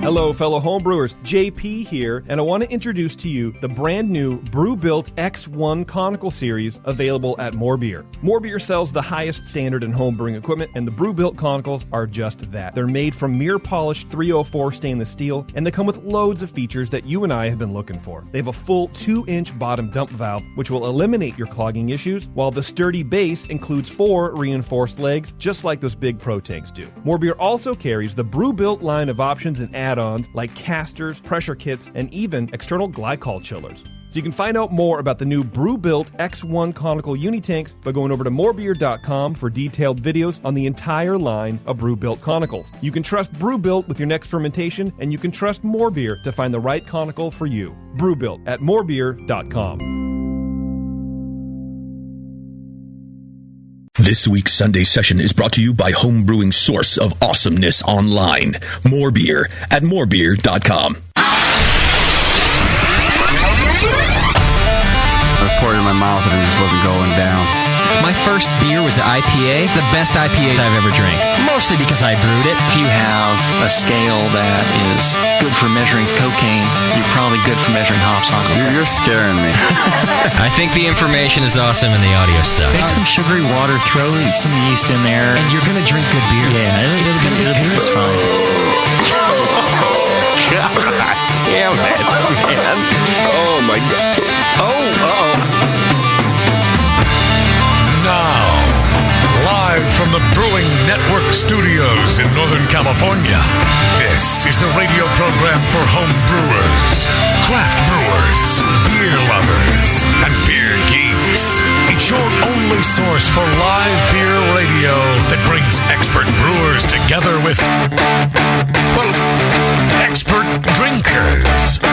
Hello, fellow homebrewers. JP here, and I want to introduce to you the brand new Brew-Built X1 Conical Series available at More Beer. More Beer sells the highest standard in homebrewing equipment, and the Brew-Built Conicals are just that. They're made from mirror-polished 304 stainless steel, and they come with loads of features that you and I have been looking for. They have a full 2-inch bottom dump valve, which will eliminate your clogging issues, while the sturdy base includes 4 reinforced legs, just like those big Pro tanks do. More Beer also carries the Brew-Built line of options and add-ons like casters, pressure kits, and even external glycol chillers. So you can find out more about the new Brew-Built X1 Conical Unitanks by going over to morebeer.com for detailed videos on the entire line of Brew-Built Conicals. You can trust Brew-Built with your next fermentation, and you can trust More Beer to find the right conical for you. Brew-Built at morebeer.com. This week's Sunday session is brought to you by homebrewing source of awesomeness online, More Beer at morebeer.com. I poured it in my mouth and it just wasn't going down. My first beer was an IPA, the best IPA I've ever drank. Mostly because I brewed it. If you have a scale that is good for measuring cocaine, you're probably good for measuring hops on it. You're scaring me. I think the information is awesome and the audio sucks. Make some sugary water, throw some yeast in there. And you're going to drink good beer. Yeah, it's going to be good. It's fine. God damn it, man. Oh, my God. Oh, uh-oh. Now, live from the Brewing Network studios in Northern California, this is the radio program for home brewers, craft brewers, beer lovers, and beer geeks. It's your only source for live beer radio that brings expert brewers together with, well, expert drinkers.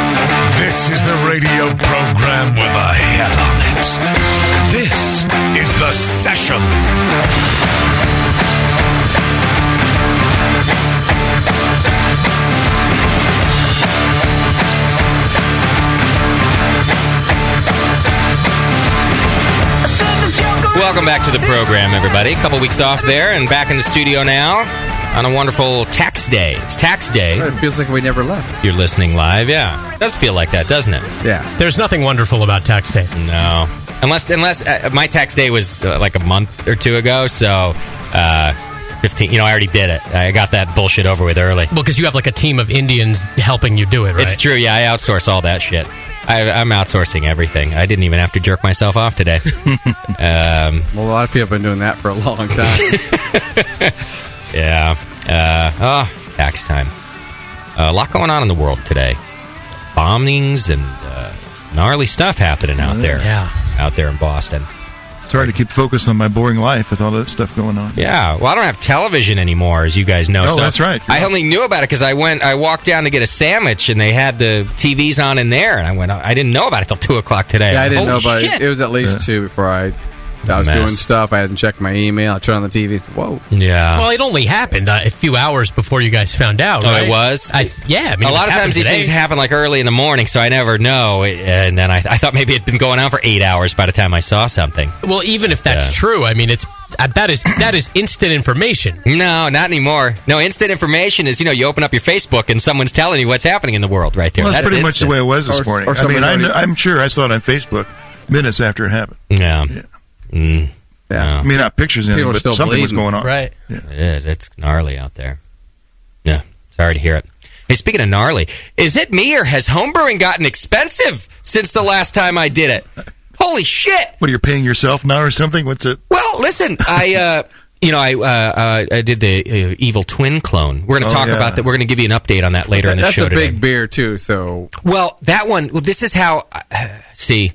This is the radio program with a head on it. This is The Session. Welcome back to the program, everybody. A couple weeks off there and back in the studio now on a wonderful tax day. It's tax day. It feels like we never left. You're listening live, yeah. It does feel like that, doesn't it? Yeah. There's nothing wonderful about tax day. No. Unless my tax day was like a month or two ago, so 15. I already did it. I got that bullshit over with early. Well, because you have like a team of Indians helping you do it, right? It's true, yeah. I outsource all that shit. I'm outsourcing everything. I didn't even have to jerk myself off today. Well, a lot of people have been doing that for a long time. Yeah. Tax time. A lot going on in the world today. Bombings and gnarly stuff happening out there. Yeah. Out there in Boston. It's hard to keep focused on my boring life with all that stuff going on. Yeah. Well, I don't have television anymore, as you guys know. Oh, so that's right. I only knew about it because I walked down to get a sandwich, and they had the TVs on in there, and I didn't know about it till 2 o'clock today. Yeah, I didn't know about it. It was at least 2 before I was doing stuff. I hadn't checked my email. I turned on the TV. Whoa. Yeah. Well, it only happened a few hours before you guys found out, right? Oh, it was? Yeah. A lot of times these things happen like early in the morning, so I never know. And then I thought maybe it'd been going on for 8 hours by the time I saw something. Well, even if that's true, I mean, that is instant information. No, not anymore. No, instant information is, you open up your Facebook and someone's telling you what's happening in the world right there. Well, that's pretty much the way it was this morning. I'm sure I saw it on Facebook minutes after it happened. Yeah. Yeah. I mean, not pictures in it, but something was going on. Right. Yeah. It is. It's gnarly out there. Yeah. Sorry to hear it. Hey, speaking of gnarly, is it me or has homebrewing gotten expensive since the last time I did it? Holy shit! What, you're paying yourself now or something? What's it? Well, listen, I did the Evil Twin clone. We're going to talk about that. We're going to give you an update on that later in the show today. That's a big beer, too, so... Well, that one... Well, this is how... see...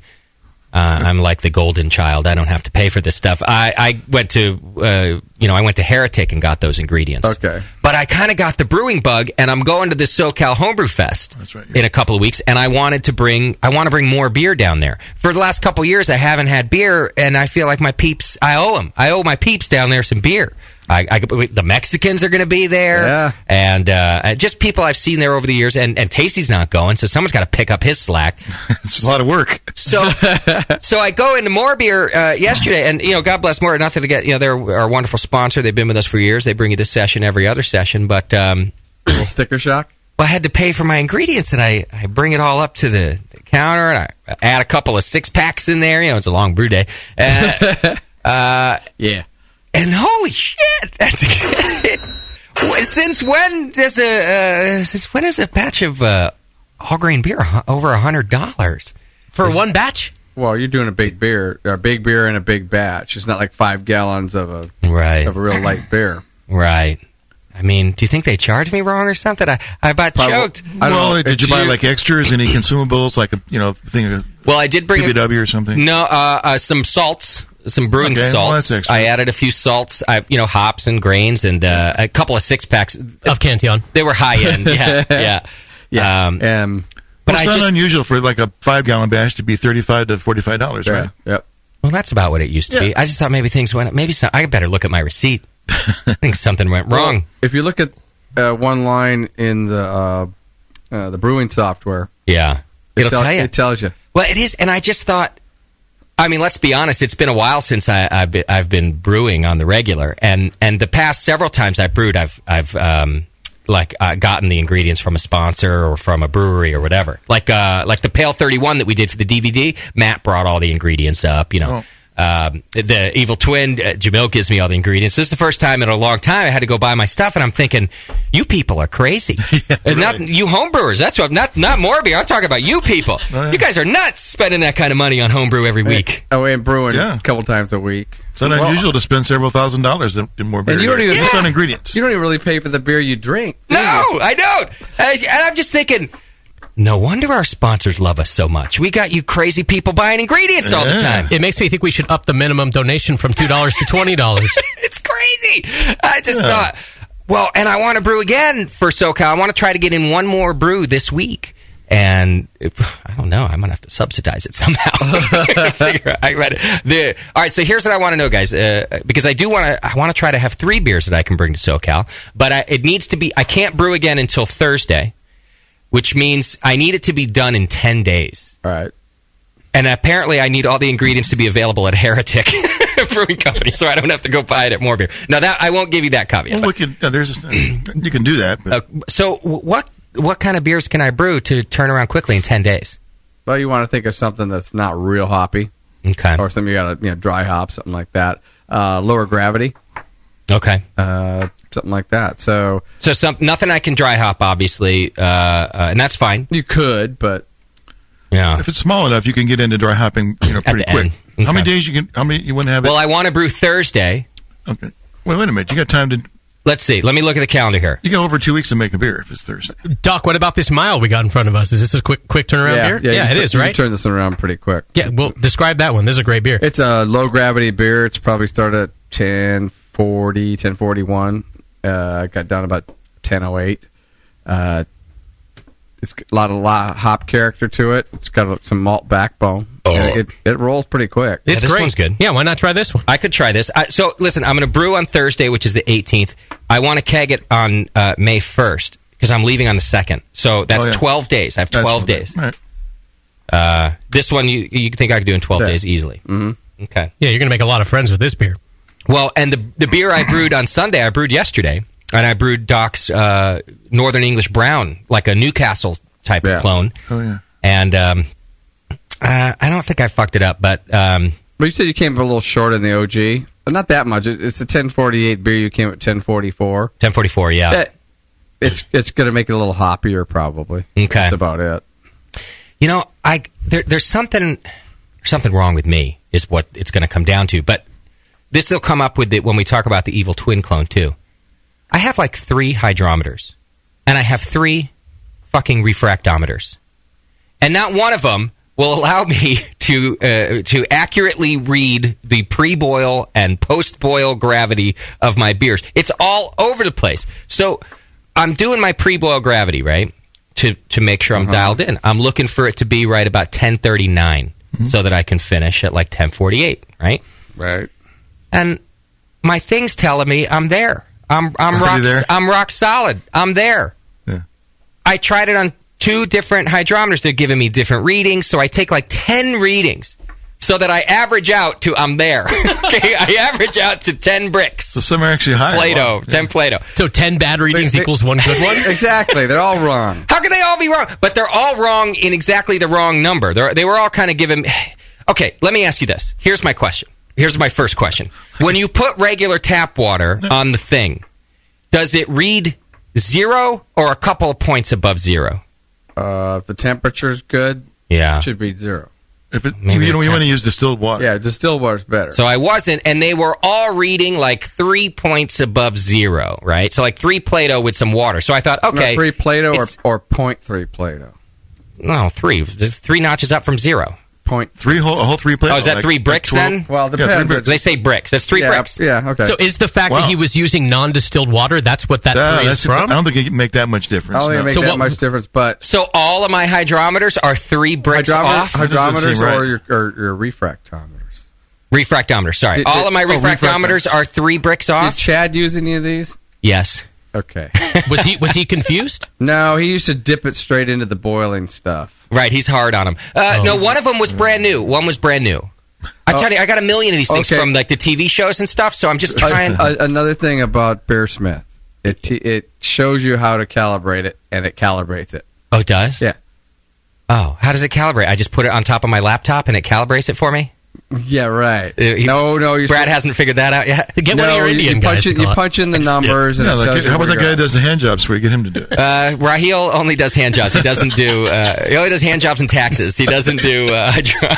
I'm like the golden child. I don't have to pay for this stuff. I went to, I went to Heretic and got those ingredients. Okay. But I kind of got the brewing bug, and I'm going to the SoCal Homebrew Fest in a couple of weeks, and I want to bring more beer down there. For the last couple of years, I haven't had beer, and I feel like my peeps, I owe them. I owe my peeps down there some beer. The Mexicans are going to be there, and just people I've seen there over the years. And Tasty's not going, so someone's got to pick up his slack. It's a lot of work. So I go into More Beer yesterday, and God bless More. Nothing to get. They're our wonderful sponsor. They've been with us for years. They bring you this session every other session, but little sticker shock. Well, I had to pay for my ingredients, and I bring it all up to the counter, and I add a couple of 6-packs in there. It's a long brew day. Yeah. And holy shit, that's it. Since when is a batch of all grain beer over $100 for one batch? Well, you're doing a big beer in a big batch. It's not like 5 gallons of a real light beer. Right. I mean, do you think they charged me wrong or something? I about choked. Well, did you buy like extras, any consumables, like a thing of I did bring PBW or something? No, some salts, some brewing salts. Well, that's extra. I added a few salts, hops and grains, and a couple of 6-packs of Cantillon. They were high end. Yeah. But it's not unusual for like a 5-gallon batch to be $35 to $45, right? Yep. Well, that's about what it used to be. I just thought maybe things went up. I better look at my receipt. I think something went wrong. Well, if you look at one line in the brewing software, it'll tell you. It tells you. Well, it is, and I just thought. I mean, let's be honest. It's been a while since I've been brewing on the regular, and the past several times I've brewed, I've gotten the ingredients from a sponsor or from a brewery or whatever. Like the Pale 31 that we did for the DVD. Matt brought all the ingredients up. The Evil Twin, Jamil gives me all the ingredients. This is the first time in a long time I had to go buy my stuff, and I'm thinking, you people are crazy. Not you homebrewers. That's what. Not more beer. I'm talking about you people. Oh, yeah. You guys are nuts spending that kind of money on homebrew every week. And brewing a couple times a week. It's not unusual to spend several $1,000s in more beer. And you don't even just on ingredients. You don't even really pay for the beer you drink. No, I don't. And I'm just thinking, no wonder our sponsors love us so much. We got you crazy people buying ingredients all the time. It makes me think we should up the minimum donation from $2 to $20. It's crazy. I just thought, and I want to brew again for SoCal. I want to try to get in one more brew this week. And I don't know. I'm going to have to subsidize it somehow. All right, so here's what I want to know, guys. Because I want to try to have 3 beers that I can bring to SoCal. But it needs to be, I can't brew again until Thursday. Which means I need it to be done in 10 days. All right. And apparently I need all the ingredients to be available at Heretic Brewing Company, so I don't have to go buy it at More Beer. Now, that I won't give you that caveat. Well, you can do that. But. So what kind of beers can I brew to turn around quickly in 10 days? Well, you want to think of something that's not real hoppy. Okay. Or something you got to dry hop, something like that. Lower gravity. Okay. Something like that. So nothing I can dry hop, obviously, and that's fine. You could, but yeah, if it's small enough, you can get into dry hopping, pretty quick. Okay. How many days you want to have it? Well, I want to brew Thursday. Okay. Wait a minute. You got time to. Let's see. Let me look at the calendar here. You got over 2 weeks to make a beer if it's Thursday. Doc, what about this mile we got in front of us? Is this a quick turnaround beer? Yeah, it is, right? You turn this one around pretty quick. Yeah. Well, describe that one. This is a great beer. It's a low gravity beer. It's probably started at 1040, 1041. Got down about 10:08. It's a lot of hop character to it. It's got some malt backbone. It rolls pretty quick. It's this great. One's good. Yeah, why not try this one? I could try this. So listen, I'm going to brew on Thursday, which is the 18th. I want to keg it on May 1st because I'm leaving on the 2nd. So that's 12 days. I have 12 days. All right. This one you think I could do in 12 days easily. Mm-hmm. Okay. Yeah, you're going to make a lot of friends with this beer. Well, and the beer I brewed on Sunday, I brewed yesterday, and I brewed Doc's Northern English Brown, like a Newcastle type of clone. Oh, yeah. And I don't think I fucked it up, but... But you said you came a little short in the OG. But not that much. It's a 1048 beer. You came at 1044. 1044, yeah. It's going to make it a little hoppier, probably. Okay. That's about it. There's something wrong with me, is what it's going to come down to, but... This will come up with it when we talk about the Evil Twin clone, too. I have like 3 hydrometers, and I have 3 fucking refractometers. And not one of them will allow me to accurately read the pre-boil and post-boil gravity of my beers. It's all over the place. So I'm doing my pre-boil gravity, right, to make sure I'm dialed in. I'm looking for it to be right about 1039 so that I can finish at like 1048, right? Right. And my thing's telling me I'm there. I'm rock solid. I'm there. Yeah. I tried it on 2 different hydrometers. They're giving me different readings, so I take like 10 readings. so that I average out to I'm there. Okay, I average out to 10 bricks. So some are actually higher. Play-Doh, Wow. 10 Play-Doh. So 10 bad readings equals one good one? Exactly. They're all wrong. How can they all be wrong? But they're all wrong in exactly the wrong number. They were all kind of given... Okay, let me ask you this. Here's my question. Here's my first question. When you put regular tap water on the thing, does it read 0 or a couple of points above 0? If the temperature's good, Yeah. it should be 0. If it, Maybe you it's want to use distilled water. Yeah, distilled water's better. So I wasn't, and they were all reading like 3 points above 0, right? So like 3 Play-Doh with some water. So I thought, okay. No, 3 Play-Doh or 0.3 Play-Doh. No, 3. There's 3 notches up from 0. Point a whole 3 Play-Doh. Oh, is that 3 bricks then? Well, it depends. 3 bricks. They say bricks. That's 3 bricks. Yeah, okay. So is the fact that he was using non-distilled water, that's what that 3 is from? I don't think it can make that much difference. I don't think it make that much difference, but... So all of my hydrometers are 3 bricks off? Hydrometers or your refractometers? Refractometers, sorry. All of my refractometers are 3 bricks off? Did Chad use any of these? Yes. Okay. Was he confused? No, he used to dip it straight into the boiling stuff. Right, he's hard on them. No, one of them was brand new. One was brand new. I tell you, I got a million of these things from like the TV shows and stuff, so I'm just trying... Another thing about Beersmith, it shows you how to calibrate it, and it calibrates it. Oh, it does? Yeah. Oh, how does it calibrate? I just put it on top of my laptop and it calibrates it for me? Yeah, right. No. Brad hasn't figured that out yet? Get one of your Indian guys. You punch in the numbers. And how about that guy who does the hand jobs for you? Get him to do it. Raheel only does hand jobs. He doesn't do... he only does hand jobs and taxes. He doesn't do...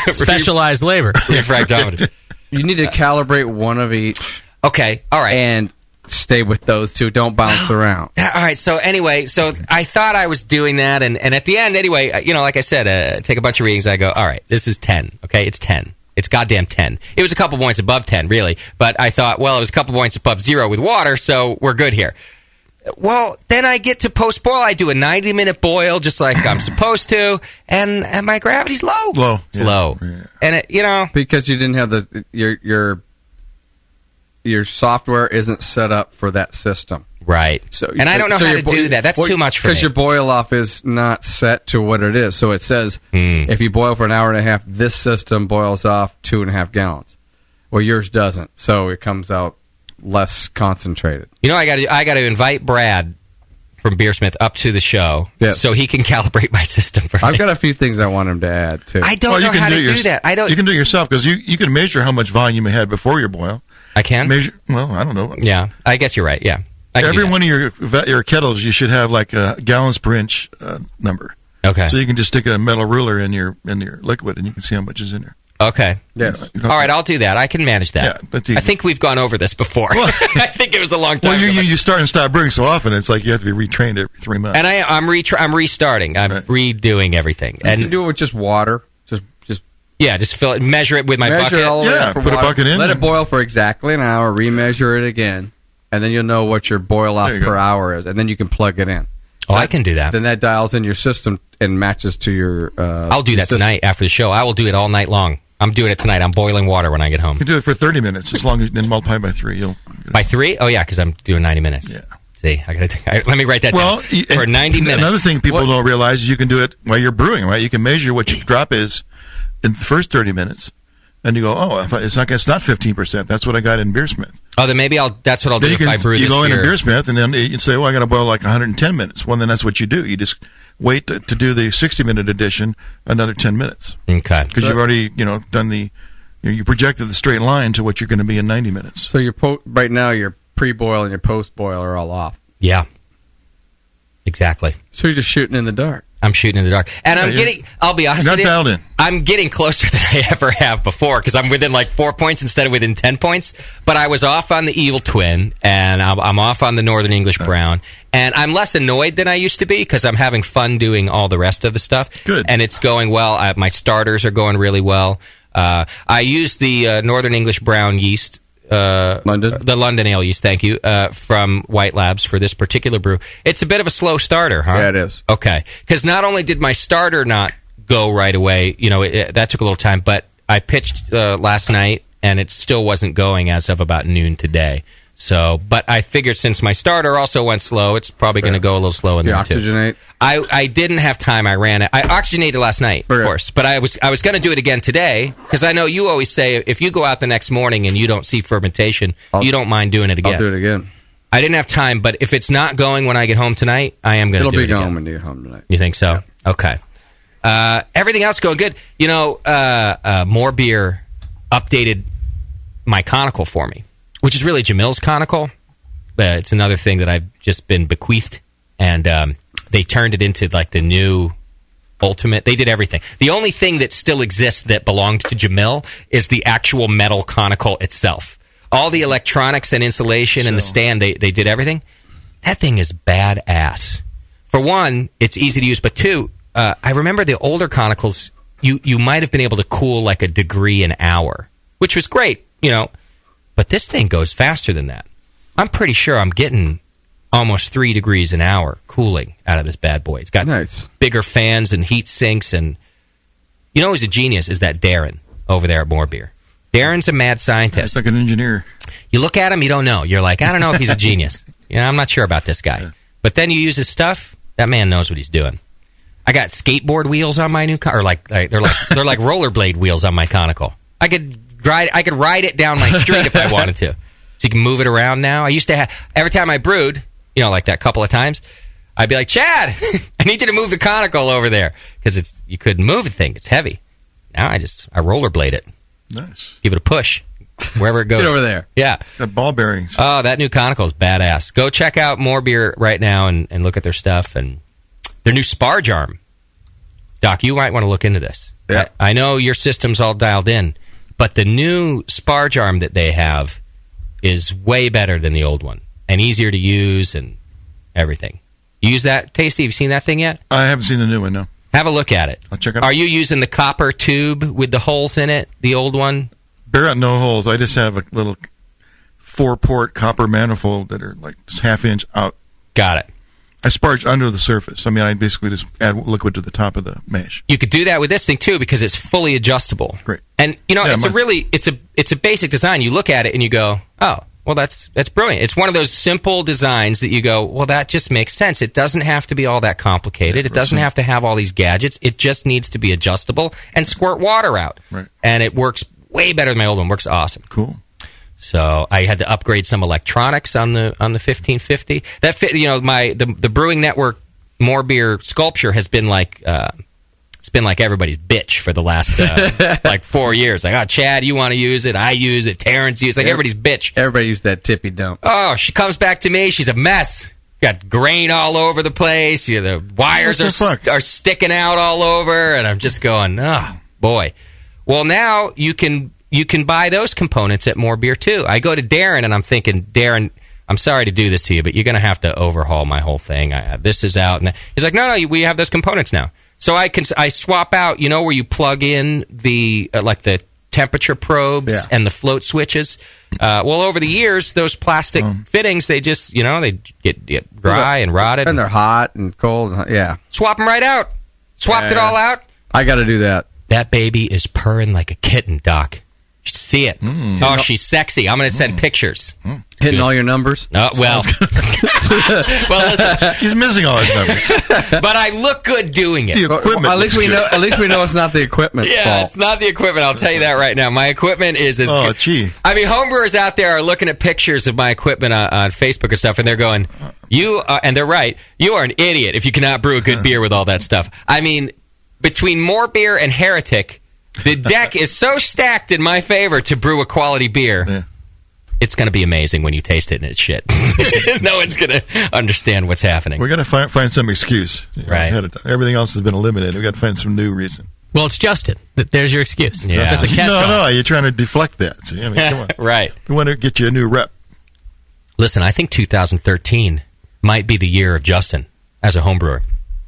specialized labor. Refractometer. You need to calibrate one of each. Okay, all right. And stay with those two. Don't bounce around. All right, so anyway, so I thought I was doing that, and at the end, anyway, like I said, take a bunch of readings, I go, all right, this is 10, okay? It's 10. It's goddamn 10. It was a couple points above 10, really, but I thought, well, it was a couple points above 0 with water, so we're good here. Well, then I get to post-boil. I do a 90-minute boil just like I'm supposed to, and my gravity's low. Low. It's low. Yeah. And, because you didn't have your software isn't set up for that system. Right. And I don't know how to do that. That's too much for me. Because your boil-off is not set to what it is. So it says, if you boil for an hour and a half, this system boils off 2.5 gallons. Well, yours doesn't. So it comes out less concentrated. I got to invite Brad from Beersmith up to the show so he can calibrate my system for me. I've got a few things I want him to add, too. I don't know how to do that. You can do it yourself because you can measure how much volume you had before your boil. I can? Well, I don't know. Yeah, I guess you're right, yeah. Every one of your kettles, you should have like a gallons per inch number. Okay. So you can just stick a metal ruler in your liquid, and you can see how much is in there. Okay. Yeah. All right, I'll do that. I can manage that. Yeah, that's easy. I think we've gone over this before. I think it was a long time ago. Well, you start and stop brewing so often, it's like you have to be retrained every 3 months. And I'm restarting. I'm redoing everything. You and can do it with just water. Just fill it, measure it with my bucket. It all the way up for put water. a bucket in. Let it boil for exactly an hour. Remeasure it again, and then you'll know what your boil off per hour is, and then you can plug it in. Oh, I can do that. Then that dials in your system and matches to your. I'll do that tonight after the show. I will do it all night long. I'm doing it tonight. I'm boiling water when I get home. You can do it for 30 minutes as long as then multiply by 3. By 3? Oh yeah, because I'm doing 90 minutes. Yeah. See, let me write that down. For 90 minutes. Another thing people don't realize is you can do it while you're brewing. Right? You can measure what your drop is in the first 30 minutes, and you go, it's not 15%. That's what I got in Beersmith. Oh, then maybe that's what I'll do if I brew this beer. You go in Beersmith, and then you say, I got to boil like 110 minutes. Well, then that's what you do. You just wait to do the 60-minute edition another 10 minutes. Okay. Because you've already done you projected the straight line to what you're going to be in 90 minutes. So right now your pre-boil and your post-boil are all off. Yeah. Exactly. So you're just shooting in the dark. I'm shooting in the dark. And I'll be honest with you, dialed in. I'm getting closer than I ever have before because I'm within like 4 points instead of within 10 points. But I was off on the Evil Twin, and I'm off on the Northern English Brown. And I'm less annoyed than I used to be because I'm having fun doing all the rest of the stuff. Good. And it's going well. My starters are going really well. I used the Northern English Brown yeast. The London Ale yeast, thank you, from White Labs for this particular brew. It's a bit of a slow starter, huh? Yeah, it is. Okay. Because not only did my starter not go right away, that took a little time, but I pitched last night, and it still wasn't going as of about noon today. So, but I figured since my starter also went slow, it's probably going to go a little slow in there too. Oxygenate? I didn't have time. I ran it. I oxygenated last night, of course, but I was going to do it again today because I know you always say if you go out the next morning and you don't see fermentation, you don't mind doing it again. I'll do it again. I didn't have time, but if it's not going when I get home tonight, I am going to do it again. It'll be going when you get home tonight. You think so? Yeah. Okay. Everything else going good. You know, More Beer updated my conical for me, which is really Jamil's conical. It's another thing that I've just been bequeathed, and they turned it into like the new ultimate. They did everything. The only thing that still exists that belonged to Jamil is the actual metal conical itself. All the electronics and insulation and the stand, they did everything. That thing is badass. For one, it's easy to use, but two, I remember the older conicals, you might have been able to cool like a degree an hour, which was great, you know, but this thing goes faster than that. I'm pretty sure I'm getting almost 3 degrees an hour cooling out of this bad boy. It's got bigger fans and heat sinks, and you know who's a genius is that Darren over there at More Beer. Darren's a mad scientist. He's like an engineer. You look at him, you don't know. You're like, I don't know if he's a genius. You know, I'm not sure about this guy. Yeah. But then you use his stuff, that man knows what he's doing. I got skateboard wheels on my new car, or like they're like rollerblade wheels on my conical. I could ride it down my street if I wanted to. So you can move it around now. I used to have, every time I brewed, you know, like that couple of times, I'd be like, Chad, I need you to move the conical over there. Because you couldn't move the thing. It's heavy. Now I rollerblade it. Nice. Give it a push. Wherever it goes. Get over there. Yeah. Got ball bearings. Oh, that new conical is badass. Go check out More Beer right now and look at their stuff. And their new sparge arm. Doc, you might want to look into this. Yeah. I know your system's all dialed in, but the new sparge arm that they have is way better than the old one and easier to use and everything. You use that, Tasty? Have you seen that thing yet? I haven't seen the new one, no. Have a look at it. I'll check it out. Are you using the copper tube with the holes in it, the old one? Barrett, no holes. I just have a little 4-port copper manifold that are like just half-inch out. Got it. I sparge under the surface. I mean, I basically just add liquid to the top of the mash. You could do that with this thing too because it's fully adjustable. Great. And you know, it's a basic design. You look at it and you go, "Oh, well that's brilliant." It's one of those simple designs that you go, "Well, that just makes sense." It doesn't have to be all that complicated. It doesn't have to have all these gadgets. It just needs to be adjustable and squirt water out. Right. And it works way better than my old one. Works awesome. Cool. So I had to upgrade some electronics on the 1550. That fit, you know, the Brewing Network More Beer sculpture has been like it's been like everybody's bitch for the last like 4 years. Like, oh, Chad, you want to use it? I use it. Terrence uses it. Like everybody's bitch. Everybody used that tippy dump. Oh, she comes back to me. She's a mess. Got grain all over the place. You know, the wires are sticking out all over, and I'm just going, oh boy. Well, now you can buy those components at More Beer too. I go to Darren and I'm thinking, Darren, I'm sorry to do this to you, but you're going to have to overhaul my whole thing. This is out. And he's like, no, we have those components now. So I swap out, you know, where you plug in the like the temperature probes and the float switches. Well, over the years, those plastic fittings, they just, you know, they get dry and rotted. And they're hot and cold. Yeah. Swap them right out. Swapped it all out. I got to do that. That baby is purring like a kitten, Doc. You should see it. Oh, she's sexy. I'm going to send pictures. Hitting all your numbers? Well, well, listen. He's missing all his numbers. But I look good doing it. The equipment at least we know. At least we know it's not the equipment. Yeah, fault. It's not the equipment. I'll tell you that right now. My equipment is as good. Gee. I mean, homebrewers out there are looking at pictures of my equipment on Facebook and stuff, and they're going, and they're right. You are an idiot if you cannot brew a good beer with all that stuff. I mean, between More Beer and Heretic, the deck is so stacked in my favor to brew a quality beer. Yeah. It's going to be amazing when you taste it and it's shit. No one's going to understand what's happening. We're going to find some excuse. Right. Everything else has been eliminated. We've got to find some new reason. Well, it's Justin. There's your excuse. Yeah. That's a catch-all. No, you're trying to deflect that. So, I mean, come on. Right. We want to get you a new rep. Listen, I think 2013 might be the year of Justin as a homebrewer.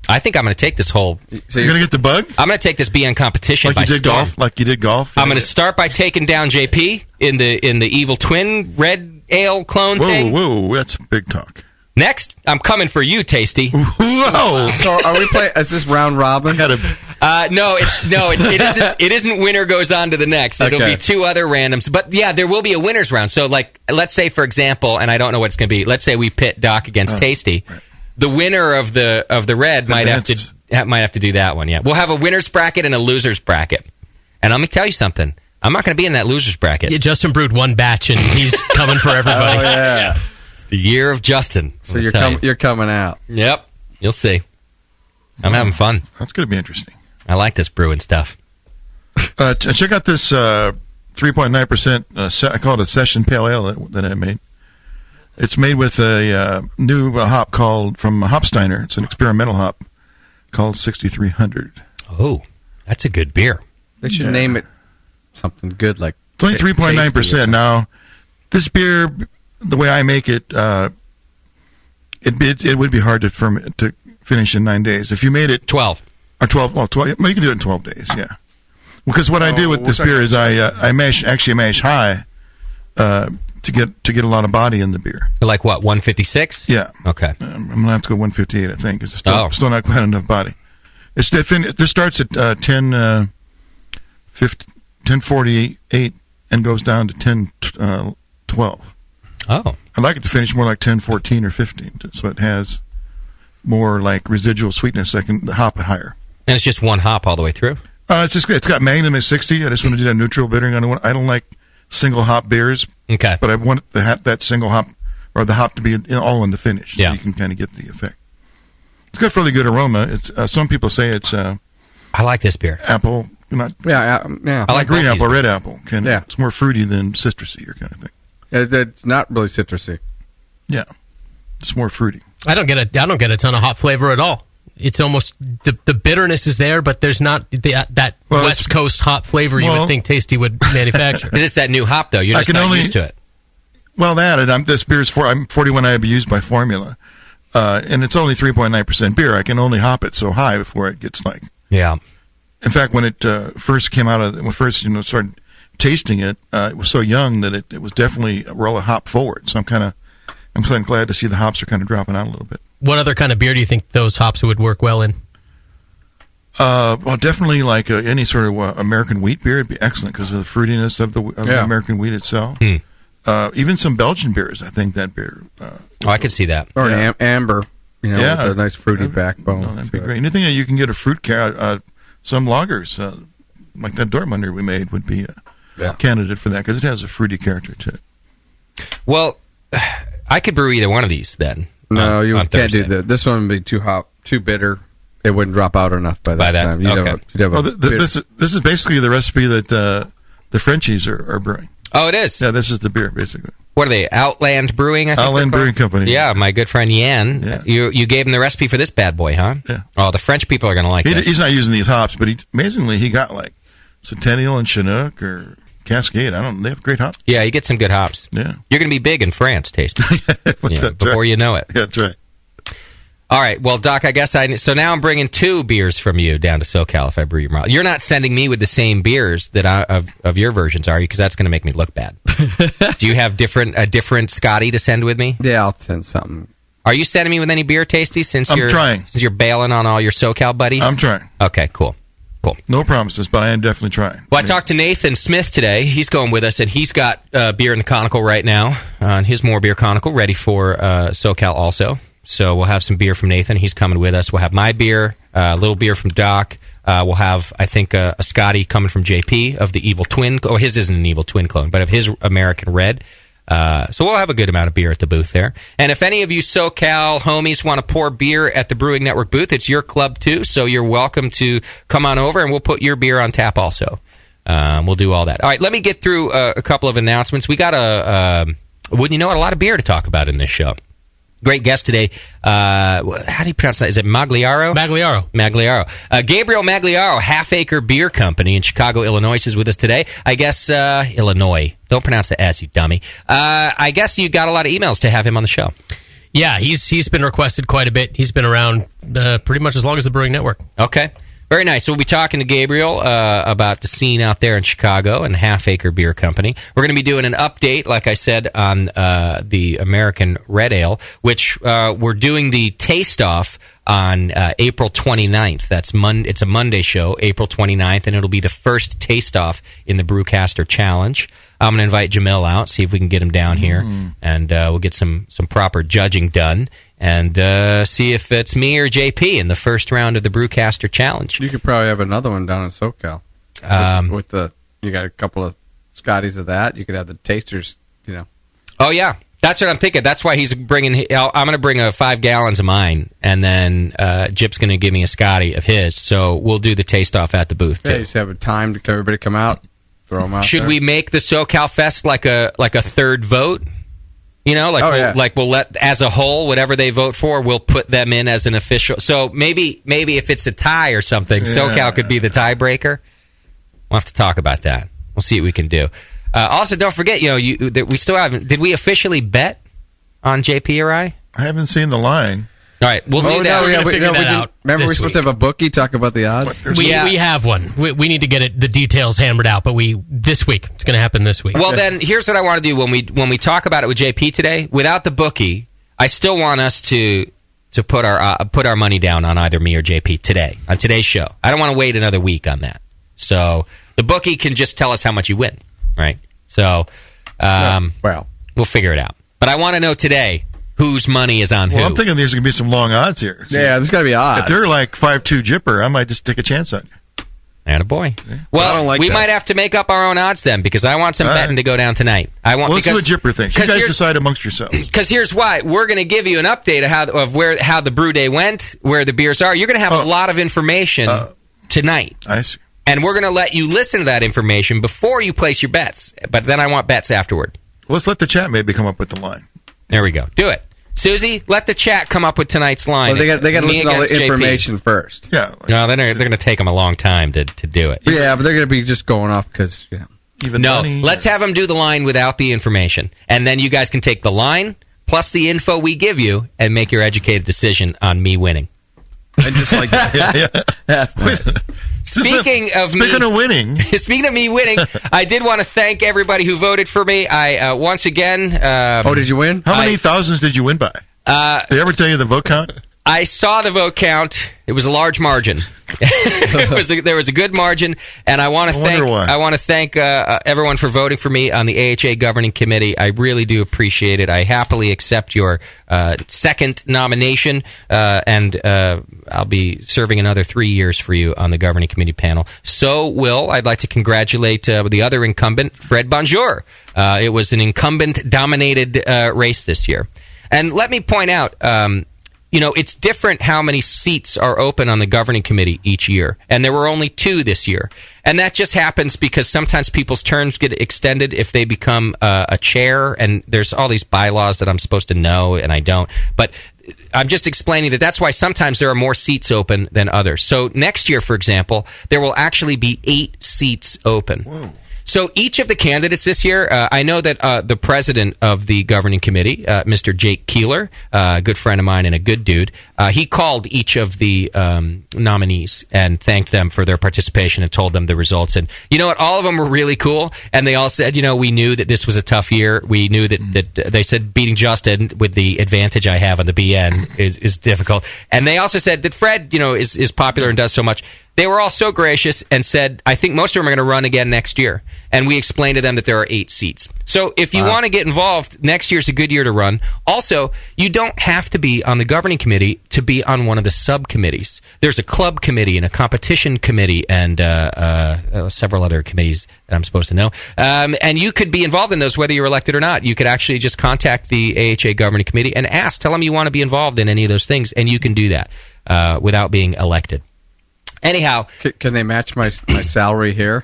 I think I'm going to take this whole... So you're going to get the bug? I'm going to take this BN competition like by you did storm. golf? Like you did golf? I'm going to start by taking down JP in the Evil Twin Red Ale clone thing. Whoa, that's big talk. Next, I'm coming for you, Tasty. Whoa! So are we playing? Is this round robin? It isn't. It isn't. Winner goes on to the next. It'll Okay. be two other randoms. But yeah, there will be a winners round. So like, let's say for example, and I don't know what it's going to be. Let's say we pit Doc against Tasty. Right. The winner of the red might have to do that one. Yeah, we'll have a winners bracket and a losers bracket. And let me tell you something. I'm not going to be in that losers bracket. Yeah, Justin brewed one batch, and he's coming for everybody. Oh, yeah. It's the year of Justin. So you're coming out. Yep. You'll see. I'm having fun. That's going to be interesting. I like this brewing stuff. Check out this 3.9%, I call it a session pale ale that I made. It's made with a new hop called from Hopsteiner. It's an experimental hop called 6300. Oh, that's a good beer. They should name it something good like. It's only 3.9%. Now, this beer, the way I make it, it would be hard to finish in 9 days. If you made it 12 or 12, well, you can do it in 12 days. Yeah, because what I do with this beer is I mash high to get a lot of body in the beer. Like what, 156? Yeah. Okay. I'm gonna have to go 158. I think because it's still not quite enough body. This starts at 10:48 and goes down to 10:12. Oh. I'd like it to finish more like 10:14 or 15, so it has more like residual sweetness. I can hop it higher. And it's just one hop all the way through? It's just it's got Magnum at 60. I just want to do that neutral bittering. I don't like single hop beers. Okay. But I want that single hop or the hop to be all in the finish, so Yeah. you can kind of get the effect. It's got really good aroma. It's some people say it's I like this beer. apple, not Yeah. I like green both apple, these red apple. It's more fruity than citrusy or kind of thing. It's not really citrusy. Yeah, it's more fruity. I don't get a ton of hop flavor at all. It's almost the bitterness is there, but there's not that West Coast hop flavor you would think Tasty would manufacture. It's that new hop though. You're just not used to it. Well, this beer is I'm 41 IBUs by formula, and it's only 3.9% beer. I can only hop it so high before it gets like. Yeah. In fact, when it first came out when started tasting it, it was so young that it was definitely a roll of hop forward. So I'm kind of glad to see the hops are kind of dropping out a little bit. What other kind of beer do you think those hops would work well in? Well, definitely like any sort of American wheat beer would be excellent because of the fruitiness of the American wheat itself. Even some Belgian beers, I think that beer. I could see that. Or an amber, with a nice fruity backbone. No, that'd be great. Anything that you can get a fruit some lagers like that Dortmunder we made would be a candidate for that because it has a fruity character to it. Well, I could brew either one of these then. No, you on can't do Thursday. that. This one would be too bitter. It wouldn't drop out enough by that time. This is basically the recipe that the Frenchies are brewing. Oh, it is? Yeah, this is the beer, basically. What are they? Outland Brewing, I think. Outland Brewing Company. Yeah, my good friend Yan. Yeah. You gave him the recipe for this bad boy, huh? Yeah. Oh, the French people are going to like this. He's not using these hops, but amazingly, he got like Centennial and Chinook or Cascade. They have great hops. Yeah, you get some good hops. Yeah. You're going to be big in France, Tasty. Before you know it. Yeah, that's right. All right, well, Doc, I guess so now I'm bringing 2 beers from you down to SoCal if I brew your mouth. You're not sending me with the same beers that of your versions, are you? Because that's going to make me look bad. Do you have a different Scotty to send with me? Yeah, I'll send something. Are you sending me with any beer, Tasty? I'm trying. Since you're bailing on all your SoCal buddies? I'm trying. Okay, cool. No promises, but I am definitely trying. Well, I talked to Nathan Smith today. He's going with us, and he's got beer in the conical right now on his More Beer Conical, ready for SoCal also. So we'll have some beer from Nathan. He's coming with us. We'll have my beer, a little beer from Doc. We'll have, I think, a Scotty coming from JP of the Evil Twin. Oh, his isn't an Evil Twin clone, but of his American Red. So we'll have a good amount of beer at the booth there. And if any of you SoCal homies want to pour beer at the Brewing Network booth, it's your club too. So you're welcome to come on over, and we'll put your beer on tap also. We'll do all that. All right, let me get through a couple of announcements. We got wouldn't you know it, a lot of beer to talk about in this show. Great guest today. How do you pronounce that? Is it Magliaro? Magliaro. Gabriel Magliaro, Half Acre Beer Company in Chicago, Illinois, is with us today. I guess Illinois. Don't pronounce the S, you dummy. I guess you got a lot of emails to have him on the show. Yeah, he's been requested quite a bit. He's been around pretty much as long as the Brewing Network. Okay. Very nice. So we'll be talking to Gabriel about the scene out there in Chicago and Half Acre Beer Company. We're going to be doing an update, like I said, on the American Red Ale, which we're doing the taste-off on April 29th. That's It's a Monday show, April 29th, and it'll be the first taste-off in the Brewcaster Challenge. I'm going to invite Jamil out, see if we can get him down here, and we'll get some proper judging done, and see if it's me or JP in the first round of the Brewcaster Challenge. You could probably have another one down in SoCal. You got a couple of Scotties of that. You could have the tasters, Oh, yeah. That's what I'm thinking. That's why he's bringing... I'm going to bring 5 gallons of mine, and then Jip's going to give me a Scotty of his, so we'll do the taste-off at the booth, too. Yeah, you just have a time to everybody come out, throw them out Should there. we make the SoCal Fest like a third vote? We'll let, as a whole, whatever they vote for, we'll put them in as an official. So maybe if it's a tie or something, SoCal could be the tiebreaker. We'll have to talk about that. We'll see what we can do. Also, don't forget, we still haven't. Did we officially bet on JP or I? I haven't seen the line. All right, we'll do that. We're figure that out. Remember, we're supposed to have a bookie talk about the odds. We have one. We need to get the details hammered out, but this week it's going to happen this week. Well, then here's what I want to do when we talk about it with JP today. Without the bookie, I still want us to put our money down on either me or JP today on today's show. I don't want to wait another week on that. So the bookie can just tell us how much you win, right? So, we'll figure it out. But I want to know today whose money is on who. Well, I'm thinking there's going to be some long odds here. So there's got to be odds. If they're like 5-2 Jipper, I might just take a chance on you. Attaboy. Yeah. Well, we might have to make up our own odds then, because I want some betting to go down tonight. Let's do a Jipper thing. You guys decide amongst yourselves. Because here's why. We're going to give you an update of how the brew day went, where the beers are. You're going to have a lot of information tonight. I see. And we're going to let you listen to that information before you place your bets. But then I want bets afterward. Let's let the chat maybe come up with the line. There we go. Do it. Susie, let the chat come up with tonight's line. Well, they got to listen to all the information first. Yeah. No, they're going to take them a long time to do it. Yeah, but they're going to be just going off because, let's have them do the line without the information. And then you guys can take the line plus the info we give you and make your educated decision on me winning. And just like that. That's nice. Speaking of me winning, I did want to thank everybody who voted for me. I once again. Did you win? How many thousands did you win by? Did they ever tell you the vote count? I saw the vote count. It was a large margin. There was a good margin, and I want to thank everyone for voting for me on the AHA governing committee. I really do appreciate it. I happily accept your second nomination, and I'll be serving another 3 years for you on the governing committee panel. I'd like to congratulate the other incumbent, Fred Bonjour. It was an incumbent-dominated race this year. And let me point out, it's different how many seats are open on the governing committee each year. And there were only 2 this year. And that just happens because sometimes people's terms get extended if they become a chair. And there's all these bylaws that I'm supposed to know, and I don't. But I'm just explaining that's why sometimes there are more seats open than others. So next year, for example, there will actually be 8 seats open. Whoa. So each of the candidates this year, I know that the president of the governing committee, Mr. Jake Keeler, a good friend of mine and a good dude, he called each of the nominees and thanked them for their participation and told them the results. And you know what? All of them were really cool. And they all said, we knew that this was a tough year. We knew that they said beating Justin with the advantage I have on the BN is difficult. And they also said that Fred, is popular and does so much. They were all so gracious and said, I think most of them are going to run again next year. And we explained to them that there are 8 seats. So if you want to get involved, next year's a good year to run. Also, you don't have to be on the governing committee to be on one of the subcommittees. There's a club committee and a competition committee and several other committees that I'm supposed to know. And you could be involved in those whether you're elected or not. You could actually just contact the AHA governing committee and tell them you want to be involved in any of those things, and you can do that without being elected. Anyhow, can they match my salary here?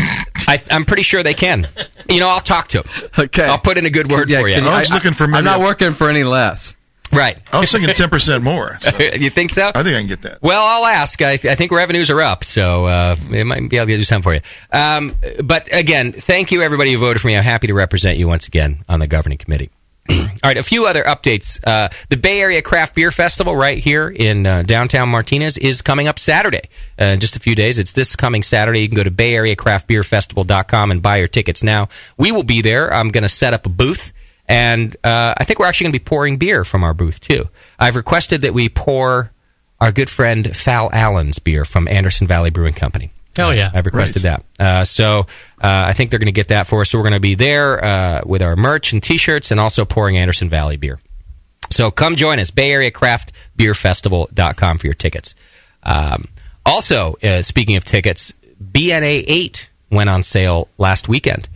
I'm pretty sure they can. I'll talk to them. Okay, I'll put in a good word for you. I was looking for. I'm not working for any less. Right. I was thinking 10% more. So. You think so? I think I can get that. Well, I'll ask. I think revenues are up, so it might be able to do something for you. But again, thank you everybody who voted for me. I'm happy to represent you once again on the governing committee. All right, a few other updates. The Bay Area Craft Beer Festival right here in downtown Martinez is coming up Saturday. In just a few days. It's this coming Saturday. You can go to bayareacraftbeerfestival.com and buy your tickets now. We will be there. I'm going to set up a booth, and I think we're actually going to be pouring beer from our booth, too. I've requested that we pour our good friend Fal Allen's beer from Anderson Valley Brewing Company. Hell yeah. I've requested that. So I think they're going to get that for us. So we're going to be there with our merch and T-shirts and also pouring Anderson Valley beer. So come join us, Bay Area Craft Beer Festival.com for your tickets. Also, speaking of tickets, BNA 8 went on sale last weekend.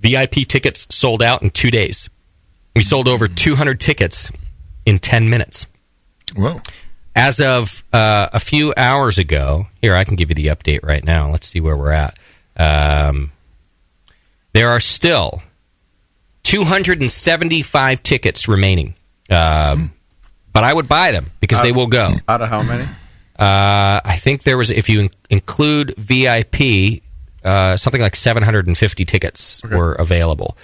VIP tickets sold out in 2 days. We sold over 200 tickets in 10 minutes. Whoa. As of a few hours ago, here, I can give you the update right now. Let's see where we're at. There are still 275 tickets remaining. But I would buy them because they will go. Out of how many? I think there was, if you include VIP, something like 750 tickets were available,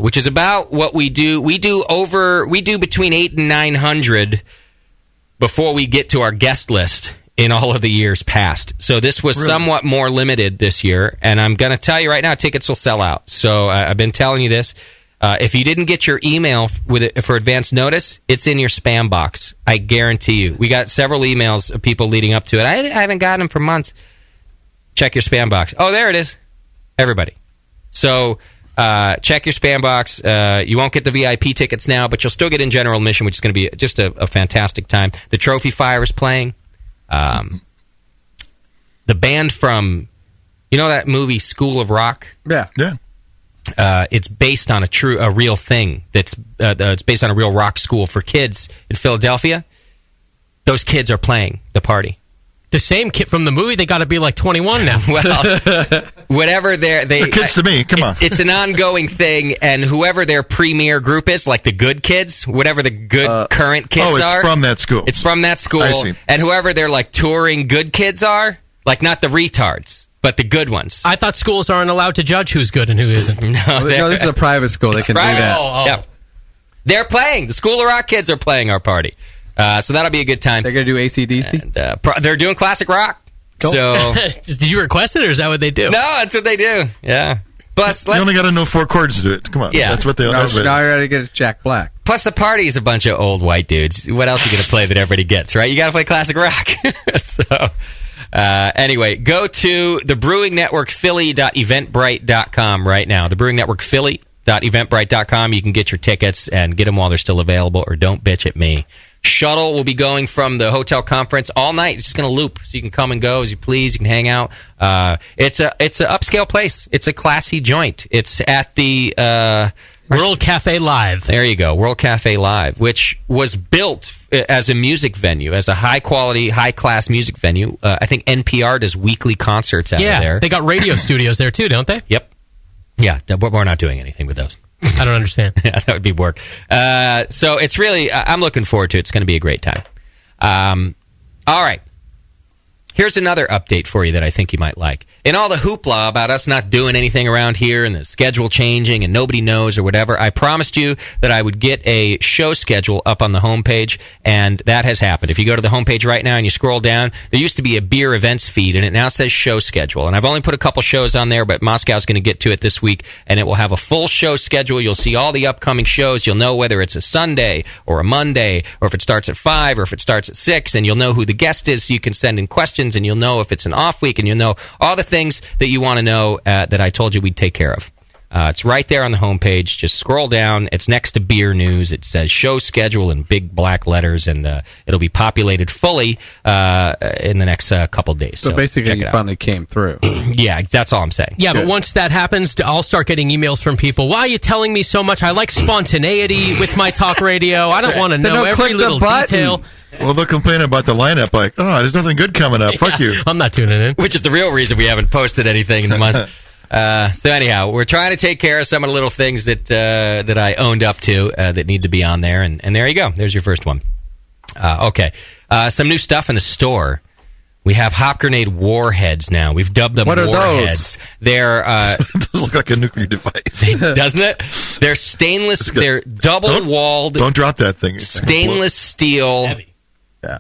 which is about what we do. We do between 800 and 900 before we get to our guest list in all of the years past. So this was somewhat more limited this year, and I'm going to tell you right now, tickets will sell out. So I've been telling you this. If you didn't get your email for advance notice, it's in your spam box. I guarantee you. We got several emails of people leading up to it. I haven't gotten them for months. Check your spam box. Oh, there it is. Everybody. So check your spam box. You won't get the VIP tickets now, but you'll still get in general admission, which is going to be just a fantastic time. The Trophy Fire is playing. The band from, you know that movie School of Rock? Yeah. It's based on a real thing. It's based on a real rock school for kids in Philadelphia. Those kids are playing the party. The same kid from the movie, they got to be like 21 now. Well, whatever they're kids to me. Come on, it's an ongoing thing, and whoever their premier group is, like the good kids, whatever the good current kids are, from that school. It's from that school, I see. And whoever their like touring good kids are, like not the retards, but the good ones. I thought schools aren't allowed to judge who's good and who isn't. No, this is a private school. They can do that. Yep. They're playing. The School of Rock kids are playing our party. So that'll be a good time. They're going to do AC/DC? And, they're doing classic rock. Cool. So, did you request it, or is that what they do? No, that's what they do. Yeah. Plus, you only got to know 4 chords to do it. Come on. Yeah. That's what they always do. Now I got to get Jack Black. Plus, the party is a bunch of old white dudes. What else are you going to play that everybody gets, right? You got to play classic rock. So, anyway, go to the Brewing Network Philly.eventbrite.com right now. The Brewing Network Philly.eventbrite.com. You can get your tickets and get them while they're still available, or don't bitch at me. Shuttle will be going from the hotel conference all night. It's just going to loop, so you can come and go as you please. You can hang out. It's an upscale place. It's a classy joint. It's at the World Cafe Live. There you go, World Cafe Live, which was built as a music venue, as a high-quality, high-class music venue. I think NPR does weekly concerts out of there. Yeah, they got radio studios there too, don't they? Yep. Yeah, but we're not doing anything with those. I don't understand. Yeah, that would be work. So it's really, I'm looking forward to it. It's going to be a great time. All right. Here's another update for you that I think you might like. In all the hoopla about us not doing anything around here and the schedule changing and nobody knows or whatever, I promised you that I would get a show schedule up on the homepage, and that has happened. If you go to the homepage right now and you scroll down, there used to be a beer events feed, and it now says show schedule. And I've only put a couple shows on there, but Moscow's going to get to it this week, and it will have a full show schedule. You'll see all the upcoming shows. You'll know whether it's a Sunday or a Monday, or if it starts at 5 or if it starts at 6, and you'll know who the guest is, so you can send in questions, and you'll know if it's an off week, and you'll know all the things that you want to know that I told you we'd take care of. It's right there on the homepage. Just scroll down. It's next to beer news. It says show schedule in big black letters, and it'll be populated fully in the next couple days. So basically, you finally came through. Yeah, that's all I'm saying. Yeah, but once that happens, I'll start getting emails from people. Why are you telling me so much? I like spontaneity with my talk radio. I don't want to know every little detail. Well, they'll complain about the lineup, like, oh, there's nothing good coming up. Fuck you. I'm not tuning in. Which is the real reason we haven't posted anything in the month. So anyhow, we're trying to take care of some of the little things that I owned up to that need to be on there, and there you go. There's your first one. Okay. Some new stuff in the store. We have Hop Grenade Warheads now. We've dubbed them Warheads. Those? They're those look like a nuclear device, doesn't it? They're stainless. They're double-walled. Don't drop that thing. Stainless steel. Heavy.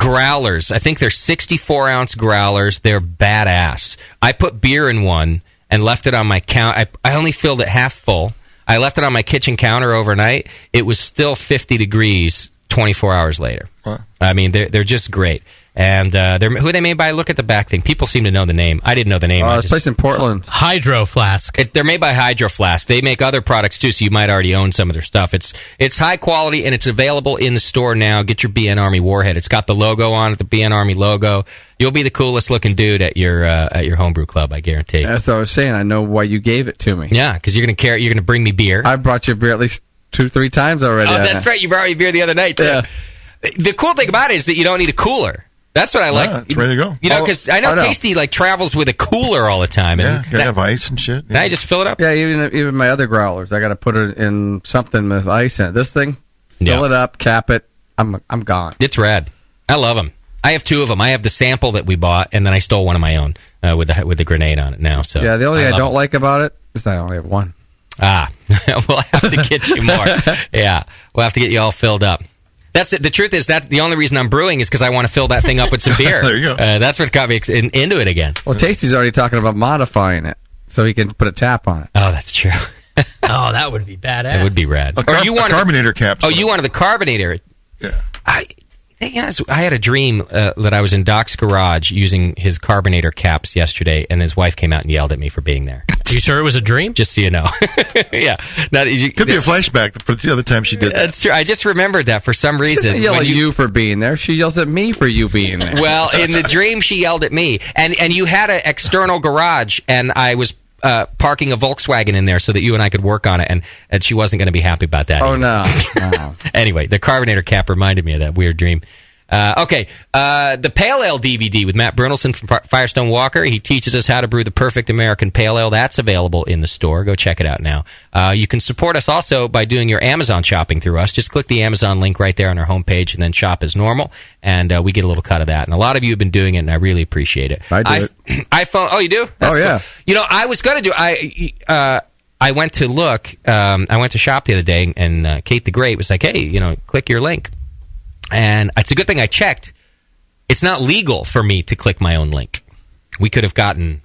Growlers. I think they're 64-ounce growlers. They're badass. I put beer in one and left it on my counter. I only filled it half full. I left it on my kitchen counter overnight. It was still 50 degrees 24 hours later. Huh. I mean, they're just great. And who are they made by? Look at the back thing. People seem to know the name. I didn't know the name. It's placed in Portland. Hydro Flask. They're made by Hydro Flask. They make other products too, so you might already own some of their stuff. It's high quality and it's available in the store now. Get your BN Army Warhead. It's got the logo on it, the BN Army logo. You'll be the coolest looking dude at your homebrew club, I guarantee. That's what I was saying. I know why you gave it to me. Yeah, because you're gonna bring me beer. I brought you beer at least 2-3 times already. Oh, that's right. You brought me beer the other night too. Yeah. The cool thing about it is that you don't need a cooler. That's what I like. Yeah, it's ready to go. You know, because I know Tasty travels with a cooler all the time. Yeah, gotta have ice and shit. Now you just fill it up. Yeah, even my other growlers, I got to put it in something with ice in it. This thing, fill it up, cap it. I'm gone. It's rad. I love them. I have 2 of them. I have the sample that we bought, and then I stole one of my own with the grenade on it now. So yeah, the only thing I don't like about it is I only have one. We'll have to get you more. Yeah, we'll have to get you all filled up. That's it. The truth is, that's the only reason I'm brewing is because I want to fill that thing up with some beer. There you go. That's what got me into it again. Well, Tasty's already talking about modifying it so he can put a tap on it. Oh, that's true. Oh, that would be badass. It would be rad. You wanted carbonator caps. Oh, you wanted the carbonator. Yeah. I had a dream that I was in Doc's garage using his carbonator caps yesterday, and his wife came out and yelled at me for being there. Are you sure it was a dream? Just so you know. Yeah. Could be a flashback for the other time she did that. That's true. I just remembered that for some reason. She doesn't yell at you for being there. She yells at me for you being there. Well, in the dream, she yelled at me. And you had an external garage, and I was parking a Volkswagen in there so that you and I could work on it, and she wasn't going to be happy about that. Oh, no. Anyway, the carbonator cap reminded me of that weird dream. Okay, the Pale Ale DVD with Matt Brunelson from Firestone Walker. He teaches us how to brew the perfect American Pale Ale. That's available in the store. Go check it out now. You can support us also by doing your Amazon shopping through us. Just click the Amazon link right there on our homepage and then shop as normal, and we get a little cut of that. And a lot of you have been doing it, and I really appreciate it. I do iPhone. Oh, you do? That's yeah. Cool. You know, I was going to do. I went to look. I went to shop the other day, and Kate the Great was like, "Hey, click your link." And it's a good thing I checked. It's not legal for me to click my own link. We could have gotten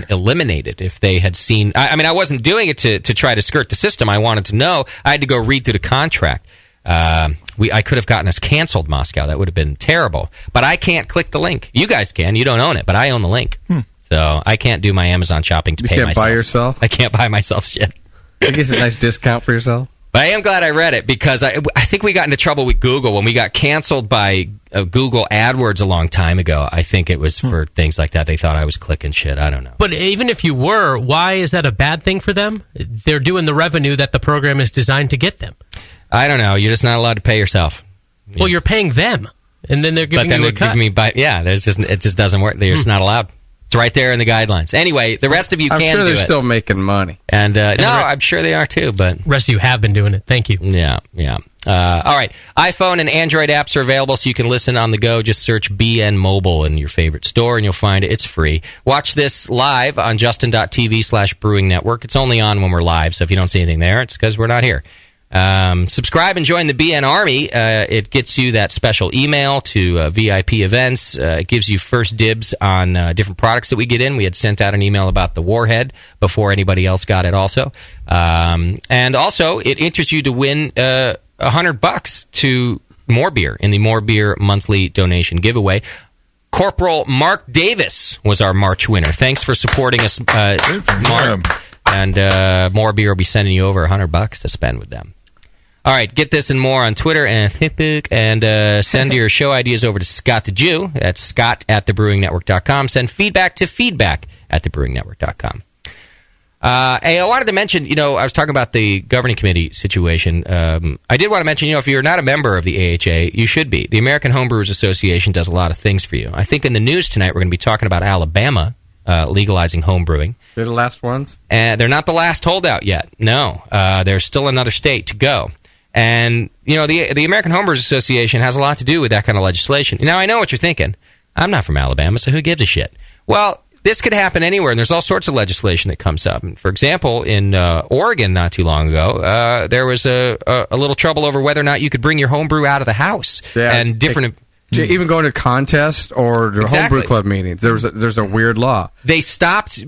eliminated if they had seen. I mean, I wasn't doing it to try to skirt the system. I wanted to know. I had to go read through the contract. I could have gotten us canceled, Moscow. That would have been terrible. But I can't click the link. You guys can. You don't own it, but I own the link. So I can't do my Amazon shopping to pay myself. You can't buy yourself? I can't buy myself shit. I guess a nice discount for yourself. But I am glad I read it because I think we got into trouble with Google when we got canceled by Google AdWords a long time ago. I think it was for things like that. They thought I was clicking shit. I don't know. But even if you were, why is that a bad thing for them? They're doing the revenue that the program is designed to get them. I don't know. You're just not allowed to pay yourself. Well, you're paying them, and then they're giving you a cut. It just doesn't work. They're just not allowed. It's right there in the guidelines. Anyway, the rest of you can do it. I'm sure they're still making money. And I'm sure they are too. But the rest of you have been doing it. Thank you. Yeah. All right. iPhone and Android apps are available, so you can listen on the go. Just search BN Mobile in your favorite store, and you'll find it. It's free. Watch this live on justin.tv/brewing network. It's only on when we're live, so if you don't see anything there, it's because we're not here. Subscribe and join the BN Army. It gets you that special email to VIP events. It gives you first dibs on different products that we get in. We had sent out an email about the Warhead before anybody else got it also. And also, it interests you to win $100 to More Beer in the More Beer monthly donation giveaway. Corporal Mark Davis was our March winner. Thanks for supporting us, Mark. And More Beer will be sending you over $100 to spend with them. All right, get this and more on Twitter and Facebook, and send your show ideas over to Scott the Jew. That's scott@thebrewingnetwork.com. Send feedback to feedback@thebrewingnetwork.com. Hey, I wanted to mention, I was talking about the governing committee situation. I did want to mention, if you're not a member of the AHA, you should be. The American Homebrewers Association does a lot of things for you. I think in the news tonight we're going to be talking about Alabama legalizing home brewing. They're the last ones? And they're not the last holdout yet. No. There's still another state to go. And, the American Homebrewers Association has a lot to do with that kind of legislation. Now, I know what you're thinking. I'm not from Alabama, so who gives a shit? Well, this could happen anywhere, and there's all sorts of legislation that comes up. And for example, in Oregon not too long ago, there was a little trouble over whether or not you could bring your homebrew out of the house. Yeah, and different... Even going to contests or homebrew club meetings, there's a weird law. They stopped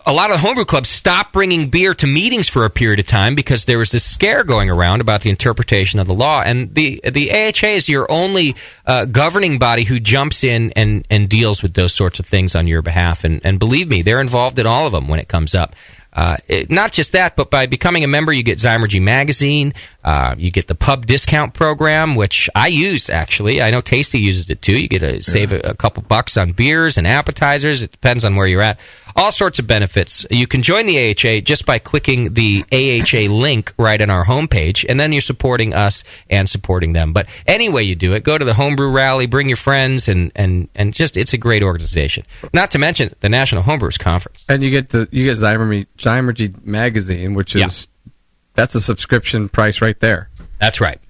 a lot of the homebrew clubs stopped bringing beer to meetings for a period of time because there was this scare going around about the interpretation of the law. And the AHA is your only governing body who jumps in and deals with those sorts of things on your behalf. And believe me, they're involved in all of them when it comes up. Not just that, but by becoming a member, you get Zymergy Magazine, you get the pub discount program, which I use, actually. I know Tasty uses it, too. You get to save a couple bucks on beers and appetizers. It depends on where you're at. All sorts of benefits. You can join the AHA just by clicking the AHA link right on our homepage, and then you're supporting us and supporting them. But any way you do it, go to the Homebrew Rally, bring your friends, and just, it's a great organization. Not to mention the National Homebrewers Conference. And you get Zymergy Magazine, which is that's a subscription price right there. That's right.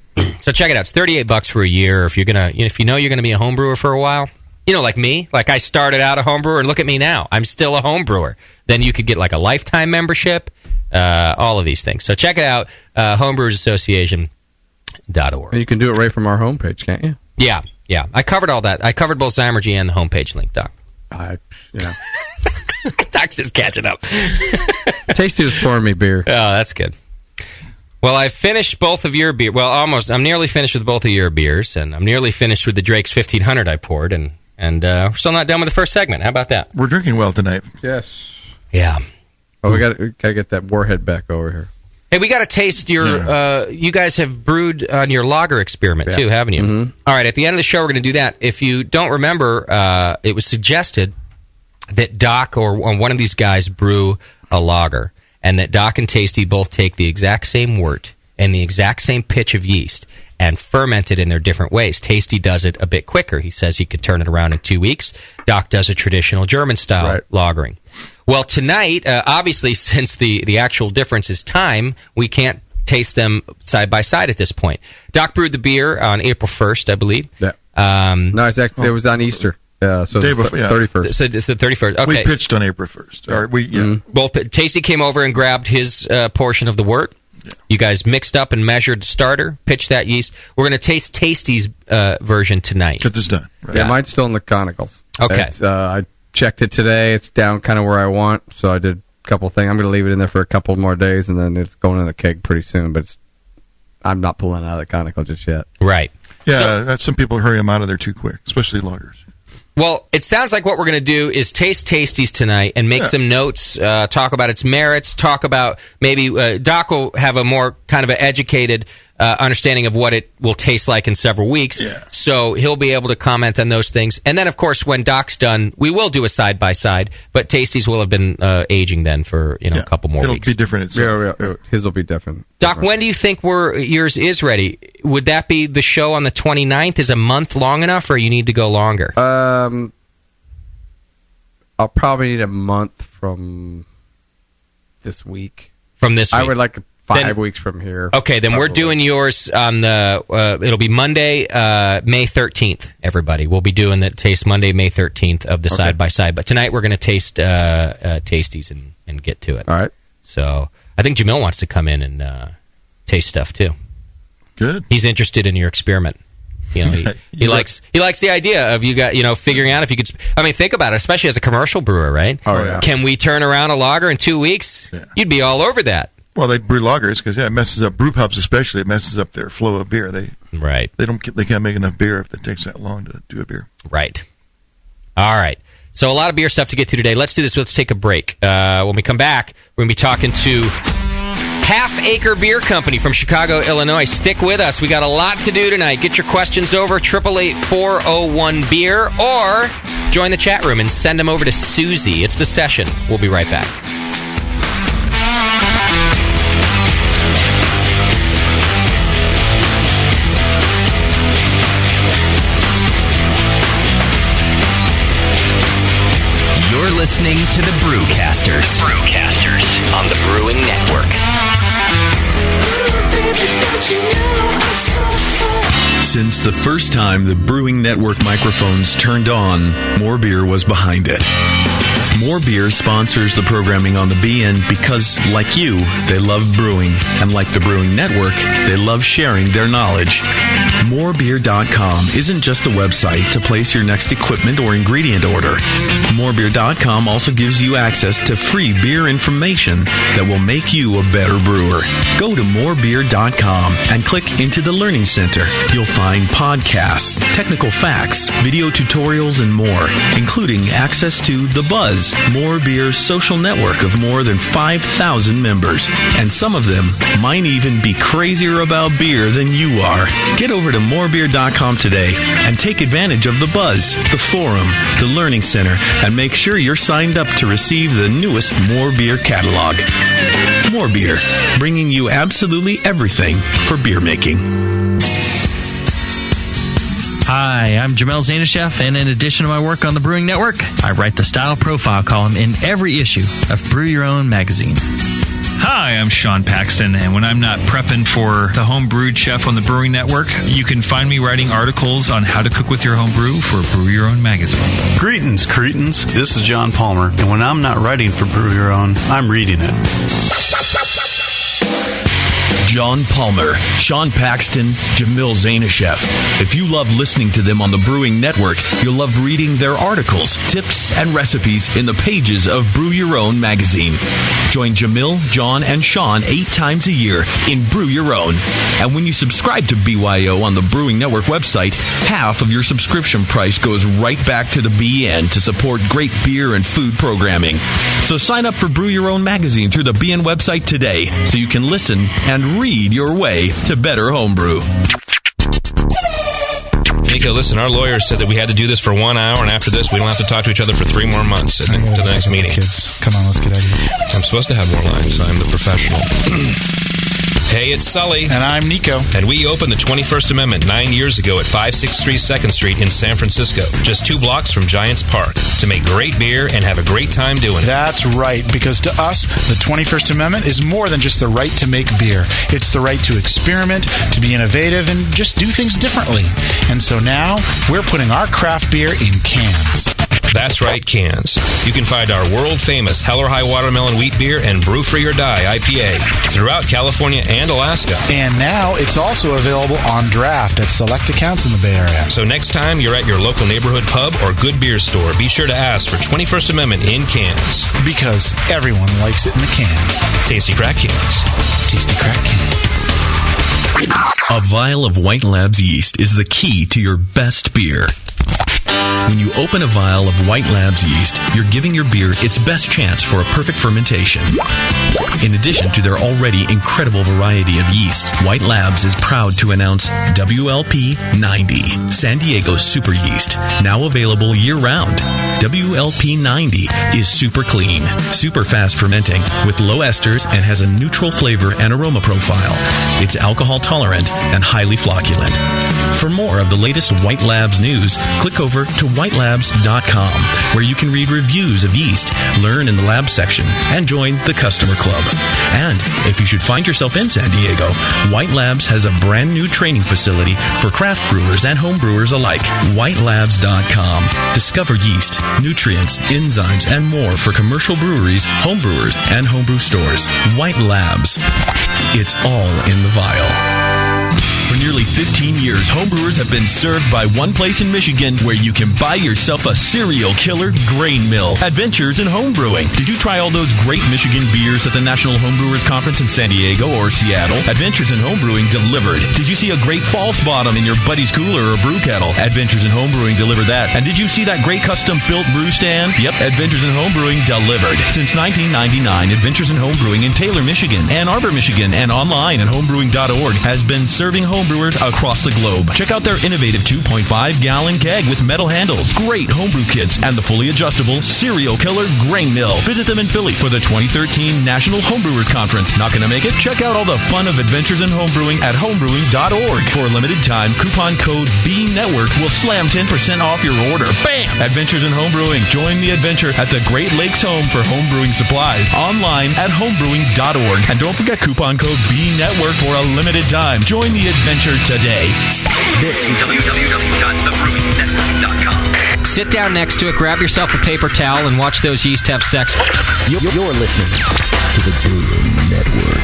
So check it out. It's $38 for a year. If you're gonna, if you know you're gonna be a home brewer for a while, like me, like I started out a home brewer, and look at me now. I'm still a home brewer. Then you could get like a lifetime membership, all of these things. So check it out, homebrewersassociation.org. And you can do it right from our homepage, can't you? Yeah. I covered all that. I covered both Zymergy and the homepage link, Doc. Doc's just catching up. Tasty was pouring me beer. Oh, that's good. Well, I finished both of your beer. Well, almost. I'm nearly finished with both of your beers, and I'm nearly finished with the Drake's 1500 I poured, and we're still not done with the first segment. How about that? We're drinking well tonight. Yes. Yeah. Oh, we got to get that Warhead back over here. Hey, we got to taste your. You guys have brewed on your lager experiment too, haven't you? Mm-hmm. All right. At the end of the show, we're going to do that. If you don't remember, it was suggested that Doc or one of these guys brew a lager, and that Doc and Tasty both take the exact same wort and the exact same pitch of yeast and ferment it in their different ways. Tasty does it a bit quicker. He says he could turn it around in 2 weeks. Doc does a traditional German-style lagering. Well, tonight, obviously, since the actual difference is time, we can't taste them side by side at this point. Doc brewed the beer on April 1st, I believe. Yeah. No, it was on Easter. So Day before, 31st. So it's the 31st. Okay. We pitched on April 1st. Or Both Tasty came over and grabbed his portion of the wort. Yeah. You guys mixed up and measured the starter, pitched that yeast. We're going to taste Tasty's version tonight. Get this done. Right. Yeah, mine's still in the conicals. Okay. I checked it today. It's down kind of where I want, so I did a couple things. I'm going to leave it in there for a couple more days, and then it's going in the keg pretty soon, but I'm not pulling it out of the conical just yet. Right. Yeah, some people hurry them out of there too quick, especially loggers. Well, it sounds like what we're going to do is taste Tasty's tonight and make some notes, talk about its merits, talk about maybe Doc will have a more kind of an educated understanding of what it will taste like in several weeks. Yeah. So he'll be able to comment on those things. And then, of course, when Doc's done, we will do a side-by-side, but Tasty's will have been aging then for a couple more weeks. It'll be different. His will be different. Doc, when do you think yours is ready? Would that be the show on the 29th? Is a month long enough, or you need to go longer? I'll probably need a month from this week. From this week? I would like 5 weeks from here. Okay, then we're doing yours on the, it'll be Monday, May 13th, everybody. We'll be doing the taste Monday, May 13th of the side-by-side. But tonight we're going to taste Tasties and get to it. All right. So I think Jamil wants to come in and taste stuff, too. Good. He's interested in your experiment. He likes the idea of figuring out if you could. I mean, think about it, especially as a commercial brewer, right? Oh, yeah. Can we turn around a lager in 2 weeks? Yeah. You'd be all over that. Well, they brew lagers because it messes up brew pubs, especially. It messes up their flow of beer. They can't make enough beer if it takes that long to do a beer. Right. All right. So a lot of beer stuff to get to today. Let's do this. Let's take a break. When we come back, we're going to be talking to Half Acre Beer Company from Chicago, Illinois. Stick with us. We got a lot to do tonight. Get your questions over 888-401-BEER or join the chat room and send them over to Susie. It's The Session. We'll be right back. You're listening to the Brewcasters. On the Brewing Network. Since the first time the Brewing Network microphones turned on, More Beer was behind it. More Beer sponsors the programming on the BN because, like you, they love brewing. And like the Brewing Network, they love sharing their knowledge. Morebeer.com isn't just a website to place your next equipment or ingredient order. Morebeer.com also gives you access to free beer information that will make you a better brewer. Go to morebeer.com and click into the Learning Center. You'll find podcasts, technical facts, video tutorials, and more, including access to The Buzz, More Beer's social network of more than 5,000 members. And some of them might even be crazier about beer than you are. Get over to morebeer.com today and take advantage of The Buzz, the forum, the Learning Center, and make sure you're signed up to receive the newest More Beer catalog. More Beer, bringing you absolutely everything for beer making. Hi, I'm Jamel Zainasheff, and in addition to my work on the Brewing Network, I write the Style Profile column in every issue of Brew Your Own magazine. Hi, I'm Sean Paxton, and when I'm not prepping for the Home Brewed Chef on the Brewing Network, you can find me writing articles on how to cook with your home brew for Brew Your Own magazine. Greetings, cretins. This is John Palmer, and when I'm not writing for Brew Your Own, I'm reading it. John Palmer, Sean Paxton, Jamil Zainasheff. If you love listening to them on the Brewing Network, you'll love reading their articles, tips, and recipes in the pages of Brew Your Own magazine. Join Jamil, John, and Sean 8 times a year in Brew Your Own. And when you subscribe to BYO on the Brewing Network website, half of your subscription price goes right back to the BN to support great beer and food programming. So sign up for Brew Your Own magazine through the BN website today so you can listen and read your way to better homebrew. Nico, listen, our lawyers said that we had to do this for 1 hour, and after this, we don't have to talk to each other for 3 more months to the next meeting. Kids, come on, let's get out of here. I'm supposed to have more lines. I'm the professional. Hey, it's Sully. And I'm Nico. And we opened the 21st Amendment 9 years ago at 563 2nd Street in San Francisco, just 2 blocks from Giants Park, to make great beer and have a great time doing it. That's right, because to us, the 21st Amendment is more than just the right to make beer. It's the right to experiment, to be innovative, and just do things differently. And so now, we're putting our craft beer in cans. That's right, cans. You can find our world-famous Hell or High Watermelon Wheat Beer and Brew Free or Die IPA throughout California and Alaska. And now it's also available on draft at select accounts in the Bay Area. So next time you're at your local neighborhood pub or good beer store, be sure to ask for 21st Amendment in cans. Because everyone likes it in the can. Tasty crack cans. Tasty crack cans. A vial of White Labs yeast is the key to your best beer. When you open a vial of White Labs yeast, you're giving your beer its best chance for a perfect fermentation. In addition to their already incredible variety of yeasts, White Labs is proud to announce WLP 90, San Diego's super yeast, now available year-round. WLP 90 is super clean, super fast fermenting, with low esters and has a neutral flavor and aroma profile. It's alcohol tolerant and highly flocculent. For more of the latest White Labs news, click over to whitelabs.com, where you can read reviews of yeast, learn in the lab section, and join the customer club. And if you should find yourself in San Diego, White Labs has a brand new training facility for craft brewers and home brewers alike. Whitelabs.com. Discover yeast, nutrients, enzymes, and more for commercial breweries, home brewers, and homebrew stores. White Labs. It's all in the vial. For nearly 15 years, homebrewers have been served by one place in Michigan where you can buy yourself a serial killer grain mill. Adventures in Homebrewing. Did you try all those great Michigan beers at the National Homebrewers Conference in San Diego or Seattle? Adventures in Homebrewing delivered. Did you see a great false bottom in your buddy's cooler or brew kettle? Adventures in Homebrewing delivered that. And did you see that great custom-built brew stand? Yep, Adventures in Homebrewing delivered. Since 1999, Adventures in Homebrewing in Taylor, Michigan, Ann Arbor, Michigan, and online at homebrewing.org has been serving homebrewers across the globe. Check out their innovative 2.5-gallon keg with metal handles, great homebrew kits, and the fully adjustable Serial Killer Grain Mill. Visit them in Philly for the 2013 National Homebrewers Conference. Not going to make it? Check out all the fun of Adventures in Homebrewing at homebrewing.org. For a limited time, coupon code BNetwork will slam 10% off your order. Bam! Adventures in Homebrewing. Join the adventure at the Great Lakes home for homebrewing supplies. Online at homebrewing.org. And don't forget coupon code BNetwork for a limited time. Join the adventure today. This is www.thebrewingnetwork.com. Sit down next to it, grab yourself a paper towel, and watch those yeast have sex. You're listening to the Brewing Network.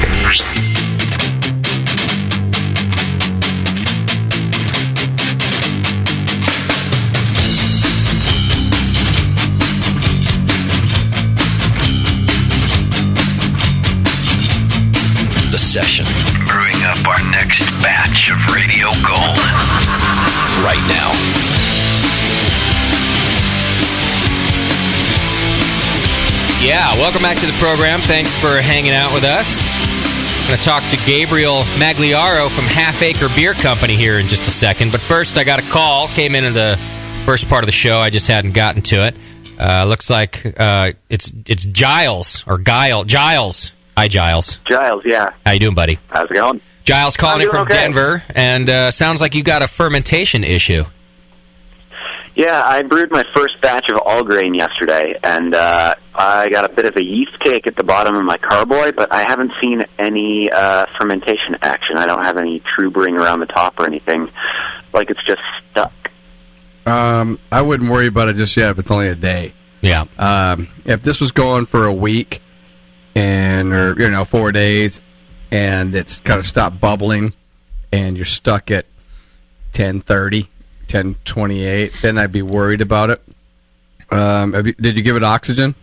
session. Brewing up our next batch of radio gold. Right now. Yeah, welcome back to the program. Thanks for hanging out with us. I'm going to talk to Gabriel Magliaro from Half Acre Beer Company here in just a second. But first, I got a call. Came into the first part of the show. I just hadn't gotten to it. Looks like it's Giles or Guile. Giles. Hi, Giles. Giles, yeah. How you doing, buddy? How's it going? Giles calling in from okay. Denver, and sounds like you got a fermentation issue. Yeah, I brewed my first batch of all grain yesterday, and I got a bit of a yeast cake at the bottom of my carboy, but I haven't seen any fermentation action. I don't have any true brewing around the top or anything. Like, it's just stuck. I wouldn't worry about it just yet if it's only a day. Yeah. If this was going for a week or 4 days, and it's kind of stopped bubbling, and you're stuck at 10:30, 10:28, then I'd be worried about it. Did you give it oxygen?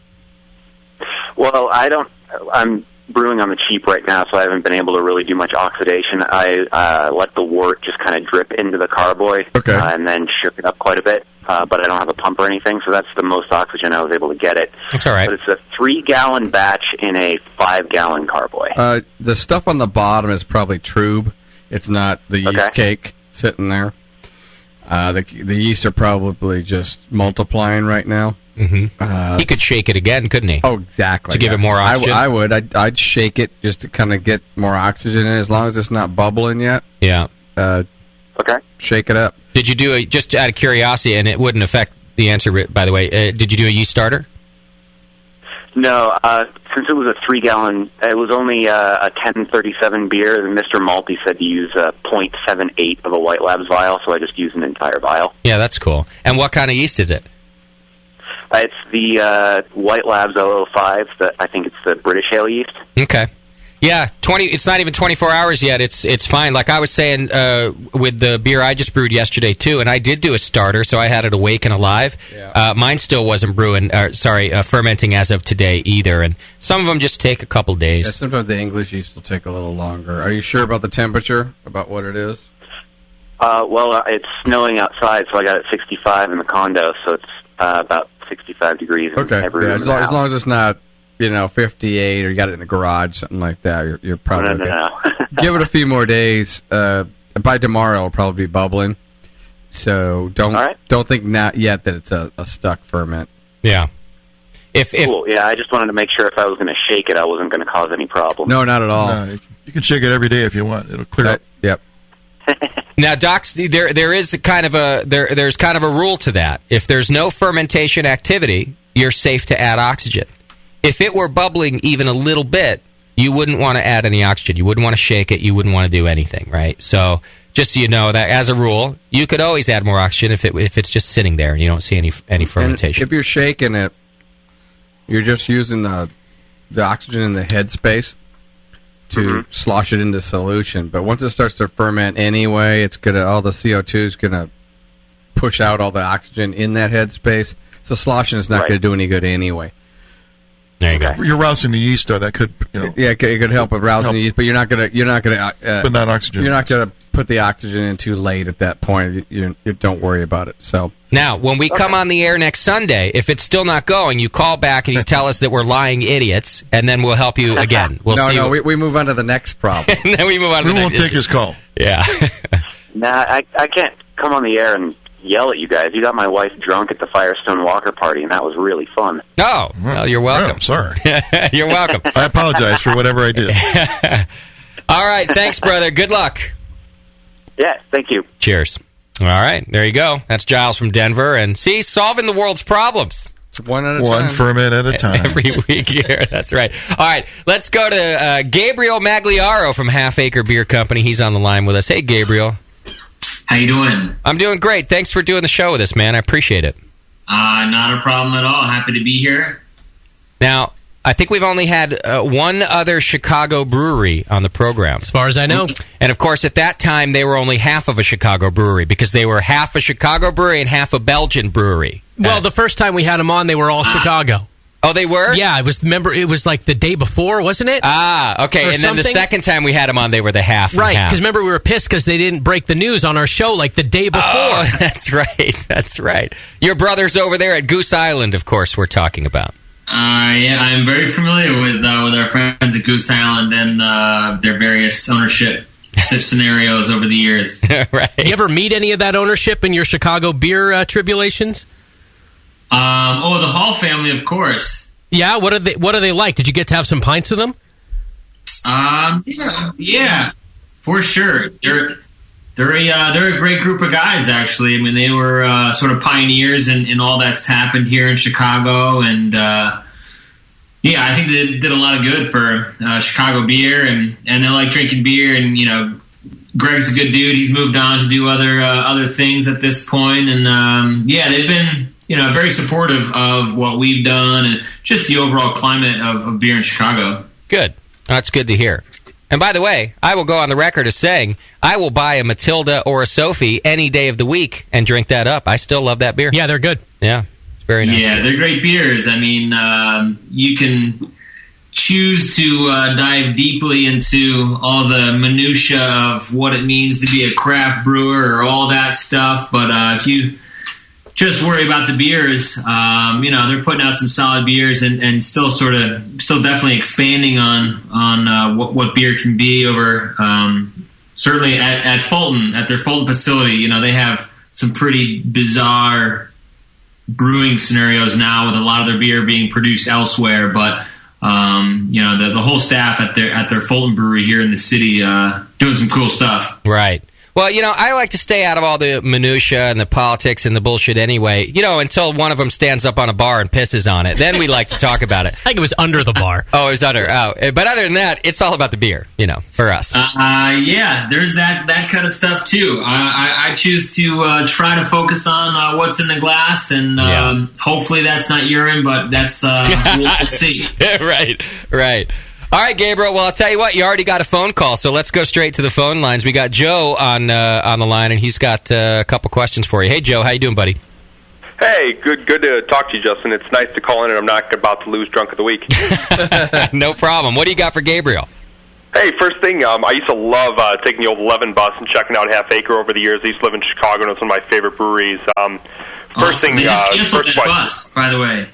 Well, I'm brewing on the cheap right now, so I haven't been able to really do much oxidation. I let the wort just kind of drip into the carboy, and then shook it up quite a bit. But I don't have a pump or anything, so that's the most oxygen I was able to get it. That's all right. But it's a 3-gallon batch in a 5-gallon carboy. The stuff on the bottom is probably trube. It's not the yeast cake sitting there. The yeast are probably just multiplying right now. Mm-hmm. He could shake it again, couldn't he? Oh, exactly. To give it more oxygen? I would. I'd shake it just to kind of get more oxygen in, as long as it's not bubbling yet. Yeah. Shake it up. Did you do just out of curiosity, and it wouldn't affect the answer, by the way, did you do a yeast starter? No, since it was a 3-gallon, it was only a 1037 beer, and Mr. Malty said to use 0.78 of a White Labs vial, so I just used an entire vial. Yeah, that's cool. And what kind of yeast is it? It's the White Labs 005. I think it's the British Ale yeast. Okay. Yeah, it's not even 24 hours yet. It's fine. Like I was saying with the beer I just brewed yesterday, too, and I did do a starter, so I had it awake and alive. Yeah. Mine still wasn't fermenting as of today either, and some of them just take a couple days. Yeah, sometimes the English yeast will take a little longer. Are you sure about the temperature, about what it is? Well, it's snowing outside, so I got it 65 in the condo, so it's about 65 degrees in every room. As long as it's not 58, or you got it in the garage, something like that, you're probably no. Give it a few more days. By tomorrow, it'll probably be bubbling. So don't think not yet that it's a stuck ferment. Yeah. Cool. Yeah, I just wanted to make sure if I was going to shake it, I wasn't going to cause any problem. No, not at all. No, you can shake it every day if you want. It'll clear up. Yep. Now, Docs, there's kind of a rule to that. If there's no fermentation activity, you're safe to add oxygen. If it were bubbling even a little bit, you wouldn't want to add any oxygen. You wouldn't want to shake it. You wouldn't want to do anything, right? So just so you know that, as a rule, you could always add more oxygen if it's just sitting there and you don't see any fermentation. And if you're shaking it, you're just using the oxygen in the head space to slosh it into solution. But once it starts to ferment anyway, all the CO2 is gonna push out all the oxygen in that head space. So sloshing is not going to do any good anyway. There you go. You're rousing the yeast, though. That could, yeah, it could help with rousing the yeast, but you're not gonna put that oxygen. You're not gonna put the oxygen in too late at that point. You don't worry about it. So now, when we come on the air next Sunday, if it's still not going, you call back and you tell us that we're lying idiots, and then we'll help you again. We move on to the next problem. And then we move on. We won't take his call. Yeah. Nah, I can't come on the air and yell at you guys. You got my wife drunk at the Firestone Walker party, and that was really fun. Oh, well, you're welcome. I'm sorry. You're welcome. I apologize for whatever I did. All right, thanks, brother. Good luck. Yeah, thank you. Cheers. All right, there you go. That's Giles from Denver, and see, solving the world's problems. One at a time. One ferment at a time. Every week here. That's right. All right, let's go to Gabriel Magliaro from Half Acre Beer Company. He's on the line with us. Hey, Gabriel. How you doing? I'm doing great. Thanks for doing the show with us, man. I appreciate it. Not a problem at all. Happy to be here. Now, I think we've only had one other Chicago brewery on the program. As far as I know. And, of course, at that time, they were only half of a Chicago brewery because they were half a Chicago brewery and half a Belgian brewery. Well, the first time we had them on, they were all Chicago. Oh, they were? Yeah, it was like the day before, wasn't it? Ah, okay. Or And then the something? second time we had them on, they were the half and Right, half. because remember we were pissed because they didn't break the news on our show like the day before. Oh, that's right. That's right. Your brothers over there at Goose Island, of course, we're talking about. Yeah, I'm very familiar with our friends at Goose Island and their various ownership scenarios over the years. Right. You ever meet any of that ownership in your Chicago beer tribulations? The Hall family, of course. Yeah, what are they like? Did you get to have some pints with them? Yeah, for sure. They're a great group of guys, actually. I mean, they were sort of pioneers in all that's happened here in Chicago, and I think they did a lot of good for Chicago beer, and they like drinking beer. And Greg's a good dude. He's moved on to do other things at this point, and they've been very supportive of what we've done and just the overall climate of beer in Chicago. Good. That's good to hear. And by the way, I will go on the record as saying I will buy a Matilda or a Sophie any day of the week and drink that up. I still love that beer. Yeah, they're good. Yeah, it's very nice. Yeah, they're great beers. I mean, you can choose to dive deeply into all the minutia of what it means to be a craft brewer or all that stuff. But if you just worry about the beers, they're putting out some solid beers and still definitely expanding on what beer can be over, certainly at Fulton, at their Fulton facility. They have some pretty bizarre brewing scenarios now with a lot of their beer being produced elsewhere, but the whole staff at their Fulton brewery here in the city doing some cool stuff. Right. Well, I like to stay out of all the minutia and the politics and the bullshit anyway, until one of them stands up on a bar and pisses on it. Then we like to talk about it. I think it was under the bar. Oh, it was under. Oh, but other than that, it's all about the beer, for us. There's that kind of stuff, too. I choose to try to focus on what's in the glass, and hopefully that's not urine, but that's we'll see. Right. All right, Gabriel. Well, I'll tell you what. You already got a phone call, so let's go straight to the phone lines. We got Joe on the line, and he's got a couple questions for you. Hey, Joe, how you doing, buddy? Hey, good to talk to you, Justin. It's nice to call in, and I'm not about to lose drunk of the week. No problem. What do you got for Gabriel? Hey, first thing, I used to love taking the old 11 bus and checking out Half Acre over the years. I used to live in Chicago, and it's one of my favorite breweries. First thing, they just canceled first that question. bus, by the way.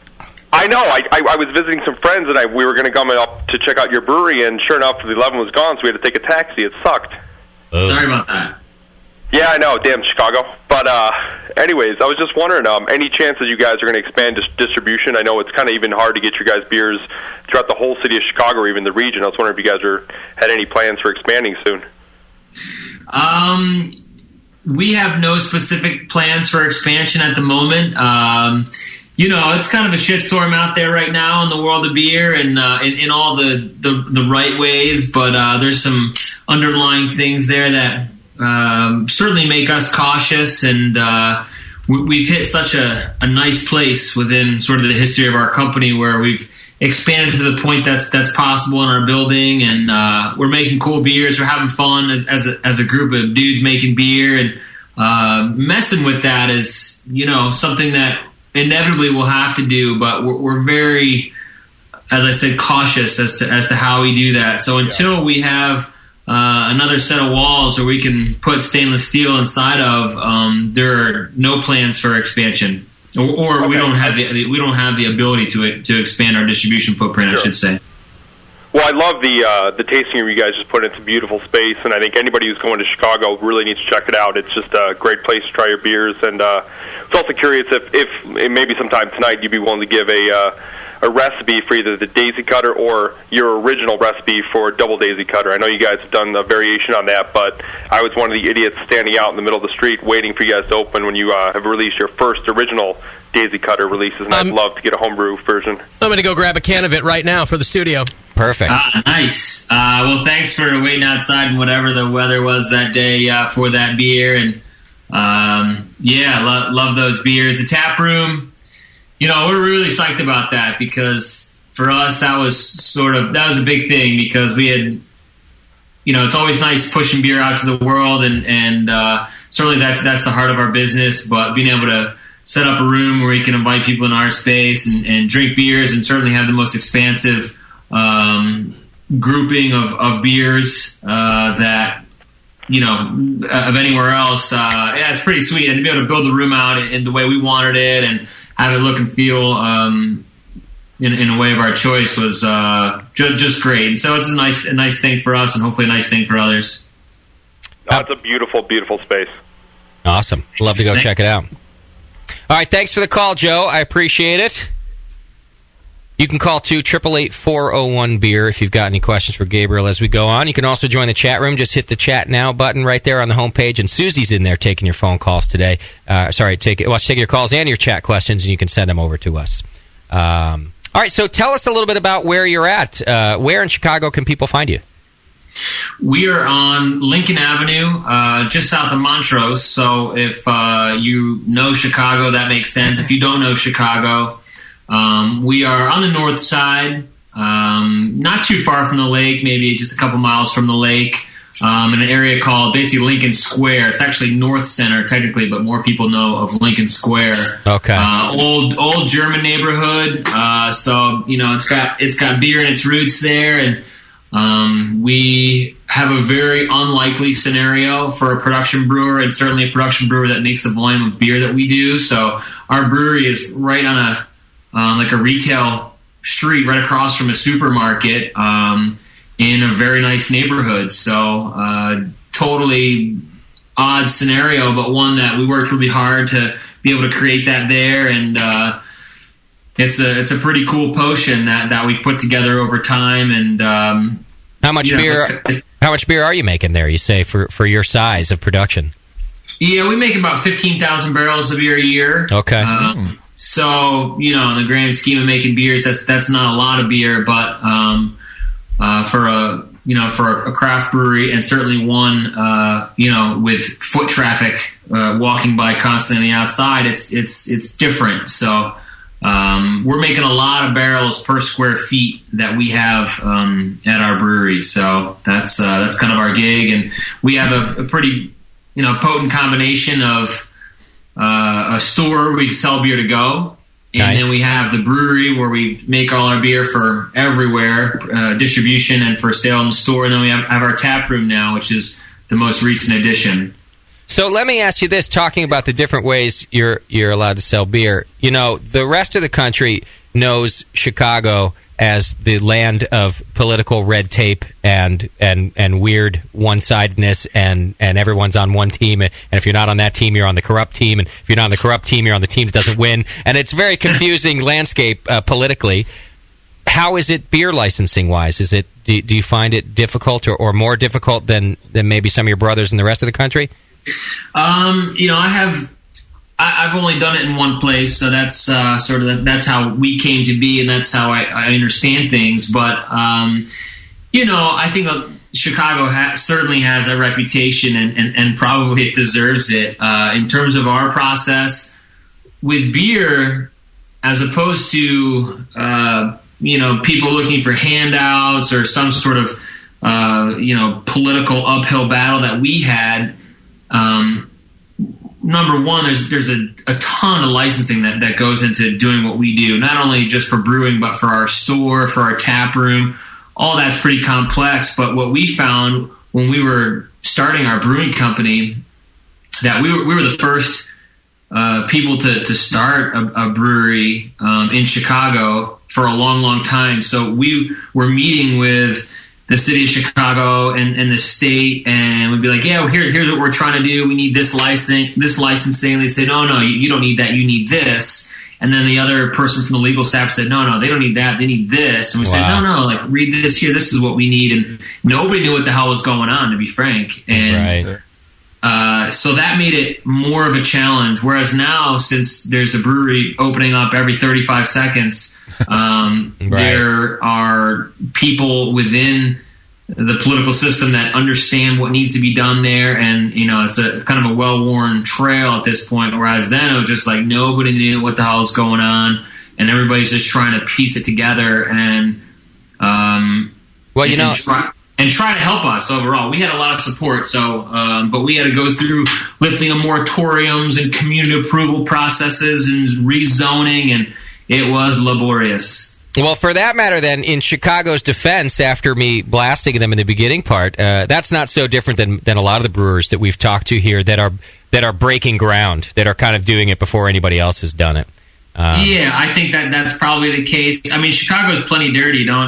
I know. I was visiting some friends, and we were going to come up to check out your brewery, and sure enough, the 11 was gone, so we had to take a taxi. It sucked. Sorry about that. Yeah, I know. Damn Chicago. But anyways, I was just wondering, any chance that you guys are going to expand distribution? I know it's kind of even hard to get your guys' beers throughout the whole city of Chicago or even the region. I was wondering if you guys had any plans for expanding soon. We have no specific plans for expansion at the moment. It's kind of a shitstorm out there right now in the world of beer and in all the right ways, but there's some underlying things there that certainly make us cautious, and we've hit such a nice place within sort of the history of our company where we've expanded to the point that's possible in our building, and we're making cool beers, we're having fun as a group of dudes making beer, and messing with that is something that inevitably we'll have to do, but we're very, as I said, cautious as to how we do that. So until we have another set of walls where we can put stainless steel inside of, there are no plans for expansion, or okay. we don't have the ability to expand our distribution footprint. Sure. I should say. Well, I love the tasting room you guys just put. It's a beautiful space, and I think anybody who's going to Chicago really needs to check it out. It's just a great place to try your beers, and I was also curious if maybe sometime tonight you'd be willing to give a recipe for either the Daisy Cutter or your original recipe for Double Daisy Cutter. I know you guys have done a variation on that, but I was one of the idiots standing out in the middle of the street waiting for you guys to open when you have released your first original Daisy Cutter releases, and I'd love to get a homebrew version. I'm going to go grab a can of it right now for the studio. Perfect. Nice. Well, thanks for waiting outside and whatever the weather was that day for that beer, and love those beers. The tap room, we're really psyched about that because for us that was a big thing because we had, it's always nice pushing beer out to the world, and certainly that's the heart of our business. But being able to set up a room where we can invite people in our space and drink beers, and certainly have the most expansive grouping of beers that of anywhere else. It's pretty sweet, and to be able to build the room out in the way we wanted it and have it look and feel in a way of our choice was just great. And so it's a nice thing for us, and hopefully a nice thing for others. It's a beautiful, beautiful space. Awesome. Love to go check it out. All right, thanks for the call, Joe. I appreciate it. You can call 2-888-401-BEER if you've got any questions for Gabriel as we go on. You can also join the chat room. Just hit the Chat Now button right there on the homepage, and Susie's in there taking your phone calls today. Taking your calls and your chat questions, and you can send them over to us. All right, so tell us a little bit about where you're at. Where in Chicago can people find you? We are on Lincoln Avenue, just south of Montrose. So if you know Chicago, that makes sense. If you don't know Chicago, we are on the north side, not too far from the lake, maybe just a couple miles from the lake, in an area called basically Lincoln Square. It's actually North Center technically, but more people know of Lincoln Square. Okay. Old German neighborhood. So it's got beer in its roots there, and we have a very unlikely scenario for a production brewer, and certainly a production brewer that makes the volume of beer that we do. So our brewery is right on a retail street right across from a supermarket in a very nice neighborhood. So totally odd scenario, but one that we worked really hard to be able to create that there. And it's a pretty cool potion that we put together over time. And how much beer are you making there, you say, for your size of production? Yeah, we make about 15,000 barrels of beer a year. Okay. So, in the grand scheme of making beers, that's not a lot of beer, but for a craft brewery, and certainly one with foot traffic walking by constantly on the outside, it's different. So we're making a lot of barrels per square feet that we have at our brewery. So that's kind of our gig, and we have a pretty potent combination of a store where we sell beer to go, and then we have the brewery where we make all our beer for everywhere, distribution and for sale in the store, and then we have our tap room now, which is the most recent addition. So let me ask you this, talking about the different ways you're allowed to sell beer. The rest of the country knows Chicago as the land of political red tape and weird one-sidedness, and everyone's on one team, and if you're not on that team, you're on the corrupt team, and if you're not on the corrupt team, you're on the team that doesn't win, and it's a very confusing landscape politically. How is it beer licensing wise? Is it do you find it difficult or more difficult than maybe some of your brothers in the rest of the country? I've only done it in one place, so that's that's how we came to be, and that's how I understand things. But I think Chicago certainly has a reputation, and probably it deserves it. In terms of our process with beer, as opposed to people looking for handouts or some sort of political uphill battle that we had. Number one, there's a ton of licensing that goes into doing what we do, not only just for brewing, but for our store, for our tap room. All that's pretty complex. But what we found when we were starting our brewing company, that we were the first people to start a brewery in Chicago for a long, long time. So we were meeting with the city of Chicago and the state, and we'd be like, yeah, well, here's what we're trying to do. We need this licensing. They say, no, you don't need that. You need this. And then the other person from the legal staff said, no, they don't need that. They need this. And we said, no, read this here. This is what we need. And nobody knew what the hell was going on, to be frank. And so that made it more of a challenge. Whereas now, since there's a brewery opening up every 35 seconds, there are people within the political system that understand what needs to be done there, and it's a kind of a well-worn trail at this point. Whereas then it was just like nobody knew what the hell was going on, and everybody's just trying to piece it together. And try to help us overall. We had a lot of support, but we had to go through lifting of moratoriums and community approval processes and rezoning, and it was laborious. Well, for that matter, then, in Chicago's defense, after me blasting them in the beginning part, that's not so different than a lot of the brewers that we've talked to here that are breaking ground, that are kind of doing it before anybody else has done it. Yeah, I think that's probably the case. I mean, Chicago's plenty dirty, right.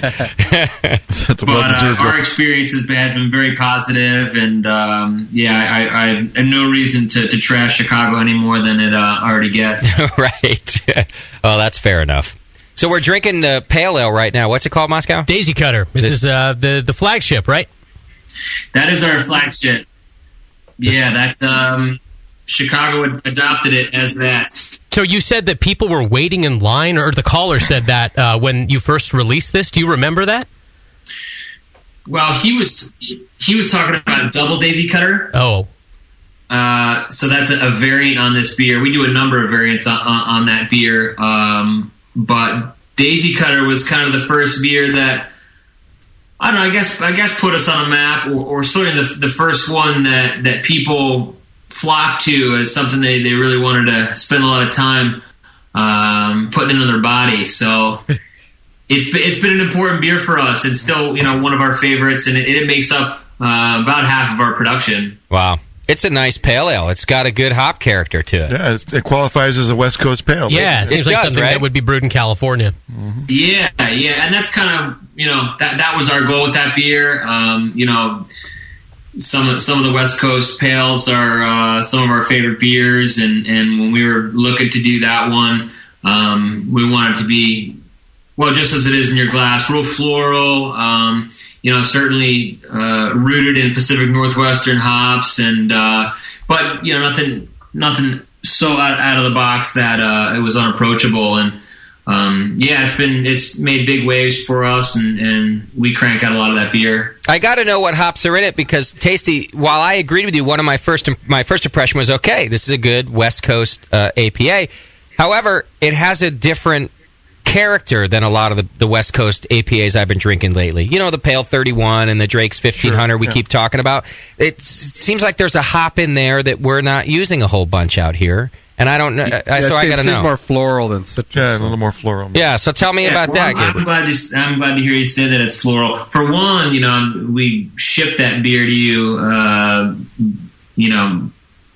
That's but our experience has been very positive, and I have no reason to trash Chicago any more than it already gets. Right. Oh, that's fair enough. So we're drinking the pale ale right now. What's it called, Moscow? Daisy Cutter. This is the flagship, right? That is our flagship. Yeah, that Chicago adopted it as that. So you said that people were waiting in line, or the caller said that when you first released this. Do you remember that? Well, he was talking about a double Daisy Cutter. Oh. So that's a variant on this beer. We do a number of variants on that beer. But Daisy Cutter was kind of the first beer that, I don't know, I guess put us on a map, or sort of the first one that people flocked to as something they really wanted to spend a lot of time putting into their body. So it's been an important beer for us. It's still one of our favorites, and it makes up about half of our production. Wow. It's a nice pale ale. It's got a good hop character to it. Yeah, it qualifies as a West Coast pale. Yeah, it seems like something that would be brewed in California. Mm-hmm. Yeah, and that's kind of that was our goal with that beer. Some of the West Coast pales are some of our favorite beers, and when we were looking to do that one, we wanted to be, well, just as it is in your glass, real floral. Certainly rooted in Pacific Northwestern hops, and but nothing so out of the box that it was unapproachable. And it's made big waves for us, and we crank out a lot of that beer. I got to know what hops are in it, because Tasty, while I agreed with you, one of my first impression was, okay, this is a good West Coast APA. However, it has a different character than a lot of the West Coast APAs I've been drinking lately. The Pale 31 and the Drake's 1500 we keep talking about. It seems like there's a hop in there that we're not using a whole bunch out here. And I don't know, so I got to know. It's more floral than citrus. Yeah, a little more floral. Yeah, so tell me about that, Gabriel. I'm glad to hear you say that it's floral. For one, we shipped that beer to you,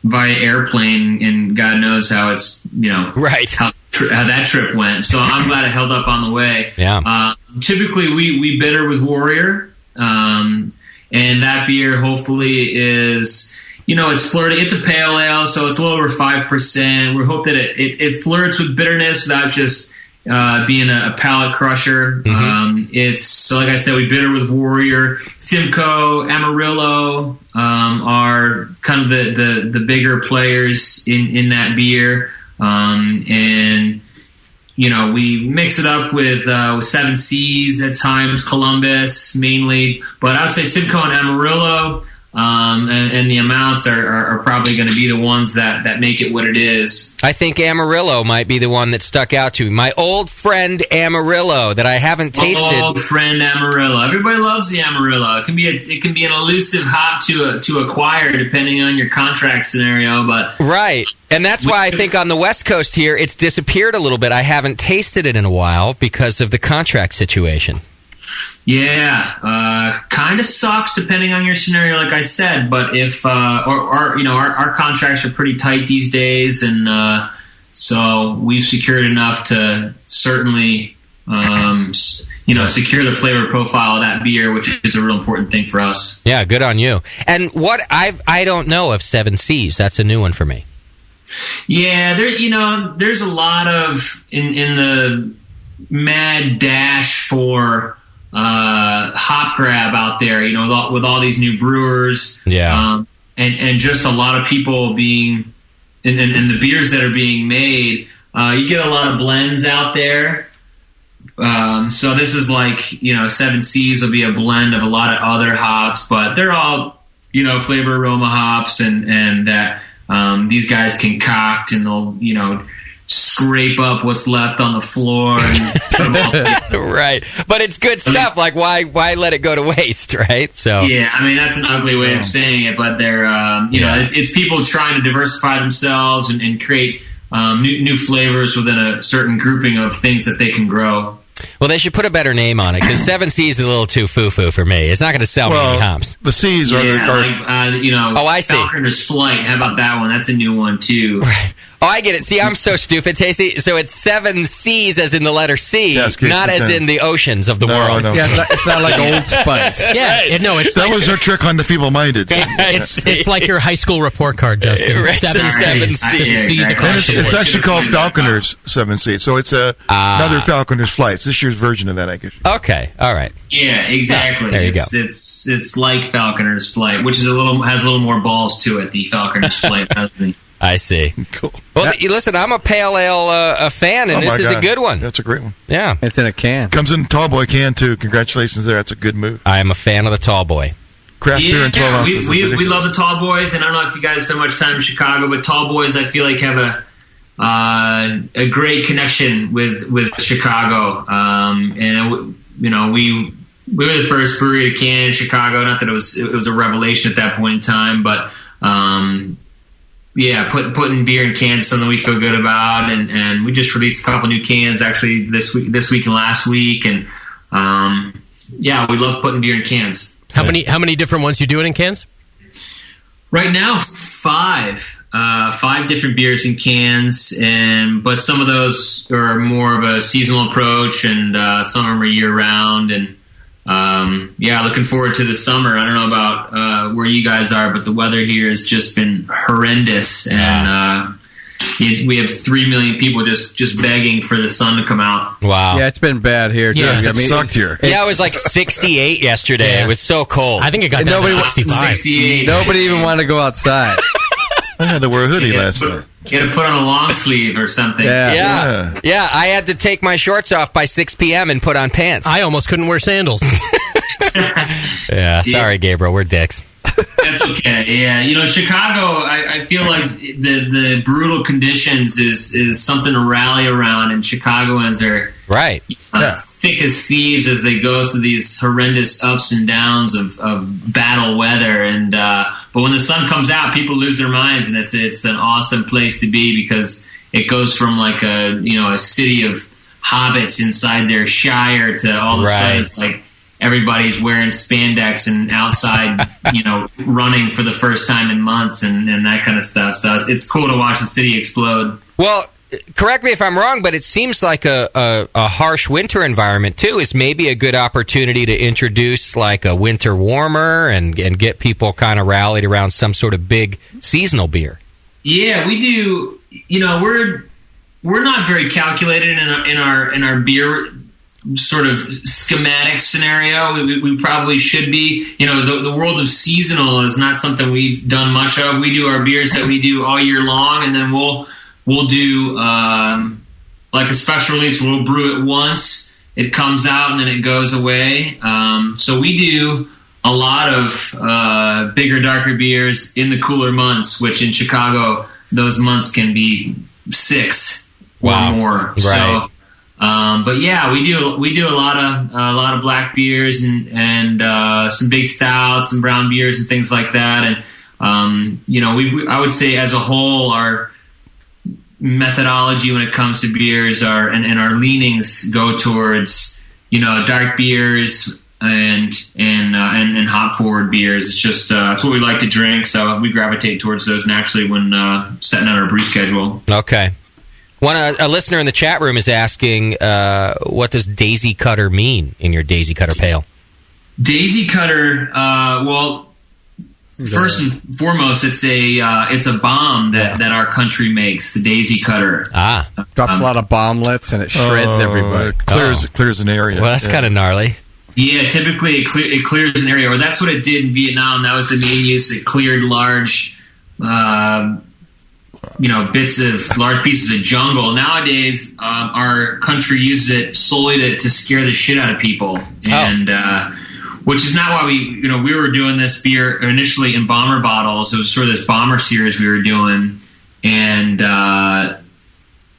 via airplane, and God knows how it's, right. how that trip went. So I'm glad it held up on the way. Yeah. Typically, we bitter with Warrior, and that beer hopefully is, it's flirty. It's a pale ale, so it's a little over 5%. We hope that it flirts with bitterness without just being a palate crusher. Mm-hmm. It's, so like I said, we bitter with Warrior. Simcoe, Amarillo are kind of the bigger players in that beer. And we mix it up with 7 Seas at times, Columbus mainly, but I would say Simcoe and Amarillo, and the amounts are probably going to be the ones that make it what it is. I think Amarillo might be the one that stuck out to me. My old friend Amarillo that I haven't tasted. Old friend Amarillo. Everybody loves the Amarillo. It can be an elusive hop to acquire depending on your contract scenario, but right. And that's why I think on the West Coast here, it's disappeared a little bit. I haven't tasted it in a while because of the contract situation. Yeah, kind of sucks depending on your scenario, like I said. But if our contracts are pretty tight these days, and so we've secured enough to certainly secure the flavor profile of that beer, which is a real important thing for us. Yeah, good on you. And what I don't know of 7 Seas. That's a new one for me. Yeah, there's a lot of in the mad dash for hop grab out there, with all these new brewers, and just a lot of people being and the beers that are being made. You get a lot of blends out there. So this is like 7 Seas will be a blend of a lot of other hops, but they're all flavor aroma hops, and that these guys concoct, and they'll scrape up what's left on the floor. And put them all together. Right. But it's good stuff. Like, why let it go to waste, right? So yeah, I mean, that's an ugly way of saying it, but they're, it's people trying to diversify themselves and create new flavors within a certain grouping of things that they can grow. Well, they should put a better name on it, because 7 C's is a little too foo-foo for me. It's not going to sell me any hops. The C's are... Oh, I see. Falconer's Flight. How about that one? That's a new one, too. Right. Oh, I get it. See, I'm so stupid, Tasty. So it's 7 C's as in the letter C, not as in the oceans of the world. No. Yeah, it's not like Old Spice. Yeah, that was their trick on the feeble-minded. It's like your high school report card, Justin. Right. 7 C's across the board. It's actually called Falconer's 7 C. So it's another Falconer's Flight. It's this year's version of that, I guess. Okay, all right. Yeah, exactly. There you go. It's like Falconer's Flight, which is has a little more balls to it. The Falconer's Flight, doesn't I see. Cool. Well, listen, I'm a pale ale fan, and this is a good one. That's a great one. Yeah. It's in a can. Comes in a tall boy can, too. Congratulations there. That's a good move. I am a fan of the tall boy. Craft beer in 12 ounces. We love the Tall Boys, and I don't know if you guys spend much time in Chicago, but Tall Boys, I feel like, have a great connection with Chicago. And we were the first brewery to can in Chicago. Not that it was a revelation at that point in time, but putting beer in cans is something we feel good about, and we just released a couple new cans actually this week and last week, and we love putting beer in cans. How many different ones you doing in cans? Right now, 5 different beers in cans, but some of those are more of a seasonal approach, and some of them are year round. And looking forward to the summer. I don't know about where you guys are, but the weather here has just been horrendous, and we have 3 million people just begging for the sun to come out. Wow. Yeah, it's been bad here, too. Yeah, it sucked here. Yeah, it was like 68 yesterday. Yeah. It was so cold. I think it got down to 65. 68. Nobody even wanted to go outside. I had to wear a hoodie last night. You had to put on a long sleeve or something. Yeah. I had to take my shorts off by 6 p.m. and put on pants. I almost couldn't wear sandals. Yeah, sorry, Gabriel. We're dicks. That's okay. Yeah, Chicago. I feel like the brutal conditions is something to rally around, and Chicagoans are right thick as thieves as they go through these horrendous ups and downs of battle weather. And but when the sun comes out, people lose their minds, and it's an awesome place to be, because it goes from like a city of hobbits inside their shire to all of a sudden it's like everybody's wearing spandex and outside, running for the first time in months and that kind of stuff. So it's cool to watch the city explode. Well, correct me if I'm wrong, but it seems like a harsh winter environment, too, is maybe a good opportunity to introduce like a winter warmer and get people kind of rallied around some sort of big seasonal beer. Yeah, we do. We're not very calculated in our beer sort of schematic scenario. We probably should be. The world of seasonal is not something we've done much of. We do our beers that we do all year long, and then we'll do like a special release. We'll brew it once, it comes out, and then it goes away. So we do a lot of bigger, darker beers in the cooler months, which in Chicago those months can be 6 or more. Right. So. But yeah, we do a lot of black beers and some big stouts and brown beers and things like that. And I would say as a whole, our methodology when it comes to beers and our leanings go towards dark beers and hop forward beers. It's just it's what we like to drink, so we gravitate towards those naturally when setting out our brew schedule. Okay. A listener in the chat room is asking, what does Daisy Cutter mean in your Daisy Cutter Pale? Daisy Cutter, first and foremost, it's a bomb that our country makes, the Daisy Cutter. Drops a lot of bomblets and it shreds everybody. It clears an area. Well, that's kind of gnarly. Yeah, typically it clears an area, or that's what it did in Vietnam. That was the main use. It cleared large large pieces of jungle. Nowadays, our country uses it solely to scare the shit out of people, and which is not why we were doing this beer initially in bomber bottles. It was sort of this bomber series we were doing, and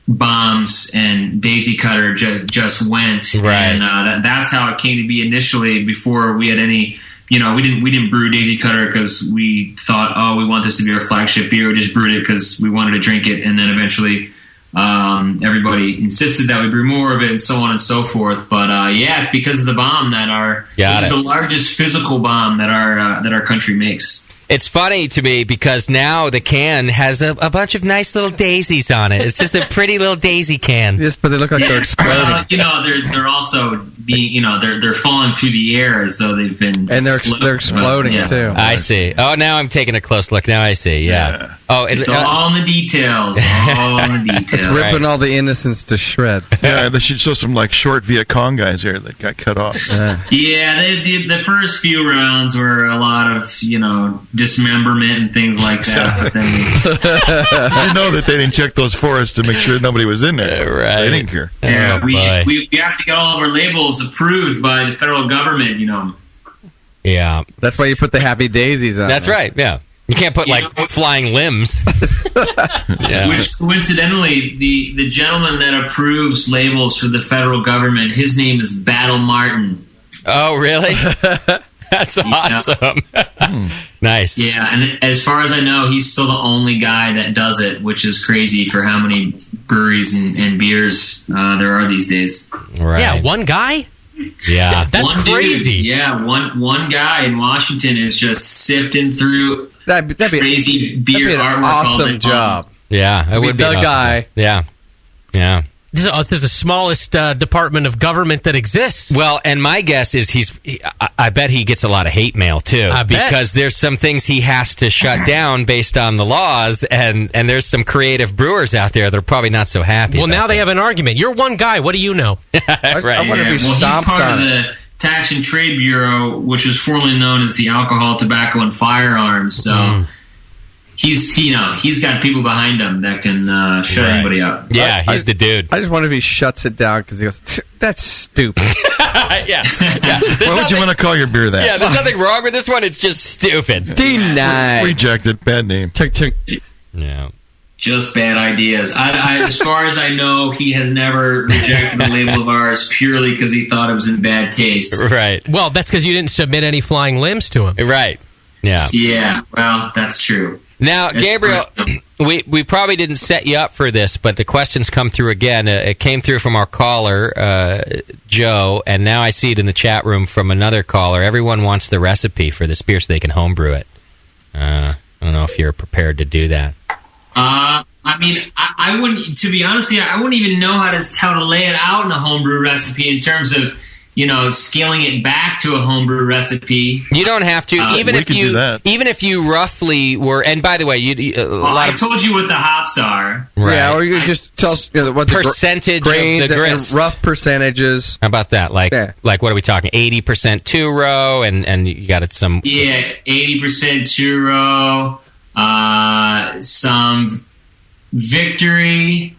bombs and Daisy Cutter just went, right. And that's how it came to be initially. Before we had any, we didn't brew Daisy Cutter because we thought, oh, we want this to be our flagship beer. We just brewed it because we wanted to drink it, and then eventually everybody insisted that we brew more of it, and so on and so forth. But it's because of the bomb that this is the largest physical bomb that our country makes. It's funny to me because now the can has a bunch of nice little daisies on it. It's just a pretty little daisy can. Yes, but they look like they're exploding. They're also being, they're falling through the air as though they've been, and they're exploding too. I see. Oh, now I'm taking a close look. Now I see. Yeah. Oh, it's all in the details. All in the details. Ripping all the innocents to shreds. Yeah, they should show some short Viet Cong guys here that got cut off. The first few rounds were a lot of dismemberment and things like that. But then you know that they didn't check those forests to make sure nobody was in there. Right. They didn't care. Yeah, we have to get all of our labels approved by the federal government. Yeah, that's why you put the happy daisies on. That's right. Yeah. You can't put flying limbs. Which coincidentally, the gentleman that approves labels for the federal government, his name is Battle Martin. Oh, really? That's awesome. Nice. Yeah, and as far as I know, he's still the only guy that does it, which is crazy for how many breweries and beers there are these days. Right. Yeah, one guy? Yeah. That's one crazy. Dude, yeah, one guy in Washington is just sifting through that'd crazy beer be an artwork. awesome job. Yeah, it would be the guy. Yeah. This is the smallest department of government that exists. Well, and my guess is I bet he gets a lot of hate mail too, because there's some things he has to shut down based on the laws, and there's some creative brewers out there that are probably not so happy. Well, now they have an argument. You're one guy. What do you know? Right. I wonder if he he's stomps part on of it. the Tax and Trade Bureau, which was formerly known as the Alcohol, Tobacco, and Firearms. So. He's got people behind him that can shut anybody up. Yeah, he's the dude. I just wonder if he shuts it down because he goes, "That's stupid." yeah. Why would you want to call your beer that? Yeah, there's nothing wrong with this one. It's just stupid. Denied. Rejected. Bad name. Yeah. Just bad ideas. As far as I know, he has never rejected a label of ours purely because he thought it was in bad taste. Right. Well, that's because you didn't submit any flying limbs to him. Right. Yeah. Yeah. Well, that's true. Now, Gabriel, we probably didn't set you up for this, but the questions come through again. It came through from our caller, Joe, and now I see it in the chat room from another caller. Everyone wants the recipe for this beer so they can homebrew it. I don't know if you're prepared to do that. I wouldn't. To be honest with you, I wouldn't even know how to lay it out in a homebrew recipe in terms of scaling it back to a homebrew recipe. You don't have to, even if you roughly were. And by the way, I told you what the hops are. Right. Yeah, or you could just tell us what the percentage grains of the grist. and rough percentages. How about that? Like what are we talking? 80% two row, and you got it some. Yeah, 80% two row. Some Victory,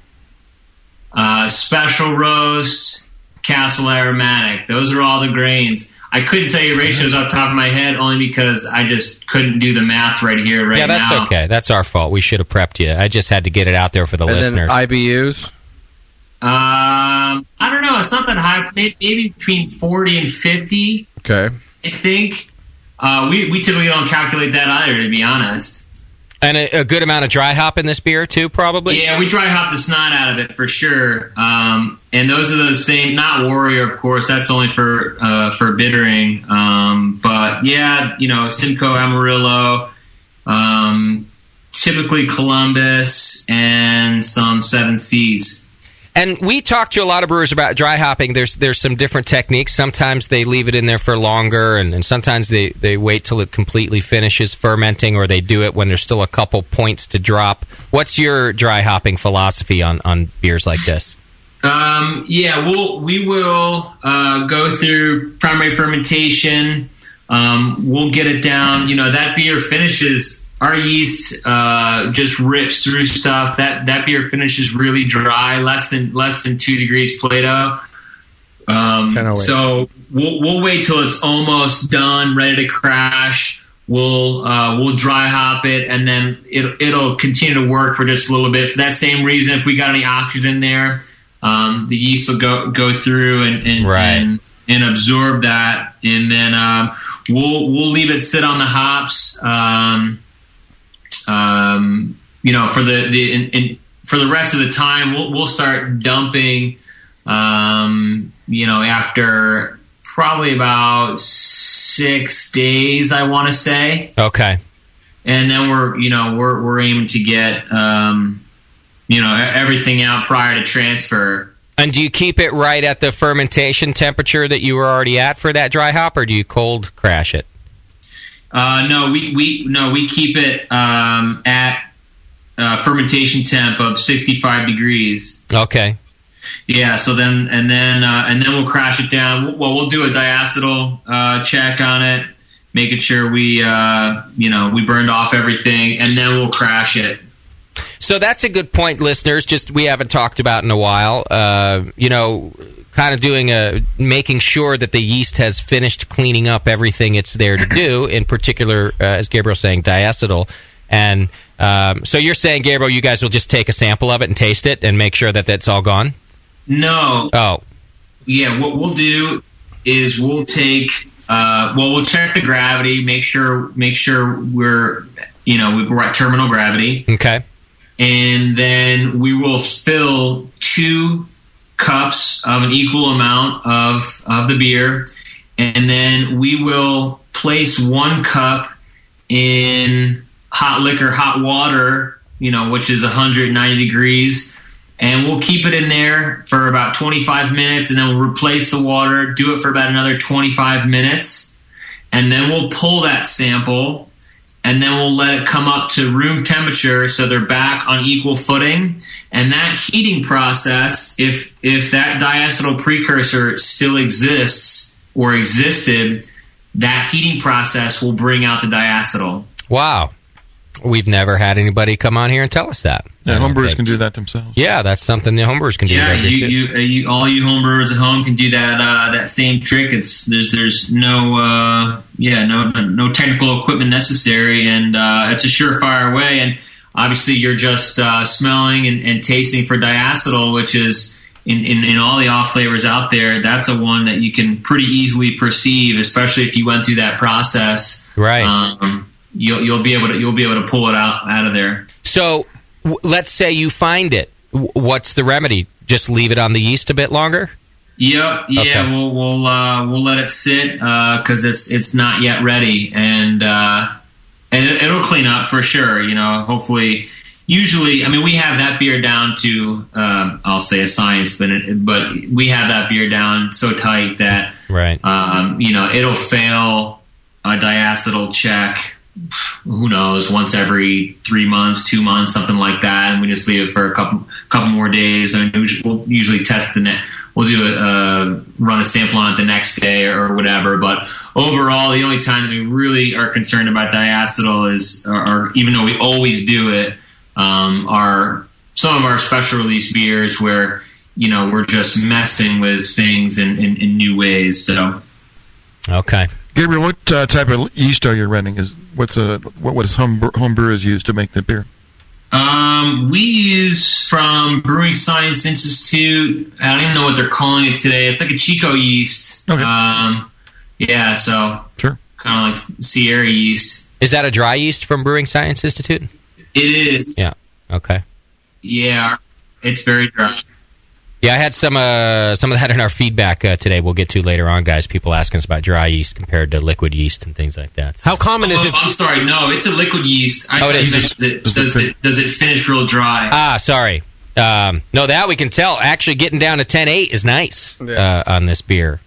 Special Roast, Castle Aromatic. Those are all the grains. I couldn't tell you ratios off the top of my head only because I just couldn't do the math right here, right now. Yeah, that's okay. That's our fault. We should have prepped you. I just had to get it out there for the listeners. Then IBUs? I don't know. It's not that high. Maybe between 40 and 50. Okay. I think. We typically don't calculate that either, to be honest. And a good amount of dry hop in this beer, too, probably? Yeah, we dry hop the snot out of it, for sure. And those are the same, not Warrior, of course. That's only for bittering. But, yeah, Simcoe, Amarillo, typically Columbus, and some 7 Seas. And we talked to a lot of brewers about dry hopping. There's some different techniques. Sometimes they leave it in there for longer, and sometimes they wait till it completely finishes fermenting, or they do it when there's still a couple points to drop. What's your dry hopping philosophy on beers like this? We will go through primary fermentation. We'll get it down. That beer finishes. Our yeast just rips through stuff. That beer finishes really dry, less than 2 degrees Plato. So we'll wait till it's almost done, ready to crash. we'll dry hop it, and then it'll continue to work for just a little bit. For that same reason, if we got any oxygen there, the yeast will go through and absorb that, and then we'll leave it sit on the hops. For the rest of the time, we'll start dumping. After probably about 6 days, I want to say. Okay. And then we're aiming to get everything out prior to transfer. And do you keep it right at the fermentation temperature that you were already at for that dry hop, or do you cold crash it? No, we keep it at fermentation temp of 65 degrees. Okay. Yeah. So then we'll crash it down. Well, we'll do a diacetyl check on it, making sure we burned off everything, and then we'll crash it. So that's a good point, listeners. Just we haven't talked about in a while. Kind of making sure that the yeast has finished cleaning up everything it's there to do. In particular, as Gabriel's saying, diacetyl. And so you're saying, Gabriel, you guys will just take a sample of it and taste it and make sure that that's all gone? No. Oh. Yeah. What we'll do is we'll take. We'll check the gravity. Make sure we're at terminal gravity. Okay. And then we will fill 2 cups of an equal amount of the beer, and then we will place 1 cup in hot water, which is 190 degrees, and we'll keep it in there for about 25 minutes, and then we'll replace the water, do it for about another 25 minutes, and then we'll pull that sample, and then we'll let it come up to room temperature so they're back on equal footing. And that heating process, if that diacetyl precursor still exists or existed, that heating process will bring out the diacetyl. Wow. We've never had anybody come on here and tell us that. Yeah, homebrewers can do that themselves. Yeah, that's something the homebrewers can do. Yeah, all you homebrewers at home can do that same trick. There's no technical equipment necessary, and it's a surefire way. And obviously, you're just smelling and tasting for diacetyl, which is in all the off flavors out there. That's a one that you can pretty easily perceive, especially if you went through that process. Right. You'll be able to pull it out of there. So, let's say you find it. What's the remedy? Just leave it on the yeast a bit longer? Yep. Yeah. Okay. We'll let it sit because it's not yet ready, and it'll clean up for sure. Hopefully. Usually, we have that beer down to I'll say a science, but we have that beer down so tight that right. It'll fail a diacetyl check. Who knows? Once every 3 months, 2 months, something like that, and we just leave it for a couple more days. We'll usually test we'll do run a sample on it the next day or whatever. But overall, the only time that we really are concerned about diacetyl is, or even though we always do it, are some of our special release beers where we're just messing with things in new ways. So, okay. Gabriel, what type of yeast are you running? What does homebrewers use to make the beer? We use from Brewing Science Institute. I don't even know what they're calling it today. It's like a Chico yeast. Okay. Yeah, so sure, kind of like Sierra yeast. Is that a dry yeast from Brewing Science Institute? It is. Yeah. Okay. Yeah, it's very dry. Yeah, I had some of that in our feedback today. We'll get to later on, guys. People asking us about dry yeast compared to liquid yeast and things like that. How common is it? I'm sorry, no, it's a liquid yeast. Does it finish real dry? Ah, sorry. No, that we can tell. Actually, getting down to 10.8 is nice on this beer.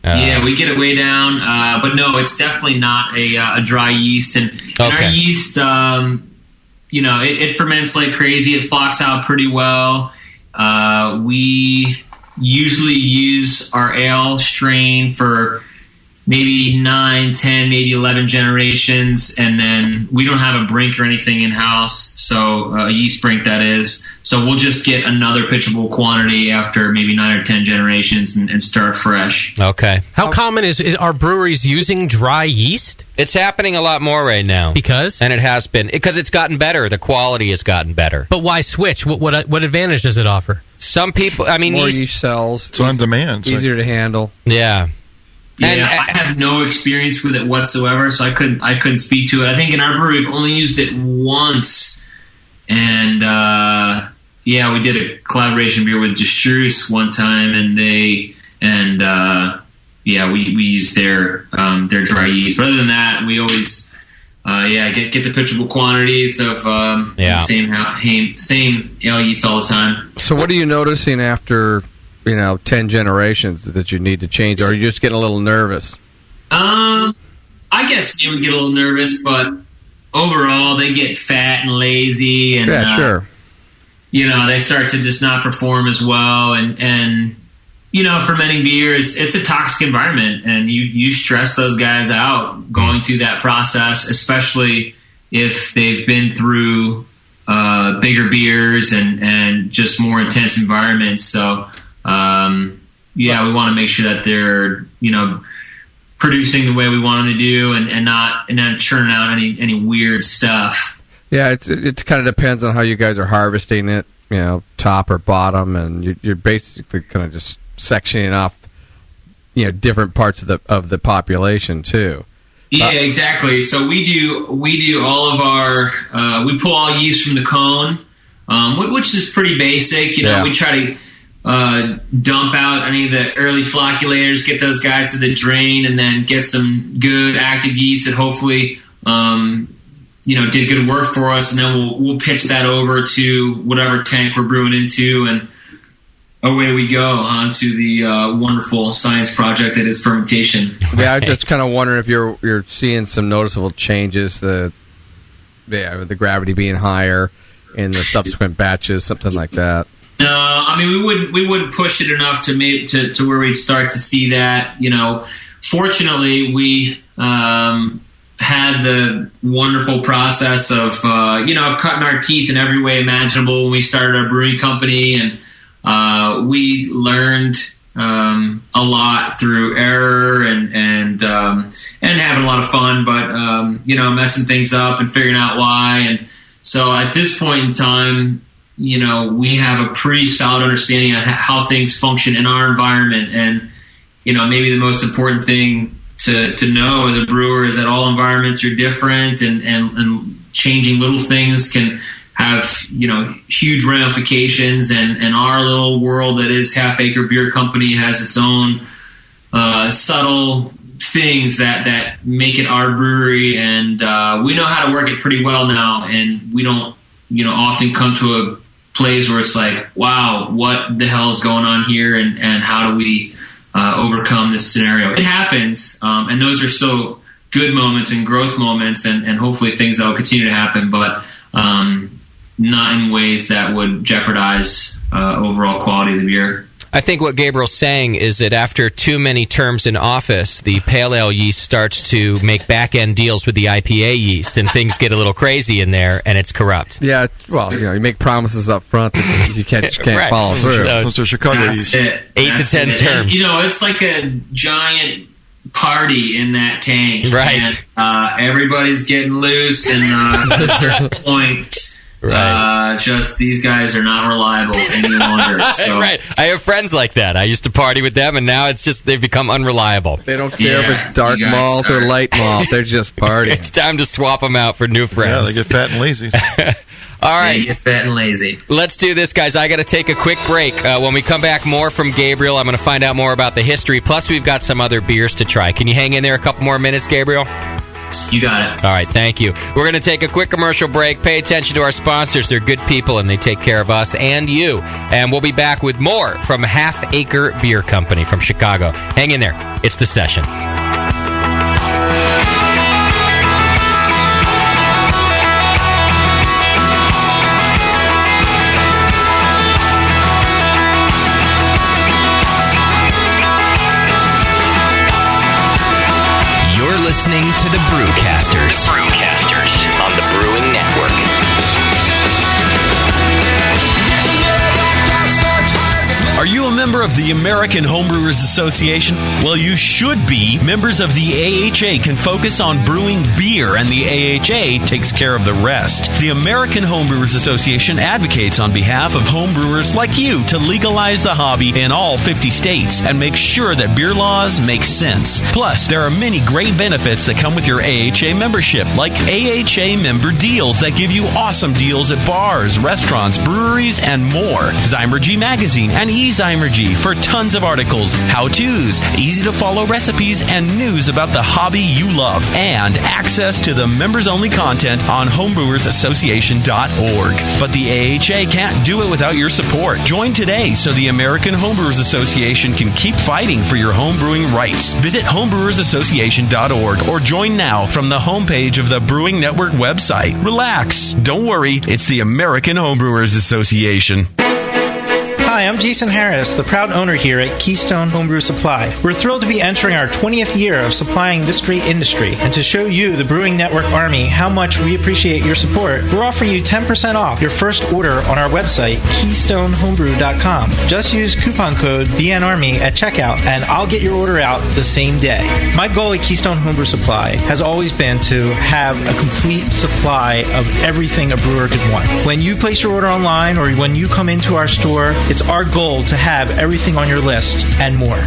Yeah, we get it way down, but no, it's definitely not a dry yeast. And our yeast, it ferments like crazy. It flocks out pretty well. We usually use our ale strain for maybe 9, 10, maybe 11 generations, and then we don't have a brink or anything in-house, so a yeast brink, that is. So we'll just get another pitchable quantity after maybe 9 or 10 generations and start fresh. Okay. How common are breweries using dry yeast? It's happening a lot more right now. Because? And it has been. Because it's gotten better. The quality has gotten better. But why switch? What advantage does it offer? Some people, I mean... More yeast cells. It's on demand. Easier to handle. Yeah. Yeah, I have no experience with it whatsoever, so I couldn't speak to it. I think in our brewery we've only used it once, and we did a collaboration beer with Destruce one time, and we used their dry yeast. But other than that, we always get the pitchable quantities of same ale yeast all the time. So what are you noticing after 10 generations that you need to change, or are you just getting a little nervous? I guess maybe we get a little nervous, but overall they get fat and lazy, and sure. They start to just not perform as well, and fermenting beers, it's a toxic environment, and you stress those guys out going through that process, especially if they've been through bigger beers and just more intense environments. So we want to make sure that they're, producing the way we want them to do and not churning out any weird stuff. Yeah, it kind of depends on how you guys are harvesting it, top or bottom, and you're basically kind of just sectioning off, different parts of the population too. Yeah, exactly. So we do all of our we pull all yeast from the cone, which is pretty basic. We try to dump out any of the early flocculators, get those guys to the drain, and then get some good active yeast that hopefully did good work for us, and then we'll pitch that over to whatever tank we're brewing into, and away we go onto the wonderful science project that is fermentation. Yeah, I'm just kind of wondering if you're seeing some noticeable changes, the gravity being higher in the subsequent batches, something like that. No, I mean we wouldn't push it enough to where we'd start to see that. Fortunately, we had the wonderful process of cutting our teeth in every way imaginable when we started our brewing company, and we learned a lot through error and having a lot of fun, but messing things up and figuring out why. And so at this point in time, we have a pretty solid understanding of how things function in our environment. And, maybe the most important thing to know as a brewer is that all environments are different, and changing little things can have, huge ramifications. And our little world that is Half Acre Beer Company has its own subtle things that make it our brewery. And we know how to work it pretty well now. And we don't, often come to a place where it's like, wow, what the hell is going on here, and how do we overcome this scenario? It happens, and those are still good moments and growth moments, and hopefully things that will continue to happen, but not in ways that would jeopardize overall quality of the beer. I think what Gabriel's saying is that after too many terms in office, the pale ale yeast starts to make back-end deals with the IPA yeast, and things get a little crazy in there, and it's corrupt. Yeah, well, you make promises up front that you can't right. follow through. So, those are Chicago yeast. 8 to 10 terms. And, it's like a giant party in that tank. Right. And, everybody's getting loose, and at a certain point... Right. Just these guys are not reliable any longer. So. Right. I have friends like that. I used to party with them, and now it's just they've become unreliable. They don't care if it's dark malt or light malt. They're just partying. It's time to swap them out for new friends. Yeah, they get fat and lazy. All right. They get fat and lazy. Let's do this, guys. I got to take a quick break. When we come back, more from Gabriel. I'm going to find out more about the history. Plus, we've got some other beers to try. Can you hang in there a couple more minutes, Gabriel? You got it. All right, thank you. We're going to take a quick commercial break. Pay attention to our sponsors. They're good people, and they take care of us and you. And we'll be back with more from Half Acre Beer Company from Chicago. Hang in there. It's The Session. listening to the Brewcasters. Brewcasters on the Brewing Network. Are you a member of the American Homebrewers Association? Well, you should be. Members of the AHA can focus on brewing beer, and the AHA takes care of the rest. The American Homebrewers Association advocates on behalf of homebrewers like you to legalize the hobby in all 50 states and make sure that beer laws make sense. Plus, there are many great benefits that come with your AHA membership, like AHA member deals that give you awesome deals at bars, restaurants, breweries, and more. Zymergy Magazine and Zymergy for tons of articles, how-tos, easy-to-follow recipes, and news about the hobby you love, and access to the members-only content on homebrewersassociation.org. But the AHA can't do it without your support. Join today so the American Homebrewers Association can keep fighting for your homebrewing rights. Visit homebrewersassociation.org or join now from the homepage of the Brewing Network website. Relax. Don't worry. It's the American Homebrewers Association. Hi, I'm Jason Harris, the proud owner here at Keystone Homebrew Supply. We're thrilled to be entering our 20th year of supplying this great industry, and to show you, the Brewing Network Army, how much we appreciate your support, we're offering you 10% off your first order on our website, KeystoneHomebrew.com. Just use coupon code BNARMY at checkout, and I'll get your order out the same day. My goal at Keystone Homebrew Supply has always been to have a complete supply of everything a brewer could want. When you place your order online or when you come into our store, it's our goal to have everything on your list and more.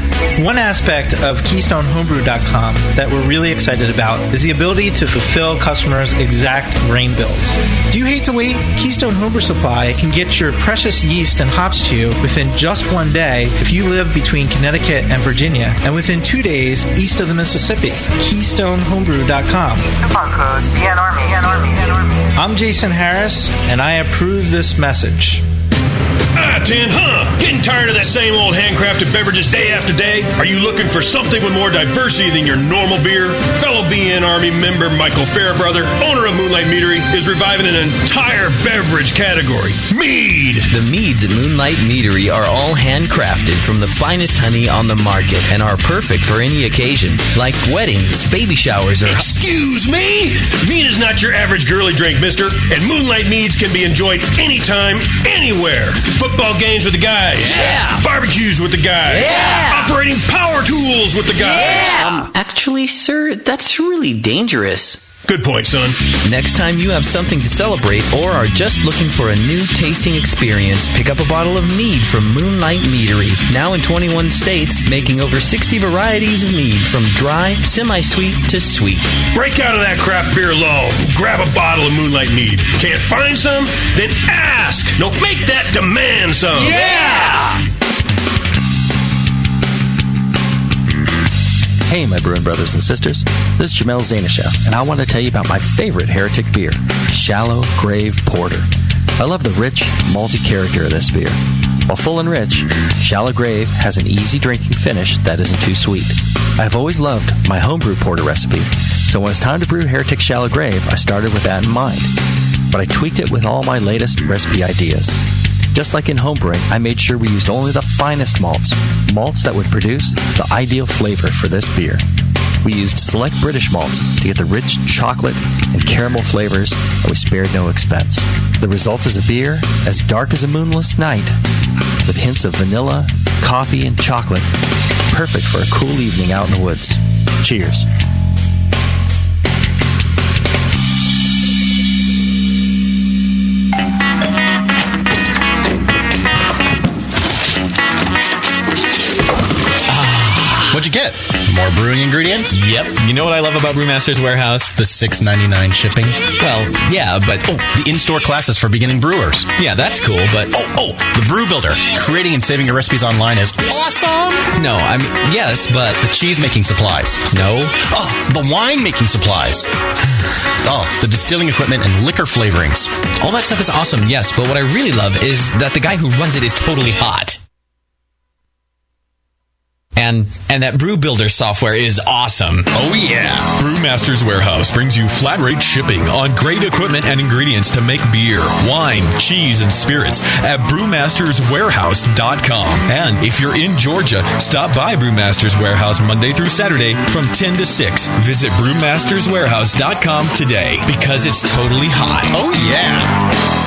One aspect of KeystoneHomebrew.com that we're really excited about is the ability to fulfill customers' exact grain bills. Do you hate to wait? Keystone Homebrew Supply can get your precious yeast and hops to you within just one day if you live between Connecticut and Virginia, and within 2 days east of the Mississippi. KeystoneHomebrew.com. Coupon code BNARMY. I'm Jason Harris, and I approve this message. Getting tired of that same old handcrafted beverages day after day? Are you looking for something with more diversity than your normal beer? Fellow BN Army member Michael Fairbrother, owner of Moonlight Meadery, is reviving an entire beverage category, mead. The meads at Moonlight Meadery are all handcrafted from the finest honey on the market and are perfect for any occasion, like weddings, baby showers, or... Excuse me? Mead is not your average girly drink, mister, and Moonlight Meads can be enjoyed anytime, anywhere. Football games with the guys. Yeah. Barbecues with the guys. Yeah. Operating power tools with the guys. Yeah. Actually, sir, that's really dangerous. Good point, son. Next time you have something to celebrate or are just looking for a new tasting experience, pick up a bottle of mead from Moonlight Meadery. Now in 21 states, making over 60 varieties of mead from dry, semi-sweet to sweet. Break out of that craft beer lull. Grab a bottle of Moonlight Mead. Can't find some? Then ask. No, make that demand some. Yeah! Hey, my brewing brothers and sisters. This is Jamel Zainashev, and I want to tell you about my favorite heretic beer, Shallow Grave Porter. I love the rich, malty character of this beer. While full and rich, Shallow Grave has an easy drinking finish that isn't too sweet. I've always loved my homebrew porter recipe, so when it's time to brew Heretic Shallow Grave, I started with that in mind. But I tweaked it with all my latest recipe ideas. Just like in homebrewing, I made sure we used only the finest malts that would produce the ideal flavor for this beer. We used select British malts to get the rich chocolate and caramel flavors, and we spared no expense. The result is a beer as dark as a moonless night, with hints of vanilla, coffee, and chocolate, perfect for a cool evening out in the woods. Cheers. What'd you get? More brewing ingredients? Yep. You know what I love about Brewmaster's Warehouse? The $6.99 shipping. Well, yeah, but... Oh, the in-store classes for beginning brewers. Yeah, that's cool, but... Oh, the Brew Builder. Creating and saving your recipes online is awesome! No, yes, but... The cheese-making supplies. No. Oh, the wine-making supplies. Oh, the distilling equipment and liquor flavorings. All that stuff is awesome, yes, but what I really love is that the guy who runs it is totally hot. And that Brew Builder software is awesome. Oh, yeah. Brewmaster's Warehouse brings you flat rate shipping on great equipment and ingredients to make beer, wine, cheese, and spirits at brewmasterswarehouse.com. And if you're in Georgia, stop by Brewmaster's Warehouse Monday through Saturday from 10 to 6. Visit brewmasterswarehouse.com today because it's totally hot. Oh, yeah.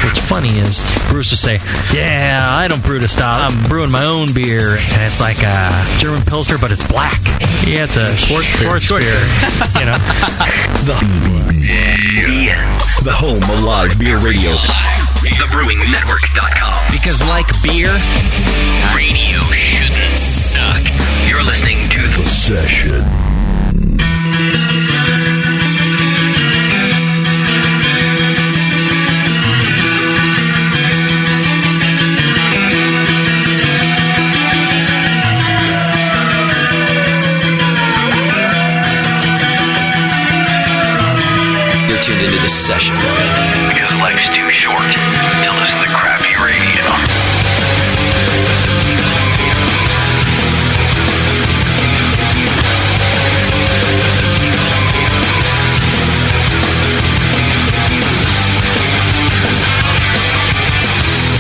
What's funny is brewers will say, yeah, I don't brew to style. I'm brewing my own beer. And it's like a German Pilsner, but it's black. Yeah, it's a sports beer. You know? The home of live beer radio. TheBrewingNetwork.com. Because like beer, radio shouldn't suck. You're listening to The Session. tuned into this session. Because life's too short to listen to crappy radio.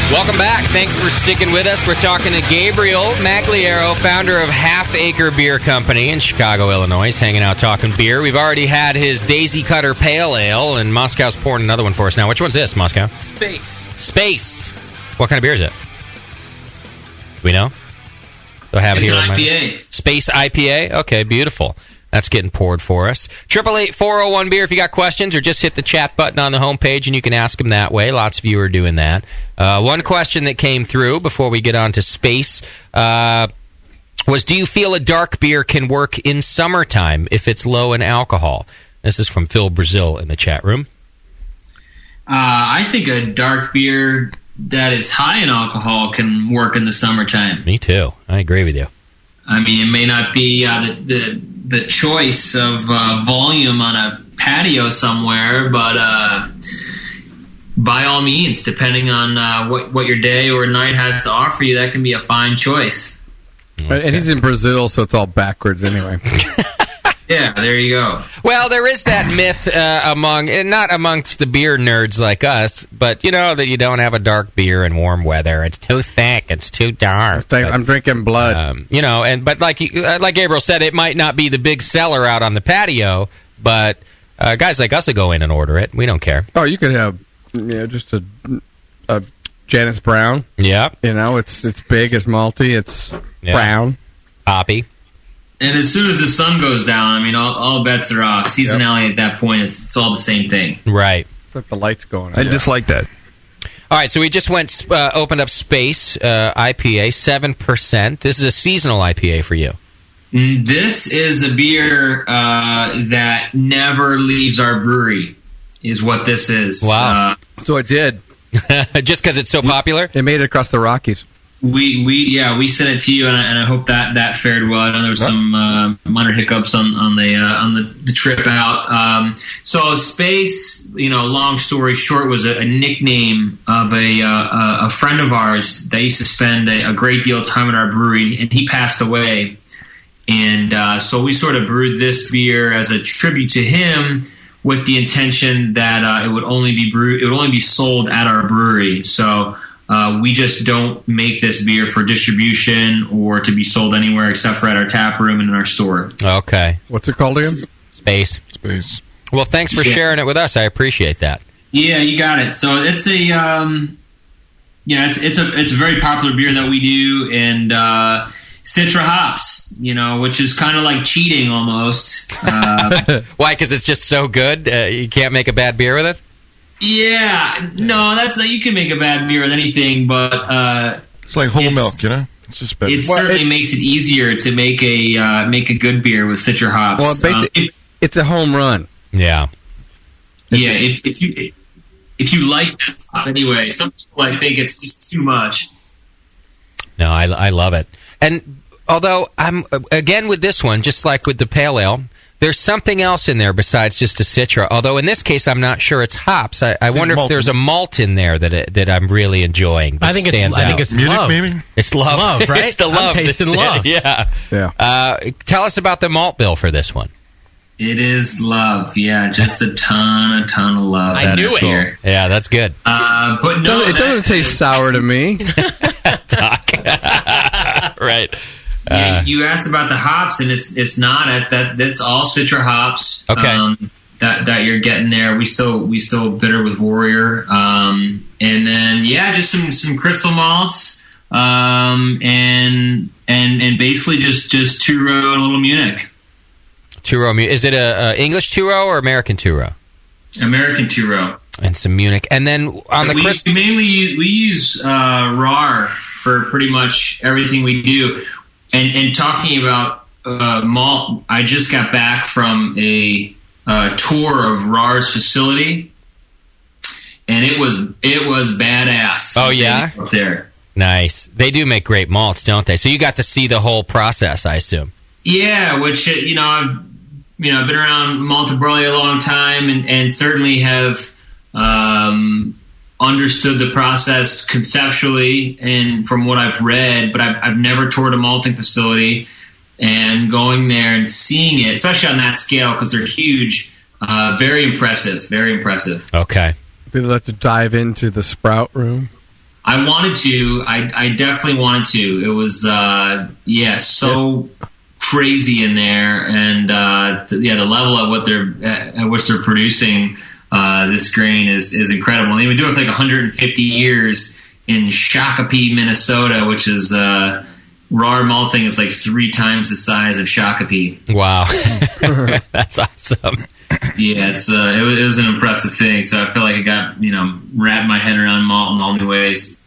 Welcome back. Thanks for sticking with us. We're talking to Gabriel Magliero, founder of Half Acre Beer Company in Chicago, Illinois. He's hanging out talking beer. We've already had his Daisy Cutter Pale Ale, and Moscow's pouring another one for us now. Which one's this, Moscow? Space. What kind of beer is it? Do we know? Do I have It's it here? an IPA. Space IPA? Okay, beautiful. That's getting poured for us. 888-401-BEER if you got questions, or just hit the chat button on the homepage and you can ask them that way. Lots of you are doing that. One question that came through before we get on to space was, do you feel a dark beer can work in summertime if it's low in alcohol? This is from Phil Brazil in the chat room. I think a dark beer that is high in alcohol can work in the summertime. Me too. I agree with you. I mean, it may not be the choice of volume on a patio somewhere, but by all means, depending on what your day or night has to offer you, that can be a fine choice. Okay. And he's in Brazil, so it's all backwards anyway. Yeah, there you go. Well, there is that myth not amongst the beer nerds like us, but you know that you don't have a dark beer in warm weather. It's too thick. It's too dark. I'm drinking blood. But like Gabriel said, it might not be the big seller out on the patio, but guys like us will go in and order it. We don't care. Oh, you could have just a Janus Brown. Yeah. It's big, it's malty, it's brown. Poppy. And as soon as the sun goes down, I mean, all bets are off. Seasonality at that point, it's all the same thing. Right. It's like the lights going on. I just like that. All right, so we just opened up Space IPA, 7%. This is a seasonal IPA for you. This is a beer that never leaves our brewery, is what this is. Wow. So it did. Just because it's so popular? It made it across the Rockies. We sent it to you, and I hope that fared well. I know there was some minor hiccups on the trip out. So Space, long story short, was a nickname of a friend of ours that used to spend a great deal of time at our brewery, and he passed away. And so we sort of brewed this beer as a tribute to him, with the intention that it would only be sold at our brewery. So. We just don't make this beer for distribution or to be sold anywhere except for at our tap room and in our store. Okay. What's it called again? Space. Well, thanks for sharing it with us. I appreciate that. Yeah, you got it. So it's it's a very popular beer that we do, and Citra hops, which is kind of like cheating almost. Why? Because it's just so good. You can't make a bad beer with it. Yeah, no, that's not. You can make a bad beer with anything, but it's like whole milk, It's just better. It certainly makes it easier to make a good beer with Citra hops. Well, basically, it's a home run. Yeah. Yeah, if you like that hop anyway, some people I think it's just too much. No, I love it, and although I'm again with this one, just like with the pale ale. there's something else in there besides just a Citra. Although in this case, I'm not sure it's hops. I wonder if there's a malt in there that I'm really enjoying. I think it's Munich, love. maybe? It's love. Love, right? It's the I'm love. tasting love. Yeah. Tell us about the malt bill for this one. It is love, yeah, just a ton of love. I knew it. Here. Yeah, that's good. But no, it doesn't taste sour to me. Right. You asked about the hops, and it's not that's all Citra hops. Okay. That you're getting there. We still bitter with Warrior, and then just some crystal malts, and basically just two-row and a little Munich. Two-row. Is it a English two-row or American two-row? American two-row. And some Munich. And then on the we mainly use RAR for pretty much everything we do. And talking about malt, I just got back from a tour of RAR's facility, and it was badass. Oh yeah, up there. Nice. They do make great malts, don't they? So you got to see the whole process, I assume. Yeah, which I've been around malt and barley a long time, and certainly have understood the process conceptually and from what I've read, but I've never toured a malting facility, and going there and seeing it, especially on that scale, because they're huge, very impressive. Okay. Did you have to dive into the sprout room? I wanted to. I definitely wanted to. It was, so crazy in there, and the level of what they're producing this grain is incredible. And they've been doing it for like 150 years in Shakopee, Minnesota, which is RAR malting is like 3 times the size of Shakopee. Wow, that's awesome. Yeah, it was an impressive thing. So I feel like I got wrapped my head around malt in all new ways.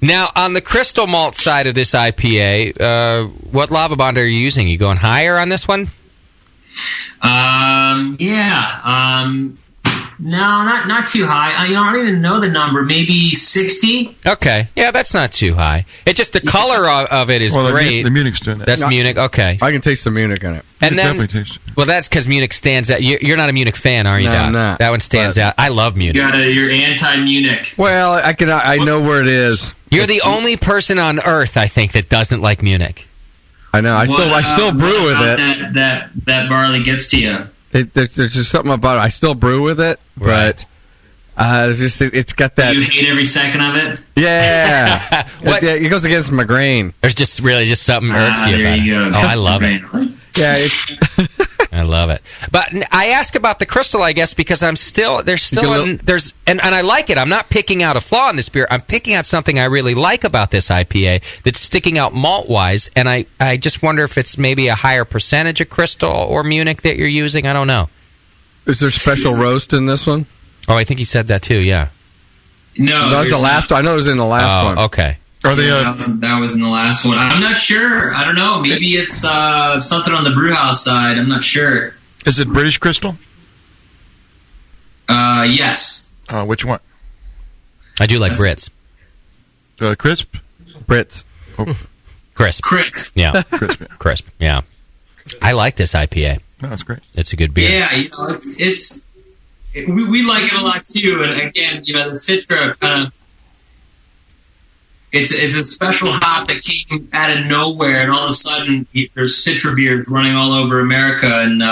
Now, on the crystal malt side of this IPA, what lava bond are you using? You going higher on this one? No, not too high. I don't even know the number. Maybe 60. Okay, yeah, that's not too high. It's just the color of it is great. The Munich's doing that. That's Munich. Okay, I can taste the Munich in it. And then, definitely taste it. Well, that's because Munich stands out. You're not a Munich fan, are you? No, Doc? I'm not. That one stands out. I love Munich. You're anti-Munich. Well, I know where it is. You're the only person on earth, I think, that doesn't like Munich. I know. I still brew with it. That barley gets to you. There's just something about it. I still brew with it, but it's got that. You hate every second of it. Yeah, it goes against my grain. There's just something irks you about it. Oh, I love it. Yeah, I love it. But I ask about the crystal, I guess, because and I like it. I'm not picking out a flaw in this beer. I'm picking out something I really like about this IPA that's sticking out malt-wise, and I just wonder if it's maybe a higher percentage of crystal or Munich that you're using. I don't know. Is there special roast in this one? Oh, I think he said that too, yeah. No. That was the last one. I know it was in the last one. Okay. Are they? That was in the last one. I'm not sure. I don't know. Maybe it's something on the brewhouse side. I'm not sure. Is it British Crystal? Yes. Which one? I do like Brits. Crisp? Brits. Oh. Crisp. Yeah. Crisp. Yeah. I like this IPA. No, that's great. It's a good beer. Yeah, we like it a lot too. And again, the Citra kind of. It's a special hop that came out of nowhere, and all of a sudden there's Citra beers running all over America, and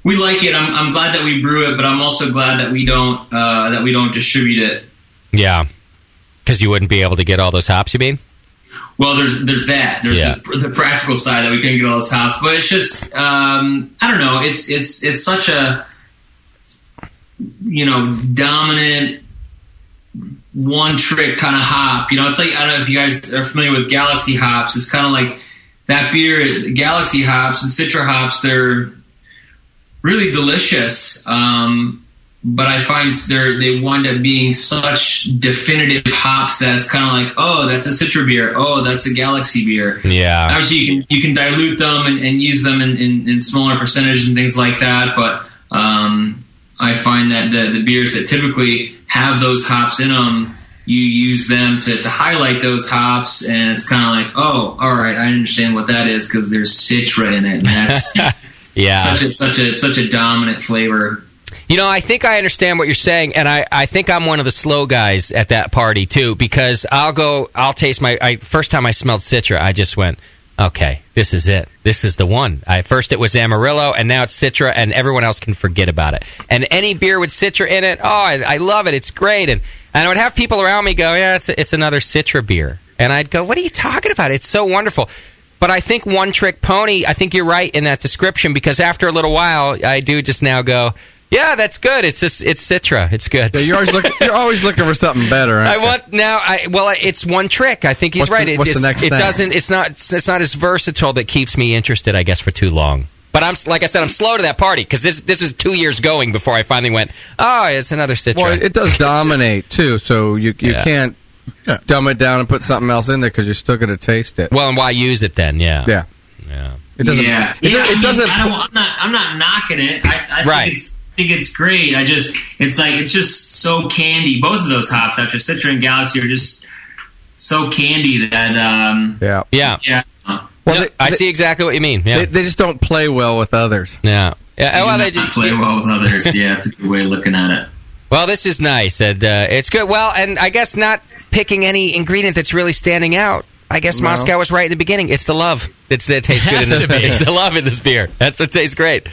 we like it. I'm glad that we brew it, but I'm also glad that we don't distribute it. Yeah, because you wouldn't be able to get all those hops. You mean? Well, there's that. There's the practical side that we couldn't get all those hops, but it's just I don't know. It's such a dominant. One trick kind of hop, it's like, I don't know if you guys are familiar with Galaxy hops. It's kind of like that beer, Galaxy hops and Citra hops. They're really delicious, but I find they wind up being such definitive hops that it's kind of like, oh, that's a Citra beer. Oh, that's a Galaxy beer. Yeah. Obviously, you can dilute them and use them in smaller percentages and things like that, but I find that the beers that typically have those hops in them, you use them to highlight those hops, and it's kind of like, oh, all right, I understand what that is because there's Citra in it, and that's Yeah. Such a dominant flavor. I think I understand what you're saying, and I think I'm one of the slow guys at that party, too, because I'll taste first time I smelled Citra, I just went, okay, this is it. This is the one. First it was Amarillo, and now it's Citra, and everyone else can forget about it. And any beer with Citra in it, I love it. It's great. And I would have people around me go, yeah, it's another Citra beer. And I'd go, what are you talking about? It's so wonderful. But I think One Trick Pony, I think you're right in that description, because after a little while, I do just now go, yeah, that's good. It's Citra. It's good. Yeah, you're always looking for something better. It's One Trick. I think he's right. What's the next thing? It's not as versatile that keeps me interested, I guess, for too long. But like I said, I'm slow to that party because this was 2 years going before I finally went, oh, it's another Citra. Well, it does dominate too, so you can't dumb it down and put something else in there because you're still going to taste it. Well, and why use it then? Yeah. It doesn't. It doesn't. I'm not knocking it. I think it's great. It's just so candy. Both of those hops, actually, Citra and Galaxy, are just so candy that. Yeah. Well, I see exactly what you mean. Yeah. They just don't play well with others. Yeah. They don't play well with others. Yeah, it's a good way of looking at it. Well, this is nice, and it's good. Well, and I guess not picking any ingredient that's really standing out. I guess Moscow was right in the beginning. It's the love that tastes good in this beer. It's the love in this beer. That's what tastes great.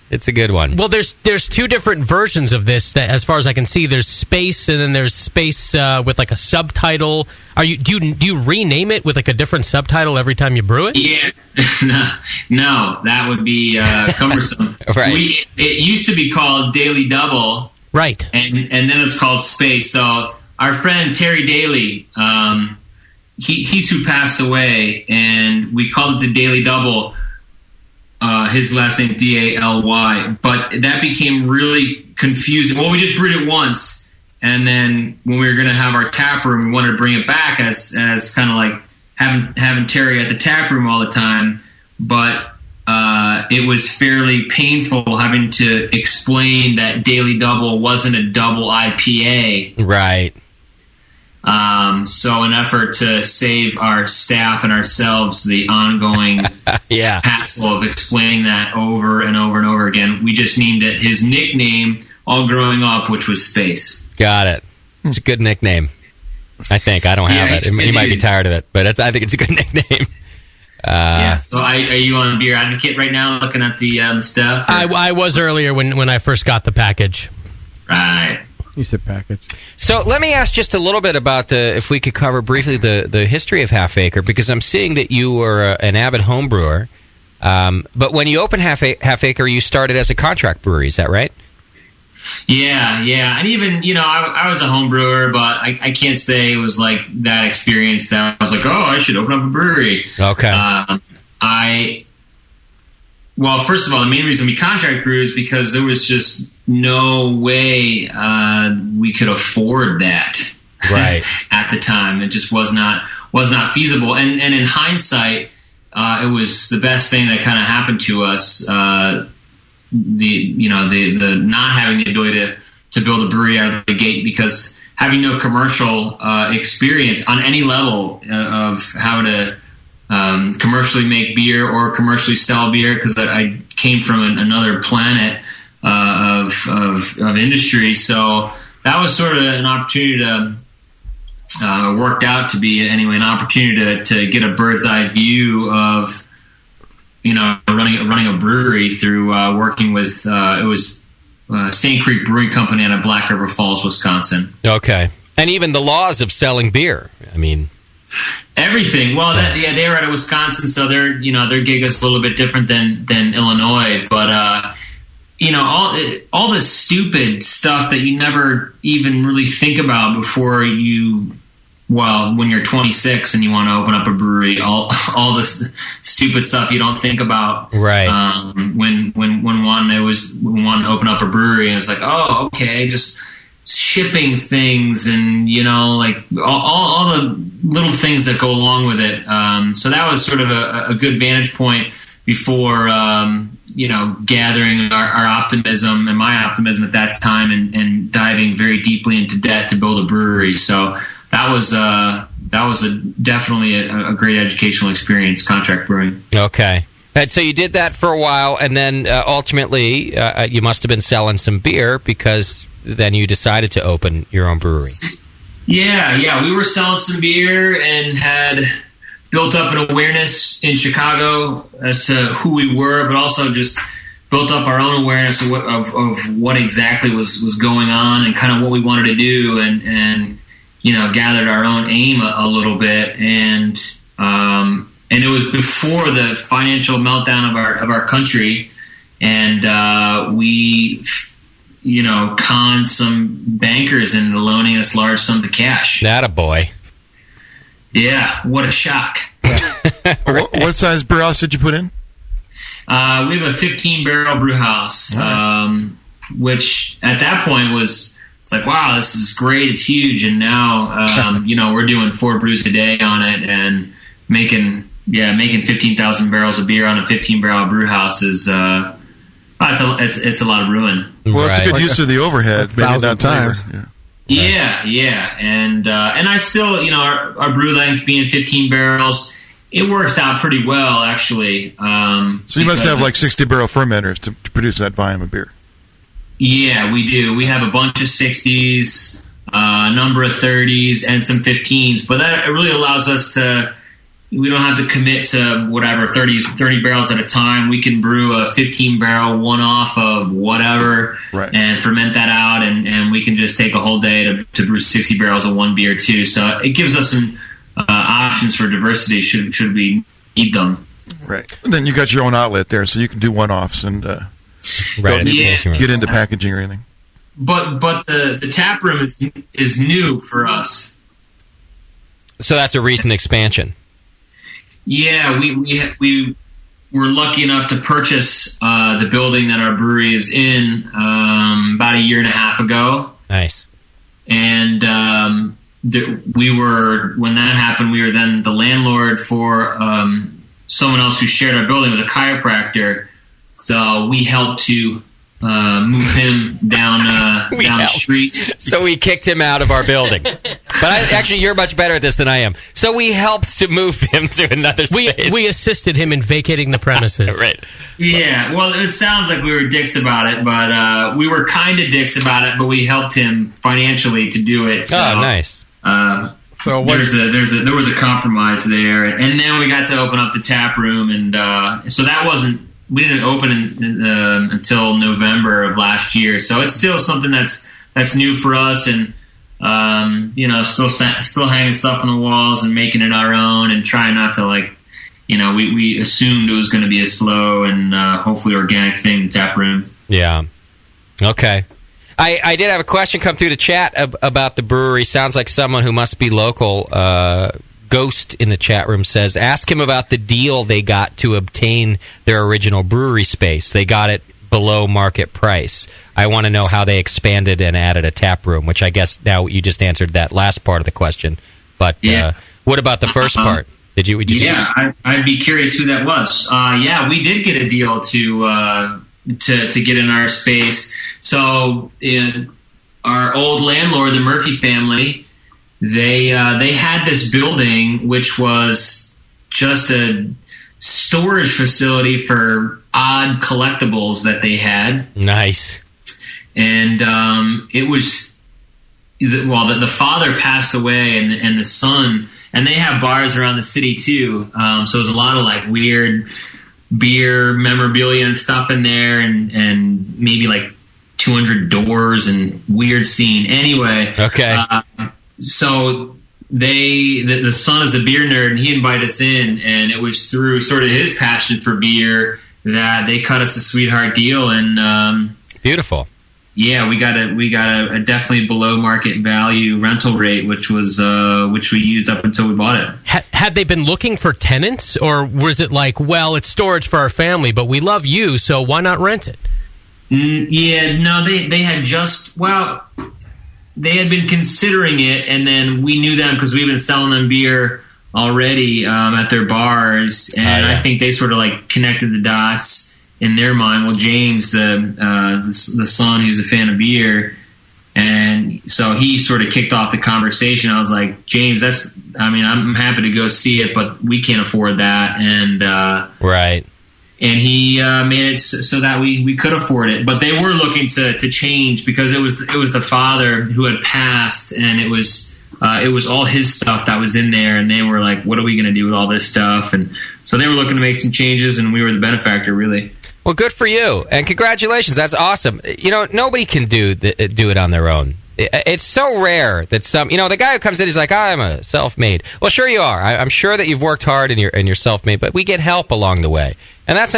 It's a good one. Well, there's two different versions of this. That, as far as I can see, there's Space, and then there's Space with like a subtitle. Do you rename it with like a different subtitle every time you brew it? Yeah, no, that would be cumbersome. Right. It used to be called Daily Double, right? And then it's called Space. So our friend Terry Daly, he's who passed away, and we called it the Daily Double. His last name Daly, but that became really confusing. Well, we just brewed it once, and then when we were going to have our tap room, we wanted to bring it back as kind of like having Terry at the tap room all the time. But it was fairly painful having to explain that Daily Double wasn't a double IPA, right? So in an effort to save our staff and ourselves the ongoing hassle of explaining that over and over and over again, we just named it his nickname all growing up, which was Space. Got it. It's a good nickname. I think. I don't have it. He might be tired of it, but I think it's a good nickname. So are you on Beer Advocate right now looking at the stuff? I was earlier when I first got the package. Right. You said package. So let me ask just a little bit about if we could cover briefly the history of Half Acre, because I'm seeing that you were an avid home brewer. But when you opened Half Acre, you started as a contract brewery. Is that right? Yeah. And even, I was a home brewer, but I can't say it was like that experience that I was like, oh, I should open up a brewery. Okay. Well, first of all, the main reason we contract brew is because there was just no way we could afford that at the time. It just was not feasible. And in hindsight, it was the best thing that kind of happened to us. The not having the ability to build a brewery out of the gate, because having no commercial experience on any level of how to commercially make beer or commercially sell beer, because I came from another planet of industry. So that was sort of an opportunity to worked out to be anyway an opportunity to get a bird's eye view of running a brewery through working with it was St. Creek Brewing Company out of Black River Falls, Wisconsin. Okay, and even the laws of selling beer. I mean. Everything. Well, they were out of Wisconsin, so their gig is a little bit different than Illinois. But all the stupid stuff that you never even really think about before when you're 26 and you want to open up a brewery, all this stupid stuff you don't think about. Right. When wanting to open up a brewery, and it's like, oh, okay, just shipping things and like all the little things that go along with it. So that was sort of a good vantage point before gathering our optimism and my optimism at that time and diving very deeply into debt to build a brewery. So that was definitely a great educational experience, contract brewing. Okay. And so you did that for a while, and then ultimately you must have been selling some beer because then you decided to open your own brewery. Yeah. We were selling some beer and had built up an awareness in Chicago as to who we were, but also just built up our own awareness of what exactly was going on and kind of what we wanted to do, and gathered our own aim a little bit, and it was before the financial meltdown of our country, and we conned some bankers into loaning us large sums of cash. That a boy. Yeah, what a shock. What size brew house did you put in? We have a 15-barrel brew house, which at that point it's like, wow, this is great, it's huge, and now we're doing 4 brews a day on it and making 15,000 barrels of beer on a 15-barrel brew house is it's a lot of brewing. Well, it's a good use of the overhead. Maybe 1,000 times. Yeah, and I still, our brew length being 15 barrels, it works out pretty well actually. So you must have like 60-barrel fermenters to produce that volume of beer. Yeah, we do. We have a bunch of 60s, a number of 30s, and some 15s. But that it really allows us to. We don't have to commit to whatever 30 barrels at a time. We can brew a 15-barrel one-off of whatever, and ferment that out, and we can just take a whole day to brew 60 barrels of one beer too. So it gives us some options for diversity should we need them. Right. And then you got your own outlet there, so you can do one-offs and don't need to get into packaging or anything. But the tap room is new for us. So that's a recent expansion. Yeah, we were lucky enough to purchase the building that our brewery is in about a year and a half ago. Nice. And when that happened, we were then the landlord for someone else who shared our building. It was a chiropractor. So we helped to move him down the street. So we kicked him out of our building. But actually, you're much better at this than I am. So we helped to move him to another space. We assisted him in vacating the premises. Right. Yeah, well, it sounds like we were dicks about it, but we were kind of dicks about it, but we helped him financially to do it. So, nice. So there was a compromise there, and then we got to open up the tap room, and so that wasn't. We didn't open until November of last year, so it's still something that's new for us, and still hanging stuff on the walls and making it our own, and trying not to we assumed it was going to be a slow and hopefully organic thing, the tap room. Yeah. Okay. I did have a question come through the chat about the brewery. Sounds like someone who must be local. Ghost in the chat room says, ask him about the deal they got to obtain their original brewery space. They got it below market price. I want to know how they expanded and added a tap room, which I guess now you just answered that last part of the question. But what about the first part? I'd be curious who that was. We did get a deal to get in our space. So our old landlord, the Murphy family, they had this building which was just a storage facility for odd collectibles that they had. Nice. And it was the father passed away, and the son, and they have bars around the city too. So there's a lot of weird beer memorabilia and stuff in there, and maybe 200 doors and weird scene. Anyway, okay. So the son is a beer nerd, and he invited us in, and it was through sort of his passion for beer that they cut us a sweetheart deal, and beautiful. Yeah, we got a definitely below market value rental rate, which we used up until we bought it. Had they been looking for tenants, or was it it's storage for our family, but we love you, so why not rent it? They had just they had been considering it, and then we knew them because we've been selling them beer already at their bars, and I think they sort of connected the dots in their mind. Well, James, the son, who's a fan of beer, and so he sort of kicked off the conversation. I was like, James, I'm happy to go see it, but we can't afford that, and right. and he made it so that we could afford it. But they were looking to change because it was the father who had passed, and it was all his stuff that was in there, and they were like, what are we going to do with all this stuff? And so they were looking to make some changes, and we were the benefactor, really. Well, good for you, and congratulations. That's awesome. Nobody can do it on their own. It's so rare that the guy who comes in, he's like, I'm a self-made. Well, sure you are. I'm sure that you've worked hard and you're self-made, but we get help along the way. And that's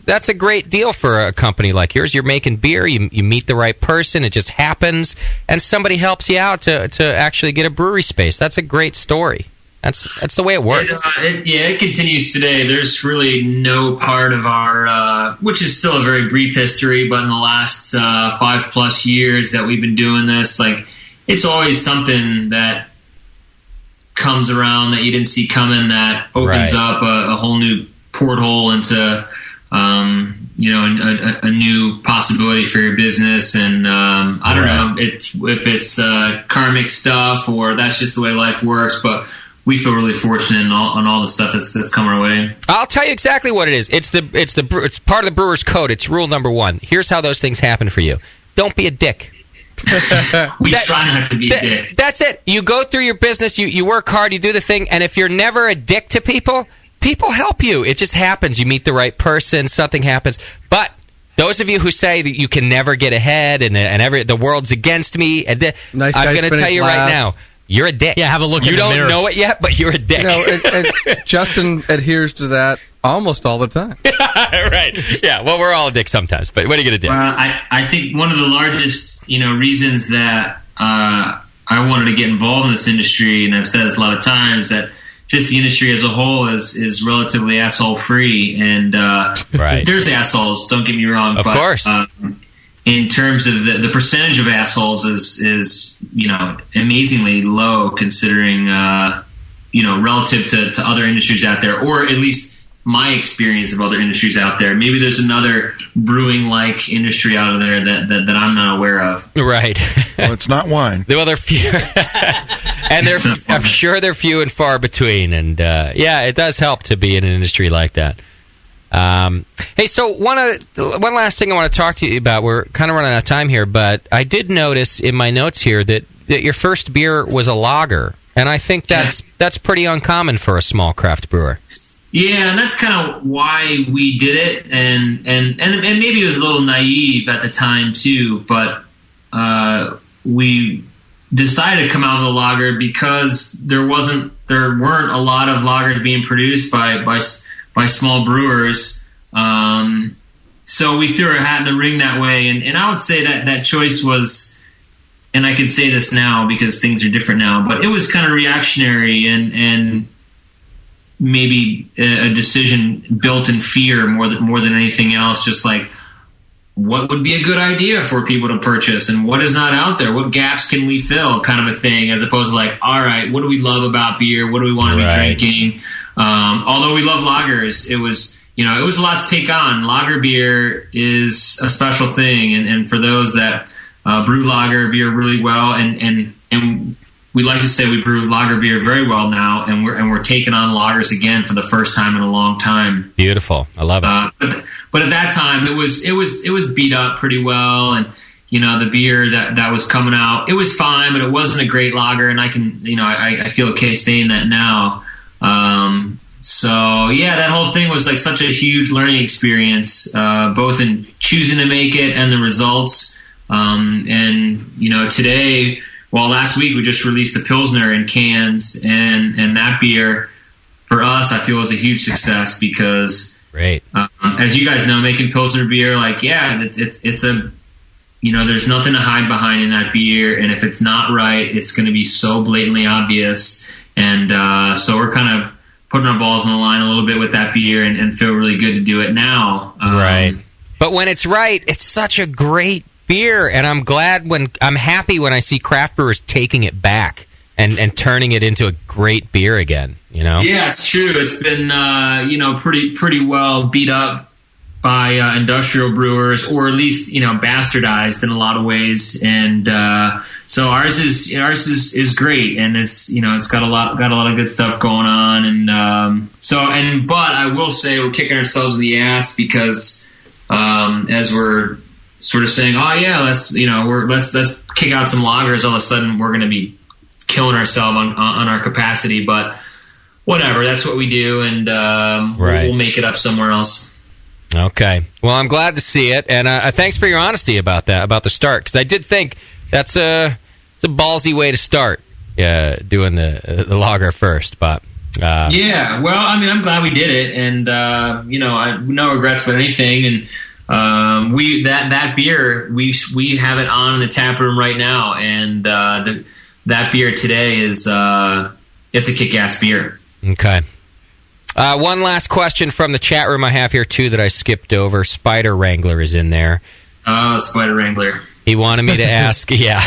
that's a great deal for a company like yours. You're making beer, you meet the right person, it just happens, and somebody helps you out to actually get a brewery space. That's a great story. That's the way it works. It continues today. There's really no part of our, which is still a very brief history, but in the last 5+ years that we've been doing this, like, it's always something that comes around that you didn't see coming that opens up a whole new porthole into, a new possibility for your business. And I don't know if it's karmic stuff or that's just the way life works, but we feel really fortunate on all the stuff that's come our way. I'll tell you exactly what it is. It's part of the brewer's code. It's rule number 1. Here's how those things happen for you. Don't be a dick. We try not to be a dick. That's it. You go through your business, you work hard, you do the thing, and if you're never a dick to people help you. It just happens. You meet the right person, something happens. But those of you who say that you can never get ahead and the world's against me, I'm going to tell you right now, you're a dick. Yeah, have a look in the mirror. You don't know it yet, but you're a dick. And Justin adheres to that almost all the time. Right. Yeah, well, we're all a dick sometimes, but what are you going to do? I think one of the largest, reasons that I wanted to get involved in this industry, and I've said this a lot of times, that just the industry as a whole is relatively asshole-free. And there's assholes, don't get me wrong. Of course. In terms of the percentage of assholes is amazingly low considering relative to other industries out there, or at least my experience of other industries out there. Maybe there's another brewing like industry out there that I'm not aware of. Right. Well, it's not wine. Well, they're few, and I'm sure they're few and far between. And it does help to be in an industry like that. Hey, so one last thing I want to talk to you about. We're kind of running out of time here, but I did notice in my notes here that your first beer was a lager, and I think that's pretty uncommon for a small craft brewer. Yeah, and that's kind of why we did it, and maybe it was a little naive at the time too, but we decided to come out with a lager because there weren't a lot of lagers being produced by small brewers. So we threw our hat in the ring that way. And I would say that choice was, and I can say this now because things are different now, but it was kind of reactionary and maybe a decision built in fear more than anything else. Just like, what would be a good idea for people to purchase and what is not out there? What gaps can we fill, kind of a thing, as opposed to like, all right, what do we love about beer? What do we want to be drinking? Although we love lagers, it was a lot to take on. Lager beer is a special thing. And for those that brew lager beer really well, and we like to say we brew lager beer very well now, and we're taking on lagers again for the first time in a long time. Beautiful. I love it. But at that time, it was beat up pretty well, and the beer that was coming out, it was fine, but it wasn't a great lager, and I feel okay saying that now. So yeah, that whole thing was like such a huge learning experience, both in choosing to make it and the results. Today, last week we just released a Pilsner in cans, and that beer for us, I feel, was a huge success because, as you guys know, making Pilsner beer, it's a, there's nothing to hide behind in that beer, and if it's not right, it's going to be so blatantly obvious. And so we're kind of putting our balls on the line a little bit with that beer and feel really good to do it now. But when it's right, it's such a great beer, and I'm happy when I see craft brewers taking it back and turning it into a great beer again. Yeah, it's true. It's been pretty well beat up by industrial brewers, or at least bastardized in a lot of ways. And so ours is great, and it's got a lot of good stuff going on. And but I will say we're kicking ourselves in the ass because as we're sort of saying, oh yeah, let's kick out some lagers. All of a sudden, we're going to be killing ourselves on our capacity, but whatever. That's what we do, and we'll make it up somewhere else. Okay. Well, I'm glad to see it, and thanks for your honesty about that, about the start, because I did think it's a ballsy way to start, doing the lager first. But yeah, well, I mean, I'm glad we did it, and no regrets about anything. And we that beer we have it on in the tap room right now, and that beer today is it's a kick-ass beer. Okay. One last question from the chat room I have here, too, that I skipped over. Spider Wrangler is in there. Oh, Spider Wrangler. He wanted me to ask, yeah.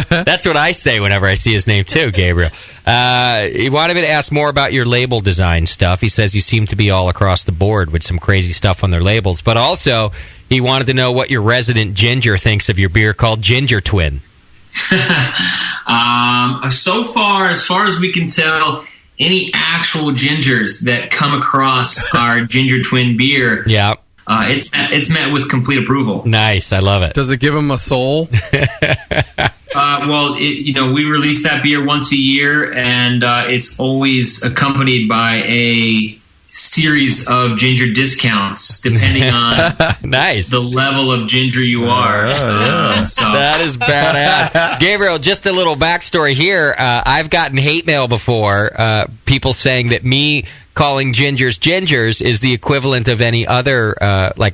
That's what I say whenever I see his name, too, Gabriel. He wanted me to ask more about your label design stuff. He says you seem to be all across the board with some crazy stuff on their labels. But also, he wanted to know what your resident ginger thinks of your beer called Ginger Twin. So far, as far as we can tell, any actual gingers that come across our Ginger Twin beer, it's met with complete approval. Nice, I love it. Does it give them a soul? Well, we release that beer once a year, and it's always accompanied by a series of ginger discounts depending on nice the level of ginger you are. So. That is badass. Gabriel, just a little backstory here. I've gotten hate mail before, people saying that me calling gingers is the equivalent of any other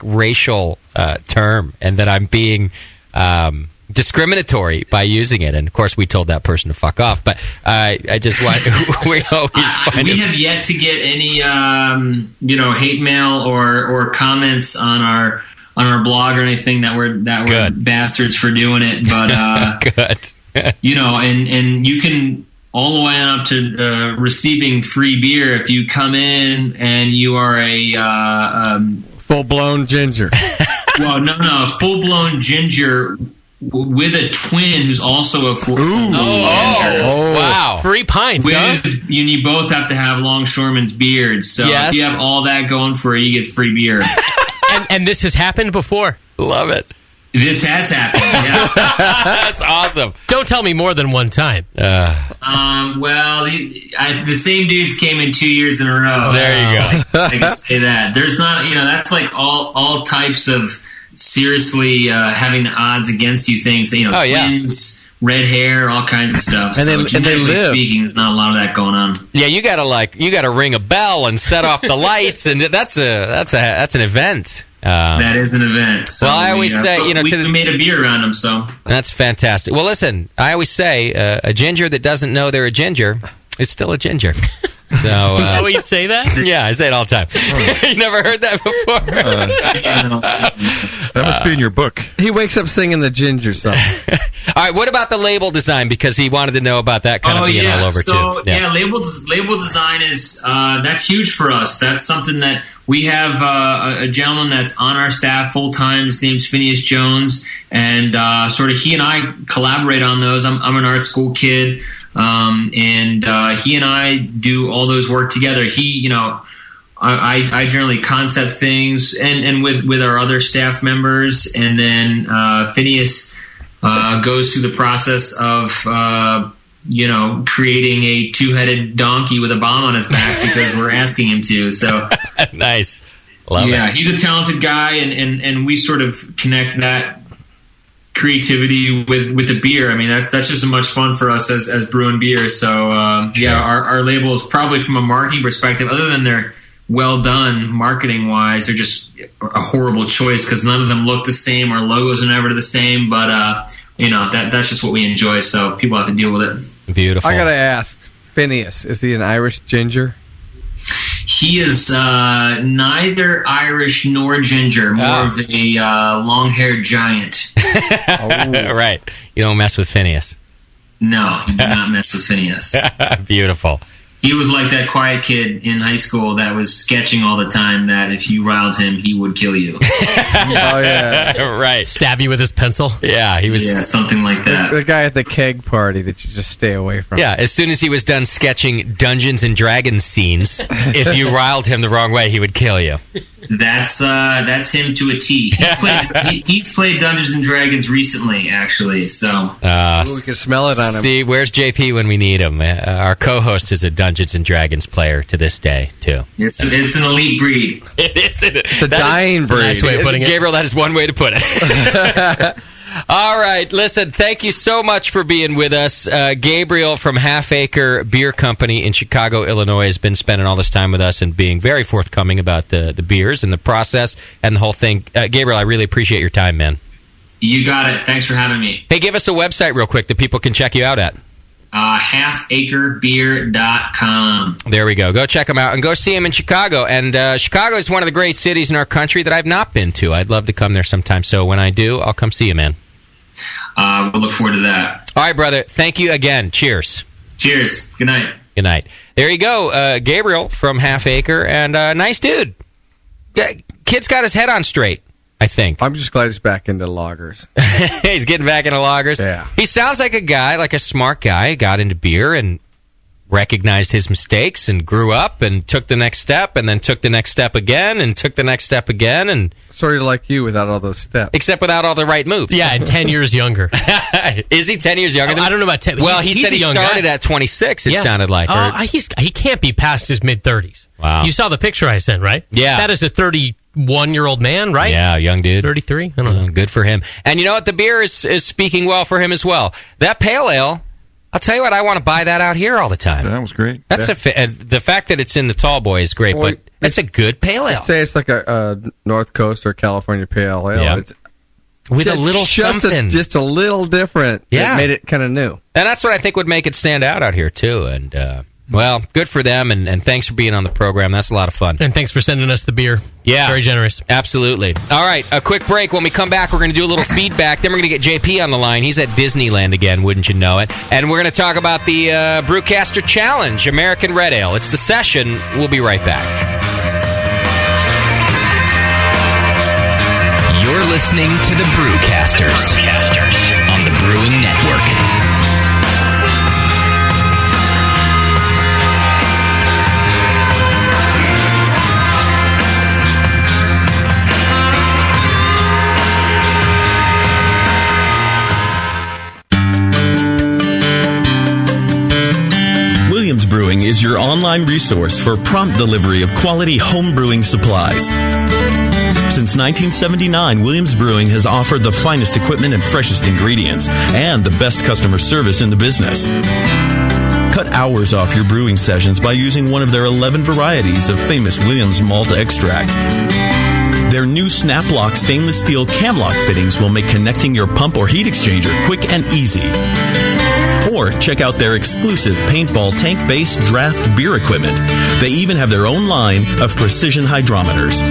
racial term, and that I'm being discriminatory by using it. And of course we told that person to fuck off, but I just want we have yet to get any hate mail or comments on our blog or anything that we're bastards for doing it, but good. And you can all the way up to receiving free beer if you come in and you are a full-blown ginger. Well, no, full-blown ginger with a twin who's also a full-blown ginger. Oh, wow. Free pints, huh? You both have to have longshoreman's beards. So if you have all that going for you, you get free beer. and this has happened before? Love it. This has happened, yeah. That's awesome. Don't tell me more than one time. Well, the same dudes came in 2 years in a row. There you go. I can say that. There's not, that's like all types of seriously having the odds against you things. Twins, red hair, all kinds of stuff. And so they live. Speaking, there's not a lot of that going on. Yeah, you gotta ring a bell and set off the lights, and that's an event. That is an event. So well, I always say, we made a beer around them, so that's fantastic. Well, listen, I always say a ginger that doesn't know they're a ginger is still a ginger. So, is that what you say that? Yeah, I say it all the time. You never heard that before? That must be in your book. He wakes up singing the ginger song. All right, what about the label design? Because he wanted to know about that kind of being all over too. Yeah, label design is that's huge for us. That's something that we have a gentleman that's on our staff full time. His name's Phineas Jones, and sort of he and I collaborate on those. I'm an art school kid. And he and I do all those work together. He, I generally concept things and with our other staff members, and then Phineas goes through the process of creating a two-headed donkey with a bomb on his back because we're asking him to. So nice, love it. Yeah, he's a talented guy, and we sort of connect that creativity with the beer. I mean, that's just as much fun for us as brewing beer. So our label is probably, from a marketing perspective, other than they're well done marketing wise, they're just a horrible choice because none of them look the same. Our logos are never the same, but that's just what we enjoy. So people have to deal with it. Beautiful. I gotta ask, Phineas, is he an Irish ginger? He is neither Irish nor ginger, more of a long-haired giant. Right. You don't mess with Phineas. No, you do not mess with Phineas. Beautiful. he was like that quiet kid in high school that was sketching all the time that if you riled him, he would kill you. Oh, yeah. Right. Stab you with his pencil. Yeah, he was. Yeah, something like that. The guy at the keg party that you just stay away from. Yeah, as soon as he was done sketching Dungeons and Dragons scenes, if you riled him the wrong way, he would kill you. That's him to a T. He's played Dungeons and Dragons recently, actually. So we can smell it on him. See, where's JP when we need him? Our co-host is a Dungeons and Dragons player to this day, too. It's an elite breed. It is. It's a dying breed. Nice way of putting it. Gabriel, that is one way to put it. All right, listen, thank you so much for being with us. Gabriel from Half Acre Beer Company in Chicago, Illinois, has been spending all this time with us and being very forthcoming about the beers and the process and the whole thing. Gabriel, I really appreciate your time, man. You got it. Thanks for having me. Hey, give us a website real quick that people can check you out at. halfacrebeer.com. There we go. Go check them out and go see them in Chicago. And Chicago is one of the great cities in our country that I've not been to. I'd love to come there sometime. So when I do, I'll come see you, man. We'll look forward to that. All right, brother. Thank you again. Cheers. Cheers. Good night. Good night. There you go. Gabriel from Half Acre. And nice dude. Kid's got his head on straight, I think. I'm just glad he's back into loggers. He's getting back into loggers. Yeah. He sounds like a guy, like a smart guy, got into beer and recognized his mistakes and grew up and took the next step and then took the next step again and took the next step again. And sort of like you without all those steps. Except without all the right moves. Yeah, and 10 years younger. Is he 10 years younger than I don't know about 10. Well, he said he started at 26, it sounded like. He can't be past his mid-30s. Wow. You saw the picture I sent, right? Yeah. That is a 31-year-old man, right? Yeah, young dude. 33? I don't know. Good for him. And you know what? The beer is speaking well for him as well. That pale ale, I'll tell you what, I want to buy that out here all the time. That was great. That's the fact that it's in the tall boy is great, but it's a good pale ale. I'd say it's like a North Coast or California pale ale. Yeah. It's with a little something. Just a little different. Yeah. It made it kind of new. And that's what I think would make it stand out here, too. And, well, good for them, and thanks for being on the program. That's a lot of fun. And thanks for sending us the beer. Yeah. Very generous. Absolutely. All right, a quick break. When we come back, we're going to do a little feedback. Then we're going to get JP on the line. He's at Disneyland again, wouldn't you know it? And we're going to talk about the Brewcaster Challenge, American Red Ale. It's the session. We'll be right back. You're listening to the Brewcasters on the Brewing Network. Williams Brewing is your online resource for prompt delivery of quality home brewing supplies. Since 1979, Williams Brewing has offered the finest equipment and freshest ingredients, and the best customer service in the business. Cut hours off your brewing sessions by using one of their 11 varieties of famous Williams malt extract. Their new Snap-Lock stainless steel cam-lock fittings will make connecting your pump or heat exchanger quick and easy. Or check out their exclusive paintball tank-based draft beer equipment. They even have their own line of precision hydrometers.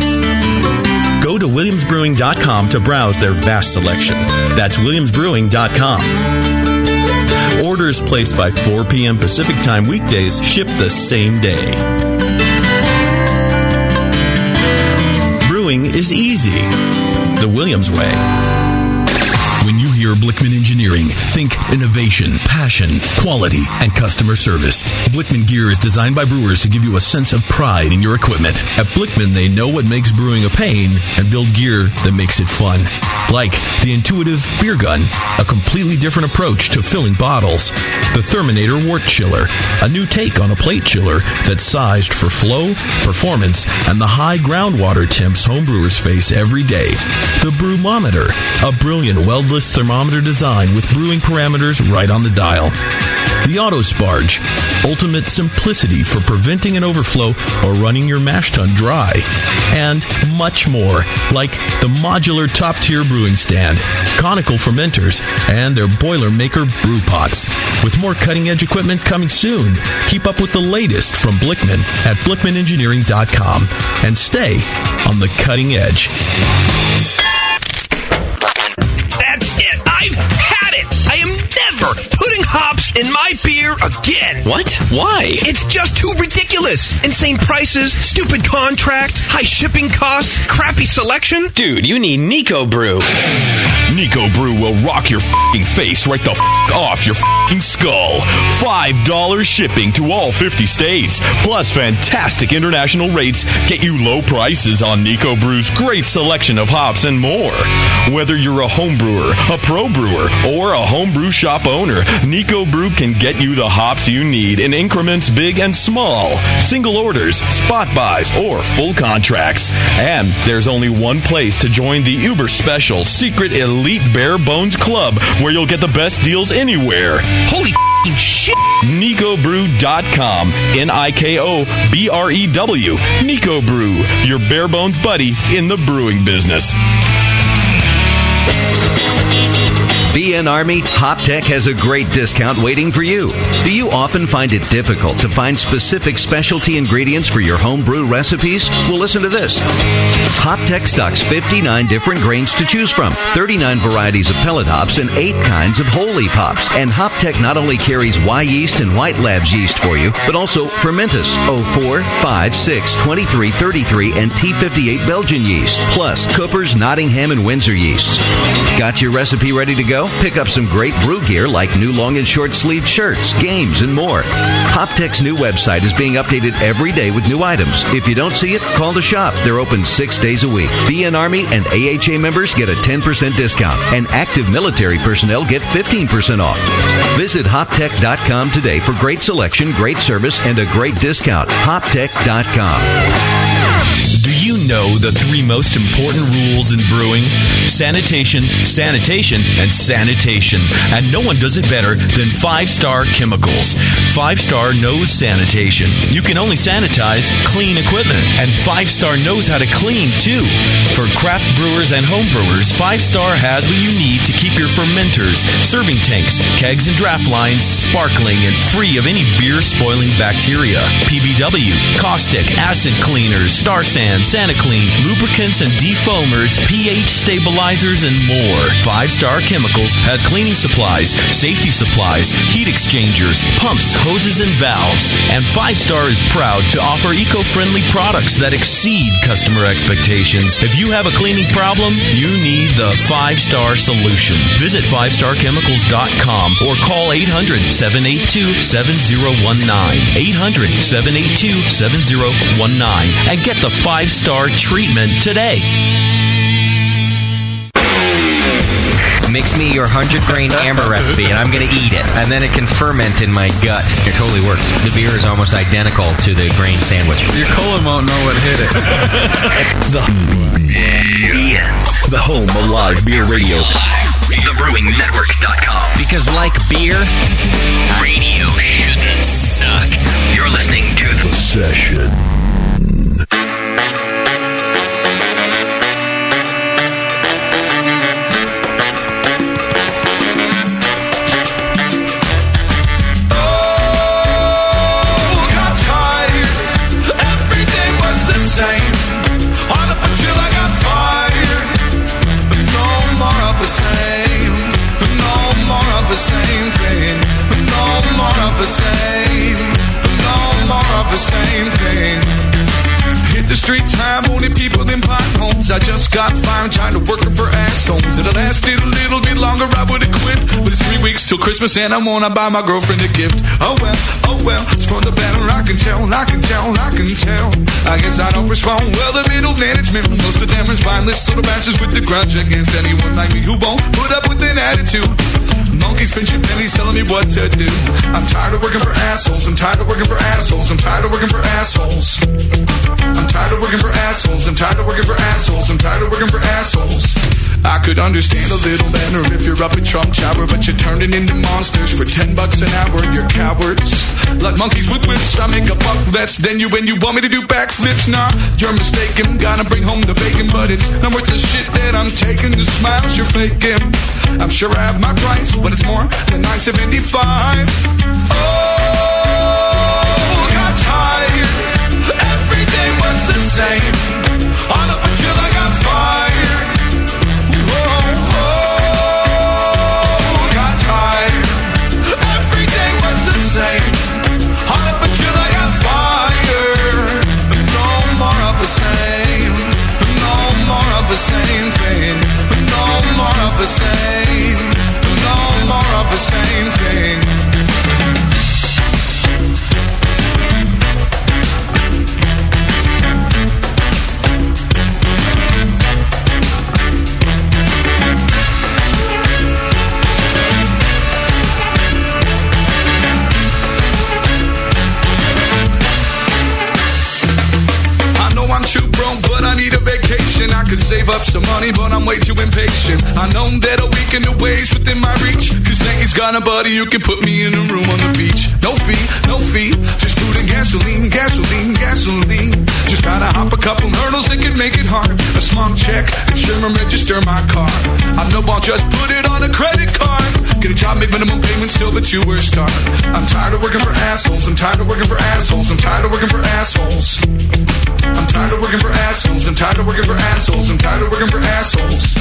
Go to WilliamsBrewing.com to browse their vast selection. That's WilliamsBrewing.com. Orders placed by 4 p.m. Pacific Time weekdays ship the same day. Brewing is easy. The Williams way. When you hear Blickman Engineering, think innovation, passion, quality, and customer service. Blickman gear is designed by brewers to give you a sense of pride in your equipment. At Blickman, they know what makes brewing a pain and build gear that makes it fun. Like the intuitive beer gun, a completely different approach to filling bottles. The Therminator Wort Chiller, a new take on a plate chiller that's sized for flow, performance, and the high groundwater temps homebrewers face every day. The Brewmometer, a brilliant weldless thermometer design with brewing parameters right on the dial. The Autosparge, ultimate simplicity for preventing an overflow or running your mash tun dry. And much more, like the modular top-tier brewing stand, conical fermenters, and their Boilermaker brew pots. With more cutting-edge equipment coming soon, keep up with the latest from Blickman at BlickmanEngineering.com and stay on the cutting edge. That's it. I've had it. I am never never putting hops in my beer again. What? Why? It's just too ridiculous. Insane prices, stupid contracts, high shipping costs, crappy selection. Dude, you need Nico Brew. Nico Brew will rock your f***ing face right the f*** off your f***ing skull. $5 shipping to all 50 states. Plus fantastic international rates get you low prices on Nico Brew's great selection of hops and more. Whether you're a home brewer, a pro brewer, or a homebrew shop owner, Nico Brew can get you the hops you need in increments big and small. Single orders, spot buys, or full contracts. And there's only one place to join the uber special secret elite bare bones club where you'll get the best deals anywhere. Holy f***ing shit! NicoBrew.com. NIKOBREW. Nico Brew, your bare bones buddy in the brewing business. BN Army, HopTech has a great discount waiting for you. Do you often find it difficult to find specific specialty ingredients for your home brew recipes? Well, listen to this. HopTech stocks 59 different grains to choose from, 39 varieties of pellet hops, and 8 kinds of whole leaf hops. And HopTech not only carries Y yeast and White Labs yeast for you, but also Fermentus, 04, 5, 6, 23, 33, and T58 Belgian yeast, plus Cooper's, Nottingham, and Windsor yeasts. Got your recipe ready to go? Pick up some great brew gear like new long and short sleeved shirts, games, and more. HopTech's new website is being updated every day with new items. If you don't see it, call the shop. They're open 6 days a week. BN Army and AHA members get a 10% discount, and active military personnel get 15% off. Visit HopTech.com today for great selection, great service, and a great discount. HopTech.com. Do you know the 3 most important rules in brewing? Sanitation, sanitation, and sanitation. And no one does it better than 5-Star Chemicals. 5-Star knows sanitation. You can only sanitize clean equipment. And 5-Star knows how to clean, too. For craft brewers and home brewers, 5-Star has what you need to keep your fermenters, serving tanks, kegs, and draft lines sparkling and free of any beer-spoiling bacteria. PBW, caustic, acid cleaners, Star Sand, SaniClean, lubricants and defoamers, pH stabilizers, and more. 5-Star Chemicals has cleaning supplies, safety supplies, heat exchangers, pumps, hoses, and valves. And 5-Star is proud to offer eco-friendly products that exceed customer expectations. If you have a cleaning problem, you need the 5-Star solution. Visit 5starchemicals.com or call 800-782-7019. 800-782-7019 and get the 5-Star treatment today. Mix me your 100-grain amber recipe, and I'm going to eat it. And then it can ferment in my gut. It totally works. The beer is almost identical to the grain sandwich. Your colon won't know what hit it. The home of live beer radio. TheBrewingNetwork.com. Because like beer, radio shouldn't suck. You're listening to The Session. The streets have only people in potholes. I just got fired trying to work for assholes. It'll lasted a little bit longer, I would've quit. But it's 3 weeks till Christmas and I wanna buy my girlfriend a gift. Oh well, it's for the better, I can tell. I guess I don't respond well to middle management. Most of them are spineless, sort of bastards with the grudge against anyone like me who won't put up with an attitude. Monkeys pinching pennies telling me what to do. I'm tired of working for assholes. I'm tired of working for assholes. I'm tired of working for assholes. I'm tired of working for assholes. I'm tired of working for assholes. I'm tired of working for assholes. I could understand a little better if you're up in Trump Tower, but you're turning into monsters for $10 an hour. You're cowards, like monkeys with whips. I make a buck less than you when you want me to do backflips. Nah, you're mistaken. Gotta bring home the bacon, but it's not worth the shit that I'm taking. The smiles you're faking. I'm sure I have my price, but it's more than $9.75. Oh, got tired. Every day was the same. All up until I got fired. Oh, got tired. wishing I could save up some money, but I'm way too impatient. I know that a weekend away's within my reach, cause Yankee's got a buddy who can put me in a room on the beach. No fee, just food and gasoline. Just gotta hop a couple hurdles that could make it hard. A small check, insurance, register my car. I know I'll just put it on a credit card. Get a job, make minimum payments, still but you were starved. I'm tired of working for assholes. I'm tired of working for assholes. I'm tired of working for assholes. I'm tired of working for assholes. I'm tired of working for assholes. I'm tired of working for assholes.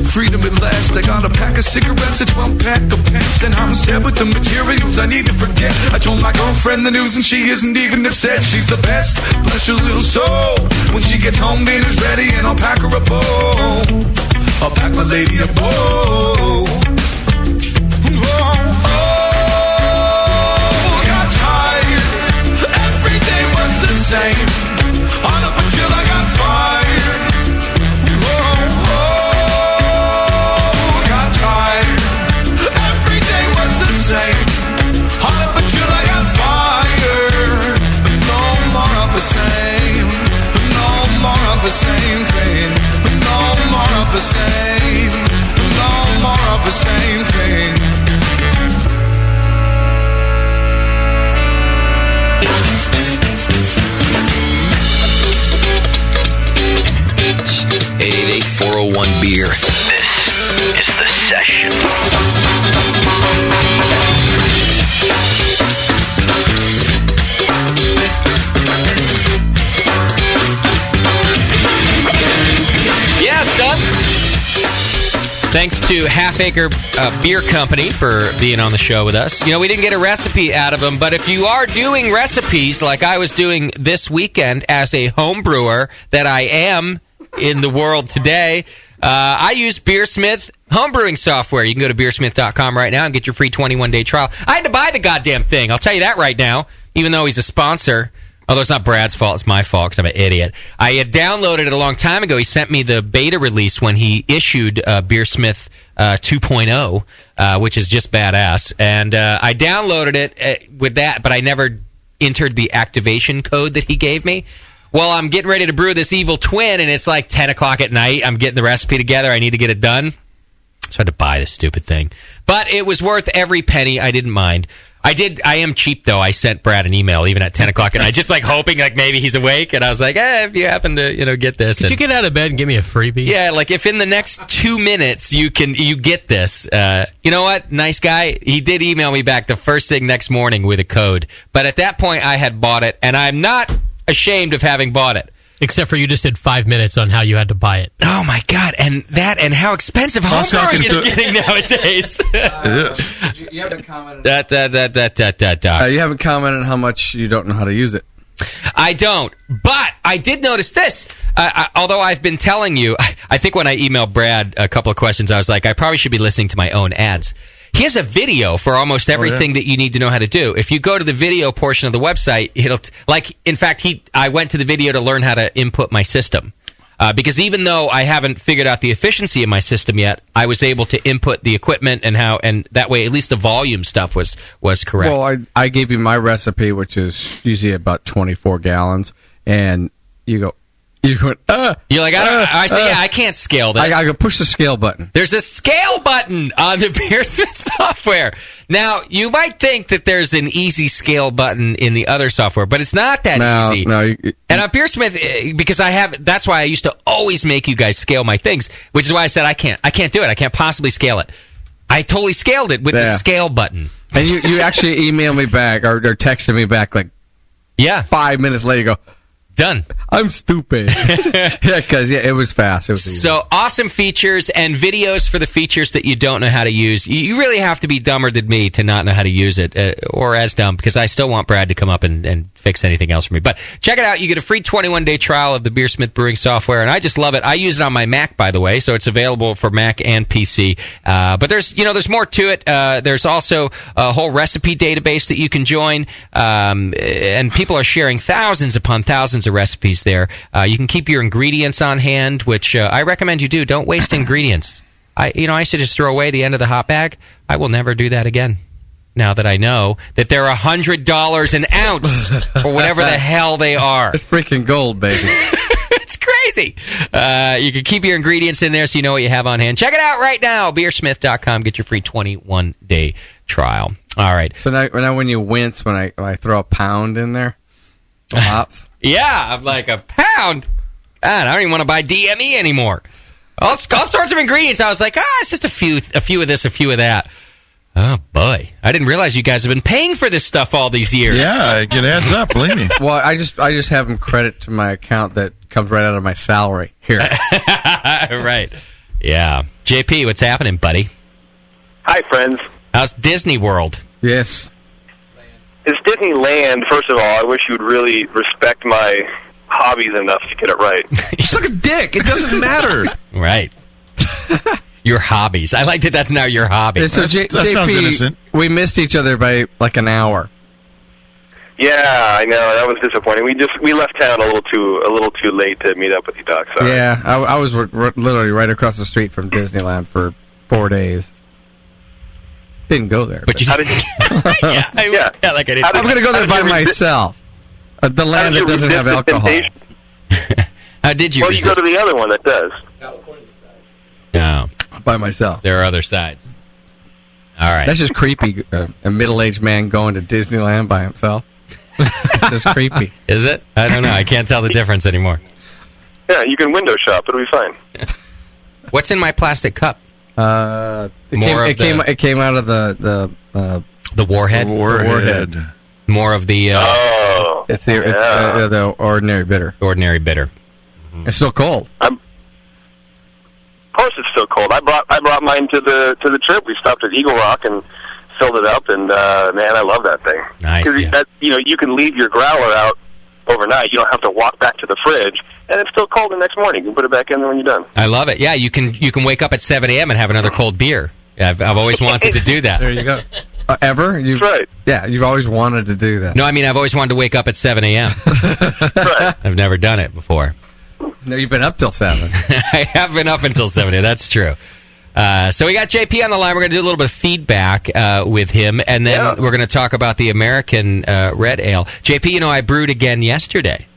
Freedom at last. I got a pack of cigarettes, a 12-pack of pants, and I'm set with the materials I need to forget. I told my girlfriend the news and she isn't even upset. She's the best, bless her little soul. When she gets home, dinner's ready and I'll pack her a bowl. I'll pack my lady a bowl. Got tired. Every day was the same. On up until I got fired. Got tired. Every day was the same. On up until I got fired. No more of the same. No more of the same thing. No more of the same. No more of the same thing. 888-401-BEER. This is the session. Yes, done. Thanks to Half Acre Beer Company for being on the show with us. You know, we didn't get a recipe out of them, but if you are doing recipes like I was doing this weekend as a home brewer that I am in the world today, I use Beersmith homebrewing software. You can go to beersmith.com right now and get your free 21-day trial. I had to buy the goddamn thing. I'll tell you that right now, even though he's a sponsor. Although it's not Brad's fault, it's my fault because I'm an idiot. I had downloaded it a long time ago. He sent me the beta release when he issued Beersmith 2.0, which is just badass. And I downloaded it with that, but I never entered the activation code that he gave me. Well, I'm getting ready to brew this evil twin, and it's like 10 o'clock at night. I'm getting the recipe together. I need to get it done. So I had to buy this stupid thing. But it was worth every penny. I didn't mind. I am cheap, though. I sent Brad an email even at 10 o'clock at night, just like hoping like maybe he's awake. And I was like, if you happen to get this. Could you get out of bed and give me a freebie? Yeah, like if in the next 2 minutes you get this. You know what? Nice guy. He did email me back the first thing next morning with a code. But at that point, I had bought it, and I'm not ashamed of having bought it. Except for you just did 5 minutes on how you had to buy it. Oh my god! And how expensive homebrewing is getting nowadays. It is. You haven't commented. You haven't commented on how much you don't know how to use it. I don't, but I did notice this. Although I've been telling you, I think when I emailed Brad a couple of questions, I was like, I probably should be listening to my own ads. He has a video for almost everything that you need to know how to do. If you go to the video portion of the website, I went to the video to learn how to input my system. Because even though I haven't figured out the efficiency of my system yet, I was able to input the equipment and that way at least the volume stuff was correct. Well, I gave you my recipe, which is usually about 24 gallons, and you went, You're like, I can't scale this. I can push the scale button. There's a scale button on the Beersmith software. Now, you might think that there's an easy scale button in the other software, but it's not that easy. And on Beersmith, because that's why I used to always make you guys scale my things, which is why I said I can't do it. I can't possibly scale it. I totally scaled it with the scale button. And you actually emailed me back or texted me back 5 minutes later. You go, done. I'm stupid. Because it was fast. It was easy. So awesome features and videos for the features that you don't know how to use. You really have to be dumber than me to not know how to use it, or as dumb, because I still want Brad to come up and fix anything else for me. But check it out. You get a free 21-day trial of the Beersmith brewing software, and I just love it. I use it on my Mac, by the way, so it's available for Mac and PC. But there's more to it. There's also a whole recipe database that you can join, and people are sharing thousands upon thousands of recipes there. You can keep your ingredients on hand, which I recommend you do. Don't waste ingredients. I used to just throw away the end of the hot bag. I will never do that again. Now that I know that they're $100 an ounce, or whatever the hell they are. It's freaking gold, baby. crazy. You can keep your ingredients in there so you know what you have on hand. Check it out right now. Beersmith.com. Get your free 21-day trial. All right. So now when you wince when I throw a pound in there, hops. Yeah, I'm like, a pound? God, I don't even want to buy DME anymore. All sorts of ingredients. I was like, it's just a few of this, a few of that. Oh, boy. I didn't realize you guys have been paying for this stuff all these years. Yeah, it adds up, believe me. Well, I just have them credit to my account that comes right out of my salary here. Right. Yeah. JP, what's happening, buddy? Hi, friends. How's Disney World? Yes. It's Disneyland. First of all, I wish you would really respect my hobbies enough to get it right. You suck a dick. It doesn't matter. Right. Your hobbies. I like that that's now your hobby. So that JP, sounds innocent. We missed each other by like an hour. Yeah, I know. That was disappointing. We left town a little too late to meet up with you, Doc. Sorry. Yeah, I was literally right across the street from Disneyland for 4 days. Didn't go there. But you How did you? yeah, like I didn't. I'm going to go there by myself. The land that doesn't have alcohol. How did you? Well, you go to the other one that does. No. By myself. There are other sides. All right. That's just creepy. A middle-aged man going to Disneyland by himself. It's just creepy. Is it? I don't know. I can't tell the difference anymore. Yeah, you can window shop. It'll be fine. What's in my plastic cup? It came out of the warhead. Warhead. More of the. It's the ordinary bitter. Ordinary bitter. It's still cold. Of course, it's still cold. I brought mine to the trip. We stopped at Eagle Rock and filled it up, and man, I love that thing. Nice. Because you can leave your growler out overnight. You don't have to walk back to the fridge, and it's still cold the next morning. You can put it back in there when you're done. I love it. Yeah, you can wake up at 7 a.m. and have another cold beer. I've always wanted to do that. There you go. Ever? That's right. Yeah, you've always wanted to do that. No, I mean, I've always wanted to wake up at 7 a.m. Right. I've never done it before. No, you've been up till 7. I have been up until 7. That's true. So we got JP on the line. We're going to do a little bit of feedback with him, and then we're going to talk about the American Red Ale. JP, I brewed again yesterday.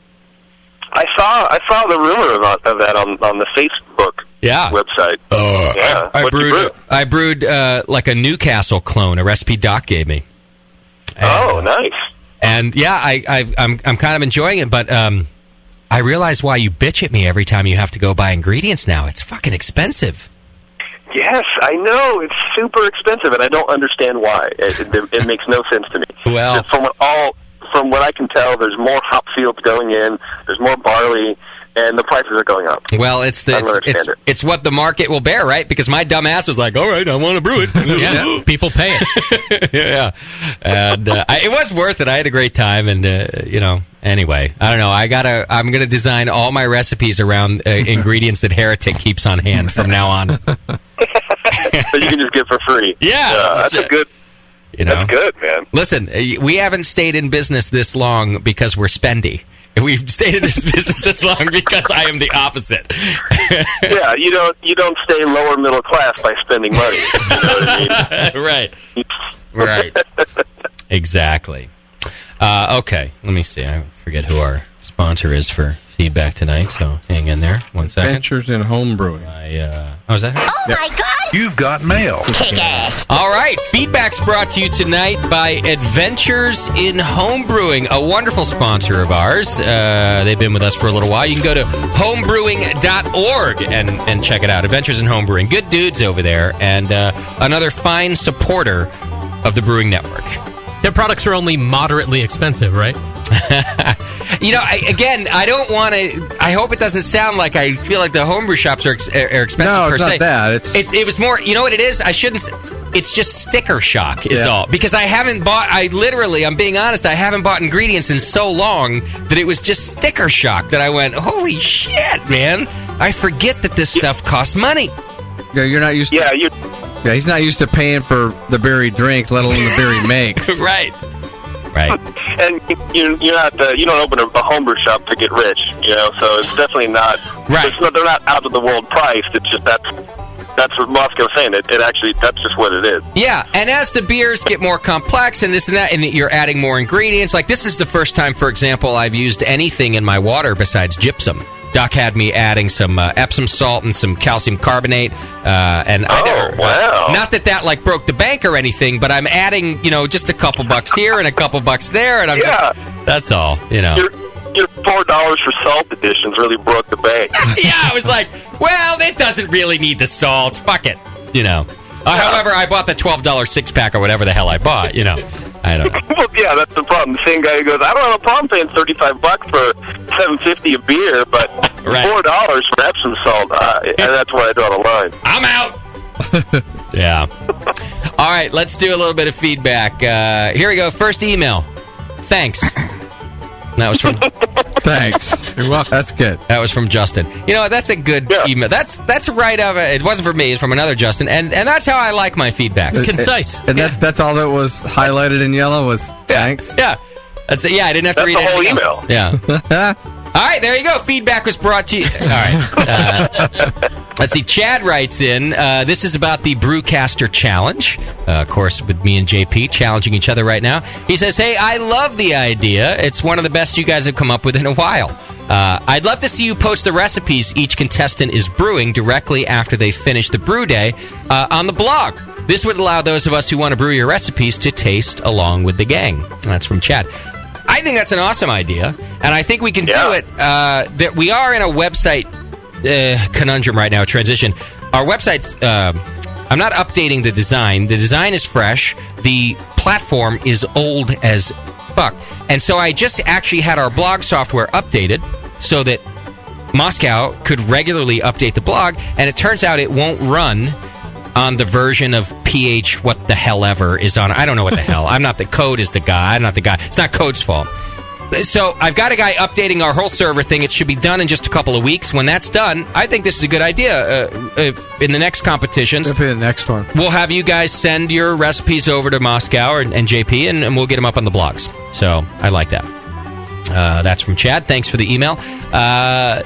I saw the rumor of that on the Facebook website. Yeah. I brewed like a Newcastle clone, a recipe Doc gave me. And, nice. And yeah, I'm kind of enjoying it, but I realize why you bitch at me every time you have to go buy ingredients now. It's fucking expensive. Yes, I know. It's super expensive, and I don't understand why. It makes no sense to me. Well, from what I can tell, there's more hop fields going in, there's more barley, and the prices are going up. Well, it's what the market will bear, right? Because my dumb ass was like, all right, I want to brew it. Yeah, people pay it. Yeah. And it was worth it. I had a great time, and, anyway, I don't know. I'm going to design all my recipes around ingredients that Heretic keeps on hand from now on. So you can just get for free. Yeah. That's good. That's good, man. Listen, we haven't stayed in business this long because we're spendy. We've stayed in this business this long because I am the opposite. Yeah, you don't stay lower middle class by spending money. You know what I mean? Right. Exactly. Okay, let me see. I forget who our sponsor is for feedback tonight, so hang in there 1 second. Adventures in Homebrewing. Was that her? Oh my God! You've got mail. All right, feedback's brought to you tonight by Adventures in Homebrewing, a wonderful sponsor of ours. They've been with us for a little while. You can go to homebrewing.org and check it out. Adventures in Homebrewing. Good dudes over there, and another fine supporter of the Brewing Network. Their products are only moderately expensive, right? I don't want to. I hope it doesn't sound like I feel like the homebrew shops are expensive no, per it's se. Not that. It was more. You know what it is? I shouldn't. It's just sticker shock is all. Because I haven't bought. I'm being honest. I haven't bought ingredients in so long that it was just sticker shock that I went, holy shit, man! I forget that this stuff costs money. Yeah, you're not used. Yeah, he's not used to paying for the beer he drinks, let alone the beer he makes. Right. And you're not. You don't open a homebrew shop to get rich, So it's definitely not. Right. They're not out of the world priced. It's just that's what Moscow's saying. That's just what it is. Yeah, and as the beers get more complex and this and that, and you're adding more ingredients, like this is the first time, for example, I've used anything in my water besides gypsum. Duck had me adding some Epsom salt and some calcium carbonate. Wow. Not that like broke the bank or anything, but I'm adding, just a couple bucks here and a couple bucks there, and I'm that's all, Your $4 for salt additions really broke the bank. Yeah, I was like, well, it doesn't really need the salt. Fuck it, However, I bought the $12 six-pack or whatever the hell I bought, I don't know. Well, yeah, that's the problem. The same guy who goes, I don't have a problem paying $35 for $7.50 a beer, but $4 for Epsom salt, and that's where I draw the line. I'm out. Yeah. All right, let's do a little bit of feedback. Here we go. First email. Thanks. That was from... Thanks. You're welcome. That's good. That was from Justin. You know what? That's a good email. That's right of it. It wasn't for me. It's from another Justin. And that's how I like my feedback. Concise. And that's all that was highlighted in yellow was thanks? Yeah. That's it. Yeah, I didn't have to read the whole anything email. else. Yeah. All right, there you go. Feedback was brought to you. All right. Let's see. Chad writes in, this is about the Brewcaster Challenge. Of course, with me and JP challenging each other right now. He says, hey, I love the idea. It's one of the best you guys have come up with in a while. I'd love to see you post the recipes each contestant is brewing directly after they finish the brew day on the blog. This would allow those of us who want to brew your recipes to taste along with the gang. That's from Chad. I think that's an awesome idea, and I think we can do it. That we are in a website conundrum right now, transition. Our website's, I'm not updating the design. The design is fresh. The platform is old as fuck. And so I just actually had our blog software updated so that Moscow could regularly update the blog, and it turns out it won't run on the version of PH what the hell ever is on. I don't know what the hell. I'm not the code is the guy. I'm not the guy. It's not Code's fault. So I've got a guy updating our whole server thing. It should be done in just a couple of weeks. When that's done, I think this is a good idea. In the next competitions, the next one, we'll have you guys send your recipes over to Moscow and JP, and we'll get them up on the blogs. So I like that. That's from Chad. Thanks for the email.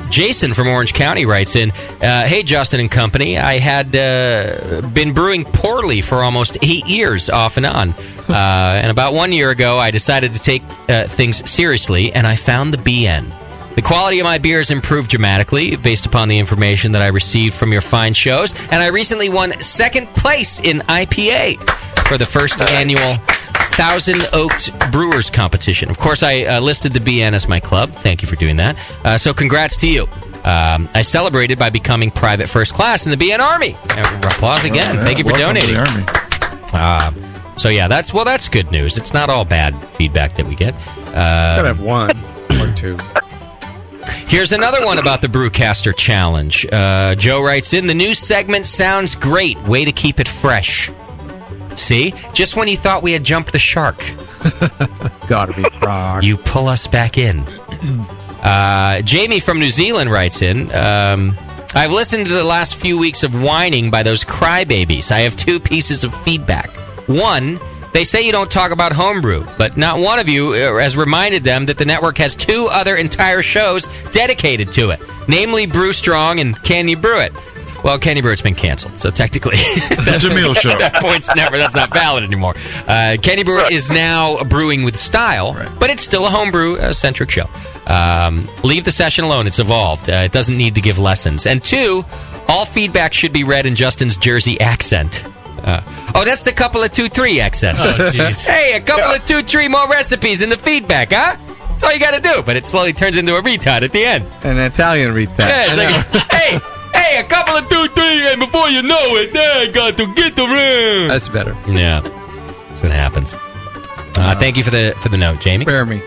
Jason from Orange County writes in, hey, Justin and company. I had been brewing poorly for almost 8 years, off and on. And about 1 year ago, I decided to take things seriously, and I found the BN. The quality of my beer has improved dramatically based upon the information that I received from your fine shows, and I recently won second place in IPA for the first annual Thousand Oaked Brewers competition. Of course, I listed the BN as my club. Thank you for doing that. So congrats to you. I celebrated by becoming private first class in the BN Army. Applause again. Thank you for donating. So yeah, that's good news. It's not all bad feedback that we get. Gotta have one or two. Here's another one about the Brewcaster Challenge. Joe writes in, the new segment sounds great. Way to keep it fresh. See? Just when you thought we had jumped the shark. Gotta be frog. You pull us back in. Jamie from New Zealand writes in, I've listened to the last few weeks of whining by those crybabies. I have two pieces of feedback. One, they say you don't talk about homebrew, but not one of you has reminded them that the network has two other entire shows dedicated to it, namely Brew Strong and Can You Brew It? Well, Can You Brew It's been canceled, so technically it's a meal show. That's not valid anymore. Can You Brew It is now brewing with style, but it's still a homebrew-centric show. Leave the session alone. It's evolved. It doesn't need to give lessons. And two, all feedback should be read in Justin's Jersey accent. That's the couple of 2-3 accent. Oh, jeez. Hey, a couple of 2-3 more recipes in the feedback, huh? That's all you got to do. But it slowly turns into a retard at the end. An Italian retard. Yeah, it's like, hey, a couple of 2-3, and before you know it, I got to get around. That's better. Yeah, that's what happens. Thank you for the note, Jamie. Spare me.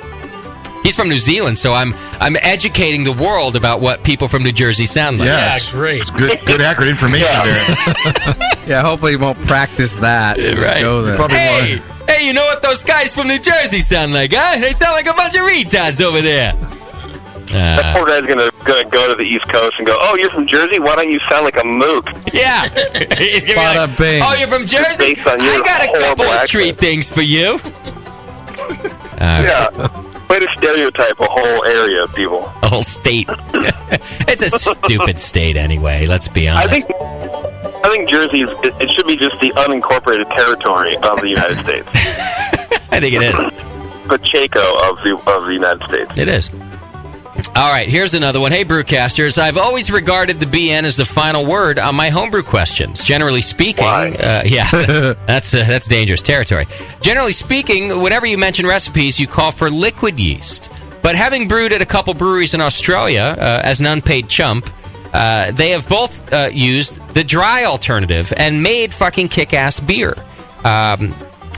He's from New Zealand, so I'm educating the world about what people from New Jersey sound like. Yes. Yeah, great. It's good accurate information there. Yeah, hopefully you won't practice that. Right. Go there. Hey, you know what those guys from New Jersey sound like, huh? They sound like a bunch of retards over there. That poor guy's gonna go to the East Coast and go, oh, you're from Jersey? Why don't you sound like a mook? Yeah. He's gonna be like, bing. oh, you're from Jersey? Based on your I got a couple horrible of treat things for you. Yeah. Way to stereotype a whole area of people. A whole state. It's a stupid state anyway, let's be honest. I think Jersey it should be just the unincorporated territory of the United States. I think it is. Pacheco of the United States. It is. All right, here's another one. Hey, Brewcasters. I've always regarded the BN as the final word on my homebrew questions. Generally speaking, that's dangerous territory. Generally speaking, whenever you mention recipes, you call for liquid yeast. But having brewed at a couple breweries in Australia as an unpaid chump, they have both used the dry alternative and made fucking kick-ass beer.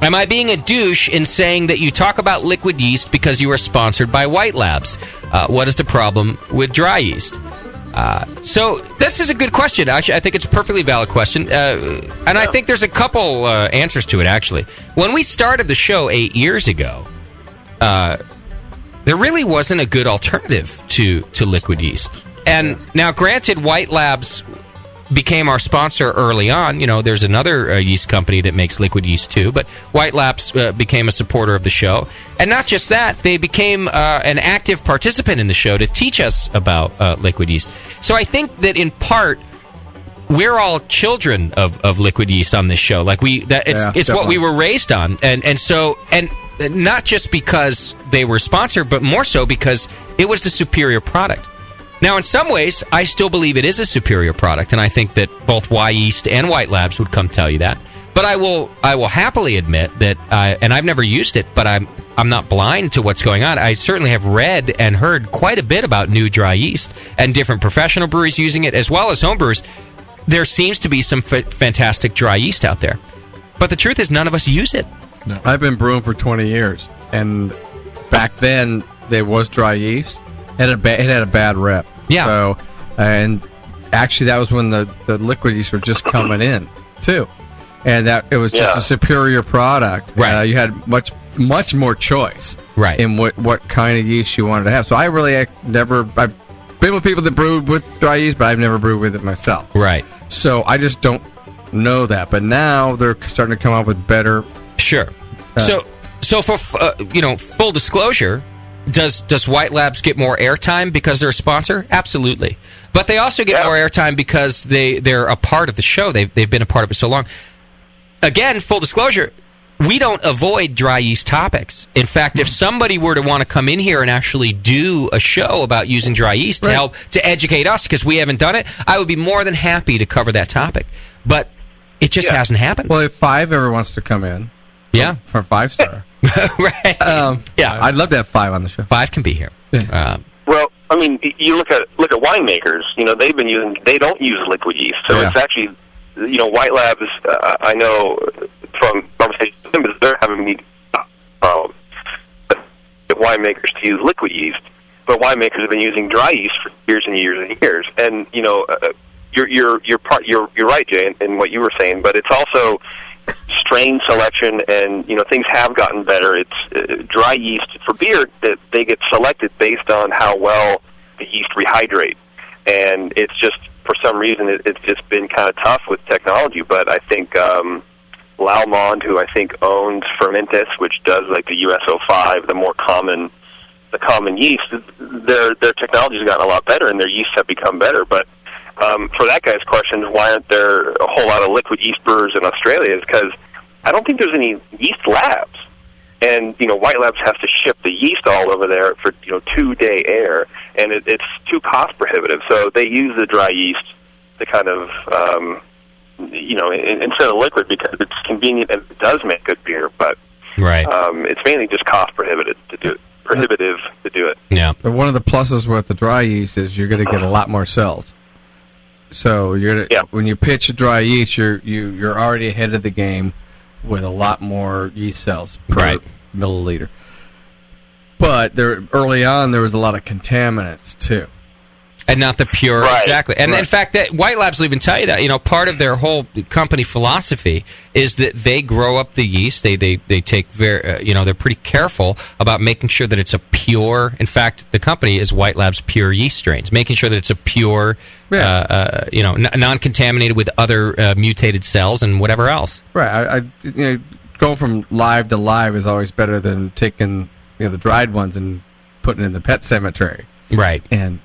Am I being a douche in saying that you talk about liquid yeast because you are sponsored by White Labs? What is the problem with dry yeast? So this is a good question. Actually, I think it's a perfectly valid question. And I think there's a couple answers to it, actually. When we started the show 8 years ago, there really wasn't a good alternative to liquid yeast. And now, granted, White Labs became our sponsor early on. You know, there's another yeast company that makes liquid yeast too, but White Labs became a supporter of the show. And not just that, they became an active participant in the show to teach us about liquid yeast. So I think that in part, we're all children of liquid yeast on this show. Like it's what we were raised on. And so not just because they were sponsored, but more so because it was the superior product. Now, in some ways, I still believe it is a superior product, and I think that both Y Yeast and White Labs would come tell you that. But I will happily admit that, and I've never used it, but I'm not blind to what's going on. I certainly have read and heard quite a bit about new dry yeast and different professional breweries using it, as well as homebrewers. There seems to be some fantastic dry yeast out there. But the truth is, none of us use it. No. I've been brewing for 20 years, and back then, there was dry yeast. It had a bad rep. Yeah. So, and actually, that was when the liquid yeast were just coming in too, and that it was just a superior product. Right. You had much more choice. Right. In what kind of yeast you wanted to have. So I've been with people that brewed with dry yeast, but I've never brewed with it myself. Right. So I just don't know that. But now they're starting to come up with better. Sure. So for full disclosure. Does White Labs get more airtime because they're a sponsor? Absolutely. But they also get more airtime because they're a part of the show. They've been a part of it so long. Again, full disclosure, we don't avoid dry yeast topics. In fact, if somebody were to want to come in here and actually do a show about using dry yeast to help to educate us because we haven't done it, I would be more than happy to cover that topic. But it just hasn't happened. Well, if Five ever wants to come in, for 5-star. Right. I'd love to have Five on the show. Five can be here. Well, I mean, you look at winemakers. You know, they don't use liquid yeast, so it's actually, White Labs. I know from conversations with them is they're having winemakers to use liquid yeast, but winemakers have been using dry yeast for years and years and years. And you're right, Jay, in what you were saying, but it's also strain selection, and things have gotten better. It's dry yeast for beer that they get selected based on how well the yeast rehydrate, and it's just for some reason it's just been kind of tough with technology. But I think Laumond, who I think owns Fermentis, which does like the USO5, the common yeast, their technology has gotten a lot better, and their yeasts have become better. But for that guy's question, why aren't there a whole lot of liquid yeast brewers in Australia? Is because I don't think there's any yeast labs. And, White Labs has to ship the yeast all over there for, 2-day air, and it's too cost prohibitive. So they use the dry yeast to kind of, instead of liquid because it's convenient and it does make good beer, but it's mainly just cost prohibitive to do it. Yeah. But one of the pluses with the dry yeast is you're going to get a lot more cells. So when you pitch a dry yeast, you're already ahead of the game with a lot more yeast cells per milliliter. But early on, there was a lot of contaminants too. And not the pure, exactly. And in fact, that White Labs will even tell you that. Part of their whole company philosophy is that they grow up the yeast. They take they're pretty careful about making sure that it's a pure. In fact, the company is White Labs Pure Yeast Strains, making sure that it's a pure, non-contaminated with other mutated cells and whatever else. Right. Going from live to live is always better than taking the dried ones and putting it in the pet cemetery. Right. And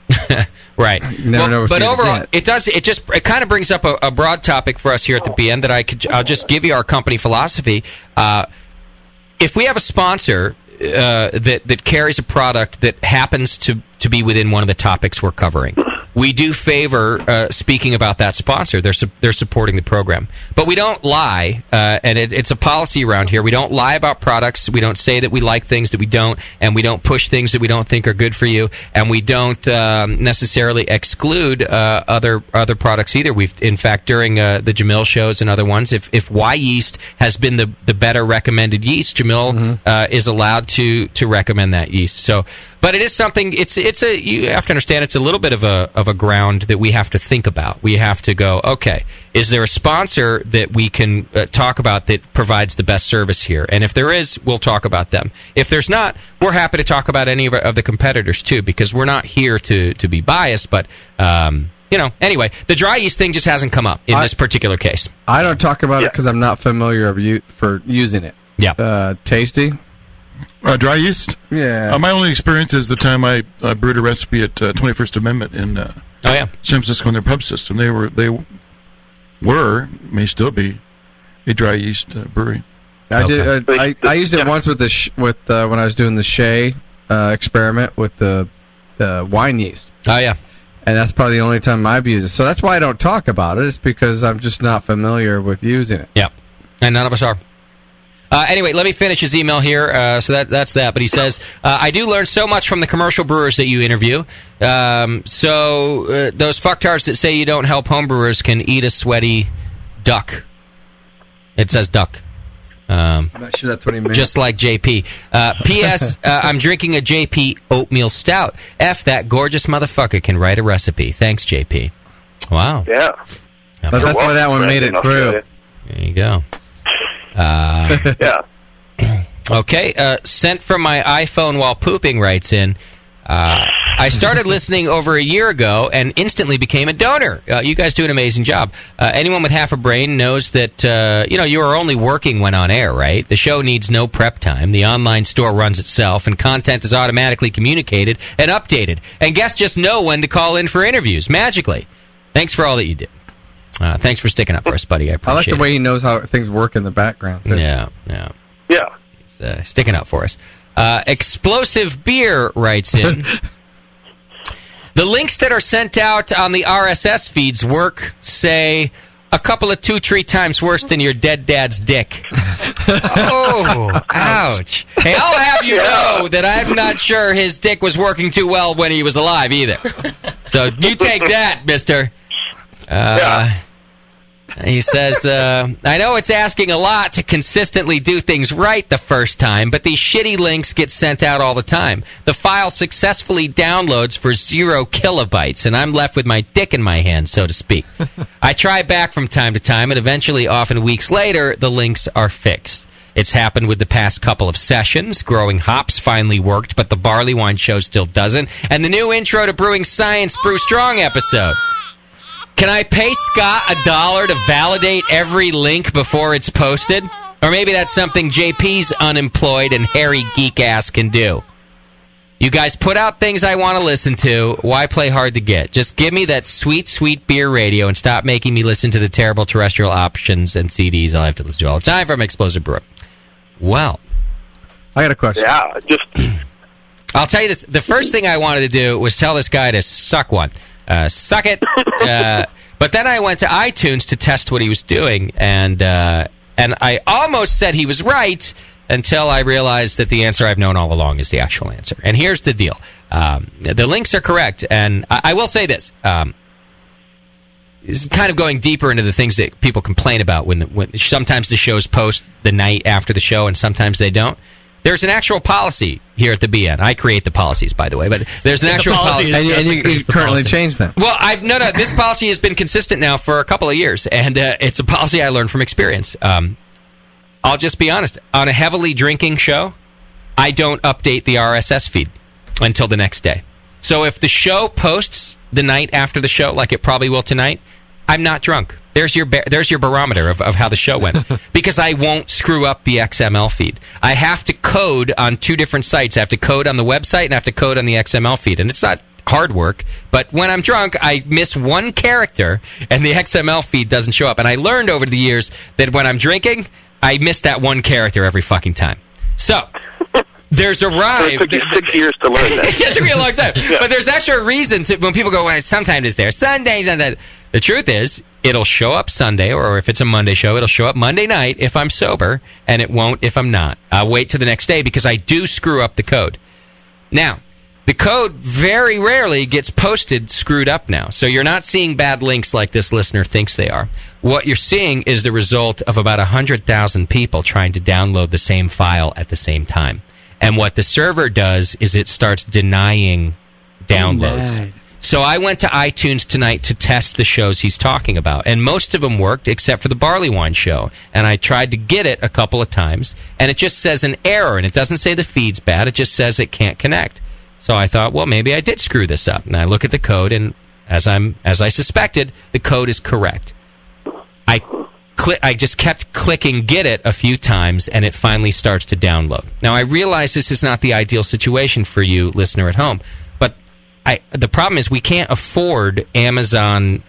right. But overall, it kind of brings up a broad topic for us here at the BN that I'll just give you our company philosophy. If we have a sponsor, that carries a product that happens to be within one of the topics we're covering. We do favor speaking about that sponsor. They're supporting the program. But we don't lie, and it's a policy around here. We don't lie about products. We don't say that we like things that we don't, and we don't push things that we don't think are good for you, and we don't necessarily exclude other products either. We've, in fact, during the Jamil shows and other ones, if Y yeast has been the better recommended yeast, Jamil is allowed to recommend that yeast. So, but it is something. You have to understand. It's a little bit of a ground that we have to think about. We have to go, okay, is there a sponsor that we can talk about that provides the best service here? And if there is, we'll talk about them. If there's not, we're happy to talk about any of the competitors too, because we're not here to be biased. But anyway, the dry yeast thing just hasn't come up in this particular case. I don't talk about it because I'm not familiar for using it. Yeah. Tasty. Dry yeast? Yeah. My only experience is the time I brewed a recipe at 21st Amendment in San Francisco in their pub system. They may still be, a dry yeast brewery. I used it once with when I was doing the Shea experiment with the wine yeast. Oh yeah. And that's probably the only time I've used it. So that's why I don't talk about it. It's because I'm just not familiar with using it. Yeah. And none of us are. Anyway, let me finish his email here. So that's that. But he says, I do learn so much from the commercial brewers that you interview. So those fucktards that say you don't help homebrewers can eat a sweaty duck. It says duck. I'm not sure that's what he meant. Just like JP. P.S. I'm drinking a JP oatmeal stout. F, that gorgeous motherfucker can write a recipe. Thanks, JP. Wow. Yeah. That's why that one made it through. There you go. Yeah. Okay, sent from my iPhone while pooping writes in, I started listening over a year ago and instantly became a donor. You guys do an amazing job. Anyone with half a brain knows that, you are only working when on air, right? The show needs no prep time. The online store runs itself, and content is automatically communicated and updated. And guests just know when to call in for interviews, magically. Thanks for all that you did. Thanks for sticking up for us, buddy. I appreciate it. I like the way he knows how things work in the background, too. Yeah. He's sticking up for us. Explosive Beer writes in, the links that are sent out on the RSS feeds work, say, a couple of 2-3 times worse than your dead dad's dick. Oh, ouch. Hey, I'll have you know that I'm not sure his dick was working too well when he was alive either. So you take that, mister. He says, I know it's asking a lot to consistently do things right the first time, but these shitty links get sent out all the time. The file successfully downloads for 0 kilobytes, and I'm left with my dick in my hand, so to speak. I try back from time to time, and eventually, often weeks later, the links are fixed. It's happened with the past couple of sessions. Growing Hops finally worked, but the Barley Wine Show still doesn't. And the new Intro to Brewing Science Brew Strong episode. Can I pay Scott $1 to validate every link before it's posted? Or maybe that's something JP's unemployed and hairy geek ass can do. You guys put out things I want to listen to. Why play hard to get? Just give me that sweet, sweet beer radio and stop making me listen to the terrible terrestrial options and CDs I have to listen to all the time from Explosive Brewer. Well, I got a question. Yeah, I'll tell you this. The first thing I wanted to do was tell this guy to suck one. Suck it. But then I went to iTunes to test what he was doing, and I almost said he was right until I realized that the answer I've known all along is the actual answer. And here's the deal. The links are correct, and I will say this. This is kind of going deeper into the things that people complain about when sometimes the shows post the night after the show and sometimes they don't. There's an actual policy here at the BN. I create the policies, by the way, but there's an actual policy. And you currently changed that. Well, no. This policy has been consistent now for a couple of years, and it's a policy I learned from experience. I'll just be honest. On a heavily drinking show, I don't update the RSS feed until the next day. So if the show posts the night after the show, like it probably will tonight, I'm not drunk. There's your barometer of how the show went. Because I won't screw up the XML feed. I have to code on 2 different sites. I have to code on the website and I have to code on the XML feed. And it's not hard work, but when I'm drunk, I miss one character and the XML feed doesn't show up. And I learned over the years that when I'm drinking, I miss that one character every fucking time. So, There's a rhyme. So it took you 6 years to learn that. It took me a long time. But there's actually a reason to, when people go, well, sometimes it's there, Sundays and that. The truth is, it'll show up Sunday, or if it's a Monday show, it'll show up Monday night if I'm sober, and it won't if I'm not. I'll wait till the next day because I do screw up the code. Now, the code very rarely gets posted screwed up now. So you're not seeing bad links like this listener thinks they are. What you're seeing is the result of about 100,000 people trying to download the same file at the same time. And what the server does is it starts denying downloads. So I went to iTunes tonight to test the shows he's talking about, and most of them worked except for the Barley Wine show. And I tried to get it a couple of times, and it just says an error, and it doesn't say the feed's bad. It just says it can't connect. So I thought, well, maybe I did screw this up. And I look at the code, and as I suspected, the code is correct. I just kept clicking get it a few times, and it finally starts to download. Now, I realize this is not the ideal situation for you, listener at home, but the problem is we can't afford Amazon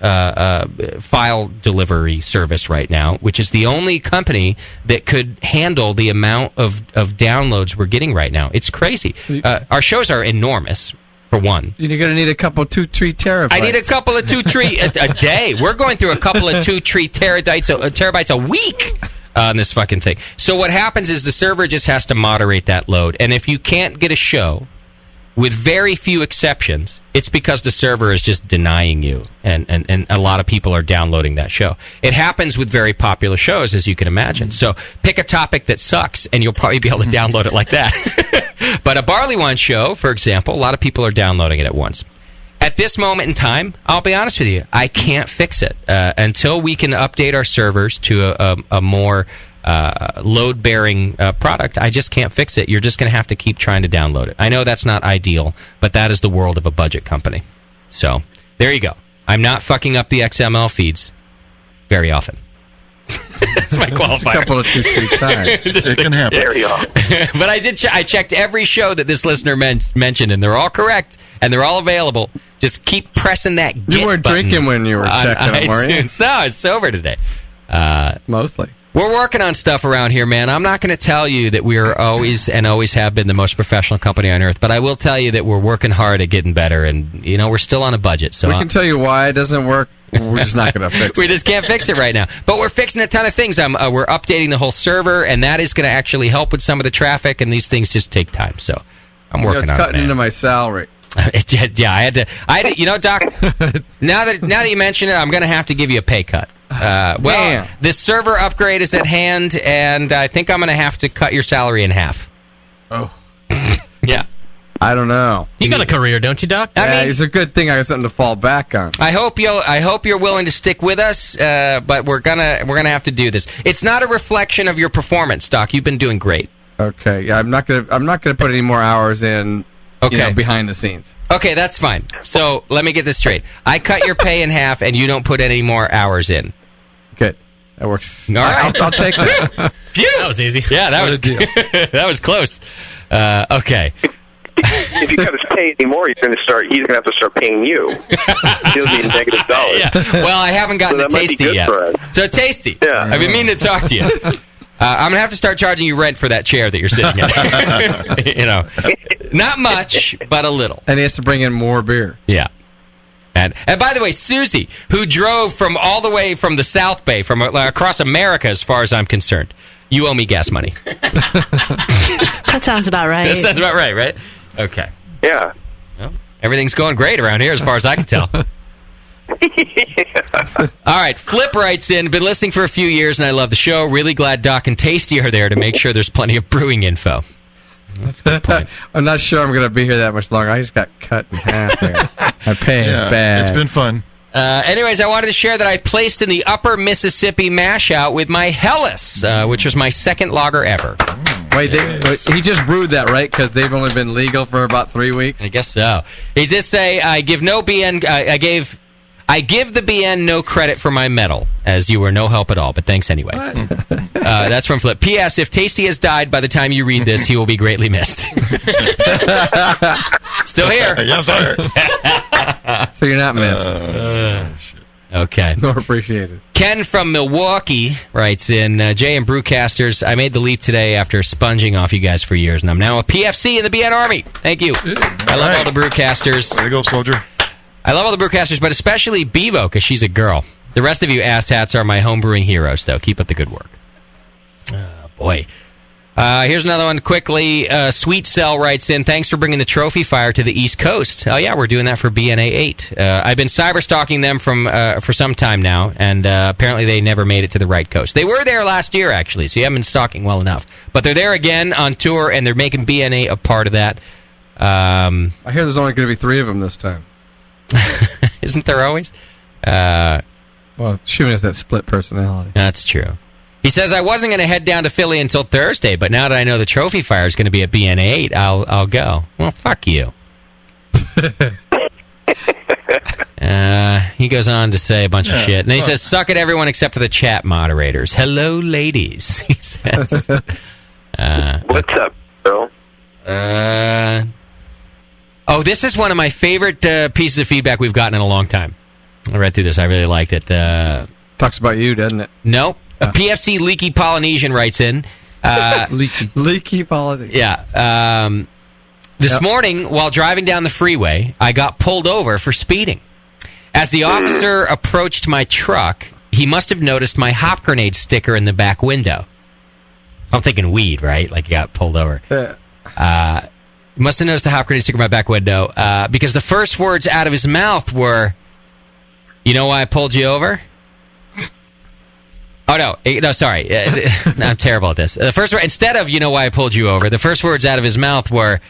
file delivery service right now, which is the only company that could handle the amount of downloads we're getting right now. It's crazy. Our shows are enormous. For one, you're going to need a couple 2-3 terabytes. I need a couple of 2-3 a day. We're going through a couple of 2-3 terabytes a week on this fucking thing. So what happens is the server just has to moderate that load. And if you can't get a show, with very few exceptions, it's because the server is just denying you. And a lot of people are downloading that show. It happens with very popular shows, as you can imagine. So pick a topic that sucks, and you'll probably be able to download it like that. But a Barley Wine show, for example, a lot of people are downloading it at once. At this moment in time, I'll be honest with you, I can't fix it. Until we can update our servers to a more load-bearing product, I just can't fix it. You're just going to have to keep trying to download it. I know that's not ideal, but that is the world of a budget company. So, there you go. I'm not fucking up the XML feeds very often. That's my qualifier. A couple of 2-3 times. It can happen. Very often. But I did. I checked every show that this listener mentioned, and they're all correct, and they're all available. Just keep pressing that get You weren't button drinking when you were checking them, were you? No, I was sober today. Mostly. We're working on stuff around here, man. I'm not going to tell you that we're always and always have been the most professional company on earth, but I will tell you that we're working hard at getting better, and we're still on a budget. So we can tell you why it doesn't work. We're just not going to fix it. We just can't fix it right now. But we're fixing a ton of things. We're updating the whole server, and that is going to actually help with some of the traffic, and these things just take time. So I'm working on it, cutting into my salary. Yeah, I had to. Doc, now that you mention it, I'm going to have to give you a pay cut. Well, this server upgrade is at hand, and I think I'm going to have to cut your salary in half. Oh. Yeah. I don't know. You got a career, don't you, Doc? I mean, it's a good thing I got something to fall back on. I hope you're willing to stick with us, but we're gonna have to do this. It's not a reflection of your performance, Doc. You've been doing great. Okay, yeah, I'm not gonna put any more hours in. Okay. Behind the scenes. Okay, that's fine. So let me get this straight. I cut your pay in half, and you don't put any more hours in. Good. That works. All right. I'll take that. Phew. That was easy. Yeah, that was that was close. Okay. If you cut his pay anymore, he's going to have to start paying you. He'll be in negative dollars. Yeah. Well, I haven't gotten So to that might be Tasty good yet. for us. So Tasty. Yeah. I've been meaning to talk to you. I'm going to have to start charging you rent for that chair that you're sitting in. Not much, but a little. And he has to bring in more beer. Yeah. And by the way, Susie, who drove from all the way from the South Bay, from across America as far as I'm concerned, you owe me gas money. That sounds about right. That sounds about right? Okay. Yeah. Well, everything's going great around here as far as I can tell. All right, Flip writes in, been listening for a few years and I love the show. Really glad Doc and Tasty are there to make sure there's plenty of brewing info. That's a good point. I'm not sure I'm going to be here that much longer. I just got cut in half there. My pay is bad. It's been fun. Anyways, I wanted to share that I placed in the Upper Mississippi Mashout with my Hellas, which was my second lager ever. Wait, he just brewed that, right? Because they've only been legal for about 3 weeks? I guess so. He just say, I give the BN no credit for my medal, as you were no help at all, but thanks anyway. That's from Flip. P.S. If Tasty has died by the time you read this, he will be greatly missed. Still here. Yes, sir. So you're not missed. Okay. Nor appreciated. Ken from Milwaukee writes in, Jay and Brewcasters, I made the leap today after sponging off you guys for years, and I'm now a PFC in the BN Army. Thank you. I love all the Brewcasters. There you go, soldier. I love all the Brewcasters, but especially Bevo, because she's a girl. The rest of you asshats are my homebrewing heroes, though. Keep up the good work. Oh, boy. Here's another one quickly. Sweet Cell writes in, thanks for bringing the trophy fire to the East Coast. Oh, yeah, we're doing that for BNA 8. I've been cyber-stalking them for some time now, and apparently they never made it to the right coast. They were there last year, actually, so you haven't been stalking well enough. But they're there again on tour, and they're making BNA a part of that. I hear there's only going to be 3 of them this time. Isn't there always? Well, Shun has that split personality. That's true. He says, I wasn't going to head down to Philly until Thursday, but now that I know the trophy fire is going to be at BNA 8, I'll go. Well, fuck you. He goes on to say a bunch of shit. And then he says, suck it, everyone except for the chat moderators. Hello, ladies, he says. What's up, Bill? This is one of my favorite pieces of feedback we've gotten in a long time. I read through this. I really liked it. Talks about you, doesn't it? Nope. PFC Leaky Polynesian writes in. Leaky Polynesian. Yeah. This morning, while driving down the freeway, I got pulled over for speeding. As the officer approached my truck, he must have noticed my hop grenade sticker in the back window. I'm thinking weed, right? Like you got pulled over. He must have noticed a hop grenade sticker in my back window because the first words out of his mouth were, you know why I pulled you over? Oh, no, sorry. I'm terrible at this. The first word, instead of, you know why I pulled you over, the first words out of his mouth were,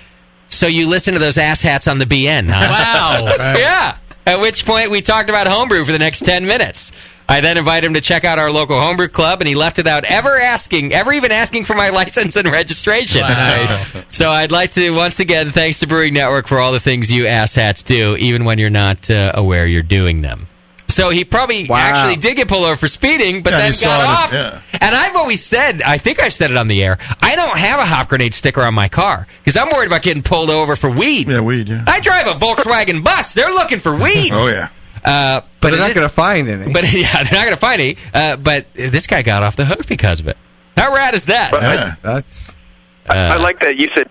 so you listen to those asshats on the BN, huh? Wow. Yeah. At which point we talked about homebrew for the next 10 minutes. I then invited him to check out our local homebrew club, and he left without ever even asking for my license and registration. Nice. So I'd like to, once again, thanks to Brewing Network for all the things you asshats do, even when you're not aware you're doing them. So he probably actually did get pulled over for speeding, but then got off. And I've always said, I think I've said it on the air, I don't have a hop grenade sticker on my car because I'm worried about getting pulled over for weed. Yeah, weed, yeah. I drive a Volkswagen bus. They're looking for weed. Oh, yeah. But they're not going to find any. But yeah, they're not going to find any. But this guy got off the hook because of it. How rad is that? Yeah. That's. I like that you said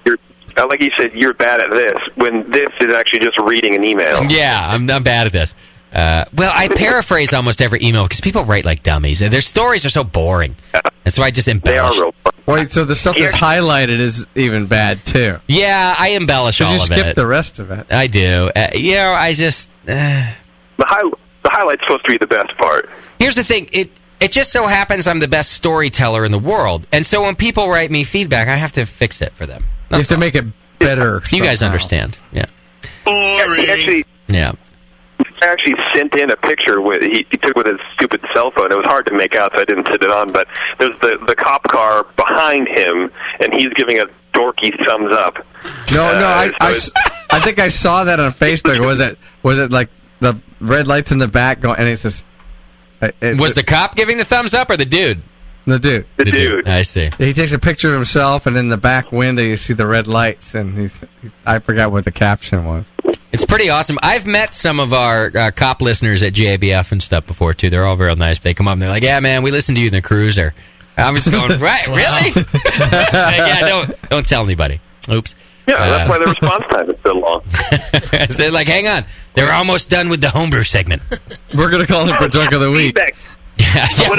you're bad at this when this is actually just reading an email. Yeah, I'm bad at this. Well, I paraphrase almost every email because people write like dummies. Their stories are so boring. And so I just embellish. They are real fun. Wait, so the stuff that's highlighted is even bad, too? Yeah, I embellish all you of it. You skip the rest of it. I do. I just... The highlight's supposed to be the best part. Here's the thing. It just so happens I'm the best storyteller in the world. And so when people write me feedback, I have to fix it for them. You have to make it better. You guys understand. Yeah. He actually sent in a picture he took with his stupid cell phone. It was hard to make out, so I didn't sit it on. But there's the cop car behind him, and he's giving a dorky thumbs up. I think I saw that on Facebook. Was it like the red lights in the back going? And it's just. Was the cop giving the thumbs up or the dude? The dude. The dude. I see. He takes a picture of himself, and in the back window you see the red lights, and I forgot what the caption was. It's pretty awesome. I've met some of our cop listeners at JABF and stuff before, too. They're all very nice. They come up and they're like, yeah, man, we listen to you in the cruiser. I'm just going, right, really? Yeah, don't tell anybody. Oops. Yeah, that's why the response time is so long. They're like, hang on. They're almost done with the homebrew segment. We're going to call him for Drunk of the Week. Yeah, we're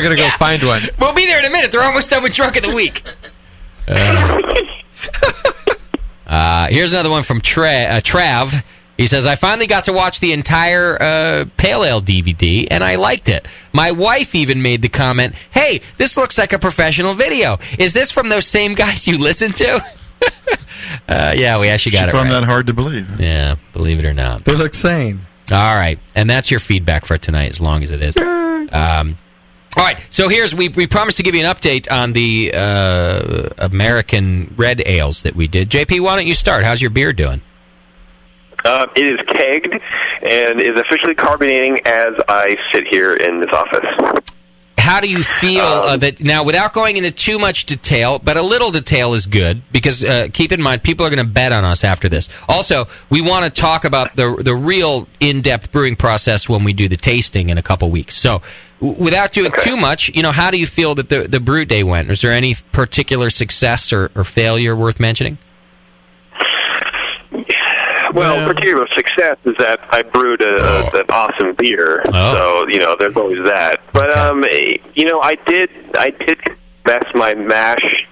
going to go find one. We'll be there in a minute. They're almost done with Drunk of the Week. Here's another one from Trav. He says, I finally got to watch the entire Pale Ale DVD, and I liked it. My wife even made the comment, hey, this looks like a professional video. Is this from those same guys you listen to? Yeah, we actually got it right. She found that hard to believe. Yeah, believe it or not. They look sane. All right, and that's your feedback for tonight, as long as it is. All right, so we promised to give you an update on the American red ales that we did. JP, why don't you start? How's your beer doing? It is kegged and is officially carbonating as I sit here in this office. how do you feel that now, without going into too much detail, but a little detail is good, because keep in mind, people are going to bet on us after this. Also, we want to talk about the real in-depth brewing process when we do the tasting in a couple weeks. So, without doing too much, how do you feel that the brew day went? Is there any particular success or failure worth mentioning? Well, particular success is that I brewed an awesome beer, so there's always that. But I did mess my mash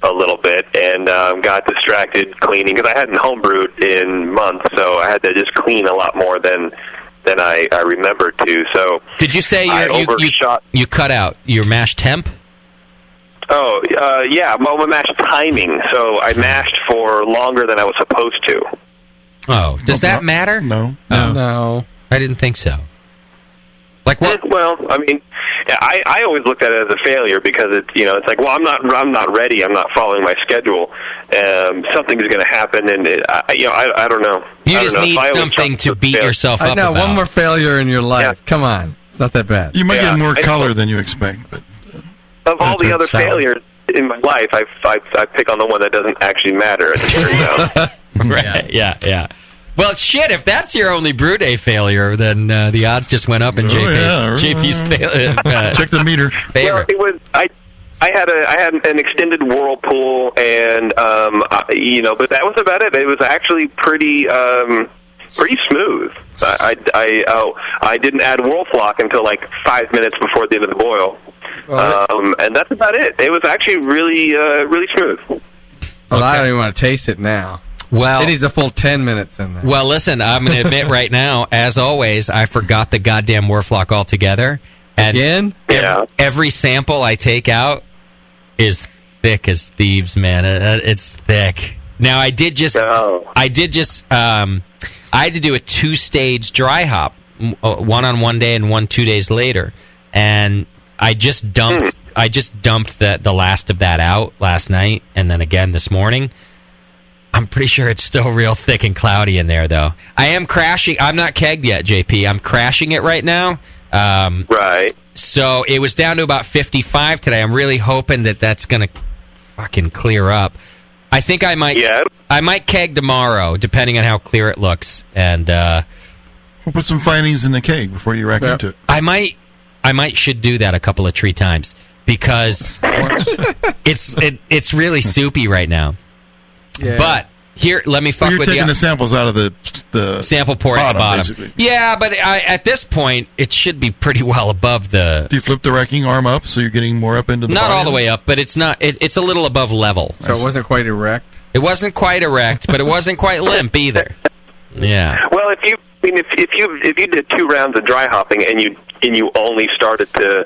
a little bit and got distracted cleaning because I hadn't homebrewed in months, so I had to just clean a lot more than I remembered to. So did you say you cut out your mash temp? Oh, yeah, my mash timing. So I mashed for longer than I was supposed to. Oh, does that matter? No. No. I didn't think so. Like what? Well, I mean, I always looked at it as a failure because it's like, well, I'm not ready. I'm not following my schedule. Something's going to happen, and I don't know. You just need something to beat yourself up about. One more failure in your life. Yeah. Come on, it's not that bad. You might get more color than you expect, but. Of all the other failures in my life, I pick on the one that doesn't actually matter, as it turns out. Right, yeah. Well, shit, if that's your only brew day failure, then the odds just went up in JP's failure. Check the meter. Well, it was, I had an extended whirlpool, and, but that was about it. It was actually pretty smooth. I didn't add Whirlflock until like 5 minutes before the end of the boil. And that's about it. It was actually really smooth. Well, I don't even want to taste it now. Well, it needs a full 10 minutes in there. Well, listen, I'm going to admit right now, as always, I forgot the goddamn Whirlflock altogether. And again? Every sample I take out is thick as thieves, man. It's thick. Now, I had to do a 2-stage dry hop, one on one day and one 2 days later, and I just dumped the last of that out last night, and then again this morning. I'm pretty sure it's still real thick and cloudy in there, though. I am crashing. I'm not kegged yet, JP. I'm crashing it right now. Right. So it was down to about 55 today. I'm really hoping that that's going to fucking clear up. I think I might. Yeah. I might keg tomorrow, depending on how clear it looks, and we'll put some findings in the keg before you rack into it. I might should do that a couple of 3 times because it's really soupy right now. Yeah. But here, let me fuck with you. You're taking the samples out of the sample pour at the bottom. Basically. Yeah, but at this point, it should be pretty well above the. Do you flip the racking arm up so you're getting more up into the? Not all the way up, but it's not. It's a little above level. So it wasn't quite erect. It wasn't quite erect, but it wasn't quite limp either. Yeah. Well, if you did 2 rounds of dry hopping and you only started to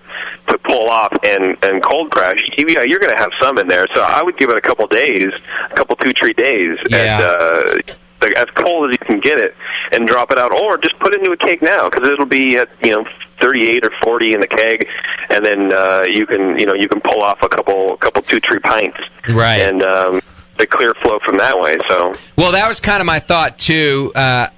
pull off and cold crash, you're going to have some in there. So I would give it a couple days, 2-3 days, and as cold as you can get it, and drop it out, or just put it into a keg now because it'll be at 38 or 40 in the keg, and then you can pull off a couple 2-3 pints, right, and the clear flow from that way. So well, that was kind of my thought too. I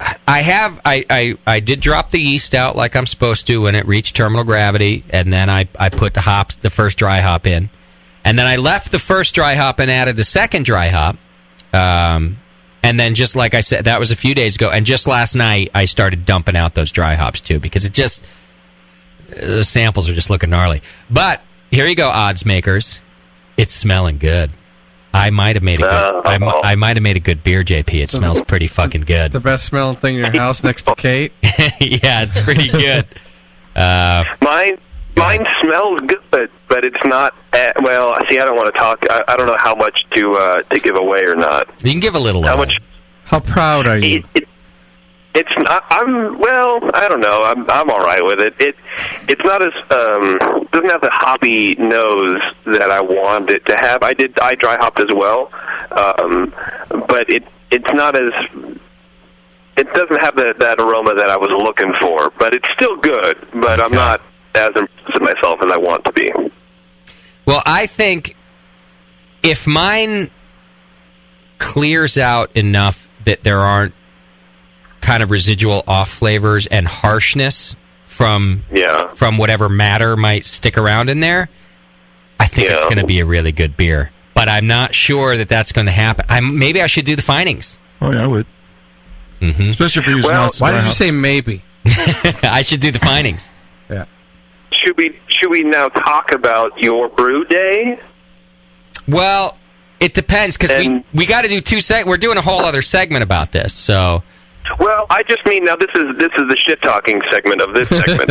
did drop the yeast out like I'm supposed to when it reached terminal gravity, and then I put the first dry hop in, and then I left the first dry hop and added the second dry hop, and then just like I said, that was a few days ago, and just last night I started dumping out those dry hops too because the samples are just looking gnarly. But here you go, odds makers, it's smelling good. I might have made a good. I might have made a good beer, JP. It smells pretty fucking good. The best smelling thing in your house next to Kate. Yeah, it's pretty good. Mine smells good, but it's not. Well, see, I don't want to talk. I don't know how much to give away or not. You can give a little. How much? How proud are you? It's not. I don't know. I'm all right with it. It's not as doesn't have the hoppy nose that I wanted it to have. I dry hopped as well, but it's not as. It doesn't have that aroma that I was looking for, but it's still good. But I'm not as impressed with myself as I want to be. Well, I think if mine clears out enough that there aren't kind of residual off flavors and harshness from whatever matter might stick around in there, I think it's going to be a really good beer. But I'm not sure that that's going to happen. Maybe I should do the findings. Oh, yeah, I would. Mm-hmm. Especially if you're using lots of why did you brown. say maybe? I should do the findings. Yeah. Should we now talk about your brew day? Well, it depends, because we got to do two we're doing a whole other segment about this, so... Well, I just mean now this is the shit talking segment of this segment.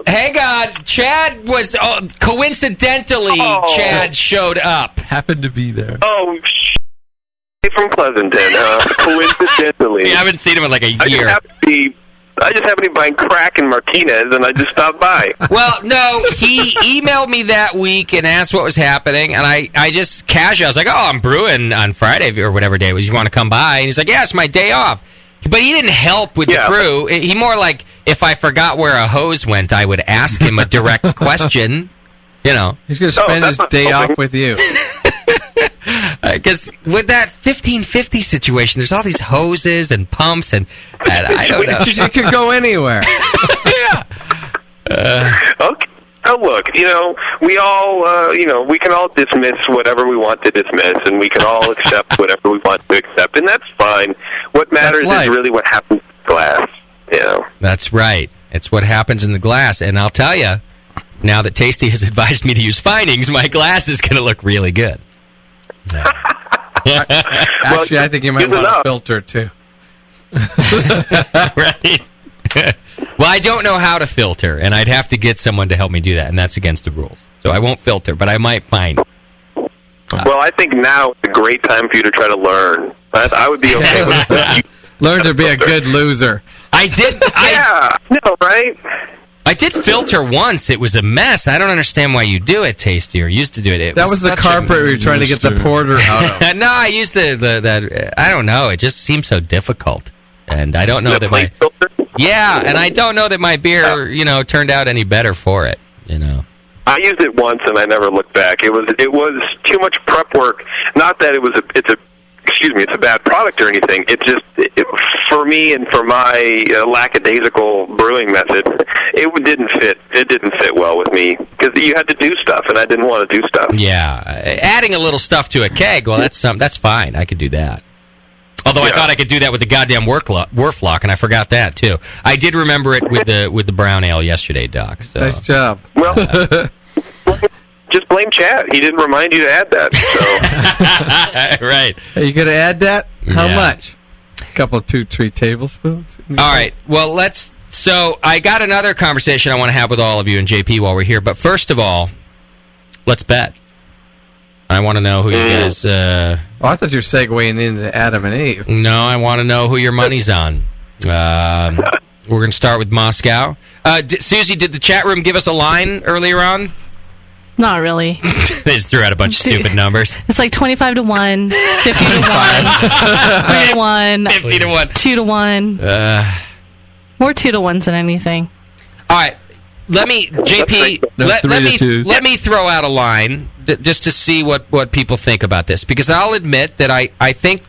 Hang on, Chad was coincidentally. Chad showed up. Happened to be there. Oh, from Pleasanton. Coincidentally, we haven't seen him in like a year. I just happened to be buying crack in Martinez, and I just stopped by. Well, no, he emailed me that week and asked what was happening, and I just casually, I was like, oh, I'm brewing on Friday or whatever day it was. You want to come by? And he's like, yeah, it's my day off. But he didn't help with the brew. He more like, if I forgot where a hose went, I would ask him a direct question. You know. He's going to spend his day off with you. Because with that 1550 situation, there's all these hoses and pumps, and I don't know. You could go anywhere. Okay. Oh, look, we all, we can all dismiss whatever we want to dismiss, and we can all accept whatever we want to accept, and that's fine. What matters is really what happens in the glass, That's right. It's what happens in the glass, and I'll tell you, now that Tasty has advised me to use findings, my glass is going to look really good. Actually, I think you might want a filter, too. Right. Well, I don't know how to filter, and I'd have to get someone to help me do that, and that's against the rules. So I won't filter, but I might find. Well, I think now is a great time for you to try to learn. I would be okay with that. Learn to be a good loser. I did. Right? I did filter once. It was a mess. I don't understand why you do it, Tasty, or used to do it. That was the carpet we were trying to get the porter out of. No, I used the I don't know. It just seems so difficult. And I don't know that my... Yeah, and I don't know that my beer, turned out any better for it, I used it once and I never looked back. It was too much prep work. Not that it's a bad product or anything. It's just for me and for my lackadaisical brewing method, it didn't fit. It didn't fit well with me because you had to do stuff and I didn't want to do stuff. Yeah, adding a little stuff to a keg, well, that's fine. I could do that. Although I thought I could do that with the goddamn Werflock, and I forgot that too. I did remember it with the brown ale yesterday, Doc. So. Nice job. Well, just blame Chad. He didn't remind you to add that. So. Right. Are you going to add that? How Yeah. much? A couple, 2-3 tablespoons. All right. Well, So I got another conversation I want to have with all of you and JP while we're here. But first of all, let's bet. I want to know who you guys... I thought you were segueing into Adam and Eve. No, I want to know who your money's on. We're going to start with Moscow. Susie, did the chat room give us a line earlier on? Not really. They just threw out a bunch of stupid numbers. It's like 25 to 1, 50 to 1, 3 to 1, 50 to 1, 2 to 1. More 2 to 1s than anything. All right. Let me, JP, let me throw out a line just to see what people think about this. Because I'll admit that I think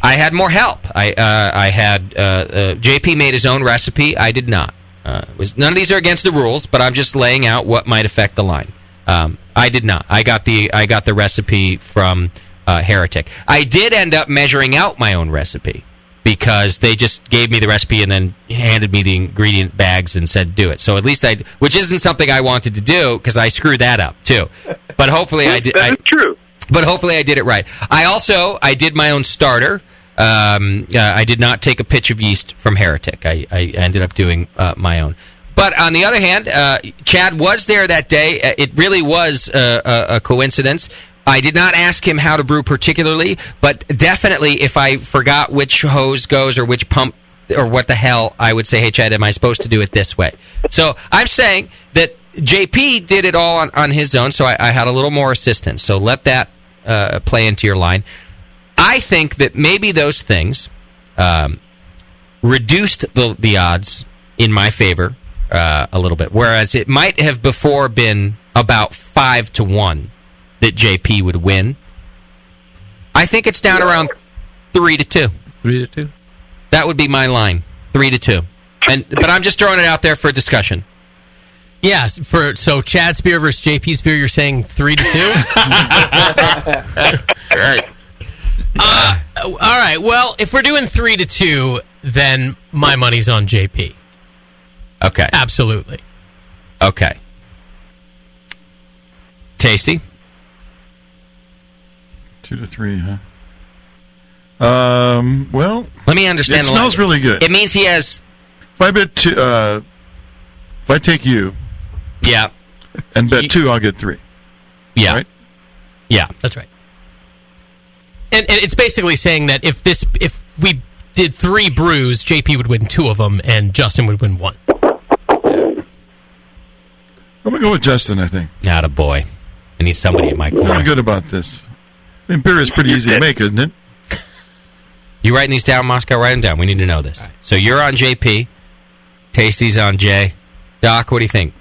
I had more help. I had JP made his own recipe. I did not. None of these are against the rules, but I'm just laying out what might affect the line. I did not. I got the recipe from Heretic. I did end up measuring out my own recipe, because they just gave me the recipe and then handed me the ingredient bags and said, do it. So at least which isn't something I wanted to do, because I screwed that up, too. But hopefully I did. That's true. But hopefully I did it right. I did my own starter. I did not take a pitch of yeast from Heretic. I ended up doing my own. But on the other hand, Chad was there that day. It really was a coincidence. I did not ask him how to brew particularly, but definitely if I forgot which hose goes or which pump or what the hell, I would say, hey, Chad, am I supposed to do it this way? So I'm saying that JP did it all on his own, so I had a little more assistance. So let that play into your line. I think that maybe those things reduced the odds in my favor a little bit, whereas it might have before been about 5 to 1 that JP would win. I think it's down around 3 to 2. 3 to 2? That would be my line. 3 to 2. But I'm just throwing it out there for discussion. Yeah, so Chad's beer versus JP's beer, you're saying 3-2? Right. All right. Well, if we're doing 3-2, then my money's on JP. Okay. Absolutely. Okay. Tasty? 2-3, huh? Well, let me understand. It smells really good. It means he has. If I bet two, if I take you, yeah, and bet 2, I'll get 3. Yeah, right? Yeah, that's right. And it's basically saying that if we did 3 brews, JP would win 2 of them, and Justin would win 1. I'm gonna go with Justin. I think. Not a boy. I need somebody in my corner. I'm good about this. I mean, beer is pretty easy to make, isn't it? You writing these down, Moscow? Write them down. We need to know this. Right. So you're on JP. Tasty's on J. Doc, what do you think?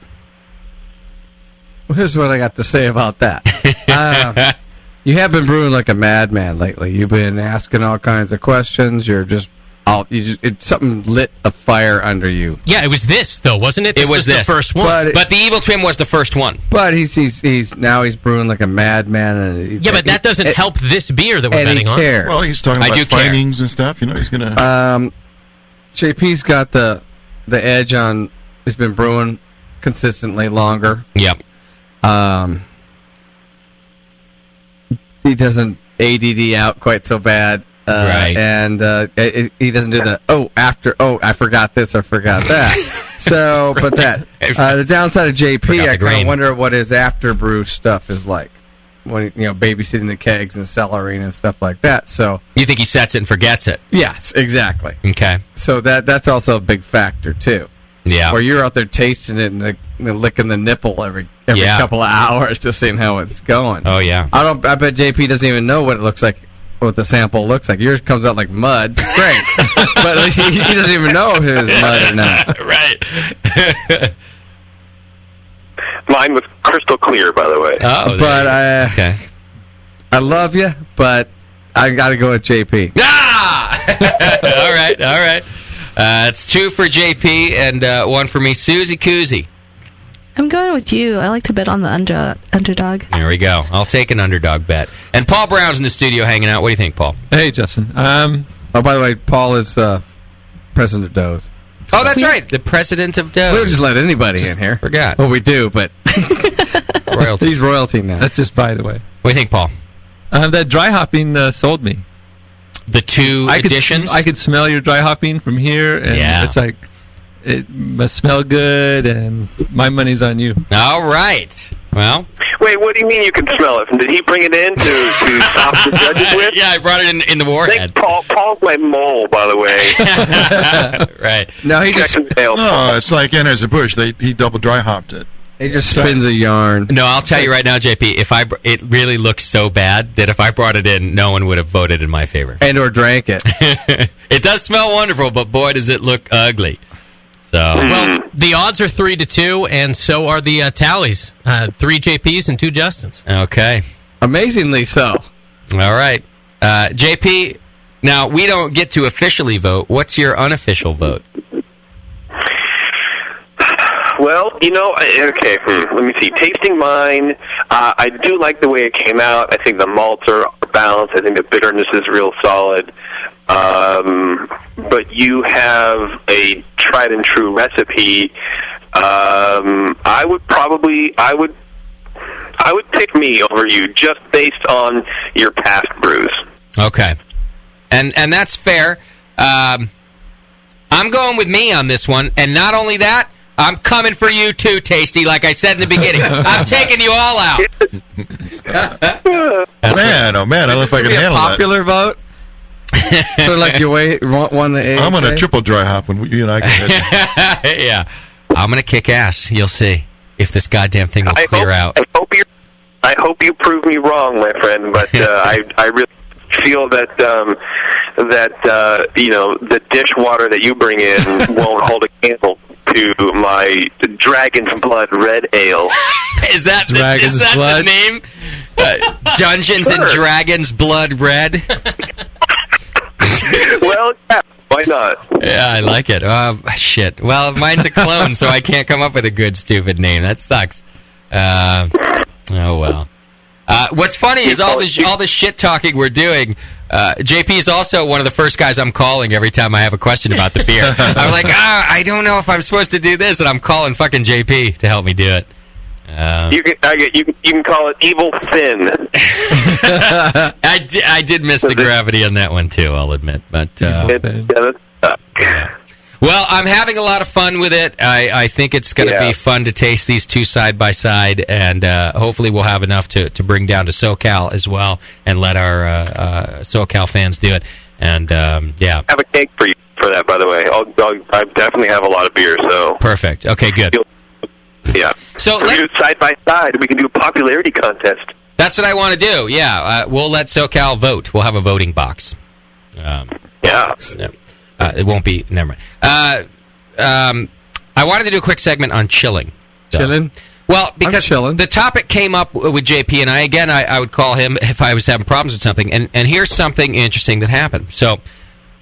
Well, here's what I got to say about that. You have been brewing like a madman lately. You've been asking all kinds of questions. Something lit a fire under you. Yeah, it was this though, wasn't it? This was the first one. But the Evil Twin was the first one. But he's now brewing like a madman. And but that doesn't help this beer that we're betting on. Well, he's talking about findings and stuff. You know, he's gonna. JP's got the edge on. He's been brewing consistently longer. Yep. He doesn't ADD out quite so bad. Right. And he doesn't do the, I forgot this, I forgot that. So, but the downside of JP, I kind of wonder what his after brew stuff is like. When, babysitting the kegs and cellaring and stuff like that. So you think he sets it and forgets it? Yes, exactly. Okay. So that's also a big factor, too. Yeah. Where you're out there tasting it and licking the nipple every couple of hours to seeing how it's going. Oh, yeah. I bet JP doesn't even know what it looks like, what the sample looks like. Yours comes out like mud. Great. But at least he doesn't even know if it's mud or not. Right. Mine was crystal clear, by the way. Oh, but okay. I love you, but I got to go with JP. Ah! All right. It's 2 for JP and 1 for me. Susie Koozie. I'm going with you. I like to bet on the underdog. There we go. I'll take an underdog bet. And Paul Brown's in the studio hanging out. What do you think, Paul? Hey, Justin. By the way, Paul is president of Doe's. Oh, that's right. The president of Doe's. We don't just let anybody in here. Forgot. Well, we do, but royalty. He's royalty now. That's just by the way. What do you think, Paul? That dry hopping sold me. The 2 additions? I could smell your dry hopping from here, and it's like, it must smell good, and my money's on you. All right. Well. Wait, what do you mean you can smell it? Did he bring it in to stop the judges with? Yeah, I brought it in the warhead. Paul's my mole, by the way. Right. No, he just... No, it's like Anheuser-Busch. He double dry hopped it. He just spins a yarn. No, I'll tell you right now, JP, it really looks so bad that if I brought it in, no one would have voted in my favor. And or drank it. It does smell wonderful, but boy, does it look ugly. So, well, the odds are 3-2, and so are the tallies. 3 JPs and 2 Justins. Okay. Amazingly so. All right. JP, now we don't get to officially vote. What's your unofficial vote? Well, okay, let me see. Tasting mine, I do like the way it came out. I think the malts are balanced. I think the bitterness is real solid. But you have a tried and true recipe. I would pick me over you just based on your past brews. Okay. And that's fair. I'm going with me on this one. And not only that, I'm coming for you too, Tasty, like I said in the beginning. I'm taking you all out. Man, I don't know if I can handle that. Popular vote? So like you won the AHA? I'm going to triple dry hop when you and I get it. Yeah. I'm going to kick ass. You'll see if this goddamn thing will clear out. I hope you prove me wrong, my friend, but I really feel that the dishwater that you bring in won't hold a candle to my Dragon's Blood Red Ale. Is that the name? Dungeons and Dragons Blood Red? Well, yeah. Why not? Yeah, I like it. Shit. Well, mine's a clone, so I can't come up with a good, stupid name. That sucks. Oh, well. What's funny is all the shit talking we're doing. JP is also one of the first guys I'm calling every time I have a question about the beer. I'm like, I don't know if I'm supposed to do this, and I'm calling fucking JP to help me do it. You can call it Evil Thin. I did miss the gravity on that one too, I'll admit. But well, I'm having a lot of fun with it. I think it's going to be fun to taste these two side by side, and hopefully we'll have enough to bring down to SoCal as well, and let our SoCal fans do it. And yeah, I have a cake for you for that, by the way. I definitely have a lot of beer, so perfect. Okay, good. Yeah. So let's do it side by side. We can do a popularity contest. That's what I want to do. Yeah, we'll let SoCal vote. We'll have a voting box. It won't be. Never mind. I wanted to do a quick segment on chilling. Chilling? Well, because the topic came up with JP, and I would call him if I was having problems with something. And here's something interesting that happened. So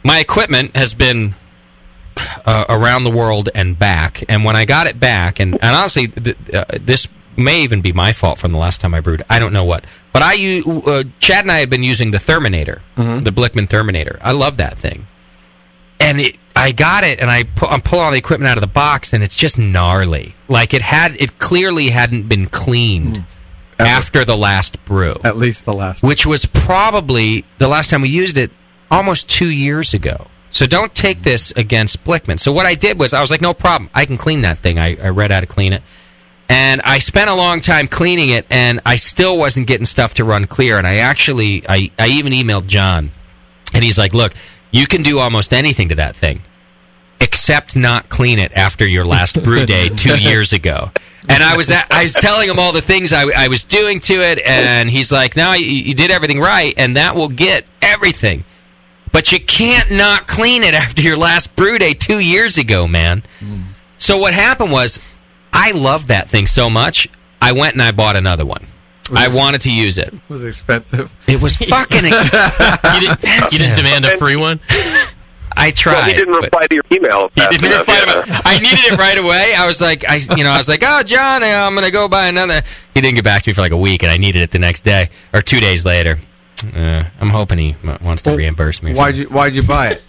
my equipment has been around the world and back, and when I got it back, and honestly, this may even be my fault from the last time I brewed. I don't know what. But Chad and I had been using the Therminator, the Blickman Therminator. I love that thing. And I got it, and I'm pulling all the equipment out of the box, and it's just gnarly. Like it clearly hadn't been cleaned after the last brew. At least the last. Which was probably the last time we used it almost 2 years ago. So don't take this against Blickman. So what I did was I was like, no problem. I can clean that thing. I read how to clean it. And I spent a long time cleaning it, and I still wasn't getting stuff to run clear. And I even emailed John, and he's like, look, you can do almost anything to that thing, except not clean it after your last brew day 2 years ago. And I was telling him all the things I was doing to it, and he's like, no, you did everything right, and that will get everything. But you can't not clean it after your last brew day 2 years ago, man. So what happened was, I loved that thing so much, I went and I bought another one. I wanted to use it. Was it expensive? It was fucking expensive. You didn't demand a free one? I tried. Well, he didn't reply to your email. He didn't reply to my, I needed it right away. I was like, oh, John, I'm going to go buy another. He didn't get back to me for like a week, and I needed it the next day, or 2 days later. I'm hoping he wants to reimburse me. Why'd you buy it?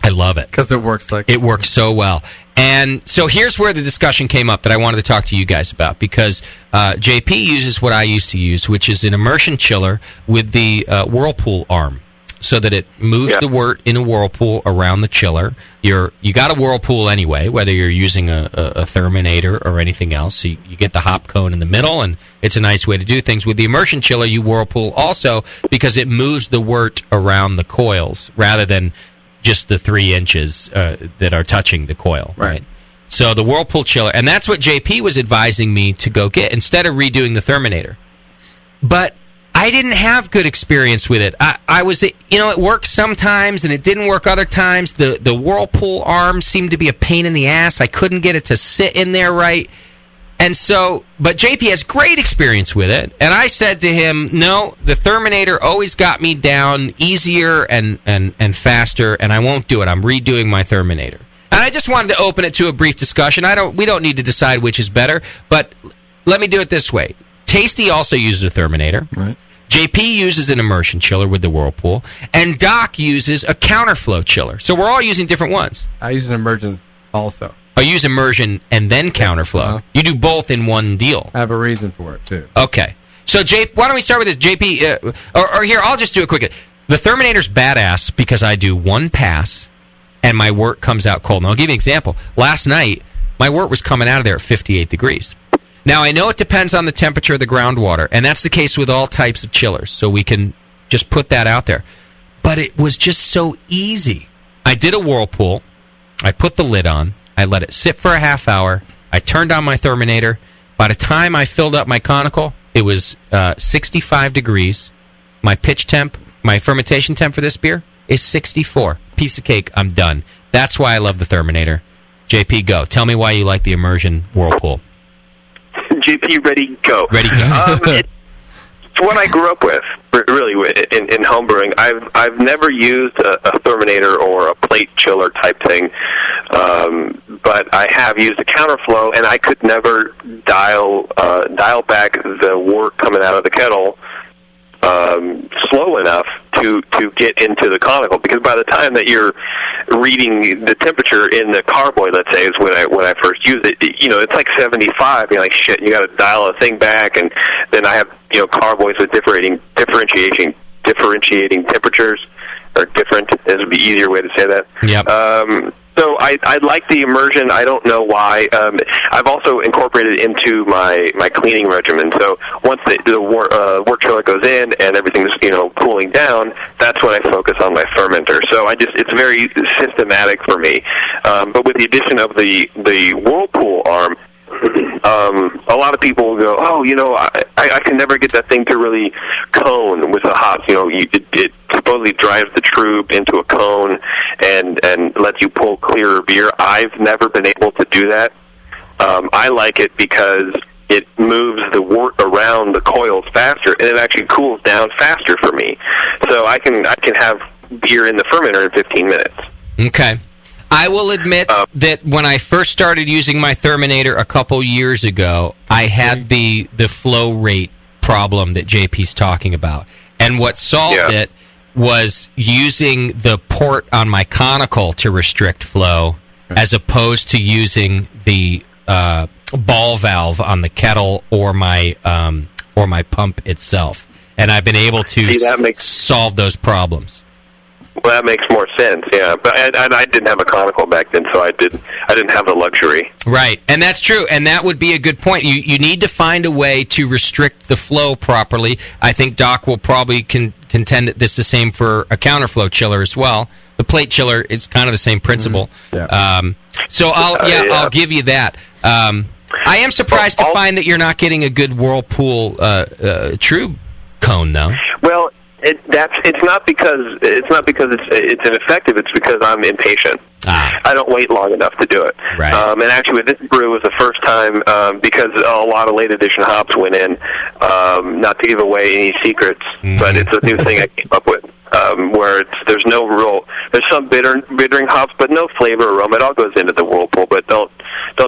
I love it. Because it works it works so well. And so here's where the discussion came up that I wanted to talk to you guys about, because JP uses what I used to use, which is an immersion chiller with the whirlpool arm, so that it moves the wort in a whirlpool around the chiller. You got a whirlpool anyway, whether you're using a Therminator or anything else. So you get the hop cone in the middle, and it's a nice way to do things. With the immersion chiller, you whirlpool also because it moves the wort around the coils rather than just the 3 inches that are touching the coil, right? So the whirlpool chiller, and that's what JP was advising me to go get instead of redoing the Therminator. But I didn't have good experience with it. I was, it worked sometimes and it didn't work other times. The whirlpool arm seemed to be a pain in the ass. I couldn't get it to sit in there right. And so, but JP has great experience with it. And I said to him, no, the Therminator always got me down easier and faster, and I won't do it. I'm redoing my Therminator. And I just wanted to open it to a brief discussion. We don't need to decide which is better, but let me do it this way. Tasty also uses a Therminator. Right. JP uses an immersion chiller with the Whirlpool, and Doc uses a counterflow chiller. So we're all using different ones. I use an immersion also. Oh, you use immersion and then counterflow. You do both in one deal. I have a reason for it, too. Okay. So, why don't we start with this? JP, or here, I'll just do it quickly. The Therminator's badass because I do one pass, and my wort comes out cold. And I'll give you an example. Last night, my wort was coming out of there at 58 degrees. Now, I know it depends on the temperature of the groundwater, and that's the case with all types of chillers, so we can just put that out there. But it was just so easy. I did a whirlpool. I put the lid on. I let it sit for a half hour. I turned on my Therminator. By the time I filled up my conical, it was 65 degrees. My pitch temp, my fermentation temp for this beer is 64. Piece of cake, I'm done. That's why I love the Therminator. JP, go. Tell me why you like the immersion whirlpool. JP, ready, go. Ready, go. it's what I grew up with. Really, in home brewing, I've never used a therminator or a plate chiller type thing, but I have used a counterflow, and I could never dial back the wort coming out of the kettle slow enough to get into the conical, because by the time that you're reading the temperature in the carboy, let's say, is when I first used it, it's like 75. You're like, shit, you got to dial a thing back, and then I have carboys with differentiating temperatures, or different is the easier way to say that. Yep. So I like the immersion. I don't know why. I've also incorporated it into my cleaning regimen. So once the wort chiller goes in and everything's cooling down, that's when I focus on my fermenter. So it's very systematic for me. But with the addition of the whirlpool arm, a lot of people will go, I can never get that thing to really cone with the hops. It supposedly drives the trub into a cone and lets you pull clearer beer. I've never been able to do that. I like it because it moves the wort around the coils faster, and it actually cools down faster for me. So I can have beer in the fermenter in 15 minutes. Okay. I will admit that when I first started using my Therminator a couple years ago, I had the flow rate problem that JP's talking about. And what solved it was using the port on my conical to restrict flow, as opposed to using the ball valve on the kettle or my pump itself. And I've been able to solve those problems. Well, that makes more sense, yeah. But I didn't have a conical back then, so I didn't have the luxury. Right, and that's true, and that would be a good point. You need to find a way to restrict the flow properly. I think Doc will probably contend that this is the same for a counterflow chiller as well. The plate chiller is kind of the same principle. So I'll give you that. I am surprised to find that you're not getting a good Whirlpool trub cone, though. Well, it's not because it's ineffective. It's because I'm impatient. I don't wait long enough to do it. Right. And actually, with this brew was the first time because a lot of late edition hops went in. Not to give away any secrets, but it's a new thing I came up with. Where there's some bittering hops, but no flavor or aroma. It all goes into the Whirlpool, but don't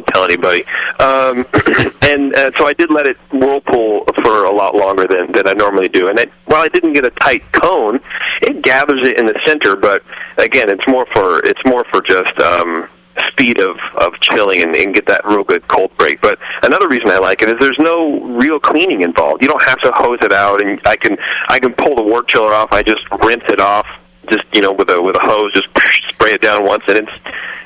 tell anybody. And so I did let it Whirlpool for a lot longer than I normally do. And while I didn't get a tight cone, it gathers it in the center. But again, it's more for just speed of chilling and get that real good cold break. But another reason I like it is there's no real cleaning involved. You don't have to hose it out, and I can pull the wort chiller off. I just rinse it off, just with a hose, just spray it down once, and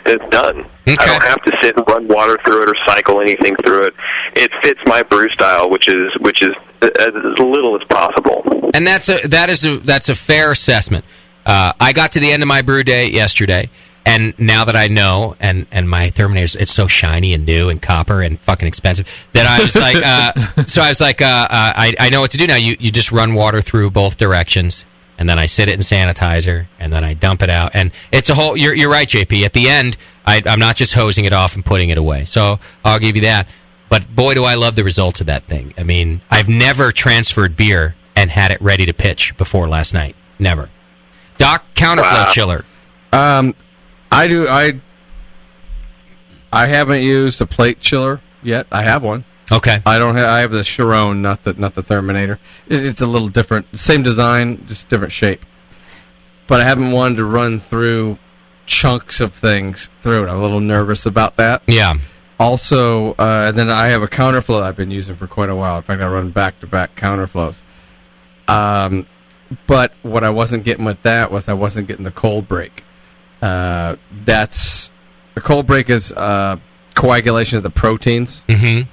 it's done. Okay. I don't have to sit and run water through it or cycle anything through it. It fits my brew style, which is as little as possible. And that's a fair assessment. I got to the end of my brew day yesterday. And now that I know, and my Therminator, it's so shiny and new and copper and fucking expensive, that I was like, I know what to do now. You just run water through both directions, and then I sit it in sanitizer, and then I dump it out. And it's a whole, you're right, JP. At the end, I'm not just hosing it off and putting it away. So I'll give you that. But boy, do I love the results of that thing. I mean, I've never transferred beer and had it ready to pitch before last night. Never. Doc, counterflow chiller. I do. I haven't used a plate chiller yet. I have one. Okay. I don't have. I have the Chiron, not the Therminator. It's a little different. Same design, just different shape. But I haven't wanted to run through chunks of things through it. I'm a little nervous about that. Yeah. Also, then I have a counterflow I've been using for quite a while. In fact, I run back-to-back counterflows. But what I wasn't getting with that was I wasn't getting the cold break. The cold break is coagulation of the proteins. Mm-hmm.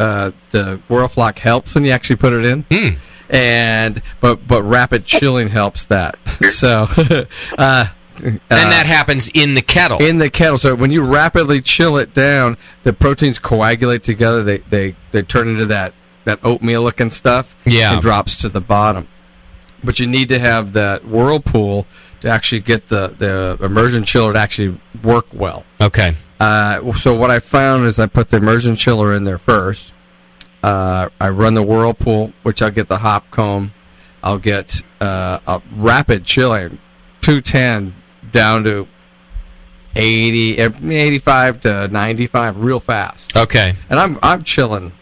The Whirlflock helps when you actually put it in, but rapid chilling helps that. So, and that happens in the kettle. In the kettle. So when you rapidly chill it down, the proteins coagulate together. They turn into that oatmeal looking stuff. Yeah. And drops to the bottom. But you need to have that Whirlpool to actually get the immersion chiller to actually work well. Okay. So what I found is I put the immersion chiller in there first. I run the Whirlpool, which I'll get the hop cone, I'll get a rapid chilling, 210 down to 80, 85 to 95 real fast. Okay. And I'm chilling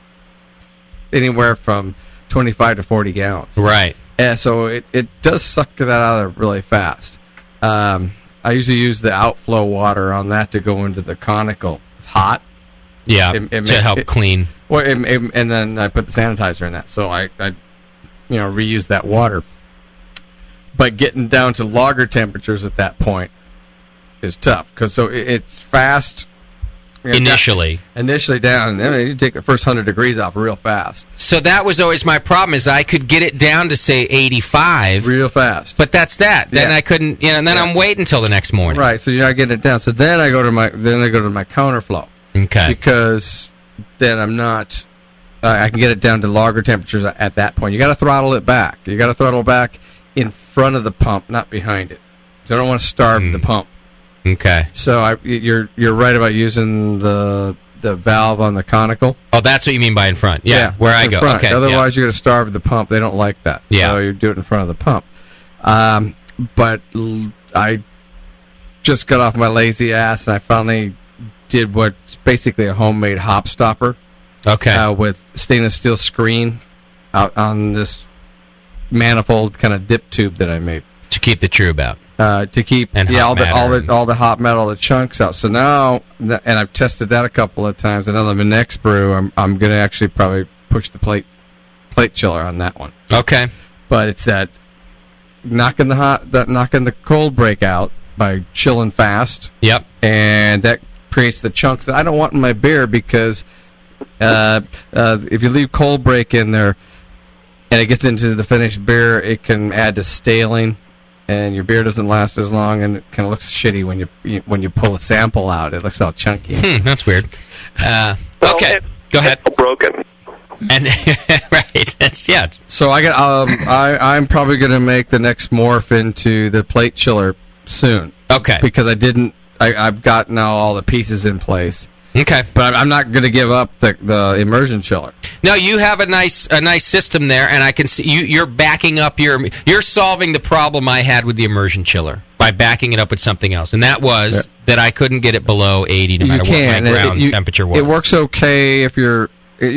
anywhere from 25 to 40 gallons. Right. And so it does suck that out of there really fast. I usually use the outflow water on that to go into the conical. It's hot. Yeah, to help clean. Well, and then I put the sanitizer in that, so I reuse that water. But getting down to lager temperatures at that point is tough because it's fast. Initially down, and then you take the first 100 degrees off real fast. So that was always my problem, is I could get it down to, say, 85. Real fast. But that's that. Then I couldn't, and then I'm waiting until the next morning. Right, so you're not getting it down. So then I go to my counterflow. Okay. Because then I'm not, I can get it down to lager temperatures at that point. You got to throttle it back. You got to throttle back in front of the pump, not behind it. So I don't want to starve the pump. Okay. So you're right about using the valve on the conical. Oh, that's what you mean by in front. Yeah, where I go. Front. Okay. Otherwise, you're going to starve the pump. They don't like that. Yeah. So you do it in front of the pump. But I just got off my lazy ass, and I finally did what's basically a homemade hop stopper. Okay. With stainless steel screen out on this manifold kind of dip tube that I made to keep the trube out. To keep all the hot metal, the chunks out. So now, and I've tested that a couple of times. And on the next brew, I'm going to actually probably push the plate chiller on that one. Okay. But it's that knocking the cold break out by chilling fast. Yep. And that creates the chunks that I don't want in my beer because if you leave cold break in there and it gets into the finished beer, it can add to staling. And your beer doesn't last as long, and it kind of looks shitty when you pull a sample out. It looks all chunky. That's weird. Okay, go ahead. Broken. And right, So I'm probably going to make the next morph into the plate chiller soon. Okay. Because I've got now all the pieces in place. Okay. But I'm not going to give up the immersion chiller. No, you have a nice system there, and I can see you're backing up you're solving the problem I had with the immersion chiller by backing it up with something else, and that was that I couldn't get it below 80 no matter what my ground temperature was. It works okay if you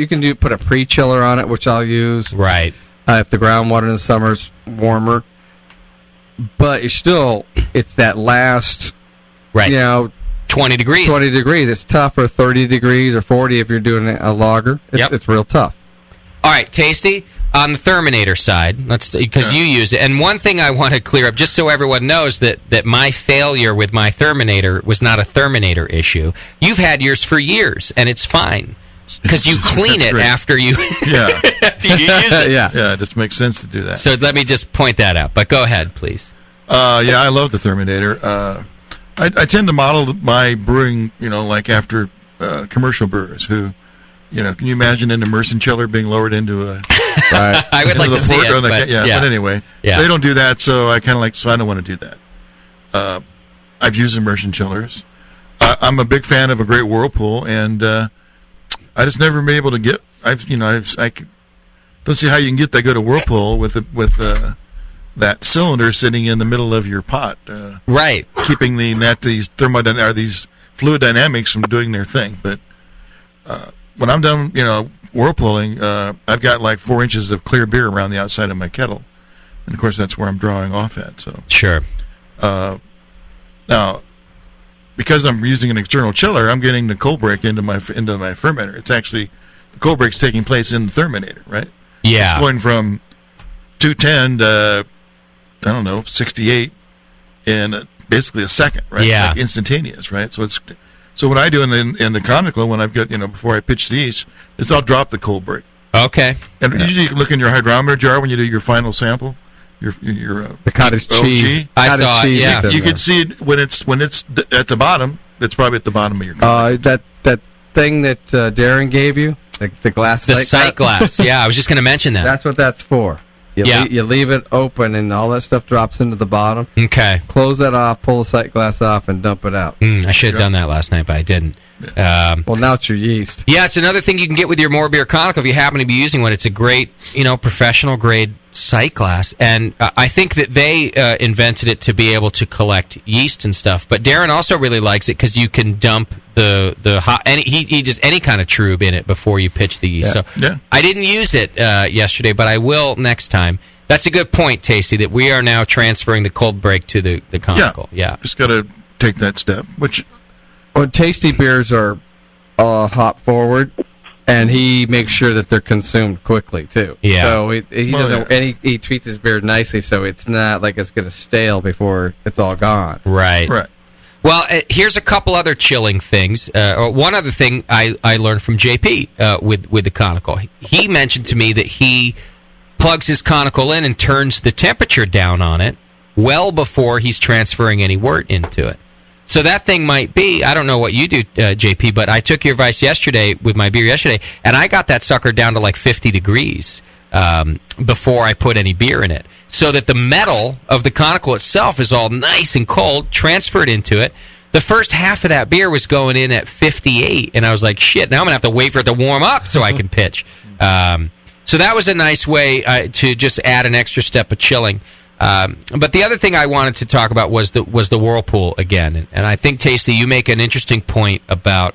can put a pre-chiller on it, which I'll use. Right. If the groundwater in the summer's warmer, but it's that last, right. 20 degrees. 20 degrees. It's tough, or 30 degrees or 40 if you're doing a lager. It's real tough. All right, Tasty, on the Therminator side, because you use it. And one thing I want to clear up, just so everyone knows that my failure with my Therminator was not a Therminator issue. You've had yours for years, and it's fine. Because you clean it after you, after you use it. Yeah, it just makes sense to do that. So let me just point that out. But go ahead, please. I love the Therminator. I tend to model my brewing, like after commercial brewers who, can you imagine an immersion chiller being lowered into a... Right. I would like to see it, but anyway, they don't do that, so I kind of I don't want to do that. I've used immersion chillers. I'm a big fan of a great Whirlpool, and I just never been able to get... I don't see how you can get that good a Whirlpool with that cylinder sitting in the middle of your pot, right? Keeping these these fluid dynamics from doing their thing. But when I'm done, whirlpooling, I've got like 4 inches of clear beer around the outside of my kettle, and of course that's where I'm drawing off at. So sure. Now, because I'm using an external chiller, I'm getting the cold break into my fermenter. It's actually the cold break's taking place in the Therminator, right? Yeah, it's going from 210 to 68 in basically a second, right? Yeah. It's like instantaneous, right? So what I do in the conical when I've got, before I pitch the yeast, is I'll drop the cold break. Okay. And usually you can look in your hydrometer jar when you do your final sample, your the cottage cheese. I saw it, yeah. You can see it when it's at the bottom. It's probably at the bottom of your conical. That thing that Darren gave you, the glass. The sight glass. Yeah, I was just going to mention that. That's what that's for. You leave it open, and all that stuff drops into the bottom. Okay. Close that off, pull the sight glass off, and dump it out. I should have done that last night, but I didn't. Well, now it's your yeast. Yeah, it's another thing you can get with your More Beer Conical if you happen to be using one. It's a great, professional grade sight glass, and I think that they invented it to be able to collect yeast and stuff. But Darren also really likes it because you can dump the hot he just any kind of trube in it before you pitch the yeast. So I didn't use it yesterday, but I will next time. That's a good point, Tasty, that we are now transferring the cold break to the Conical. Yeah. Just got to take that step, which... Well, Tasty beers are hop forward, and he makes sure that they're consumed quickly, too. Yeah. So he doesn't... And he treats his beer nicely, so it's not like it's going to stale before it's all gone. Right. Well, here's a couple other chilling things. One other thing I learned from JP with the Conical. He mentioned to me that he plugs his Conical in and turns the temperature down on it well before he's transferring any wort into it. So that thing might be, I don't know what you do, JP, but I took your advice yesterday with my beer yesterday, and I got that sucker down to like 50 degrees before I put any beer in it. So that the metal of the Conical itself is all nice and cold, transferred into it. The first half of that beer was going in at 58, and I was like, shit, now I'm going to have to wait for it to warm up so I can pitch. So that was a nice way to just add an extra step of chilling. But the other thing I wanted to talk about was the whirlpool again, and I think, Tasty, you make an interesting point about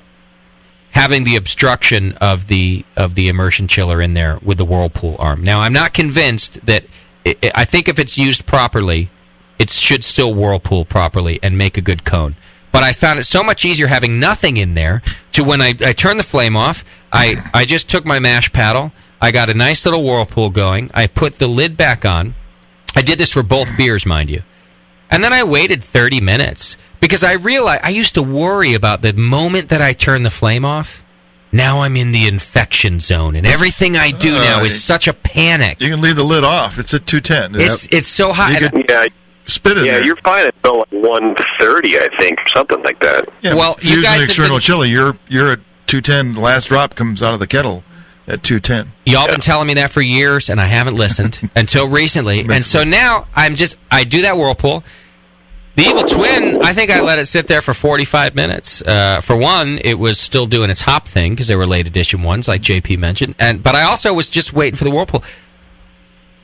having the obstruction of the immersion chiller in there with the whirlpool arm. Now, I'm not convinced that I think if it's used properly, it should still whirlpool properly and make a good cone. But I found it so much easier having nothing in there to when I turned the flame off, I just took my mash paddle, I got a nice little whirlpool going, I put the lid back on. I did this for both beers, mind you. And then I waited 30 minutes because I realized I used to worry about the moment that I turn the flame off. Now I'm in the infection zone, and everything I do now is such a panic. You can leave the lid off. It's at 210. It's so hot. Spit in there. You're fine until like 130, I think, or something like that. Yeah, well, you guys an external chiller. You're at 210. The last drop comes out of the kettle at 210. Y'all been telling me that for years, and I haven't listened until recently. And so now I do that whirlpool. The Evil Twin, I think I let it sit there for 45 minutes. For one, it was still doing its hop thing because they were late edition ones, like JP mentioned. But I also was just waiting for the whirlpool.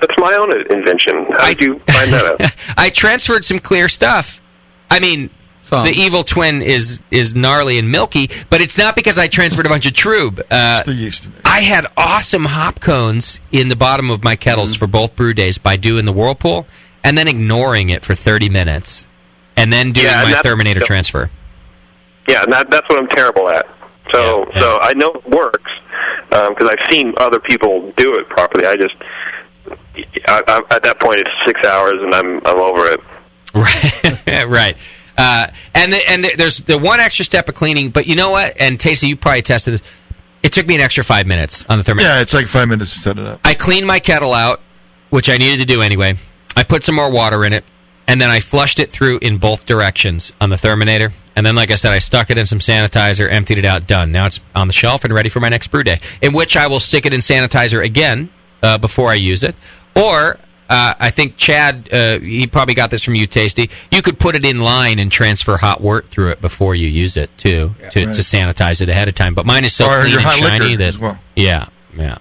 That's my own invention. How did you find that out? I transferred some clear stuff. I mean, the Evil Twin is gnarly and milky, but it's not because I transferred a bunch of trube. The yeast in there. I had awesome hop cones in the bottom of my kettles for both brew days by doing the whirlpool and then ignoring it for 30 minutes and then doing my Terminator transfer. Yeah, and that's what I'm terrible at. So I know it works because I've seen other people do it properly. I at that point it's 6 hours and I'm over it. Right. And there's the one extra step of cleaning, but you know what? And Tasty, you probably tested this. It took me an extra 5 minutes on the Therminator. Yeah, it's like 5 minutes to set it up. I cleaned my kettle out, which I needed to do anyway. I put some more water in it, and then I flushed it through in both directions on the Therminator. And then, like I said, I stuck it in some sanitizer, emptied it out, done. Now it's on the shelf and ready for my next brew day, in which I will stick it in sanitizer again before I use it. Or I think Chad, he probably got this from you, Tasty. You could put it in line and transfer hot wort through it before you use it, too, to sanitize it ahead of time. But mine is so clean and shiny that... As well. Yeah.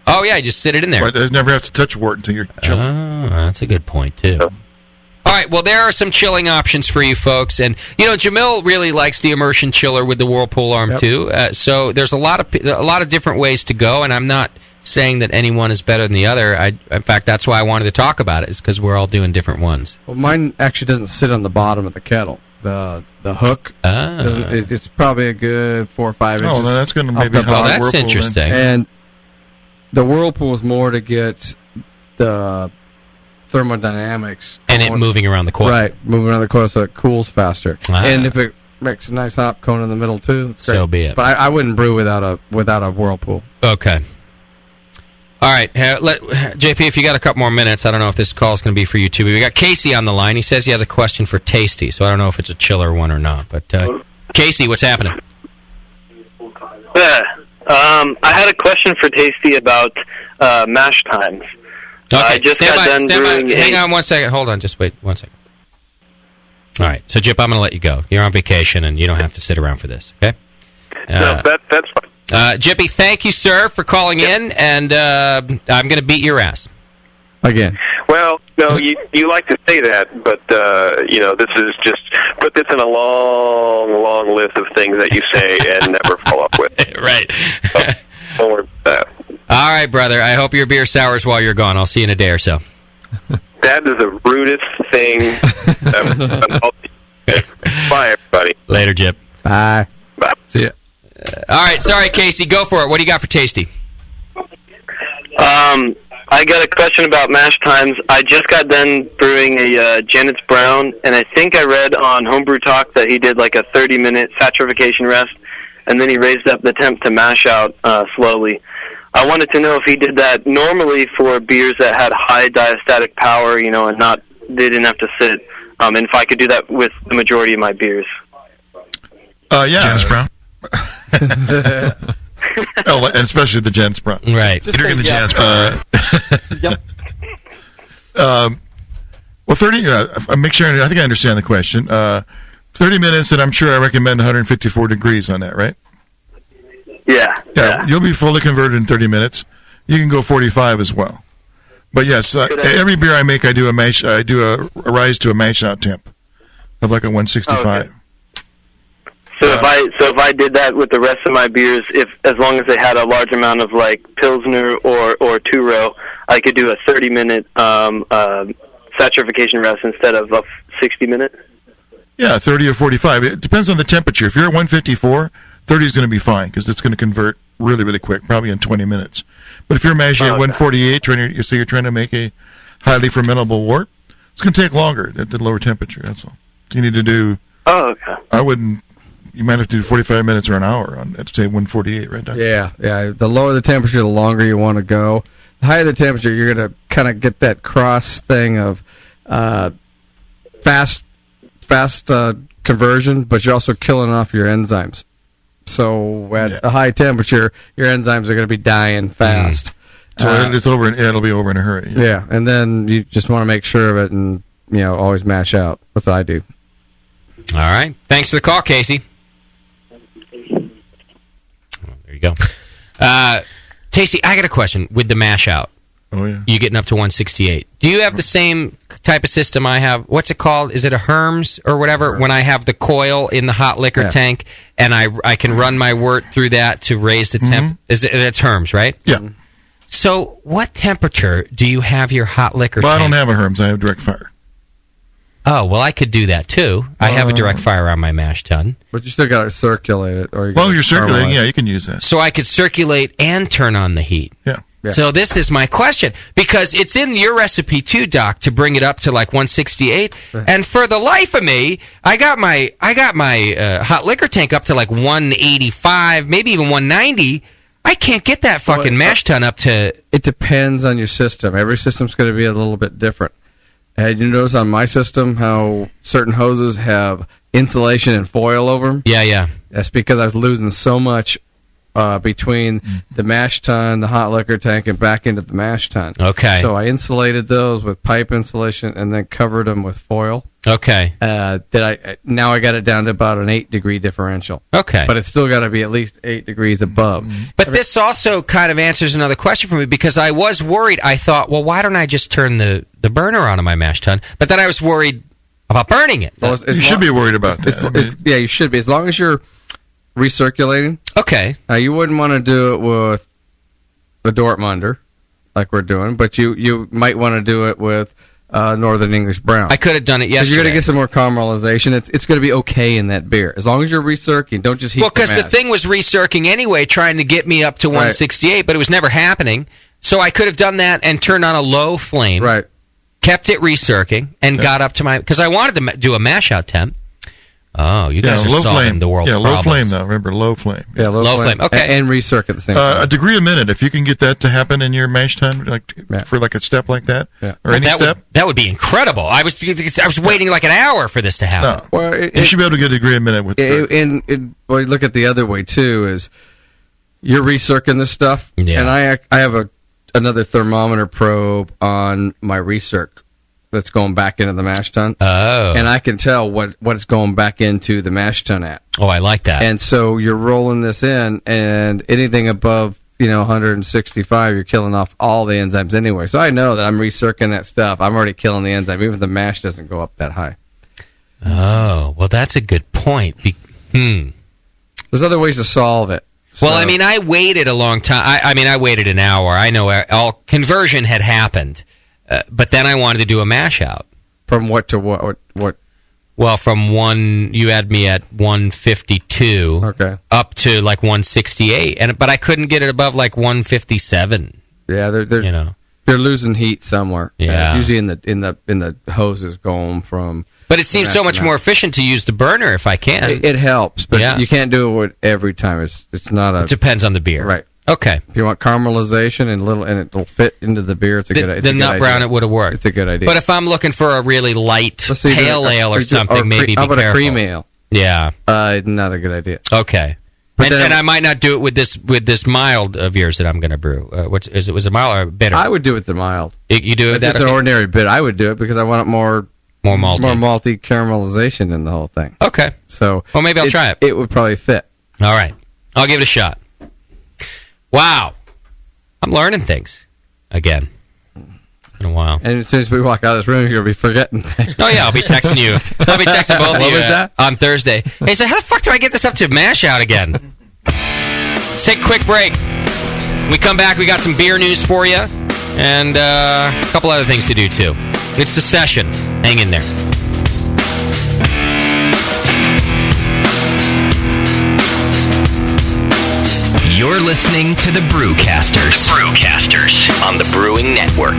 Oh, yeah, you just sit it in there. But it never has to touch wort until you're chilling. Oh, that's a good point, too. All right, well, there are some chilling options for you folks. And, Jamil really likes the immersion chiller with the Whirlpool arm, too. So there's a lot of different ways to go, and I'm not saying that any one is better than the other. In fact, that's why I wanted to talk about it, is because we're all doing different ones. Well, mine actually doesn't sit on the bottom of the kettle. The hook, it's probably a good 4 or 5 inches. Oh, that's going to maybe help. Well, that's interesting. And the Whirlpool is more to get the thermodynamics. And it moving around the coil. Right, moving around the coil so it cools faster. And if it makes a nice hop cone in the middle, too, it's great. So be it. But I wouldn't brew without a Whirlpool. Okay. All right, JP, if you got a couple more minutes, I don't know if this call is going to be for you, too. But we got Casey on the line. He says he has a question for Tasty, so I don't know if it's a chiller one or not. But, Casey, what's happening? Yeah, I had a question for Tasty about mash times. Okay, I just got done brewing. Hang on 1 second. Hold on, just wait 1 second. All right, so, Jip, I'm going to let you go. You're on vacation, and you don't have to sit around for this, okay? No, that's fine. Jippy, thank you, sir, for calling in, and I'm going to beat your ass. Again. Well, no, you like to say that, but, this is just put this in a long list of things that you say and never follow up with. Right. So, don't worry about that. All right, brother. I hope your beer sours while you're gone. I'll see you in a day or so. That is the rudest thing ever. Bye, everybody. Later, Jip. Bye. Bye. See ya. All right, sorry, Casey. Go for it. What do you got for Tasty? I got a question about mash times. I just got done brewing a Janet's Brown, and I think I read on Homebrew Talk that he did like a 30-minute saturification rest, and then he raised up the temp to mash out slowly. I wanted to know if he did that normally for beers that had high diastatic power, and they didn't have to sit, and if I could do that with the majority of my beers. Yeah. Janet's Brown. And especially the Janet's Brown. Right. You're drinking the Janet's Brown. Yep. Well, 30. Make sure. I think I understand the question. 30 minutes, and I'm sure I recommend 154 degrees on that, right? Yeah. You'll be fully converted in 30 minutes. You can go 45 as well. But yes, every beer I make, I do a rise to a mash out temp of like a 165. Okay. So if I did that with the rest of my beers, as long as they had a large amount of like Pilsner or two-row, I could do a 30-minute saturification rest instead of a 60-minute. Yeah, 30 or 45. It depends on the temperature. If you're at 154, 30 is going to be fine because it's going to convert really, really quick, probably in 20 minutes. But if you're mashing at 148, you're trying to make a highly fermentable wort, it's going to take longer at the lower temperature. That's all. So you need to do. Oh, okay. You might have to do 45 minutes or an hour on, let's say, 148 right now. Yeah. The lower the temperature, the longer you want to go. The higher the temperature, you're going to kind of get that cross thing of fast conversion, but you're also killing off your enzymes. So at a high temperature, your enzymes are going to be dying fast. So it's over. It'll be over in a hurry. Yeah, and then you just want to make sure of it, and always mash out. That's what I do. All right. Thanks for the call, Casey. There you go. Tasty, I got a question with the mash out. Oh, yeah. You getting up to 168. Do you have the same type of system I have? What's it called? Is it a Herms or whatever? When I have the coil in the hot liquor tank and I can run my wort through that to raise the temp? It's Herms, right? Yeah. So what temperature do you have your hot liquor tank? I don't have a Herms. I have direct fire. Oh, well, I could do that, too. I have a direct fire on my mash tun. But you still got to circulate it. You're circulating, you can use that. So I could circulate and turn on the heat. Yeah. So this is my question, because it's in your recipe, too, Doc, to bring it up to like 168. And for the life of me, I got my hot liquor tank up to like 185, maybe even 190. I can't get that fucking mash tun up to... It depends on your system. Every system's going to be a little bit different. Had you noticed on my system how certain hoses have insulation and foil over them? Yeah. That's because I was losing so much between the mash tun, the hot liquor tank, and back into the mash tun. Okay. So I insulated those with pipe insulation and then covered them with foil. Okay. Now I got it down to about an 8-degree differential. Okay. But it's still got to be at least 8 degrees above. But this also kind of answers another question for me, because I was worried. I thought, well, why don't I just turn the burner on my mash tun? But then I was worried about burning it. Well, you should be worried about that. Yeah, you should be. As long as you're recirculating. Okay. Now, you wouldn't want to do it with the Dortmunder, like we're doing, but you might want to do it with Northern English Brown. I could have done it yesterday. You're going to get some more caramelization. It's going to be okay in that beer. As long as you're recirculating, don't just heat Well, because the thing was recirculating anyway, trying to get me up to 168, but it was never happening. So I could have done that and turned on a low flame. Right. Kept it recirculating and got up to my... Because I wanted to do a mash-out temp. Oh, you guys are low solving flame. the world's low problems. flame, though. Remember, low flame. Yeah, low flame. Okay. And recirculate at the same time. A degree a minute. If you can get that to happen in your mash tun, for like a step like that, or any step. That would be incredible. I was waiting like an hour for this to happen. No. Well, you should be able to get a degree a minute with well, you look at the other way, too, is you're recirculating this stuff, and I have another thermometer probe on my recirc that's going back into the mash tun. Oh. And I can tell what's going back into the mash tun at. Oh, I like that. And so you're rolling this in, and anything above 165, you're killing off all the enzymes anyway. So I know that I'm recirculating that stuff. I'm already killing the enzyme, even if the mash doesn't go up that high. Oh, well, that's a good point. There's other ways to solve it. Well, I mean, I waited a long time. I waited an hour. I know all conversion had happened, but then I wanted to do a mash out. From what to what? Well, from you had me at 152, okay, up to like 168, but I couldn't get it above like 157. Yeah, they're losing heat somewhere. Yeah, usually in the hoses going from. But it seems so much more efficient to use the burner if I can. It helps, but you can't do it every time. It's not a. It depends on the beer, right? Okay. If you want caramelization and it'll fit into the beer, it's a good idea. The nut brown, it would have worked. It's a good idea. But if I'm looking for a really light pale ale or something, maybe how about be careful. a cream ale? Yeah. Not a good idea. Okay. And I might not do it with this mild of yours that I'm going to brew. Was it mild or bitter? I would do it with the mild. You do it with that? If it's an ordinary bitter, I would do it because I want it more malty caramelization in the whole thing. Okay. So, well, maybe I'll try it. It would probably fit. All right. I'll give it a shot. Wow. I'm learning things again. It's been a while. And as soon as we walk out of this room, you're going to be forgetting things. Oh, yeah. I'll be texting you. I'll be texting both of you on Thursday. Hey, so how the fuck do I get this up to mash out again? Let's take a quick break. When we come back, we got some beer news for you and a couple other things to do, too. It's the session. Hang in there. You're listening to the Brewcasters. On the Brewing Network.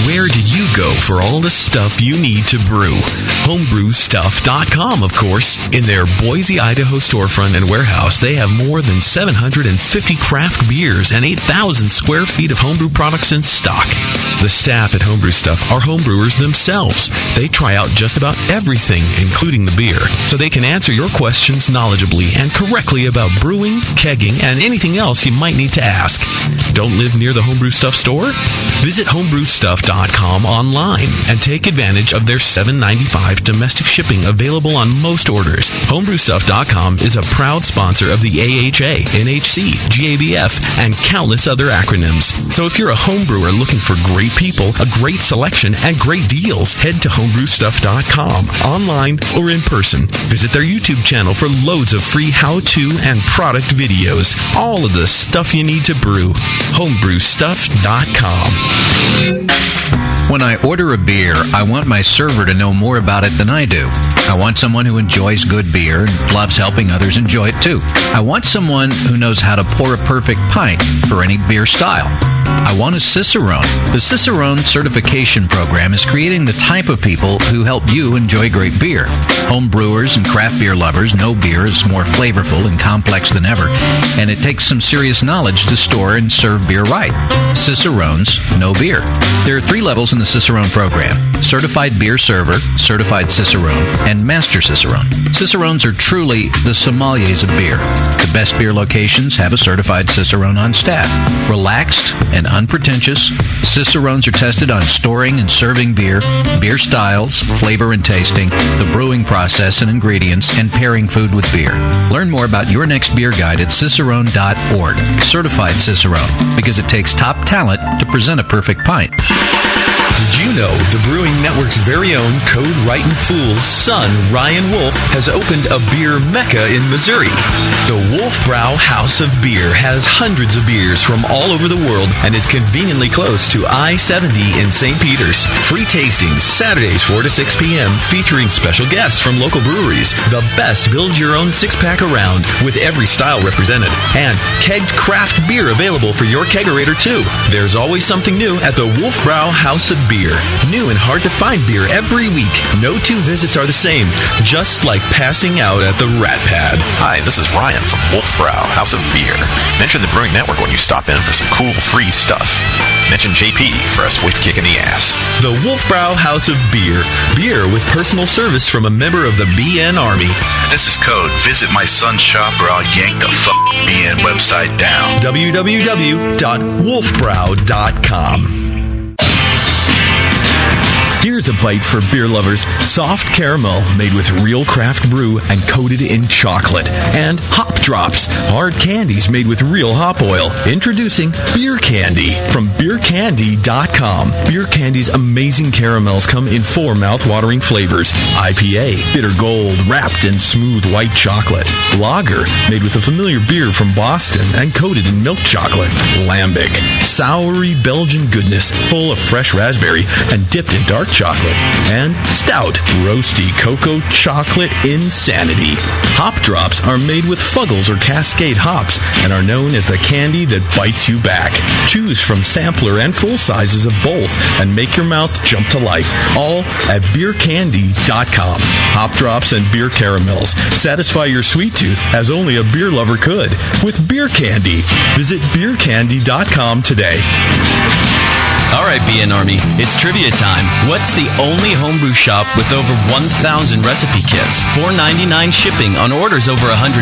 Where do you go for all the stuff you need to brew? Homebrewstuff.com, of course. In their Boise, Idaho storefront and warehouse, they have more than 750 craft beers and 8,000 square feet of homebrew products in stock. The staff at Homebrew Stuff are homebrewers themselves. They try out just about everything, including the beer, so they can answer your questions knowledgeably and correctly about brewing, kegging, and anything else you might need to ask. Don't live near the Homebrew Stuff store? Visit homebrewstuff.com online and take advantage of their $7.95 domestic shipping available on most orders. Homebrewstuff.com is a proud sponsor of the AHA, NHC, GABF, and countless other acronyms. So if you're a homebrewer looking for great people, a great selection, and great deals, head to homebrewstuff.com, online or in person. Visit their YouTube channel for loads of free how-to and product videos. All of the stuff you need to brew. homebrewstuff.com. When I order a beer, I want my server to know more about it than I do. I want someone who enjoys good beer and loves helping others enjoy it too. I want someone who knows how to pour a perfect pint for any beer style. I want a Cicerone. The Cicerone certification program is creating the type of people who help you enjoy great beer. Home brewers and craft beer lovers know beer is more flavorful and complex than ever, and it takes some serious knowledge to store and serve beer right. Cicerones know beer. There are 3 levels in the Cicerone program: Certified Beer Server, Certified Cicerone, and Master Cicerone. Cicerones are truly the sommeliers of beer. The best beer locations have a certified Cicerone on staff. Relaxed and unpretentious, Cicerones are tested on storing and serving beer, beer styles, flavor and tasting, the brewing process and ingredients, and pairing food with beer. Learn more about your next beer guide at cicerone.org. Certified Cicerone, because it takes top talent to present a perfect pint. Did you know the Brewing Network's very own Code Writing Fool's son, Ryan Wolf, has opened a beer mecca in Missouri? The Wolf Brow House of Beer has hundreds of beers from all over the world and is conveniently close to I-70 in St. Peters. Free tastings Saturdays 4 to 6 p.m. featuring special guests from local breweries. The best build-your-own six-pack around with every style represented. And kegged craft beer available for your kegerator too. There's always something new at the Wolf Brow House of beer. New and hard-to-find beer every week. No two visits are the same, just like passing out at the Rat Pad. Hi, this is Ryan from Wolfbrow House of Beer. Mention the Brewing Network when you stop in for some cool free stuff. Mention JP for a swift kick in the ass. The Wolfbrow House of Beer. Beer with personal service from a member of the BN Army. This is Code. Visit my son's shop or I'll yank the BN website down. www.wolfbrow.com. Here's a bite for beer lovers. Soft caramel made with real craft brew and coated in chocolate. And hop drops, hard candies made with real hop oil. Introducing Beer Candy from beercandy.com. Beer Candy's amazing caramels come in 4 mouth-watering flavors. IPA, bitter gold, wrapped in smooth white chocolate. Lager, made with a familiar beer from Boston and coated in milk chocolate. Lambic, soury Belgian goodness full of fresh raspberry and dipped in dark chocolate. And Stout, roasty cocoa chocolate insanity. Hop drops are made with Fuggles or Cascade hops and are known as the candy that bites you back. Choose from sampler and full sizes of both and make your mouth jump to life. All at beercandy.com. Hop drops and beer caramels. Satisfy your sweet tooth as only a beer lover could with Beer Candy. Visit beercandy.com today. All right, BN Army, it's trivia time. What's the only homebrew shop with over 1,000 recipe kits, $4.99 shipping on orders over $100,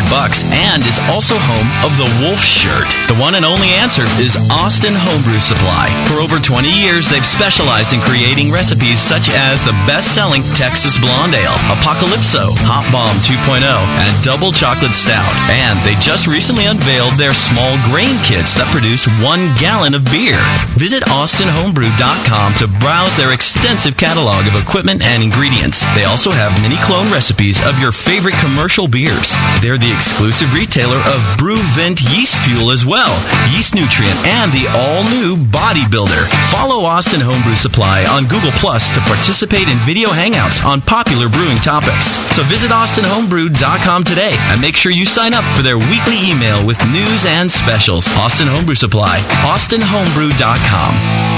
and is also home of the Wolf Shirt? The one and only answer is Austin Homebrew Supply. For over 20 years, they've specialized in creating recipes such as the best-selling Texas Blonde Ale, Apocalypso, Hot Bomb 2.0, and Double Chocolate Stout. And they just recently unveiled their small grain kits that produce 1 gallon of beer. Visit AustinHomebrew.com to browse their extensive catalog of equipment and ingredients. They also have mini clone recipes of your favorite commercial beers. They're the exclusive retailer of BrewVent yeast fuel as well, Yeast Nutrient, and the all-new Bodybuilder. Follow Austin Homebrew Supply on Google Plus to participate in video hangouts on popular brewing topics. So visit AustinHomebrew.com today and make sure you sign up for their weekly email with news and specials. Austin Homebrew Supply, AustinHomebrew.com.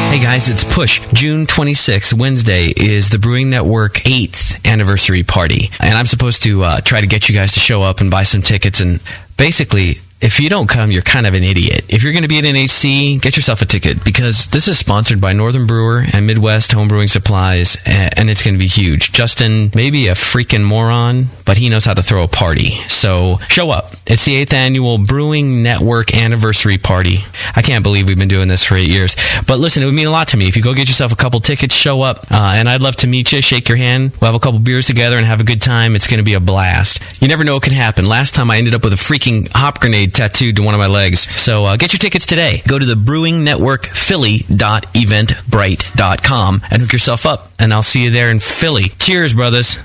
Hey guys, it's Push. June 26th, Wednesday, is the Brewing Network 8th anniversary party. And I'm supposed to try to get you guys to show up and buy some tickets. And basically, if you don't come, you're kind of an idiot. If you're going to be at NHC, get yourself a ticket, because this is sponsored by Northern Brewer and Midwest Homebrewing Supplies, and it's going to be huge. Justin may be a freaking moron, but he knows how to throw a party. So show up. It's the 8th annual Brewing Network anniversary party. I can't believe we've been doing this for 8 years. But listen, it would mean a lot to me if you go get yourself a couple tickets, show up, and I'd love to meet you, shake your hand. We'll have a couple beers together and have a good time. It's going to be a blast. You never know what can happen. Last time I ended up with a freaking hop grenade tattooed to one of my legs. So get your tickets today. Go to the Brewing Network Philly.eventbrite.com and hook yourself up, and I'll see you there in Philly. Cheers, brothers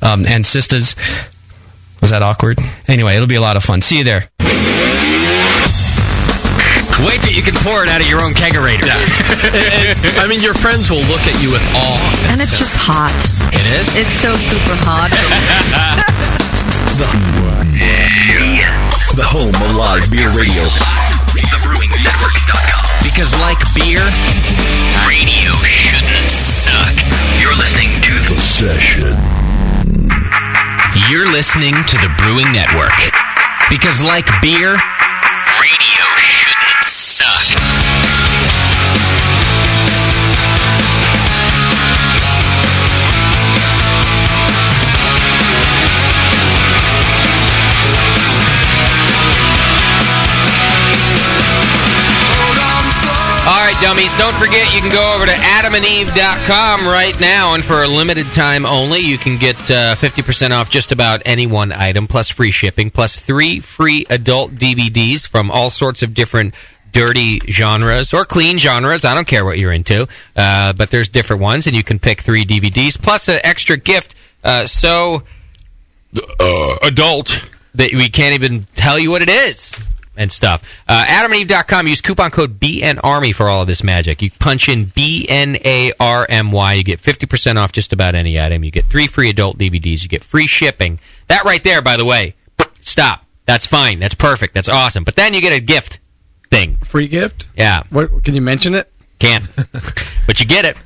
and sisters. Was that awkward? Anyway, it'll be a lot of fun. See you there. Wait till you can pour it out of your own kegerator. I mean, your friends will look at you with awe. And it's just hot. It is? It's so super hot. The home of live beer radio. TheBrewingNetwork.com. Because like beer, radio shouldn't suck. You're listening to The Session. You're listening to the Brewing Network. Because like beer, radio shouldn't suck. All right, dummies, don't forget you can go over to adamandeve.com right now, and for a limited time only, you can get 50% off just about any one item, plus free shipping, plus 3 free adult DVDs from all sorts of different dirty genres or clean genres. I don't care what you're into, but there's different ones, and you can pick 3 DVDs, plus an extra gift so adult that we can't even tell you what it is. And stuff. AdamandEve.com. Use coupon code BNARMY for all of this magic. You punch in BNARMY. You get 50% off just about any item. You get 3 free adult DVDs. You get free shipping. That right there, by the way, stop. That's fine. That's perfect. That's awesome. But then you get a gift thing. Free gift? Yeah. What? Can you mention it? Can't. But you get it.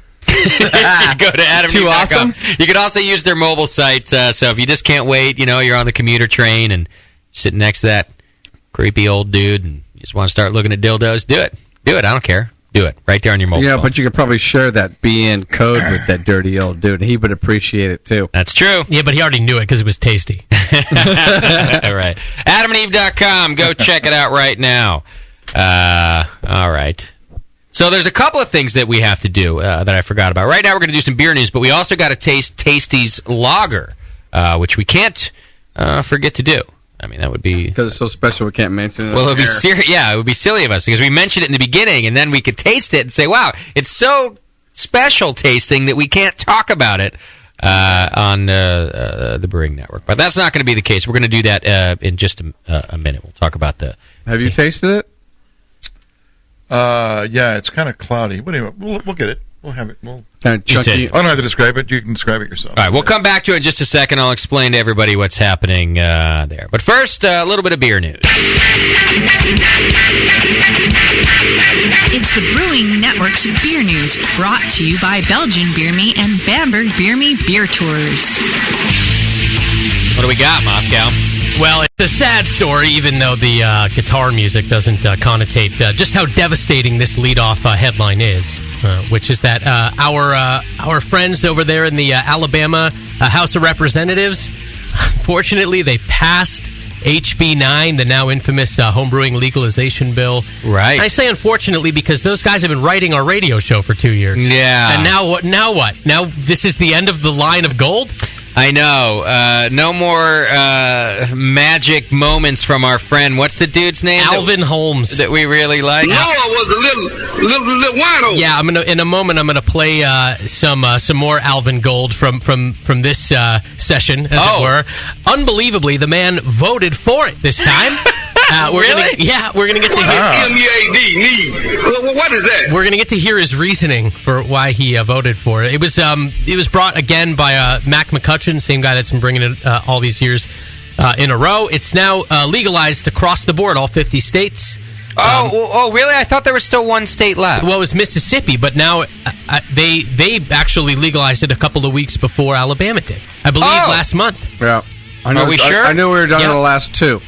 Go to adamandeve.com. Too awesome? You can also use their mobile site. So if you just can't wait, you're on the commuter train and sitting next to that creepy old dude and you just want to start looking at dildos, do it. Do it. I don't care. Do it. Right there on your mobile phone. But you could probably share that BN code with that dirty old dude. He would appreciate it, too. That's true. Yeah, but he already knew it because it was tasty. All right. AdamandEve.com. Go check it out right now. All right. So there's a couple of things that we have to do that I forgot about. Right now we're going to do some beer news, but we also got to taste Tasty's lager, which we can't forget to do. I mean, that would be... Because it's so special we can't mention it. Well, it would be it would be silly of us because we mentioned it in the beginning, and then we could taste it and say, wow, it's so special tasting that we can't talk about it on the Brewing Network. But that's not going to be the case. We're going to do that in just a minute. We'll talk about the... Have you tasted it? Yeah, it's kind of cloudy. But anyway, we'll get it. We'll have it. Kind of chunky. I don't have to describe it. You can describe it yourself. All right, we'll come back to it in just a second. I'll explain to everybody what's happening there. But first, a little bit of beer news. It's the Brewing Network's Beer News, brought to you by Belgian Beer Me and Bamberg Beer Me Beer Tours. What do we got, Moscow? Well, it's a sad story, even though the guitar music doesn't connotate just how devastating this leadoff headline is, which is that our friends over there in the Alabama House of Representatives, unfortunately, they passed HB 9, the now infamous homebrewing legalization bill. Right. I say unfortunately because those guys have been writing our radio show for 2 years. Yeah. And now what? Now this is the end of the line of gold? I know. No more magic moments from our friend. What's the dude's name? Alvin Holmes. That we really like. Noah was a little wino. Yeah, in a moment I'm gonna play some more Alvin Gold from this session, as it were. Unbelievably, the man voted for it this time. Really? We're gonna get to hear MEAD. What is that? We're gonna get to hear his reasoning for why he voted for it. It was brought again by Mac McCutcheon, same guy that's been bringing it all these years in a row. It's now legalized across the board, all 50 states. Really? I thought there was still one state left. Well, it was Mississippi, but now they actually legalized it a couple of weeks before Alabama did. I believe last month. Yeah. Are we sure? I knew we were done with the last two.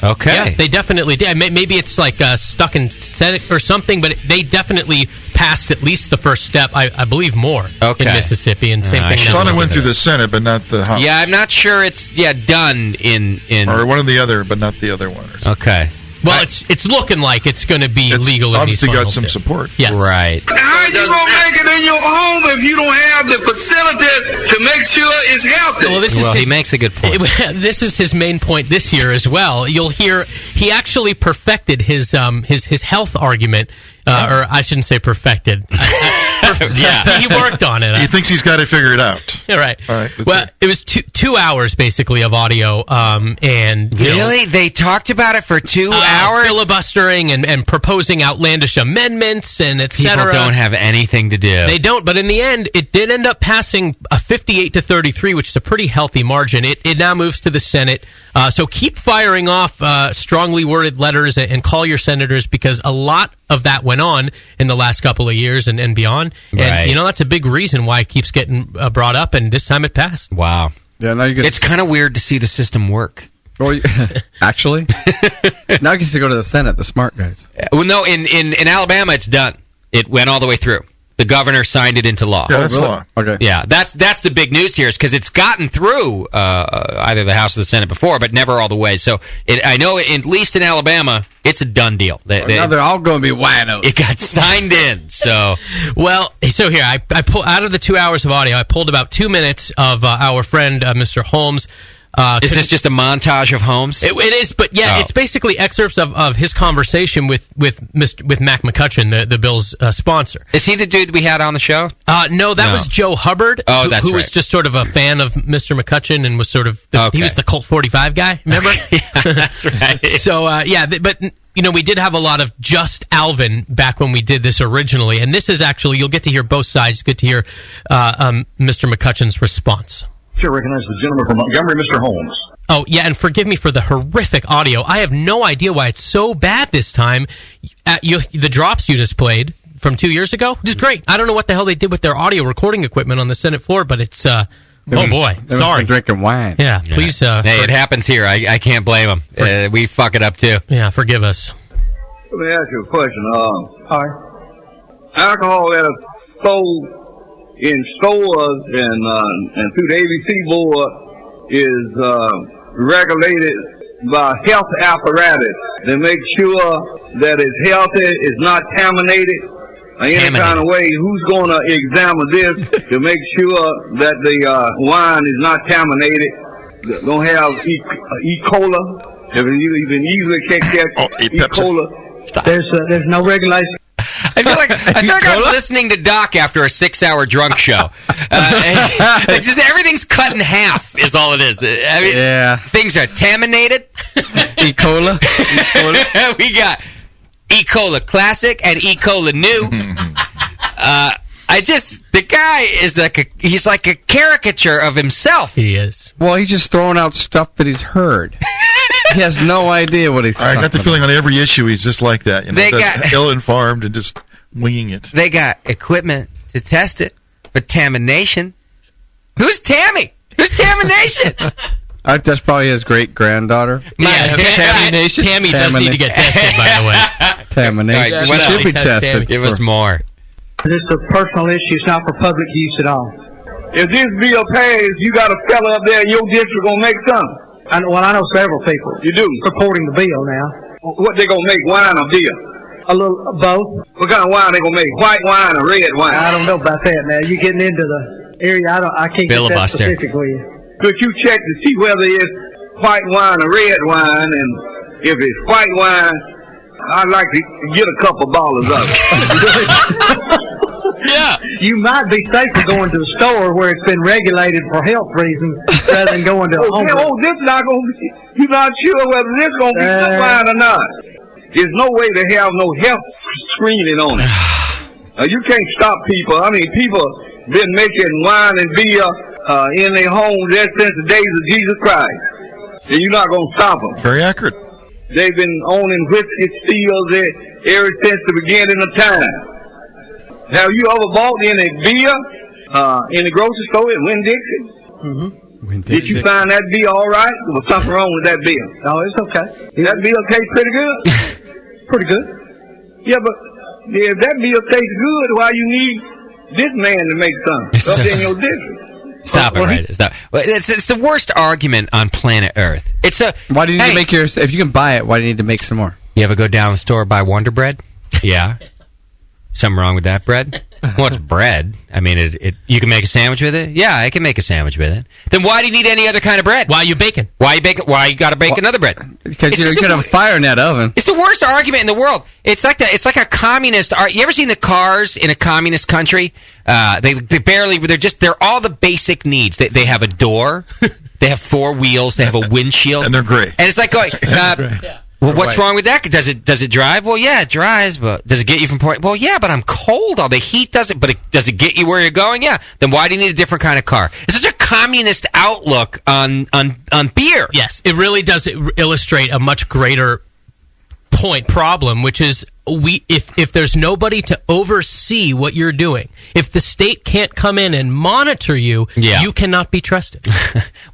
Okay. Yeah, they definitely did. Maybe it's like stuck in Senate or something, but they definitely passed at least the first step. I believe more in Mississippi, and same thing. I thought it went through the Senate, but not the House. Yeah, I'm not sure it's done in or one of the other, but not the other one. Okay. Well, it's looking like it's going to be legal. Obviously, in these got some two. support. Yes. Right. How you gonna make it in your home if you don't have the facility to make sure it's healthy? Well, he makes a good point. This is his main point this year as well. You'll hear he actually perfected his health argument, or I shouldn't say perfected. Yeah, he worked on it. He thinks he's got it figured out. Yeah, right. All right. Well, it was 2 hours basically of audio, and really, they talked about it for 2 hours, filibustering and proposing outlandish amendments and etc. People don't have anything to do. They don't. But in the end, it did end up passing a 58-33, which is a pretty healthy margin. It now moves to the Senate. So keep firing off strongly worded letters and call your senators, because a lot of that went on in the last couple of years and beyond. And, that's a big reason why it keeps getting brought up, and this time it passed. Wow. Yeah, now you get it's kind of weird to see the system work. Well, actually, now you get to go to the Senate, the smart guys. Well, no, in Alabama, it's done. It went all the way through. The governor signed it into law. Yeah, that's law. Okay. Yeah, that's the big news here, is because it's gotten through either the House or the Senate before, but never all the way. So I know, at least in Alabama, it's a done deal. Now they're all going to be winos. It got signed in. So so here I pull out of the 2 hours of audio. I pulled about 2 minutes of our friend Mr. Holmes. Is this just a montage of Holmes? It is, but it's basically excerpts of his conversation with Mac McCutcheon, the bill's sponsor. Is he the dude we had on the show? No, that was Joe Hubbard, who was just sort of a fan of Mr. McCutcheon and was sort of he was the Colt 45 guy. Remember? Yeah, that's right. So but. We did have a lot of just Alvin back when we did this originally, and this is actually, you'll get to hear both sides. You get to hear Mr. McCutcheon's response. Sure, recognize the gentleman from Montgomery, Mr. Holmes. Oh, yeah, and forgive me for the horrific audio. I have no idea why it's so bad this time. The drops you just played from 2 years ago, which is great. I don't know what the hell they did with their audio recording equipment on the Senate floor, but it's oh boy, sorry, drinking wine. Yeah, please. Hey, it happens here. I can't blame them. We fuck it up too. Yeah, forgive us. Let me ask you a question. Alcohol that is sold in stores and through the ABC board is regulated by health apparatus to make sure that it's healthy, it's not contaminated any kind of way. Who's going to examine this to make sure that the wine is not contaminated? Don't have E. coli. If you can easily catch E. coli. There's no regulation. I feel like I'm listening to Doc after a 6-hour drunk show. It's just everything's cut in half is all it is. I mean, things are taminated. E. coli. We got E. coli Classic and E. coli New. The guy is he's like a caricature of himself. He is. Well, he's just throwing out stuff that he's heard. He has no idea what he's I got the feeling on every issue he's just like that. Ill-informed and just winging it. They got equipment to test it for tamination. Who's Tammy? Who's tamination? That's probably his great-granddaughter. Tamination. Tammy does need to get tested, by the way. Tamination. Right, what should be else? tested. Give us more. This is a personal issue. It's not for public use at all. If this bill passes, you got a fella up there in your district going to make something. I know several people. You do? Supporting the bill now. What they going to make, wine or beer? A little both. What kind of wine they going to make, white wine or red wine? I don't know about that now. You're getting into the area I can't get that specifically. Could you check to see whether it's white wine or red wine? And if it's white wine, I'd like to get a couple bottles of it. Yeah. You might be safer going to the store where it's been regulated for health reasons rather than going to home. This not going to be, you're not sure whether this going to be good wine or not. There's no way to have no health screening on it. You can't stop people. I mean, people been making wine and beer in their homes ever since the days of Jesus Christ. And you're not going to stop them. Very accurate. They've been owning whiskey stills ever since the beginning of time. Have you ever bought any beer in the grocery store at Winn-Dixie? Mm-hmm. Did you find that beer all right? There was something wrong with that beer. No, it's okay. That beer tastes pretty good? Pretty good. Yeah, but if that beer tastes good, why you need this man to make something up in your district? Stop it, right? Stop. It's the worst argument on planet Earth. Why do you need to make yours? If you can buy it, why do you need to make some more? You ever go down the store and buy Wonder Bread? Yeah. Something wrong with that bread? Well, it's bread. I mean, you can make a sandwich with it? Yeah, I can make a sandwich with it. Then why do you need any other kind of bread? Why are you baking? Why you got to bake another bread? Because you're going to fire in that oven. It's the worst argument in the world. It's like that. It's like a communist. You ever seen the cars in a communist country? They're all the basic needs. They have a door. They have 4 wheels. They have a windshield. And they're gray. And it's like going... Well, what's wrong with that? Does it drive? Well, yeah, it drives, but does it get you from point? Well, yeah, but I'm cold. All the heat doesn't. But does it get you where you're going? Yeah. Then why do you need a different kind of car? It's such a communist outlook on beer. Yes, it really does illustrate a much greater problem, which is if there's nobody to oversee what you're doing, if the state can't come in and monitor you, you cannot be trusted.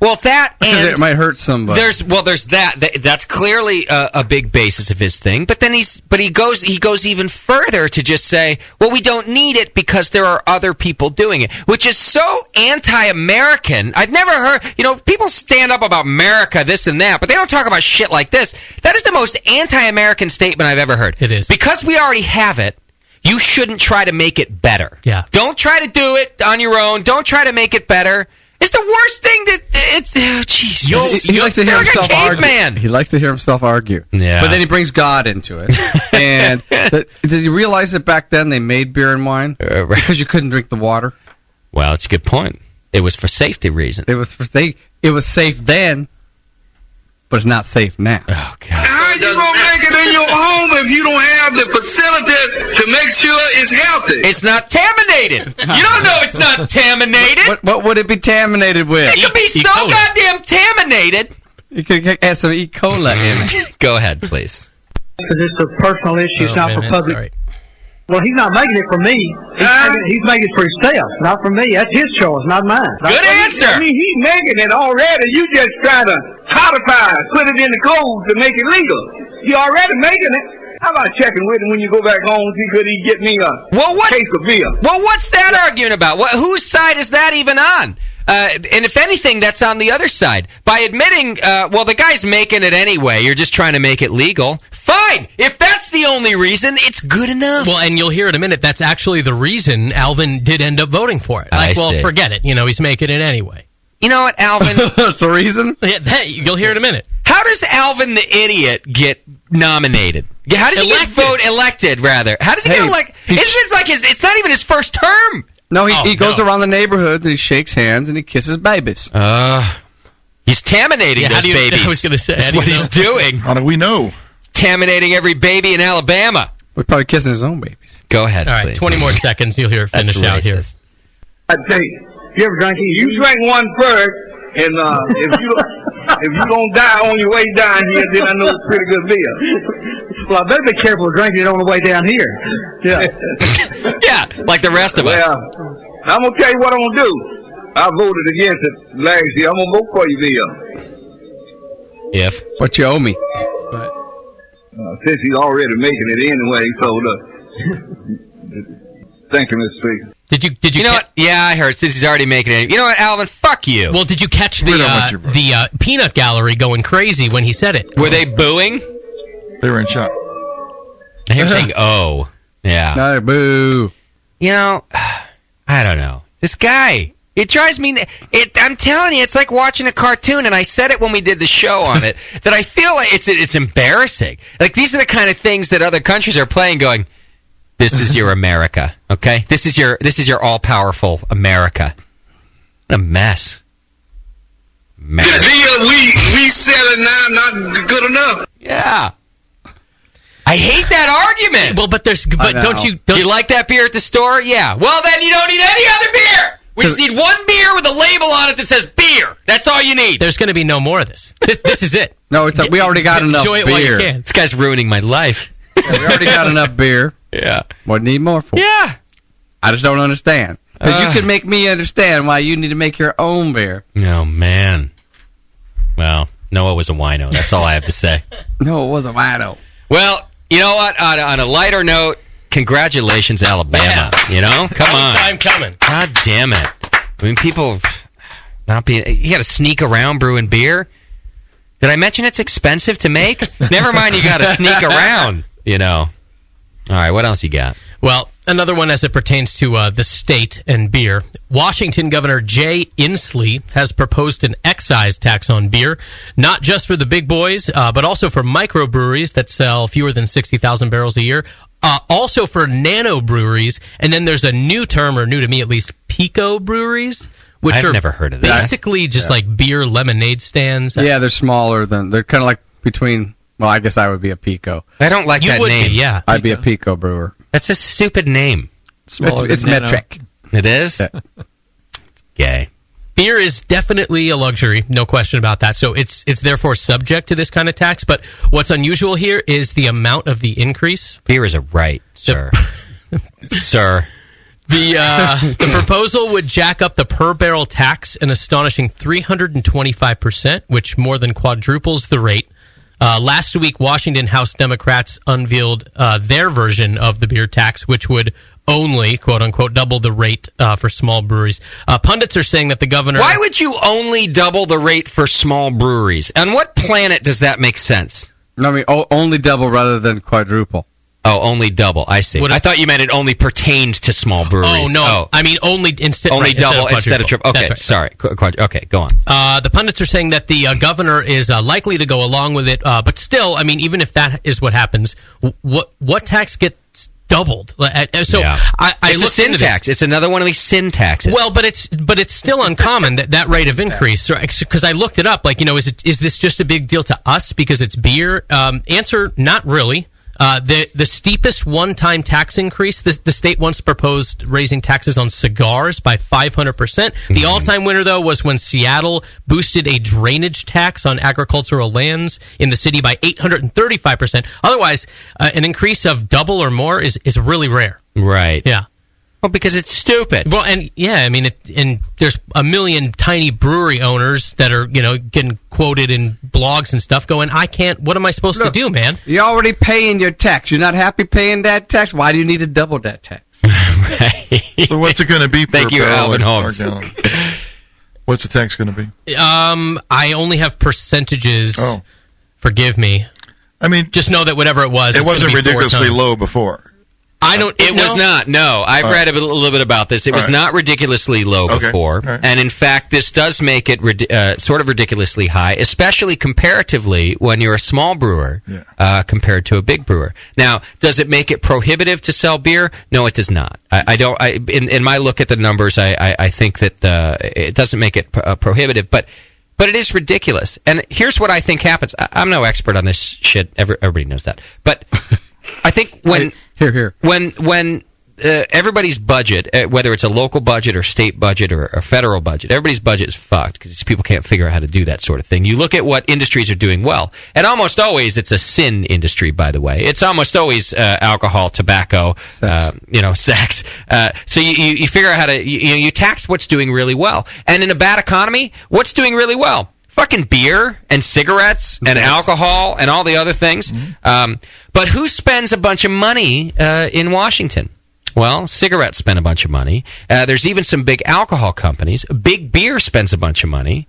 Well, that because it might hurt somebody. There's that. That's clearly a big basis of his thing. But then he goes even further to just say, well, we don't need it because there are other people doing it, which is so anti-American. I've never heard. People stand up about America, this and that, but they don't talk about shit like this. That is the most anti-American statement I've ever heard. It is. Because we already have it, you shouldn't try to make it better. Yeah. Don't try to do it on your own. Don't try to make it better. It's the worst thing jeez. He likes to hear himself argue. He likes to hear himself argue. Yeah. But then he brings God into it. And did you realize that back then they made beer and wine? Because you couldn't drink the water? Well, that's a good point. It was for safety reasons. It was safe then, but it's not safe now. Oh, God. How you going to make it in your home if you don't have the facility to make sure it's healthy? It's not taminated. You don't know it's not taminated. What would it be taminated with? It could be so goddamn taminated. You could add some E. coli in it. Go ahead, please. Because it's a personal issue. It's not for public. Sorry. Well, he's not making it for me. He's making it for himself, not for me. That's his choice, not mine. Good answer. I mean, he's making it already. You just trying to codify it, put it in the code to make it legal. He already making it. How about checking with him when you go back home? See, could he get me a case of beer? Well, what's that arguing about? Whose side is that even on? And if anything, that's on the other side. By admitting, the guy's making it anyway, you're just trying to make it legal. Fine! If that's the only reason, it's good enough. Well, and you'll hear in a minute, that's actually the reason Alvin did end up voting for it. I see. Forget it. He's making it anyway. You know what, Alvin? That's the reason? Yeah, you'll hear in a minute. How does Alvin the idiot get nominated? How does he get elected, rather? How does he get elected? It's not even his first term. No, he goes around the neighborhoods and he shakes hands and he kisses babies. He's taminating those babies. I was going to say. That's what he's doing. How do we know? Taminating every baby in Alabama. We're probably kissing his own babies. Go ahead, All right, please. 20 more seconds. You'll hear it finish out here. I tell you ever drank it? You drank one first, and if you don't die on your way down here, then I know it's pretty good beer. Well, I better be careful of drinking it on the way down here. Yeah. Yeah, like the rest of us. Well, I'm going to tell you what I'm going to do. I voted against it last year. I'm going to vote for you, Bill. If? What you owe me. Since he's already making it anyway, so thank you, Mr. Speaker. Did you know what? Yeah, I heard. Since he's already making it. You know what, Alvin? Fuck you. Well, did you catch the peanut gallery going crazy when he said it? Were they booing? They were in shock. I hear him saying, oh. Yeah. No, boo. You know, I don't know. This guy, it drives me... I'm telling you, it's like watching a cartoon, and I said it when we did the show on it, that I feel like it's embarrassing. Like, these are the kind of things that other countries are playing going, this is your America, okay? This is your all-powerful America. What a mess. The beer we selling now not good enough. Yeah. I hate that argument. Well, but don't you like that beer at the store? Yeah. Well, then you don't need any other beer. We just need one beer with a label on it that says beer. That's all you need. There's going to be no more of this. This is it. No, it's we already got enough Enjoy it beer. while you can. This guy's ruining my life. Yeah, we already got enough beer. Yeah. What need more for? Yeah. I just don't understand. Because you can make me understand why you need to make your own beer. Oh, man. Well, Noah was a wino. That's all I have to say. No, it wasn't wino. Well, you know what? On a lighter note, congratulations, Alabama. Yeah. You know? Come on. Time coming. God damn it. I mean, people not being... You got to sneak around brewing beer? Did I mention it's expensive to make? Never mind, you got to sneak around, you know. All right, what else you got? Well, another one as it pertains to the state and beer. Washington Governor Jay Inslee has proposed an excise tax on beer, not just for the big boys, but also for microbreweries that sell fewer than 60,000 barrels a year, also for nano breweries, and then there's a new term, or new to me at least, pico breweries, which I've are never heard of that. basically just like beer lemonade stands. Yeah, they're smaller than... They're kind of like between... Well, I guess I would be a pico. I don't like that name. Yeah, I'd be a pico brewer. That's a stupid name. It's metric. It is? Yeah. It's gay. Beer is definitely a luxury, no question about that. So it's therefore subject to this kind of tax. But what's unusual here is the amount of the increase. Beer is a right, sir. Sir. The proposal would jack up the per barrel tax an astonishing 325%, which more than quadruples the rate. Last week, Washington House Democrats unveiled their version of the beer tax, which would only, quote unquote, double the rate for small breweries. Pundits are saying that the governor... Why would you only double the rate for small breweries? On what planet does that make sense? No, I mean, only double rather than quadruple. Oh, only double. I see. I thought you meant it only pertained to small breweries. Oh, no. I mean, only double instead of triple. Okay, right. sorry. Okay, go on. The pundits are saying that the governor is likely to go along with it, but still, I mean, even if that is what happens, what tax gets doubled? So yeah. It's a sin tax. It's another one of these sin taxes. Well, but it's still uncommon that rate of increase. Because I looked it up. Like, you know, is this just a big deal to us because it's beer? Answer: not really. The steepest one-time tax increase, the state once proposed raising taxes on cigars by 500%. The all-time winner, though, was when Seattle boosted a drainage tax on agricultural lands in the city by 835%. Otherwise, an increase of double or more is really rare. Right. Yeah. Well, because it's stupid. Well, and I mean, and there's a million tiny brewery owners that are, getting quoted in blogs and stuff going, I can't, what am I supposed to do, man? You're already paying your tax. You're not happy paying that tax? Why do you need to double that tax? So what's it going to be per Thank you, barrel Alvin or Holmes. gallon? What's the tax going to be? I only have percentages. Oh. Forgive me. I mean, just know that whatever it was, it it's gonna wasn't be 4 ridiculously times. low before. It was not. No, I've read a little bit about this. It was not ridiculously low before, and in fact, this does make it sort of ridiculously high, especially comparatively when you're a small brewer compared to a big brewer. Now, does it make it prohibitive to sell beer? No, it does not. I don't. In my look at the numbers, I think that it doesn't make it prohibitive, but it is ridiculous. And here's what I think happens. I'm no expert on this shit. Everybody knows that, but I think when everybody's budget, whether it's a local budget or state budget or a federal budget, everybody's budget is fucked because these people can't figure out how to do that sort of thing. You look at what industries are doing well, and almost always it's a sin industry, by the way. It's almost always alcohol, tobacco, sex. So you figure out how to, you tax what's doing really well. And in a bad economy, what's doing really well? Fucking beer and cigarettes and alcohol and all the other things. But who spends a bunch of money in Washington? Well, cigarettes spend a bunch of money. There's even some big alcohol companies. Big beer spends a bunch of money.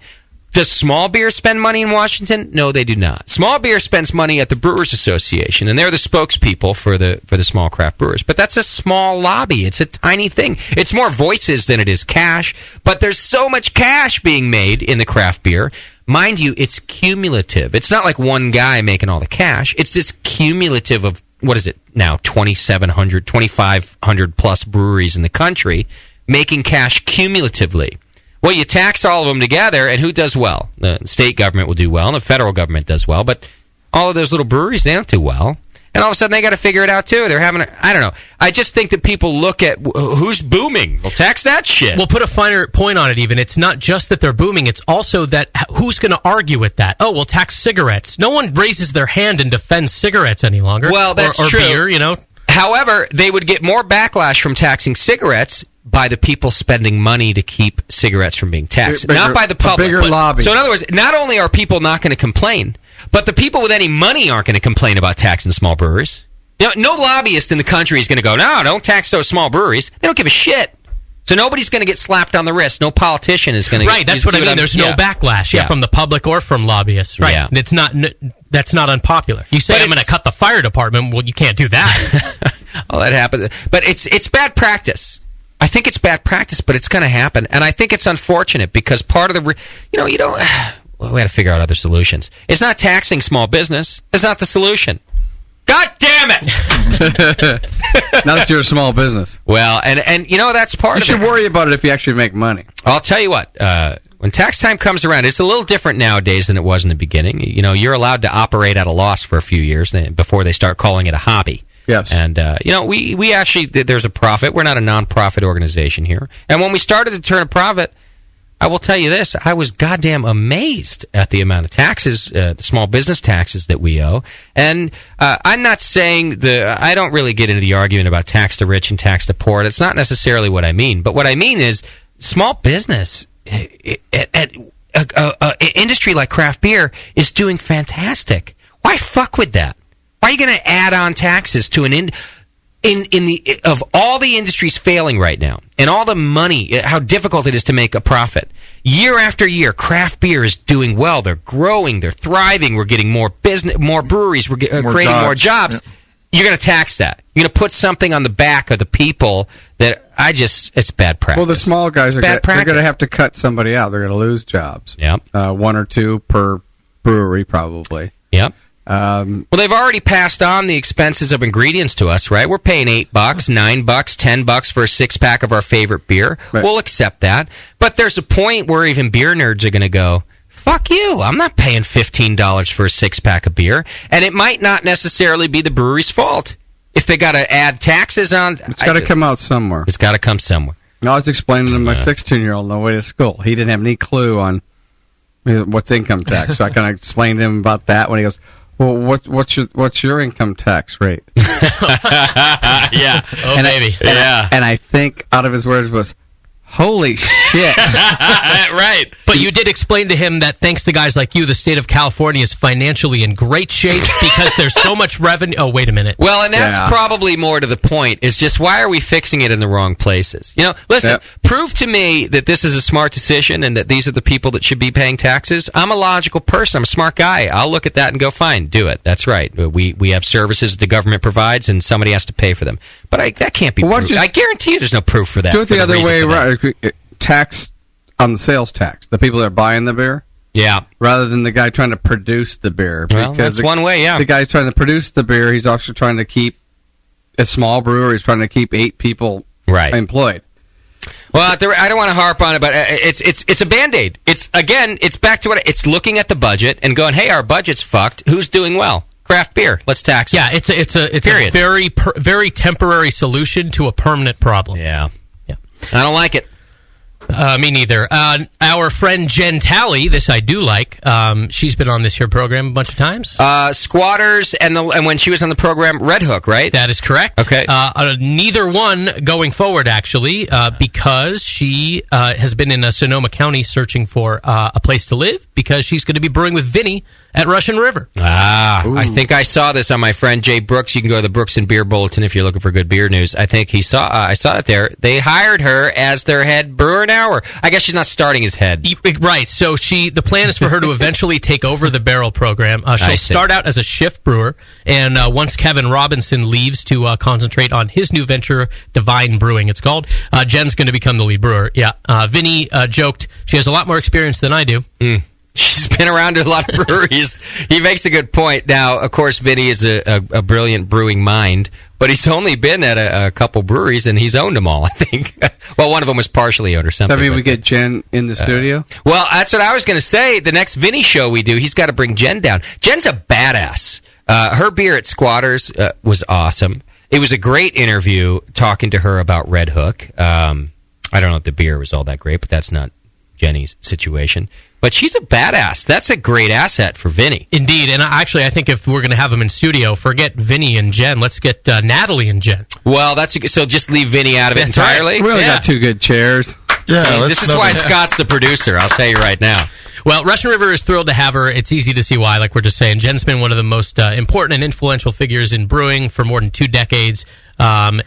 Does small beer spend money in Washington? No, they do not. Small beer spends money at the Brewers Association, and they're the spokespeople for the small craft brewers. But that's a small lobby. It's a tiny thing. It's more voices than it is cash, but there's so much cash being made in the craft beer. Mind you, it's cumulative. It's not like one guy making all the cash. It's just cumulative of, what is it now, 2,700, 2,500 plus breweries in the country making cash cumulatively. Well, you tax all of them together, and who does well? The state government will do well, and the federal government does well, but all of those little breweries, they don't do well. And all of a sudden, they got to figure it out, too. They're having I don't know. I just think that people look at who's booming. Well, tax that shit. We'll put a finer point on it, even. It's not just that they're booming. It's also that who's going to argue with that? Oh, well, tax cigarettes. No one raises their hand and defends cigarettes any longer. Well, that's or true. Beer, However, they would get more backlash from taxing cigarettes by the people spending money to keep cigarettes from being taxed. Not by the public. Bigger lobby. So in other words, not only are people not going to complain, but the people with any money aren't going to complain about taxing small breweries. No lobbyist in the country is going to go, no, don't tax those small breweries. They don't give a shit. So nobody's going to get slapped on the wrist. No politician is going to. Right, that's what I mean. There's no backlash, from the public or from lobbyists. Right, Yeah. it's not. That's not unpopular. You say I'm going to cut the fire department. Well, you can't do that. Oh, that happens. But it's bad practice. I think it's bad practice, but it's going to happen, and I think it's unfortunate because part of the, you don't. We got to figure out other solutions. It's not taxing small business. It's not the solution. God damn it! Not that you're a small business. Well, and that's part of it. You should worry about it if you actually make money. I'll tell you what. When tax time comes around, it's a little different nowadays than it was in the beginning. You're allowed to operate at a loss for a few years before they start calling it a hobby. Yes. And, we actually, there's a profit. We're not a non-profit organization here. And when we started to turn a profit, I will tell you this, I was goddamn amazed at the amount of taxes, the small business taxes that we owe. And I'm not saying I don't really get into the argument about tax the rich and tax the poor. That's not necessarily what I mean. But what I mean is small business, industry like craft beer is doing fantastic. Why fuck with that? Why are you going to add on taxes to of all the industries failing right now and all the money, how difficult it is to make a profit? Year after year, craft beer is doing well. They're growing. They're thriving. We're getting more business, more breweries. We're creating more jobs. Yeah. You're going to tax that. You're going to put something on the back of the people that it's bad practice. Well, the small guys they're going to have to cut somebody out. They're going to lose jobs. Yep. 1 or 2 per brewery, probably. Yep. Well, they've already passed on the expenses of ingredients to us, right? We're paying $8, $9, $10 for a 6-pack of our favorite beer. Right. We'll accept that. But there's a point where even beer nerds are going to go, fuck you, I'm not paying $15 for a 6-pack of beer. And it might not necessarily be the brewery's fault. If they got to add taxes on... It's got to come out somewhere. It's got to come somewhere. I was explaining to my 16-year-old on the way to school. He didn't have any clue on what's income tax. So I kind of explained to him about that when he goes... Well, what's your income tax rate? Yeah. Oh, and baby. And I think out of his words was, "Holy shit!" Right. But you did explain to him that thanks to guys like you, the state of California is financially in great shape because there's so much revenue. Oh, wait a minute. Well, and that's probably more to the point, is just why are we fixing it in the wrong places? You know, listen, prove to me that this is a smart decision and that these are the people that should be paying taxes. I'm a logical person. I'm a smart guy. I'll look at that and go, fine, do it. That's right. We have services the government provides and somebody has to pay for them. But that can't be proof. I guarantee you there's no proof for that. Do it the other way around. Tax on the sales tax. The people that are buying the beer. Yeah. Rather than the guy trying to produce the beer. Well, that's one way, yeah. The guy's trying to produce the beer. He's also trying to keep a small brewer. He's trying to keep 8 people employed. Well, I don't want to harp on it, but it's a Band-Aid. It's back to it's looking at the budget and going, hey, our budget's fucked. Who's doing well? Craft beer. Let's tax it. Yeah, it's a very very temporary solution to a permanent problem. Yeah. I don't like it. Me neither. Our friend Jen Talley, this I do like. She's been on this here program a bunch of times. Squatters and when she was on the program, Red Hook, right? That is correct. Okay. Neither one going forward, actually, because she has been in Sonoma County searching for a place to live because she's going to be brewing with Vinny at Russian River. I think I saw this on my friend Jay Brooks. You can go to the Brooks and Beer Bulletin if you're looking for good beer news. I think I saw it there. They hired her as their head brewer now, or I guess she's not starting as head. Right. So the plan is for her to eventually take over the barrel program. She'll start out as a shift brewer, and once Kevin Robinson leaves to concentrate on his new venture, Divine Brewing, it's called, Jen's going to become the lead brewer. Yeah. Vinny joked she has a lot more experience than I do. She's been around a lot of breweries. He makes a good point. Now, of course, Vinny is a brilliant brewing mind, but he's only been at a couple breweries, and he's owned them all, I think. Well, one of them was partially owned or something. So, we get Jen in the studio? Well, that's what I was going to say. The next Vinny show we do, he's got to bring Jen down. Jen's a badass. Her beer at Squatters was awesome. It was a great interview talking to her about Red Hook. I don't know if the beer was all that great, but that's not Jenny's situation. But she's a badass. That's a great asset for Vinny. Indeed. And I think if we're going to have them in studio, forget Vinny and Jen. Let's get Natalie and Jen. Well, so just leave Vinny out of it entirely? Right. We only got 2 good chairs. Yeah, this is why Scott's the producer, I'll tell you right now. Well, Russian River is thrilled to have her. It's easy to see why, like we're just saying. Jen's been one of the most important and influential figures in brewing for more than 2 decades.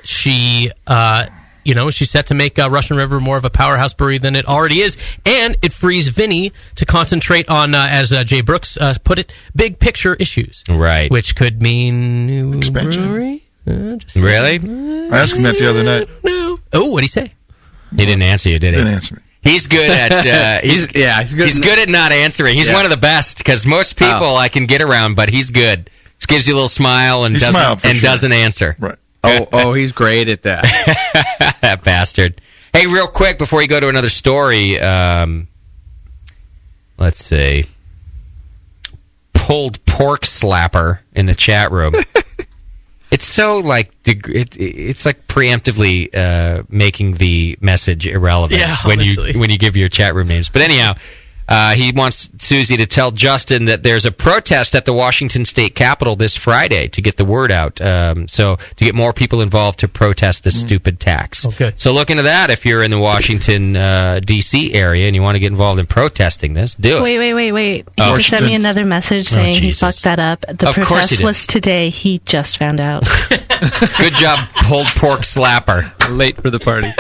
She's set to make Russian River more of a powerhouse brewery than it already is, and it frees Vinny to concentrate on, as Jay Brooks put it, big picture issues. Right. Which could mean new expansion. Brewery? Really? I asked him that the other night. No. Oh, what'd he say? He didn't answer you, did he? Didn't answer me. He's good at he's good at not answering. He's one of the best because most people I can get around, but he's good. Just gives you a little smile and doesn't answer. Right. Oh, he's great at that. That bastard. Hey, real quick before you go to another story, let's see. Pulled pork slapper in the chat room. It's so it's like preemptively making the message irrelevant when you give your chat room names. But anyhow, he wants Susie to tell Justin that there's a protest at the Washington State Capitol this Friday to get the word out. So to get more people involved to protest this stupid tax. Oh, good. So look into that if you're in the Washington, D.C. area and you want to get involved in protesting this. Do it. Wait. He just sent me another message saying he fucked that up. The protest was today. He just found out. Good job, pulled pork slapper. Late for the party.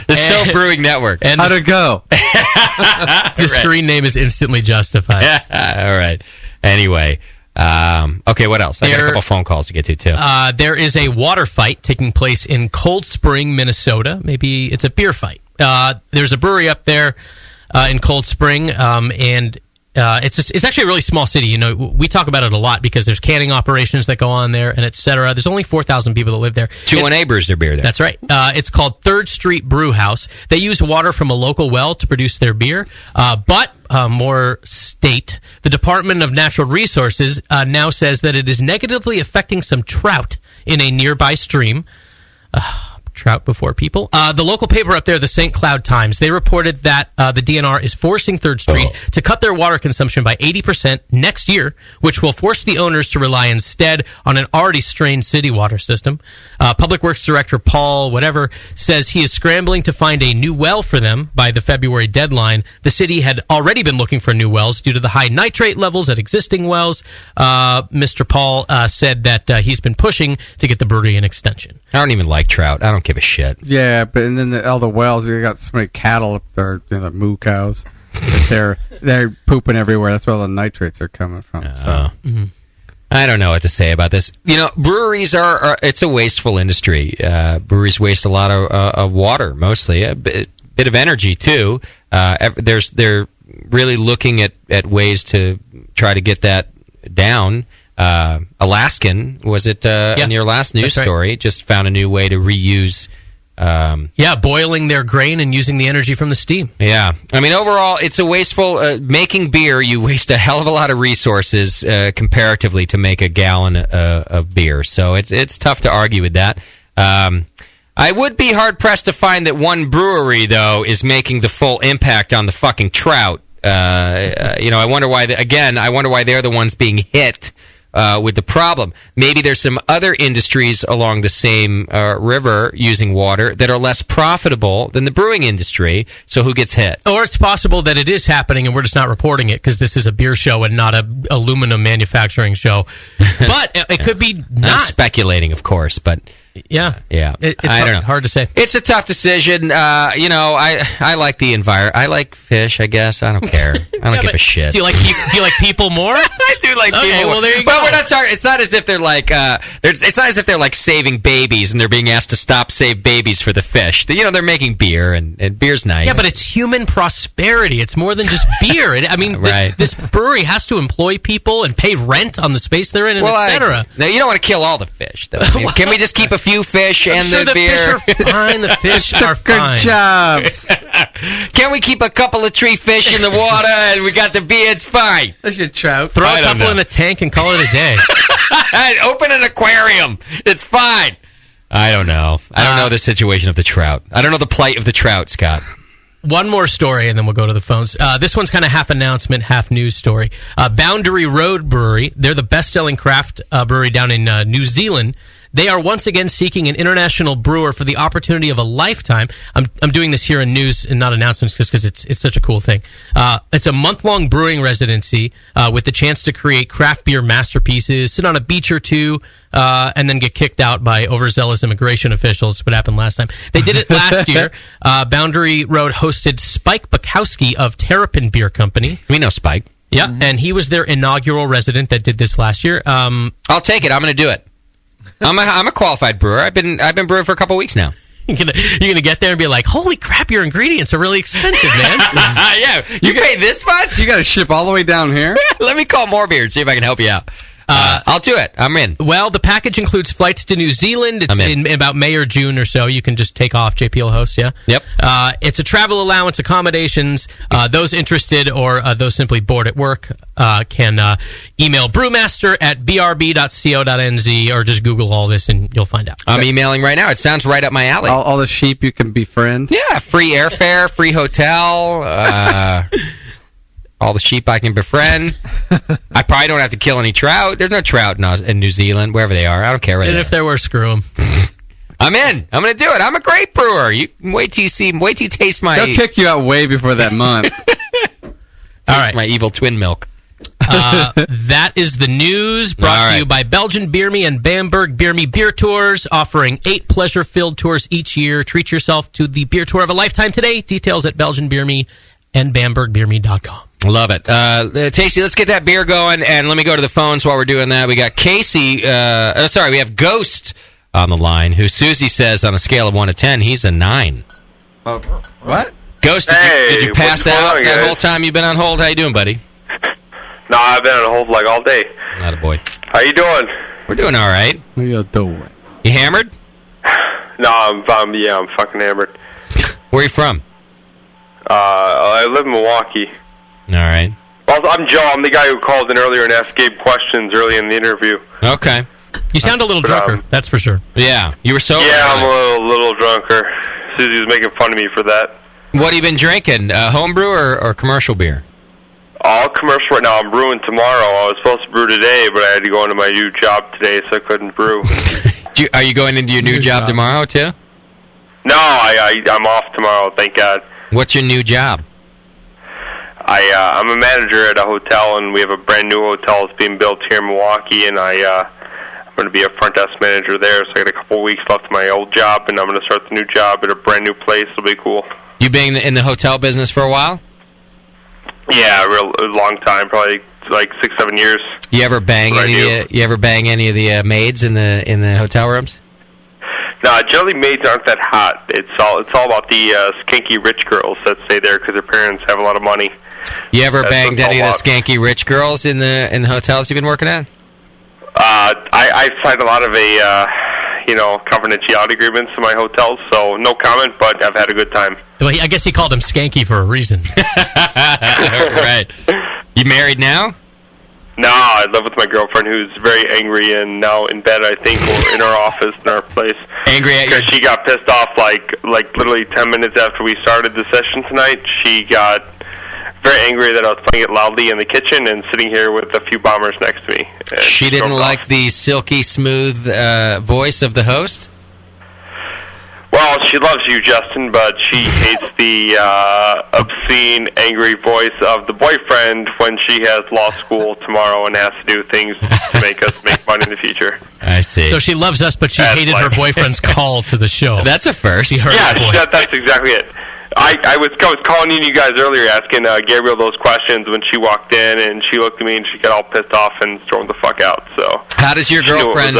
The So Brewing Network. And how'd it go? The screen name is instantly justified. All right. Anyway. Okay, what else? I got a couple phone calls to get to, too. There is a water fight taking place in Cold Spring, Minnesota. Maybe it's a beer fight. There's a brewery up there in Cold Spring, and it's actually a really small city. You know, we talk about it a lot because there's canning operations that go on there, and et cetera. There's only 4,000 people that live there. 2-1-A brews their beer there. That's right. It's called 3rd Street Brew House. They use water from a local well to produce their beer, but more state. The Department of Natural Resources now says that it is negatively affecting some trout in a nearby stream. trout before people. The local paper up there, the St. Cloud Times, they reported that the DNR is forcing 3rd Street to cut their water consumption by 80% next year, which will force the owners to rely instead on an already strained city water system. Public Works Director Paul whatever says he is scrambling to find a new well for them by the February deadline. The city had already been looking for new wells due to the high nitrate levels at existing wells. Mr. Paul said that he's been pushing to get the brewery an extension. I don't even like trout. I don't give a shit. Yeah, but and then all the wells, you got so many cattle up there, the moo cows. They're pooping everywhere. That's where all the nitrates are coming from. So. I don't know what to say about this. Breweries are it's a wasteful industry. Breweries waste a lot of water, mostly. A bit of energy, too. They're really looking at ways to try to get that down. Alaskan, was it in your last news story, just found a new way to reuse... boiling their grain and using the energy from the steam. Yeah. I mean, overall, it's a wasteful... making beer, you waste a hell of a lot of resources comparatively to make a gallon of beer. So it's tough to argue with that. I would be hard-pressed to find that one brewery, though, is making the full impact on the fucking trout. I wonder why... I wonder why they're the ones being hit with the problem. Maybe there's some other industries along the same river using water that are less profitable than the brewing industry, so who gets hit? Or it's possible that it is happening and we're just not reporting it because this is a beer show and not a aluminum manufacturing show. But it could be not. I'm speculating, of course, but... Yeah. It's I don't know. Hard to say. It's a tough decision. I like the environment. I like fish, I guess. I don't care. I don't give a shit. Do you like people more? I do like people more. Well, there you but go. We're not talking. It's not as if they're like. It's not as if they're like saving babies and they're being asked to stop save babies for the fish. They're making beer and beer's nice. Yeah, but it's human prosperity. It's more than just beer. I mean, this brewery has to employ people and pay rent on the space they're in, and etc. No, you don't want to kill all the fish, though. I mean, can we just keep a few fish and the beer? Fish are fine. The fish are fine. Good jobs. Can we keep a couple of tree fish in the water and we got the beer? It's fine. That's your trout. Throw a couple in a tank and call it a day. Open an aquarium. It's fine. I don't know. I don't know the situation of the trout. I don't know the plight of the trout, Scott. One more story, and then we'll go to the phones. This one's kind of half announcement, half news story. Boundary Road Brewery, they're the best-selling craft brewery down in New Zealand. They are once again seeking an international brewer for the opportunity of a lifetime. I'm doing this here in news and not announcements just because it's such a cool thing. It's a month-long brewing residency with the chance to create craft beer masterpieces, sit on a beach or two, and then get kicked out by overzealous immigration officials. What happened last time? They did it last year. Boundary Road hosted Spike Bukowski of Terrapin Beer Company. We know Spike. Yeah, and he was their inaugural resident that did this last year. I'll take it. I'm going to do it. I'm a qualified brewer. I've been brewing for a couple weeks now. You're gonna get there and be like, "Holy crap! Your ingredients are really expensive, man." Yeah, you pay this much? You got to ship all the way down here. Let me call More Beer and see if I can help you out. I'll do it. I'm in. Well, the package includes flights to New Zealand. It's in about May or June or so. You can just take off. JP will host, yeah? Yep. It's a travel allowance, accommodations. Those interested or those simply bored at work can email brewmaster@brb.co.nz or just Google all this and you'll find out. I'm emailing right now. It sounds right up my alley. All the sheep you can befriend. Yeah, free airfare, free hotel, all the sheep I can befriend. I probably don't have to kill any trout. There's no trout in New Zealand, wherever they are. I don't care where and they if there were, screw them. I'm in. I'm going to do it. I'm a great brewer. You wait till you taste my... They'll kick you out way before that month. All right. My evil twin milk. That is the news brought to you by Belgian Beer Me and Bamberg Beer Me Beer Tours, offering 8 pleasure-filled tours each year. Treat yourself to the beer tour of a lifetime today. Details at Belgian Beer Me and BambergBeerMe.com. Love it. Tasty, let's get that beer going, and let me go to the phones while we're doing that. We got Casey, we have Ghost on the line, who Susie says on a scale of 1 to 10, he's a 9. What? Ghost, did you pass out that whole time you've been on hold? How you doing, buddy? No, I've been on hold like all day. Not a boy. How you doing? We're doing all right. What are you doing? You hammered? No, I'm fucking hammered. Where are you from? I live in Milwaukee. All right. Well, I'm Joe. I'm the guy who called in earlier and asked Gabe questions early in the interview. Okay. You sound a little drunker, that's for sure. Yeah, you were sober. Yeah, I'm a little drunker. Susie was making fun of me for that. What have you been drinking? Homebrew or commercial beer? All commercial right now. I'm brewing tomorrow. I was supposed to brew today, but I had to go into my new job today, so I couldn't brew. Are you going into your new job tomorrow, too? No, I'm off tomorrow, thank God. What's your new job? I'm a manager at a hotel, and we have a brand new hotel that's being built here in Milwaukee, and I'm going to be a front desk manager there, so I got a couple of weeks left of my old job, and I'm going to start the new job at a brand new place. It'll be cool. You been in the hotel business for a while? Yeah, a long time, probably like 6-7 years. You ever bang any of the maids in the hotel rooms? No, generally maids aren't that hot. It's all about the skanky rich girls that stay there because their parents have a lot of money. You ever banged any of the skanky rich girls in the hotels you've been working at? I signed a lot of confidentiality agreements in my hotels, so no comment, but I've had a good time. Well, I guess he called him skanky for a reason. Right. You married now? No, I live with my girlfriend who's very angry and now in bed, I think, or in our office, in our place. Angry at you? Because she got pissed off like literally 10 minutes after we started the session tonight. She got very angry that I was playing it loudly in the kitchen and sitting here with a few bombers next to me. She didn't like the silky smooth voice of the host? Well, she loves you, Justin, but she hates the obscene, angry voice of the boyfriend when she has law school tomorrow and has to do things to make us make money in the future. I see. So she loves us, but she hated her boyfriend's call to the show. That's a first. That's exactly it. I was calling you guys earlier asking Gabriel those questions when she walked in, and she looked at me and she got all pissed off and stormed the fuck out. So how does your girlfriend?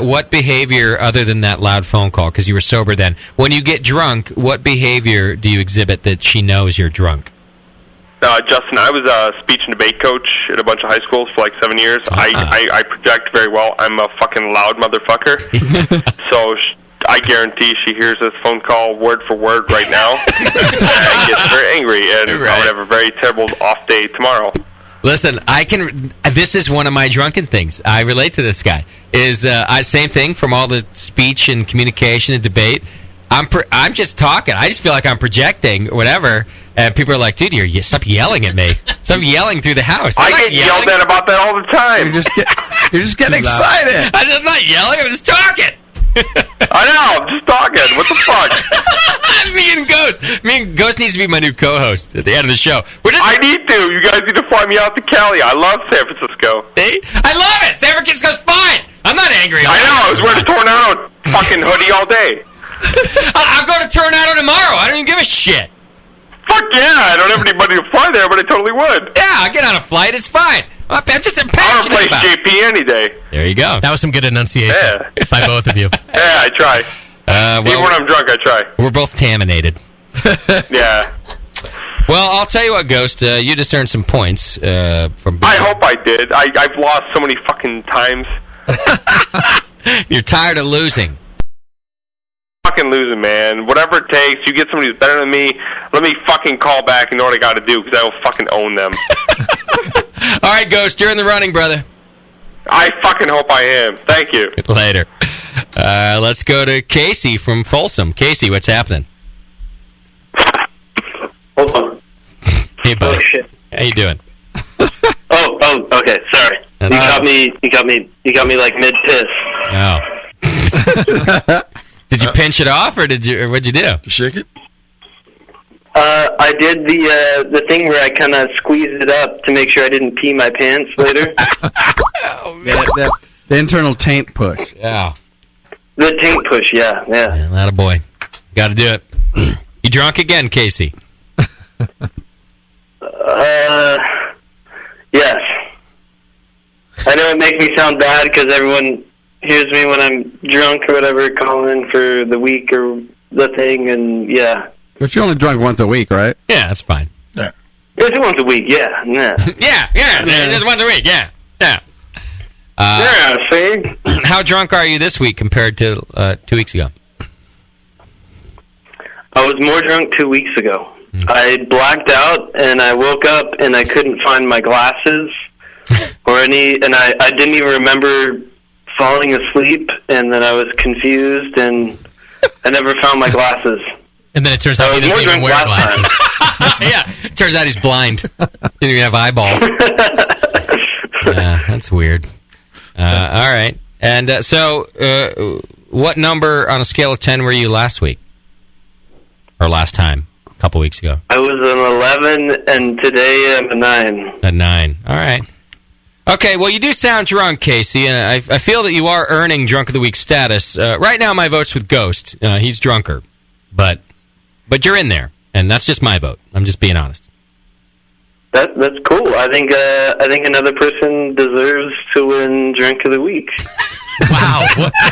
What behavior other than that loud phone call? Because you were sober then. When you get drunk, what behavior do you exhibit that she knows you're drunk? Justin, I was a speech and debate coach at a bunch of high schools for like 7 years. I project very well. I'm a fucking loud motherfucker. So. I guarantee she hears this phone call word for word right now and gets very angry, and I would have a very terrible off day tomorrow. Listen, this is one of my drunken things. I relate to this guy. Same thing from all the speech and communication and debate. I'm just talking. I just feel like I'm projecting, whatever. And people are like, dude, stop yelling at me. Stop yelling through the house. I get yelled at about that all the time. You're just getting excited. I'm not yelling. I'm just talking. I know, I'm just talking. What the fuck? Me and Ghost needs to be my new co-host at the end of the show. I need to. You guys need to fly me out to Cali. I love San Francisco. See? I love it. San Francisco's fine. I'm not angry. I know. I was wearing a Tornado fucking hoodie all day. I'll go to Tornado tomorrow. I don't even give a shit. Fuck yeah. I don't have anybody to fly there, but I totally would. Yeah, I'll get on a flight. It's fine. I'm just impassioned I'll replace JP any day. There you go. That was some good enunciation by both of you. Yeah, I try. Even when I'm drunk, I try. We're both taminated. Yeah. Well, I'll tell you what, Ghost. You just earned some points from. I hope I did. I've lost so many fucking times. You're tired of losing. Fucking losing, man. Whatever it takes. You get somebody who's better than me. Let me fucking call back and know what I got to do because I will fucking own them. All right, Ghost, you're in the running, brother. I fucking hope I am. Thank you. Later. Let's go to Casey from Folsom. Casey, what's happening? Hold on. Hey, buddy. Oh, shit. How you doing? Oh, okay. Sorry. You got me like mid piss. Oh. Did you pinch it off, or what'd you do? Shake it? I did the thing where I kind of squeezed it up to make sure I didn't pee my pants later. The internal taint push. Yeah. The taint push, yeah. That a boy. Got to do it. You drunk again, Casey? Yes. I know it makes me sound bad because everyone hears me when I'm drunk or whatever, calling for the week or the thing, and yeah. But you're only drunk once a week, right? Yeah, that's fine. Yeah. It's once a week, yeah. Just once a week, yeah. See? How drunk are you this week compared to 2 weeks ago? I was more drunk 2 weeks ago. I blacked out, and I woke up, and I couldn't find my glasses and I didn't even remember falling asleep, and then I was confused, and I never found my glasses. And then it turns out he doesn't even wear glasses. Yeah, it turns out he's blind. Didn't even have eyeballs. Yeah, that's weird. All right. And so, what number on a scale of 10 were you last week? Or last time? A couple weeks ago? I was an 11, and today I'm a 9. A 9. All right. Okay, well, you do sound drunk, Casey, and I feel that you are earning Drunk of the Week status. Right now, my vote's with Ghost. He's drunker. But you're in there, and that's just my vote. I'm just being honest. That's cool. I think another person deserves to win Drink of the Week. Wow,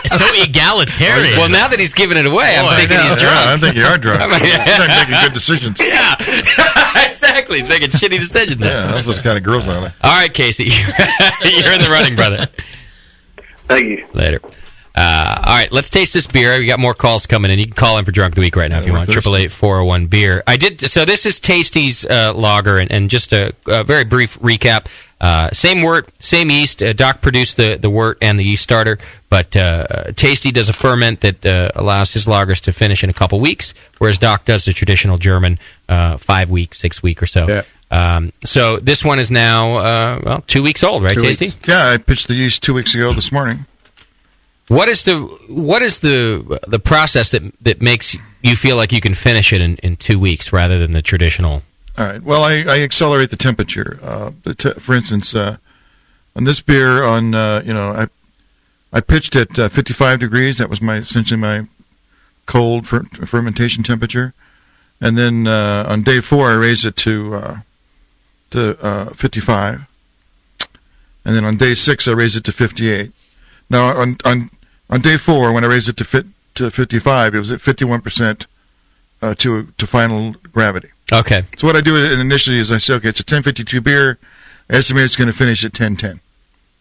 so egalitarian. Well, now that he's giving it away, I'm thinking he's drunk. Yeah, I think you are drunk. You're making good decisions. Yeah, exactly. He's making shitty decisions now. Yeah, that's the kind of girls I like. All right, Casey, you're in the running, brother. Thank you. Later. All right, let's taste this beer. We got more calls coming in. You can call in for Drunk of the Week right now if you want. 888-401-BEER. So this is Tasty's lager, and just a very brief recap. Same wort, same yeast. Doc produced the wort and the yeast starter, but Tasty does a ferment that allows his lagers to finish in a couple weeks, whereas Doc does the traditional German 5 week, 6 week or so. Yeah. So this one is now 2 weeks old, right, 2 Tasty? weeks. Yeah, I pitched the yeast 2 weeks ago this morning. What is the process that makes you feel like you can finish it in 2 weeks rather than the traditional? All right. Well, I accelerate the temperature. For instance, on this beer, I pitched at 55 degrees. That was essentially my cold fermentation temperature, and then on day 4 I raised it to 55, and then on day 6 I raised it to 58. Now on day 4, when I raised it to 55, it was at 51% to final gravity. Okay. So what I do initially is I say, okay, it's a 10:52 beer. I estimate it's going to finish at 10:10.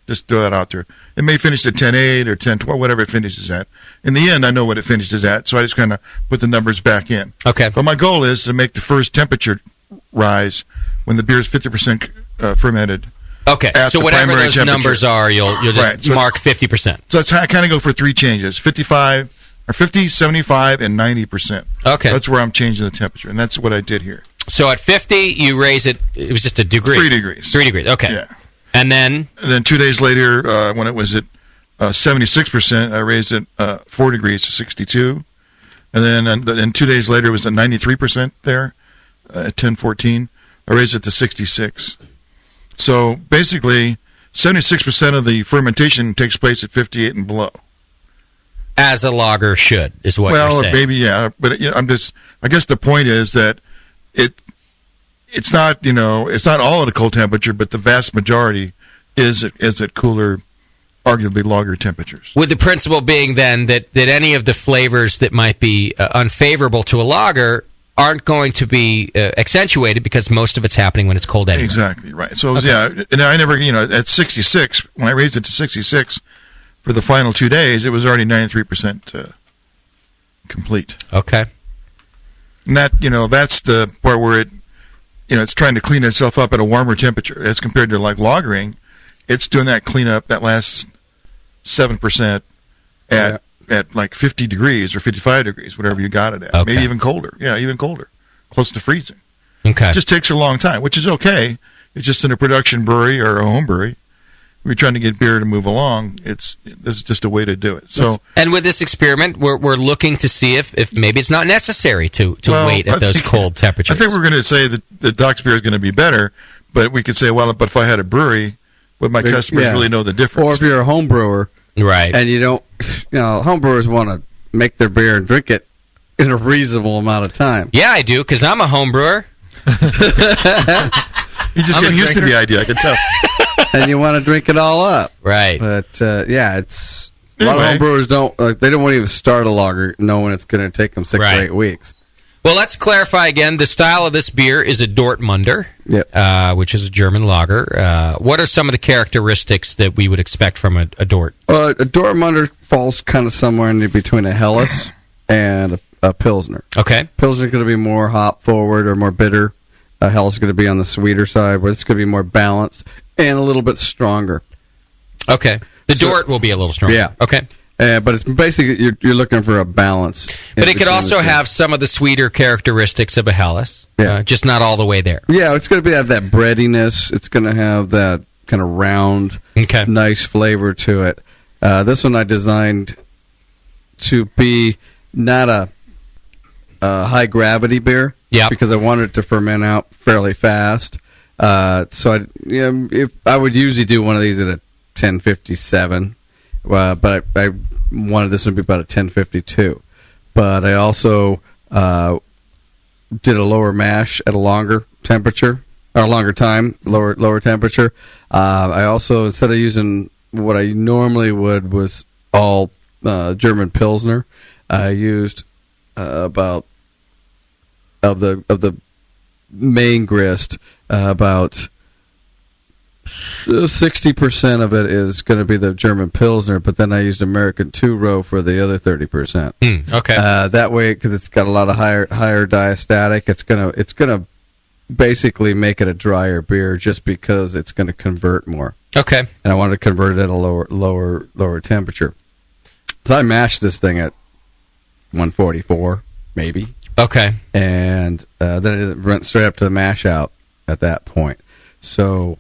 Just throw that out there. It may finish at 10:08 or 10:12, whatever it finishes at. In the end, I know what it finishes at, so I just kind of put the numbers back in. Okay. But my goal is to make the first temperature rise when the beer is 50% fermented. Okay, so whatever those numbers are, you'll just mark 50%. So that's how I kind of go for 3 changes: 55, or 50, 75, and 90%. Okay, that's where I'm changing the temperature, and that's what I did here. So at 50, you raise it. It was just a degree. 3 degrees. 3 degrees. Okay. Yeah. And then 2 days later, when it was at 76%, I raised it 4 degrees to 62, and then 2 days later it was at 93% there at 10:14. I raised it to 66. So basically, 76% of the fermentation takes place at 58 and below. As a lager should, is what you're saying. Well, maybe, yeah. But I guess the point is that it's not, it's not all at a cold temperature, but the vast majority is at cooler, arguably lager temperatures. With the principle being then that any of the flavors that might be unfavorable to a lager aren't going to be accentuated because most of it's happening when it's cold anyway. Exactly, right. So, yeah, and I never, at 66, when I raised it to 66 for the final 2 days, it was already 93% complete. Okay. And that, that's the part where it's trying to clean itself up at a warmer temperature as compared to like lagering. It's doing that cleanup, that last 7% at like 50 degrees or 55 degrees, whatever you got it at. Okay. Maybe even colder. Yeah, even colder. Close to freezing. Okay. It just takes a long time, which is okay. It's just in a production brewery or a home brewery. We're trying to get beer to move along. This is just a way to do it. So, and with this experiment, we're looking to see if maybe it's not necessary to wait at those cold temperatures. I think we're going to say that the Doc's beer is going to be better, but we could say, well, but if I had a brewery, would my customers really know the difference? Or if you're a home brewer, right, and you don't, home brewers want to make their beer and drink it in a reasonable amount of time. Yeah, I do, because I'm a home brewer. You just get used to the idea, I can tell. And you want to drink it all up, right? But it's a lot of home brewers don't. They don't want to even start a lager knowing it's going to take them 6 or 8 weeks. Well, let's clarify again. The style of this beer is a Dortmunder, which is a German lager. What are some of the characteristics that we would expect from a Dort? A Dortmunder falls kind of somewhere in between a Helles and a Pilsner. Okay. Pilsner is going to be more hop forward or more bitter. Helles is going to be on the sweeter side, where it's going to be more balanced and a little bit stronger. Okay. The Dort will be a little stronger. Yeah. Okay. But it's basically you're looking for a balance. But it could also have some of the sweeter characteristics of a Helles, just not all the way there. Yeah, it's going to have that breadiness. It's going to have that kind of round, nice flavor to it. This one I designed to be not a high gravity beer, because I wanted it to ferment out fairly fast. So if I would usually do one of these at a 1057. But I wanted this one to be about a 1052. But I also did a lower mash at a longer temperature, or a longer time, lower temperature. I also, instead of using what I normally would, was all German Pilsner, I used about of the main grist, about 60% of it is going to be the German Pilsner, but then I used American two-row for the other 30%. Okay. That way, because it's got a lot of higher diastatic, it's gonna basically make it a drier beer, just because it's going to convert more. Okay. And I wanted to convert it at a lower temperature. So I mashed this thing at 144, maybe. Okay. And then it went straight up to the mash out at that point. So.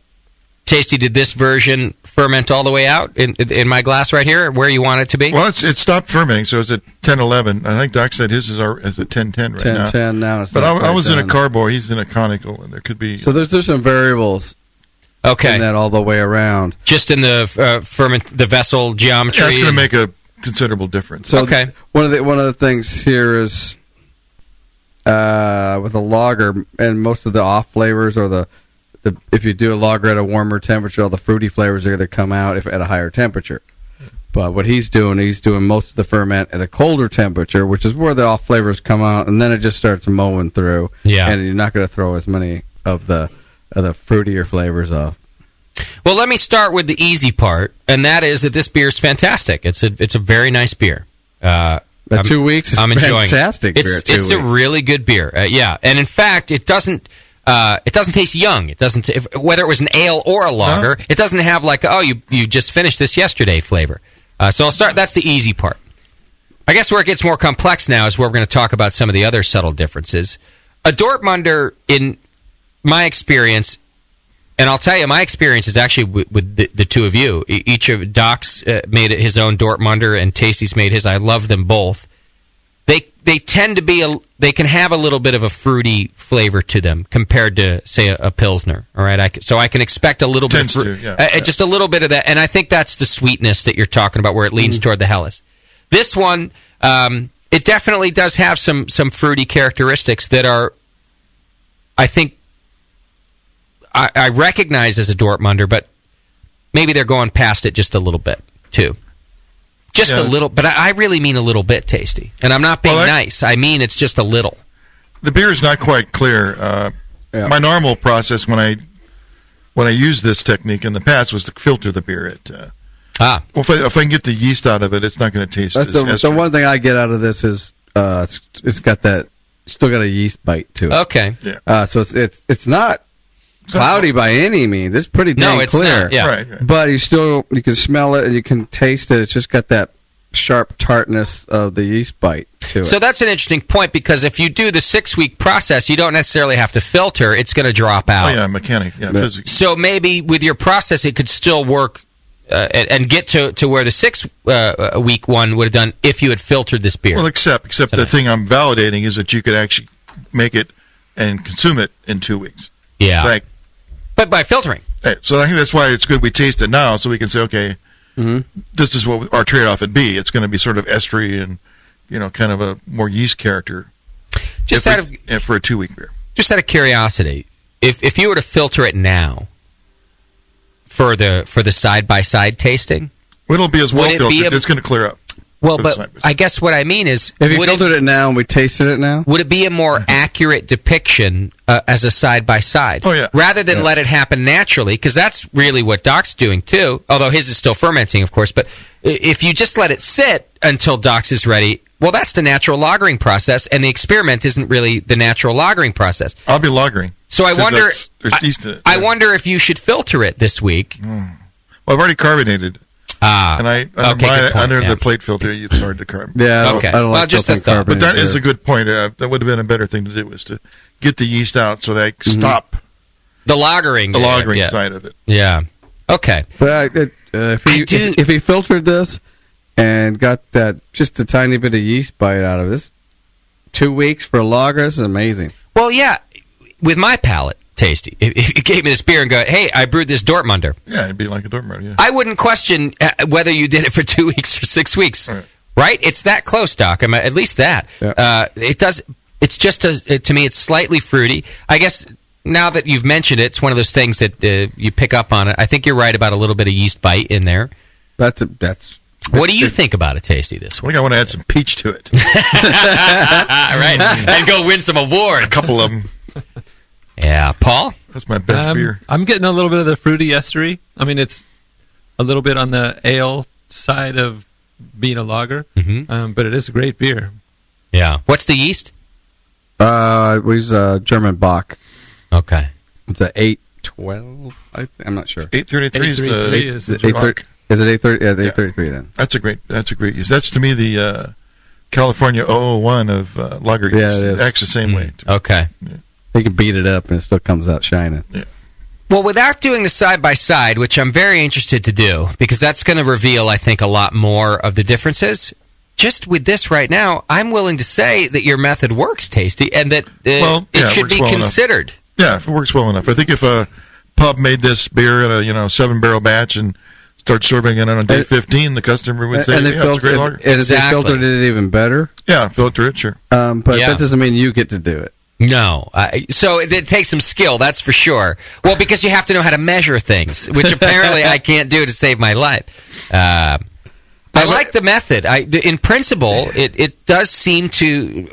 Tasty, did this version ferment all the way out in my glass right here, where you want it to be? Well, it stopped fermenting, so it's at 1011. I think Doc said his is at 1010 right now. 1010 now. But I was in a carboy, he's in a conical, and there could be. So there's some variables. Okay. In that all the way around. Just in the the vessel geometry. Yeah, it's going to make a considerable difference. So one of the things here is with a lager, and most of the off flavors, or if you do a lager at a warmer temperature, all the fruity flavors are going to come out at a higher temperature. But what he's doing most of the ferment at a colder temperature, which is where the off flavors come out, and then it just starts mowing through. Yeah. And you're not going to throw as many of the fruitier flavors off. Well, let me start with the easy part, and that is that this beer is fantastic. It's a very nice beer. 2 weeks is I'm enjoying fantastic it. beer. It's a really good beer. And in fact, it doesn't taste young. It doesn't, whether it was an ale or a lager. It doesn't have like, you just finished this yesterday flavor. So I'll start. That's the easy part. I guess where it gets more complex now is where we're going to talk about some of the other subtle differences. A Dortmunder, in my experience, and I'll tell you, my experience is actually with the two of you. Each of Doc's made his own Dortmunder, and Tasty's made his. I love them both. They tend to be they can have a little bit of a fruity flavor to them compared to, say, a Pilsner. All right, so I can expect a little bit, just a little bit of that, and I think that's the sweetness that you're talking about, where it leans toward the Helles. This one, it definitely does have some fruity characteristics that are, I think, I recognize as a Dortmunder, but maybe they're going past it just a little bit too. Just a little, but I really mean a little bit, Tasty. And I'm not being nice. I mean it's just a little. The beer is not quite clear. My normal process when I used this technique in the past was to filter the beer. Well, if I can get the yeast out of it, it's not going to taste as so one thing I get out of this is it's got that, still got a yeast bite to it. Okay. Yeah. So it's not cloudy by any means. It's pretty dang clear. Not, yeah. Right. But you can smell it and you can taste it. It's just got that sharp tartness of the yeast bite to it. So that's an interesting point, because if you do the 6-week process, you don't necessarily have to filter. It's going to drop out. Oh, yeah, mechanic. Yeah, physics. So maybe with your process, it could still work and get to where the 6-week one would have done if you had filtered this beer. Well, except the thing I'm validating is that you could actually make it and consume it in 2 weeks. Yeah. But by filtering. So I think that's why it's good we taste it now, so we can say, okay, this is what our trade-off would be. It's going to be sort of estery and, kind of a more yeast character. Just for a 2-week beer. Just out of curiosity, if you were to filter it now for the side-by-side tasting, it'll be as well filtered. It's going to clear up. Well, but I guess what I mean is, if you filtered it now and we tasted it now, would it be a more accurate depiction as a side-by-side? Oh, yeah. Rather than let it happen naturally, because that's really what Doc's doing, too, although his is still fermenting, of course. But if you just let it sit until Doc's is ready, well, that's the natural lagering process, and the experiment isn't really the natural lagering process. I'll be lagering. So I wonder, there's yeast in it. I wonder if you should filter it this week. Well, I've already carbonated. And under the plate filter, it's hard to carbon. Yeah, I don't like just a carbon. But that is a good point. That would have been a better thing to do, is to get the yeast out so they stop the lagering side of it. Yeah. Okay. But if he filtered this and got that just a tiny bit of yeast bite out of this, 2 weeks for a lager is amazing. Well, yeah, with my palate, Tasty. If you gave me this beer and go, hey, I brewed this Dortmunder. Yeah, it'd be like a Dortmunder, yeah. I wouldn't question whether you did it for 2 weeks or 6 weeks. Right? It's that close, Doc. At least that. Yeah. It does. It's just, to me, it's slightly fruity. I guess now that you've mentioned it, it's one of those things that you pick up on it. I think you're right about a little bit of yeast bite in there. What do you think about it, Tasty, this one? I think I want to add some peach to it. Right. And go win some awards. A couple of them. Yeah. Paul? That's my best beer. I'm getting a little bit of the fruity estery. I mean, it's a little bit on the ale side of being a lager, but it is a great beer. Yeah. What's the yeast? We use German Bock. Okay. It's a 812. I'm not sure. 833 is the 830. Is it 830? Yeah, 833 then. That's a great use. That's to me the California 001 of lager yeast. Yeah, it is. It acts the same way. Okay. Yeah. You can beat it up and it still comes out shining. Yeah. Well, without doing the side-by-side, which I'm very interested to do, because that's going to reveal, I think, a lot more of the differences, just with this right now, I'm willing to say that your method works, Tasty, and that it should be considered. Yeah, if it works well enough. I think if a pub made this beer in a 7-barrel batch and start serving it on day 15, the customer would say, it's a great lager. And if they filtered it even better? Yeah, filter it, sure. But that doesn't mean you get to do it. No. So it takes some skill, that's for sure. Well, because you have to know how to measure things, which apparently I can't do to save my life. I like the method. In principle, it does seem to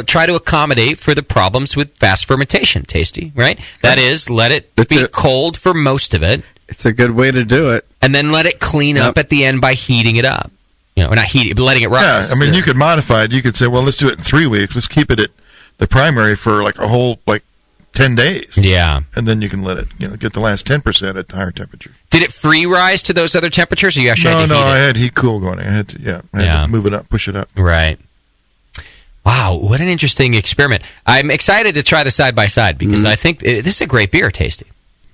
try to accommodate for the problems with fast fermentation, Tasty, right? That is, let it be cold for most of it. It's a good way to do it. And then let it clean up at the end by heating it up. Not heating, but letting it rise. Yeah, I mean, you could modify it. You could say, well, let's do it in 3 weeks. Let's keep it at the primary for like a whole 10 days. Yeah. And then you can let it get the last 10% at higher temperature. Did it free rise to those other temperatures, or you actually had to heat it? I had heat cool going. I had to move it up, push it up. Right. Wow, what an interesting experiment. I'm excited to try the side-by-side because I think this is a great beer, Tasty.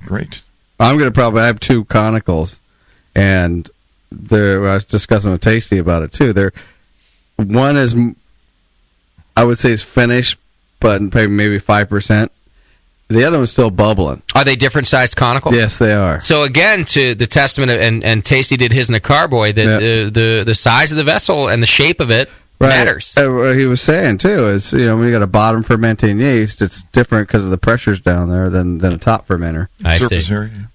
Great. I'm going to probably have 2 Conicals, and I was discussing with Tasty about it too. One is, I would say, is finished, but maybe 5%. The other one's still bubbling. Are they different sized conicals? Yes, they are. So again, to the testament, and Tasty did his in a carboy, that the size of the vessel and the shape of it matters. What he was saying too is, when you got a bottom fermenting yeast, it's different because of the pressures down there than a top fermenter. I see. Area.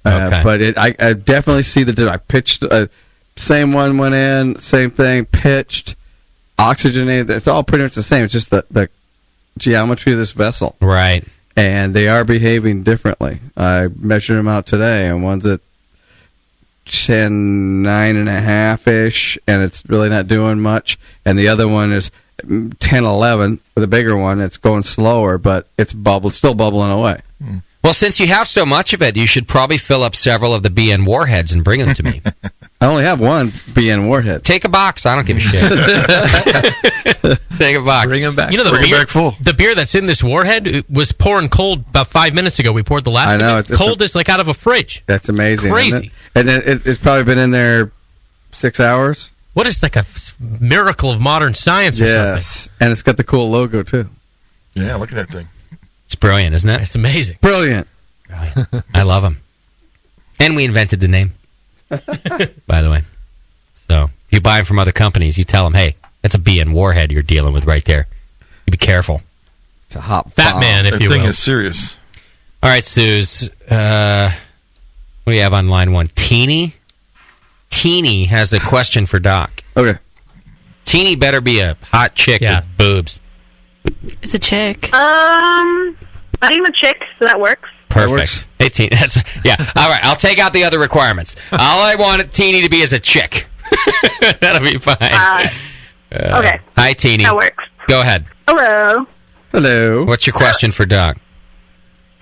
Okay. But I definitely see I pitched. Same one went in, same thing, pitched, oxygenated. It's all pretty much the same. It's just the geometry of this vessel. Right. And they are behaving differently. I measured them out today, and one's at 9.5-ish, and it's really not doing much. And the other one is 10-11, for the bigger one. It's going slower, but it's still bubbling away. Well, since you have so much of it, you should probably fill up several of the BN Warheads and bring them to me. I only have one BN Warhead. Take a box. I don't give a shit. Take a box. Bring them back. Bring it back full. The beer that's in this Warhead was pouring cold about 5 minutes ago. We poured the last one. It's cold as like out of a fridge. That's amazing. Crazy. And it's probably been in there 6 hours. What is like a miracle of modern science or something? Yes. And it's got the cool logo, too. Yeah, look at that thing. It's brilliant, isn't it? It's amazing. Brilliant. I love them. And we invented the name, by the way. So if you buy them from other companies, you tell them, hey, that's a BN Warhead you're dealing with right there. You be careful. It's a hot fat man, if you will. That thing is serious. All right, Suze. What do you have on line 1? Teeny? Teeny has a question for Doc. Okay. Teeny better be a hot chick with boobs. It's a chick. I'm a chick, so that works. Perfect. Hey, Teeny. Yeah. All right. I'll take out the other requirements. All I want Teeny to be is a chick. That'll be fine. Okay. Hi, Teeny. That works. Go ahead. Hello. Hello. What's your question for Doc?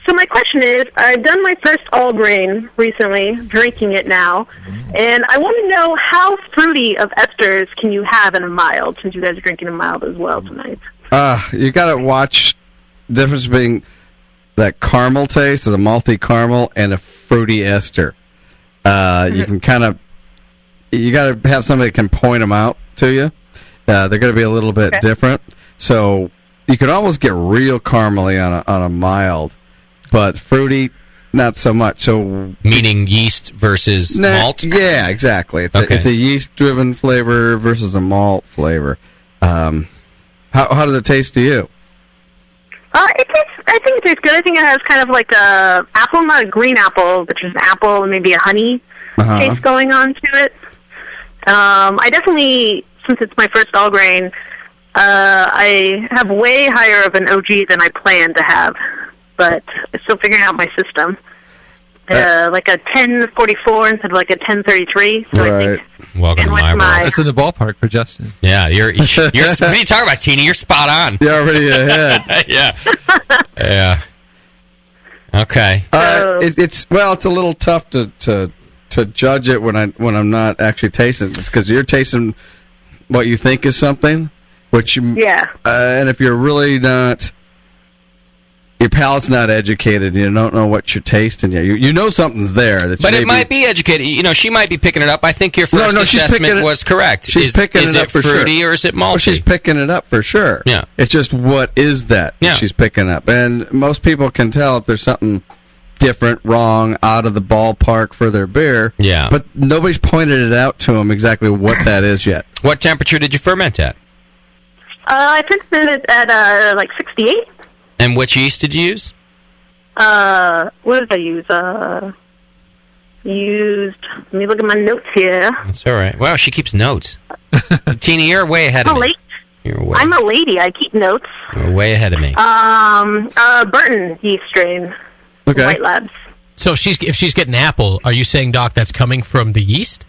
So my question is, I've done my first all grain recently, drinking it now, and I want to know how fruity of esters can you have in a mild, since you guys are drinking a mild as well tonight. You got to watch the difference between that caramel taste, as a malty caramel, and a fruity ester. You can kind of, you got to have somebody that can point them out to you. They're going to be a little bit different. So you could almost get real caramely on a mild, but fruity, not so much. So meaning yeast versus malt? Yeah, exactly. It's a yeast-driven flavor versus a malt flavor. How does it taste to you? I think it tastes good. I think it has kind of like a apple, not a green apple, but just an apple and maybe a honey taste going on to it. I definitely, since it's my first all grain, I have way higher of an OG than I planned to have, but I'm still figuring out my system. Like a 1044 instead of like a 1033. So I think welcome to my world. It's in the ballpark for Justin. Yeah, you're what are you talking about, Tina? You're spot on. You're already ahead. Yeah. Okay. It's a little tough to judge it when I'm not actually tasting it, because you're tasting what you think is something, which and if you're really not, your palate's not educated, you don't know what you're tasting yet. You know something's there. But it might be educated. You know, she might be picking it up. I think your first assessment was correct. She's picking it up for sure. Is it fruity or is it malty? Well, she's picking it up for sure. Yeah. It's just, what is that she's picking up? And most people can tell if there's something different, wrong, out of the ballpark for their beer. Yeah. But nobody's pointed it out to them exactly what that is yet. What temperature did you ferment at? I fermented it at like 68. And which yeast did you use? What did I use? Let me look at my notes here. That's all right. Wow, she keeps notes. Tina, you're way ahead of me. I'm a lady. I keep notes. You're way ahead of me. Burton yeast strain. Okay. White Labs. So if she's getting apple, are you saying, Doc, that's coming from the yeast?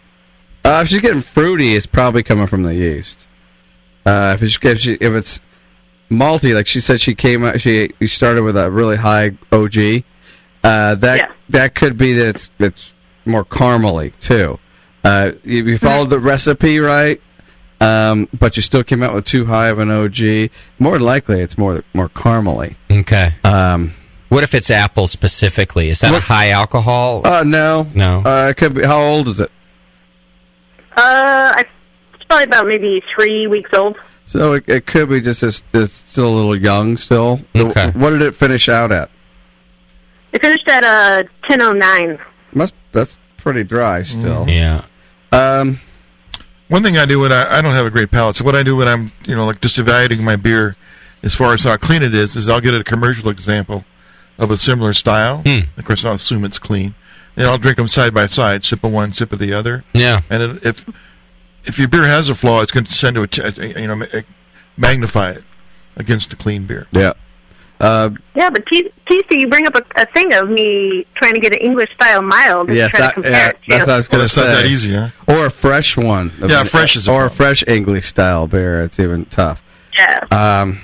If she's getting fruity, it's probably coming from the yeast. If it's malty, like she said, she started with a really high OG. That could be that it's more caramely too. You followed the recipe right, but you still came out with too high of an OG. More than likely, it's more caramely. Okay. What if it's apple specifically? Is that a high alcohol? No. It could be. How old is it? It's probably about maybe 3 weeks old. So it could be just it's still a little young still. Okay. What did it finish out at? It finished at 1009. That's pretty dry still. Yeah. One thing I do when I don't have a great palate, so what I do when I'm like just evaluating my beer as far as how clean it is I'll get a commercial example of a similar style. Of course, I'll assume it's clean, and I'll drink them side by side, sip of one, sip of the other. Yeah. And if your beer has a flaw, it's going to tend to magnify it against a clean beer. Yeah. Yeah, but TC, you bring up a thing of me trying to get an English style mild. And try to compare it to. That's what I was going to say. It's not that easy, huh? Or a fresh one. Yeah, fresh is or a fresh English style beer. It's even tough. Yeah.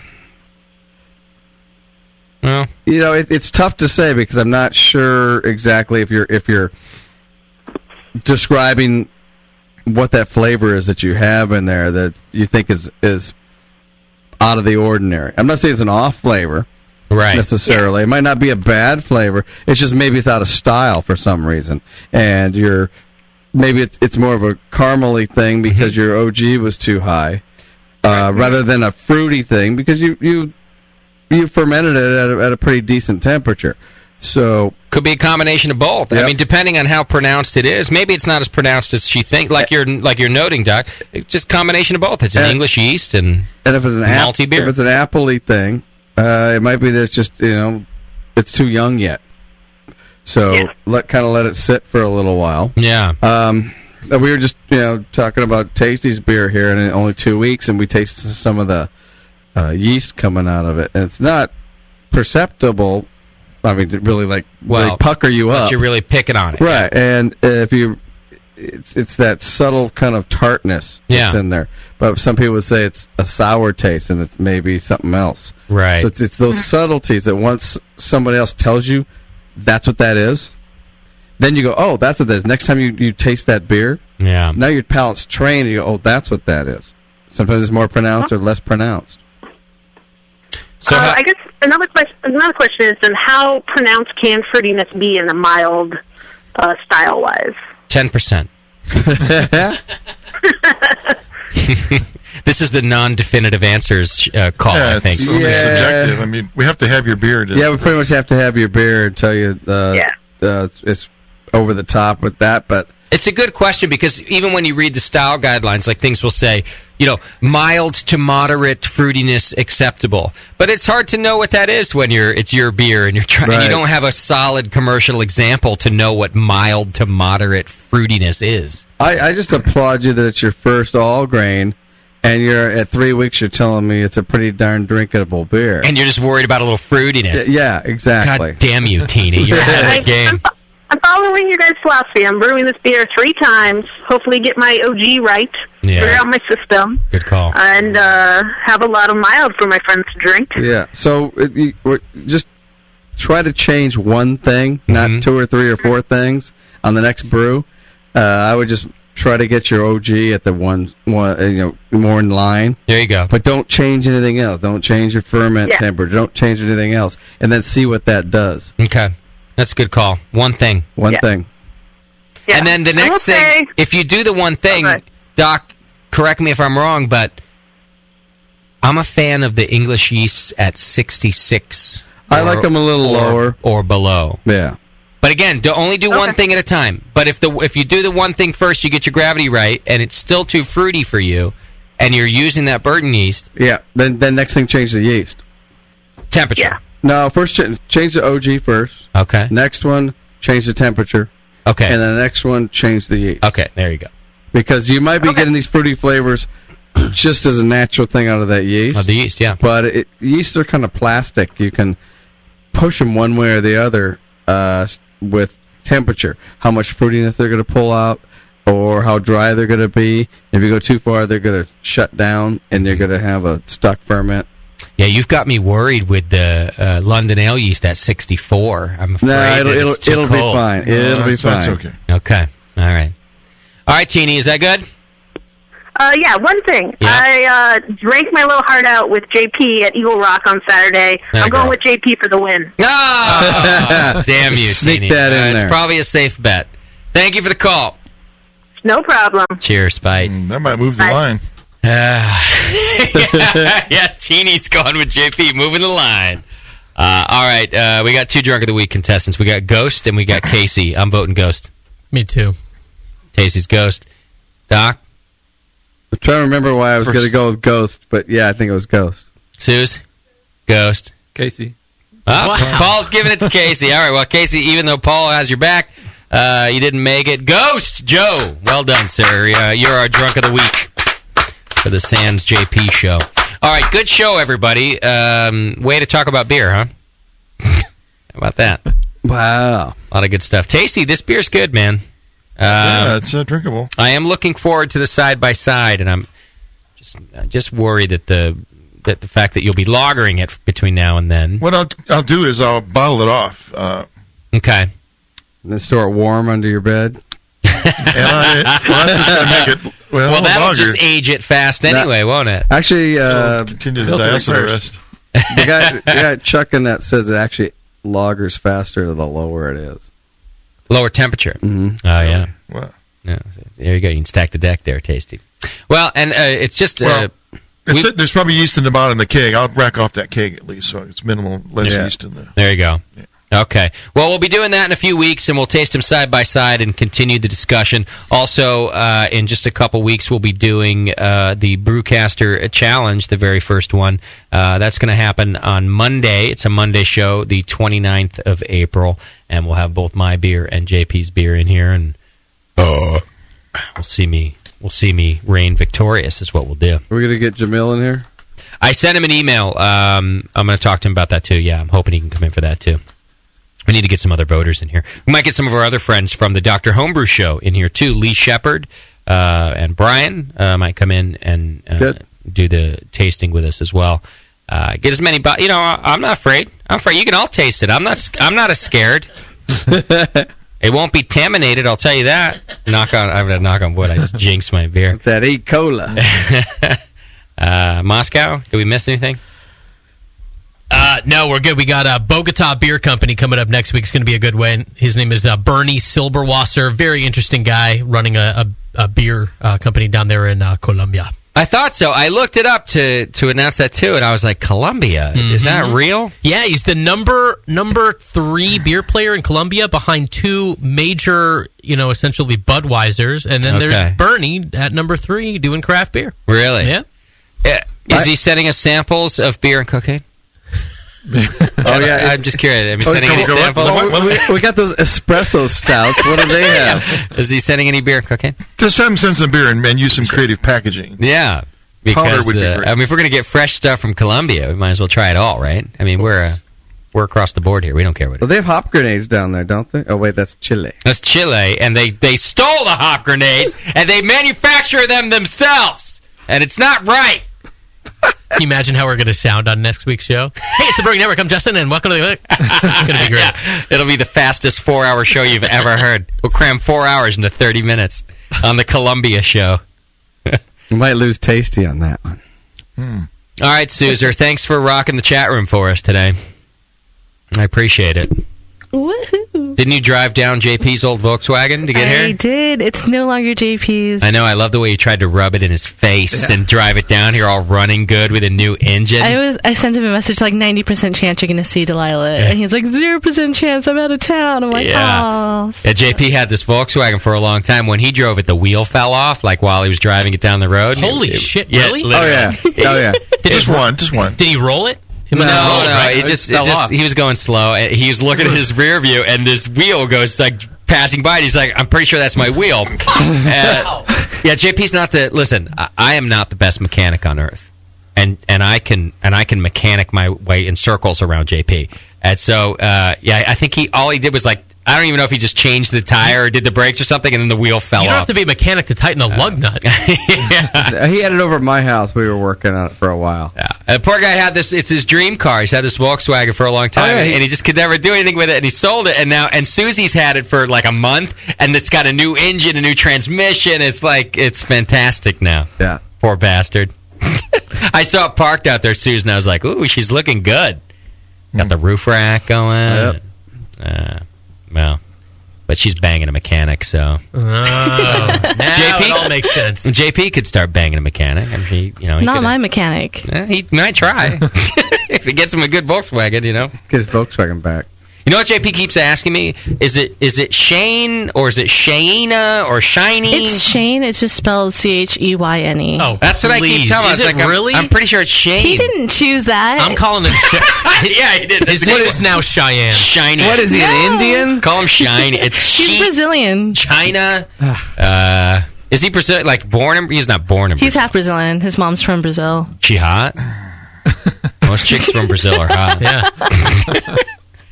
Well, it's tough to say because I'm not sure exactly if you're describing what that flavor is that you have in there that you think is out of the ordinary. I'm not saying it's an off flavor, right? Necessarily, it might not be a bad flavor. It's just maybe it's out of style for some reason, and maybe it's more of a caramely thing because your OG was too high, rather than a fruity thing because you fermented it at a pretty decent temperature. So could be a combination of both. Yep. I mean, depending on how pronounced it is, maybe it's not as pronounced as she thinks. Like you're noting, Doc. It's just a combination of both. It's an English yeast and if it's an malty beer. If it's an appley thing, it might be that it's just it's too young yet. So let it sit for a little while. Yeah. We were just talking about Tasty's beer here, and in only 2 weeks, and we tasted some of the yeast coming out of it, and it's not perceptible. I mean, to really really pucker you up. You're really picking on it, right? And if you it's that subtle kind of tartness that's in there. But some people would say it's a sour taste, and it's maybe something else. Right. So it's those subtleties that once somebody else tells you that's what that is, then you go, oh, that's what that is. Next time you taste that beer, now your palate's trained, and you go, oh, that's what that is. Sometimes it's more pronounced or less pronounced. So I guess another question is, then how pronounced can fruitiness be in the mild style-wise? 10%. This is the non-definitive answers call, I think. It's only subjective. I mean, we have to have your beer. Yeah, we pretty much have to have your beer and tell you it's over the top with that, but... It's a good question because even when you read the style guidelines, like things will say, mild to moderate fruitiness acceptable. But it's hard to know what that is when it's your beer and you're trying. Right. You don't have a solid commercial example to know what mild to moderate fruitiness is. I just applaud you that it's your first all grain, and you're at 3 weeks. You're telling me it's a pretty darn drinkable beer, and you're just worried about a little fruitiness. Yeah, exactly. God damn you, Teeny! You're out of the game. I'm following your guys' philosophy. I'm brewing this beer 3 times. Hopefully get my OG right. Figure out my system. Good call. And have a lot of mild for my friends to drink. Yeah. So just try to change one thing, not 2 or 3 or 4 things on the next brew. I would just try to get your OG at the one more in line. There you go. But don't change anything else. Don't change your ferment temperature. Don't change anything else. And then see what that does. Okay. That's a good call. One thing. One thing. Yeah. And then the next thing, if you do the one thing, Doc, correct me if I'm wrong, but I'm a fan of the English yeasts at 66. I like them a little lower. Or below. Yeah. But again, only do one thing at a time. But if you do the one thing first, you get your gravity right, and it's still too fruity for you, and you're using that Burton yeast. Yeah. Then next thing, change the yeast. Temperature. Yeah. No, first change the OG first. Okay. Next one, change the temperature. Okay. And then the next one, change the yeast. Okay, there you go. Because you might be getting these fruity flavors just as a natural thing out of that yeast. Of the yeast, yeah. But yeast are kind of plastic. You can push them one way or the other with temperature. How much fruitiness they're going to pull out or how dry they're going to be. If you go too far, they're going to shut down and you're going to have a stuck ferment. Yeah, you've got me worried with the London Ale yeast at 64. I'm afraid it'll cold. be fine. It'll be fine. That's okay. Okay. All right, Teeny, is that good? Yeah, one thing. Yeah. I drank my little heart out with JP at Eagle Rock on Saturday. I'm going with JP for the win. Oh, damn you, Sneak Teeny. that in there. It's probably a safe bet. Thank you for the call. No problem. Cheers, Spite. That might move the line. Yeah, Teeny's going with JP, moving the line. All right, we got 2 Drunk of the Week contestants. We got Ghost and we got Casey. I'm voting Ghost. Me too. Casey's Ghost. Doc? I'm trying to remember why I was going to go with Ghost, but yeah, I think it was Ghost. Suze? Ghost. Casey. Oh, wow. Paul's giving it to Casey. All right, well, Casey, even though Paul has your back, you didn't make it. Ghost Joe. Well done, sir. You're our Drunk of the Week for the Sans JP show. All right, good show, everybody. Way to talk about beer, huh? How about that? Wow. A lot of good stuff. Tasty, this beer's good, man. Yeah, it's drinkable. I am looking forward to the side-by-side, and I'm just worried that the fact that you'll be lagering it between now and then. What I'll do is I'll bottle it off. Okay. And then store it warm under your bed. That's just going to make it well, that'll longer. just age it fast anyway, won't it? Actually, continue the diacetyl rest. The guy chucking that says it actually lagers faster the lower it is. Lower temperature. Mm-hmm. Oh, yeah. Wow. Yeah. There you go. You can stack the deck there, Tasty. Well, and it's just... there's probably yeast in the bottom of the keg. I'll rack off that keg at least, so it's minimal, less yeast in there. There you go. Yeah. Okay. Well, we'll be doing that in a few weeks, and we'll taste them side by side and continue the discussion. Also, in just a couple weeks, we'll be doing the Brewcaster Challenge, the very first one. That's going to happen on Monday. It's a Monday show, the 29th of April, and we'll have both my beer and JP's beer in here, and we'll see me reign victorious is what we'll do. We're going to get Jamil in here? I sent him an email. I'm going to talk to him about that, too. Yeah, I'm hoping he can come in for that, too. We need to get some other voters in here. We might get some of our other friends from the Dr. Homebrew Show in here, too. Lee Shepard and Brian might come in and do the tasting with us as well. Get as many... I'm not afraid. I'm afraid you can all taste it. I'm not as scared. It won't be taminated, I'll tell you that. I'm going to knock on wood. I just jinxed my beer. That E. Cola. Moscow, did we miss anything? No, we're good. We got Bogota Beer Company coming up next week. It's going to be a good one. His name is Bernie Silberwasser. Very interesting guy running a beer company down there in Colombia. I thought so. I looked it up to announce that too, and I was like, Colombia? Is that real? Yeah, he's the number 3 beer player in Colombia behind 2 major, essentially Budweisers, and then there's Bernie at number 3 doing craft beer. Really? Yeah. Is he sending us samples of beer and cocaine? I'm just curious. Are you sending any samples? We got those espresso stouts. What do they have? Is he sending any beer and cocaine? Just have him send some beer and use some creative packaging. Yeah. Because, would be great. If we're going to get fresh stuff from Colombia, we might as well try it all, right? I mean, we're across the board here. We don't care what. Well, they have hop grenades down there, don't they? Oh, wait, that's Chile. That's Chile, and they stole the hop grenades, and they manufacture them themselves, and it's not right. Can you imagine how we're going to sound on next week's show? Hey, it's the Brewing Network. I'm Justin, and welcome to the... It's going to be great. Yeah, it'll be the fastest 4-hour show you've ever heard. We'll cram 4 hours into 30 minutes on the Columbia show. We might lose Tasty on that one. All right, Suzer, thanks for rocking the chat room for us today. I appreciate it. Woohoo! Didn't you drive down JP's old Volkswagen to get here? I did. It's no longer JP's. I know. I love the way you tried to rub it in his face and drive it down here all running good with a new engine. I sent him a message like 90% chance you're going to see Delilah. And he's like, 0% chance I'm out of town. I'm like, oh. Yeah, JP had this Volkswagen for a long time. When he drove it, the wheel fell off like while he was driving it down the road. Holy shit, really? Oh, yeah. Just one. Did he roll it? No, he he was going slow. He was looking at his rear view, and this wheel goes like passing by, and he's like, "I'm pretty sure that's my wheel." Yeah, JP's not the. Listen, I am not the best mechanic on earth, and I can mechanic my way in circles around JP. And so, I think all he did was like. I don't even know if he just changed the tire or did the brakes or something, and then the wheel fell off. You don't have to be a mechanic to tighten a lug nut. He had it over at my house. We were working on it for a while. Yeah. The poor guy had this. It's his dream car. He's had this Volkswagen for a long time, and he just could never do anything with it. And he sold it, and Susie's had it for like a month, and it's got a new engine, a new transmission. It's fantastic now. Yeah. Poor bastard. I saw it parked out there, Susan. I was like, ooh, she's looking good. Got the roof rack going. Yep. Well, but she's banging a mechanic, so now JP, it all makes sense. JP could start banging a mechanic. I'm sure, he not my mechanic. He might try if he gets him a good Volkswagen. Get his Volkswagen back. You know what JP keeps asking me? Is it Shane or is it Shayna or Shiny? It's Shane. It's just spelled Cheyne. Oh, that's what I keep telling him. Is it really? I'm pretty sure it's Shane. He didn't choose that. I'm calling him. Yeah, he did. His name is now Cheyenne. Shiny. What is he? An Indian? Call him Shiny. He's Brazilian. China. Is he Brazilian? Like born in? He's not born in. He's half Brazilian. His mom's from Brazil. She hot? Most chicks from Brazil are hot. Yeah.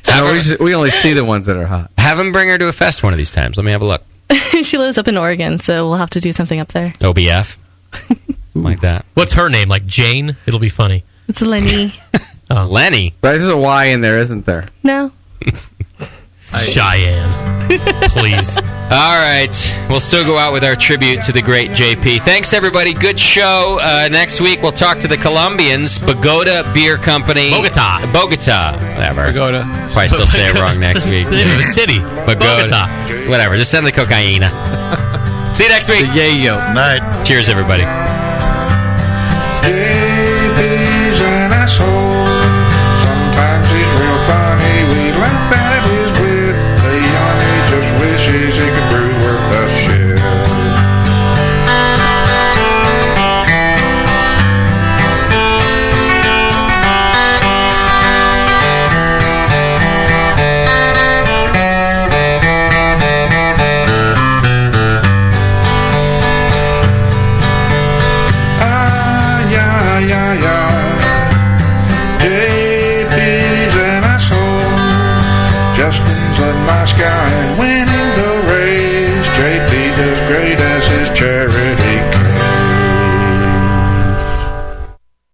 No, we only see the ones that are hot. Have him bring her to a fest one of these times. Let me have a look. She lives up in Oregon, so we'll have to do something up there. OBF? Something like that. What's her name? Like Jane? It'll be funny. It's Lenny. Lenny? But there's a Y in there, isn't there? No. Cheyenne. Please. All right. We'll still go out with our tribute to the great JP. Thanks, everybody. Good show. Next week, we'll talk to the Colombians, Bogota Beer Company. Bogota. Whatever. Bogota. Probably still say it wrong next week. It's the name of a city. Bogota. Whatever. Just send the cocaine. See you next week. Yayo. Night. Cheers, everybody. JP's an asshole. Sometimes he's real funny. We laugh at his wit. The young just wishes he could brew worth a shit. cherry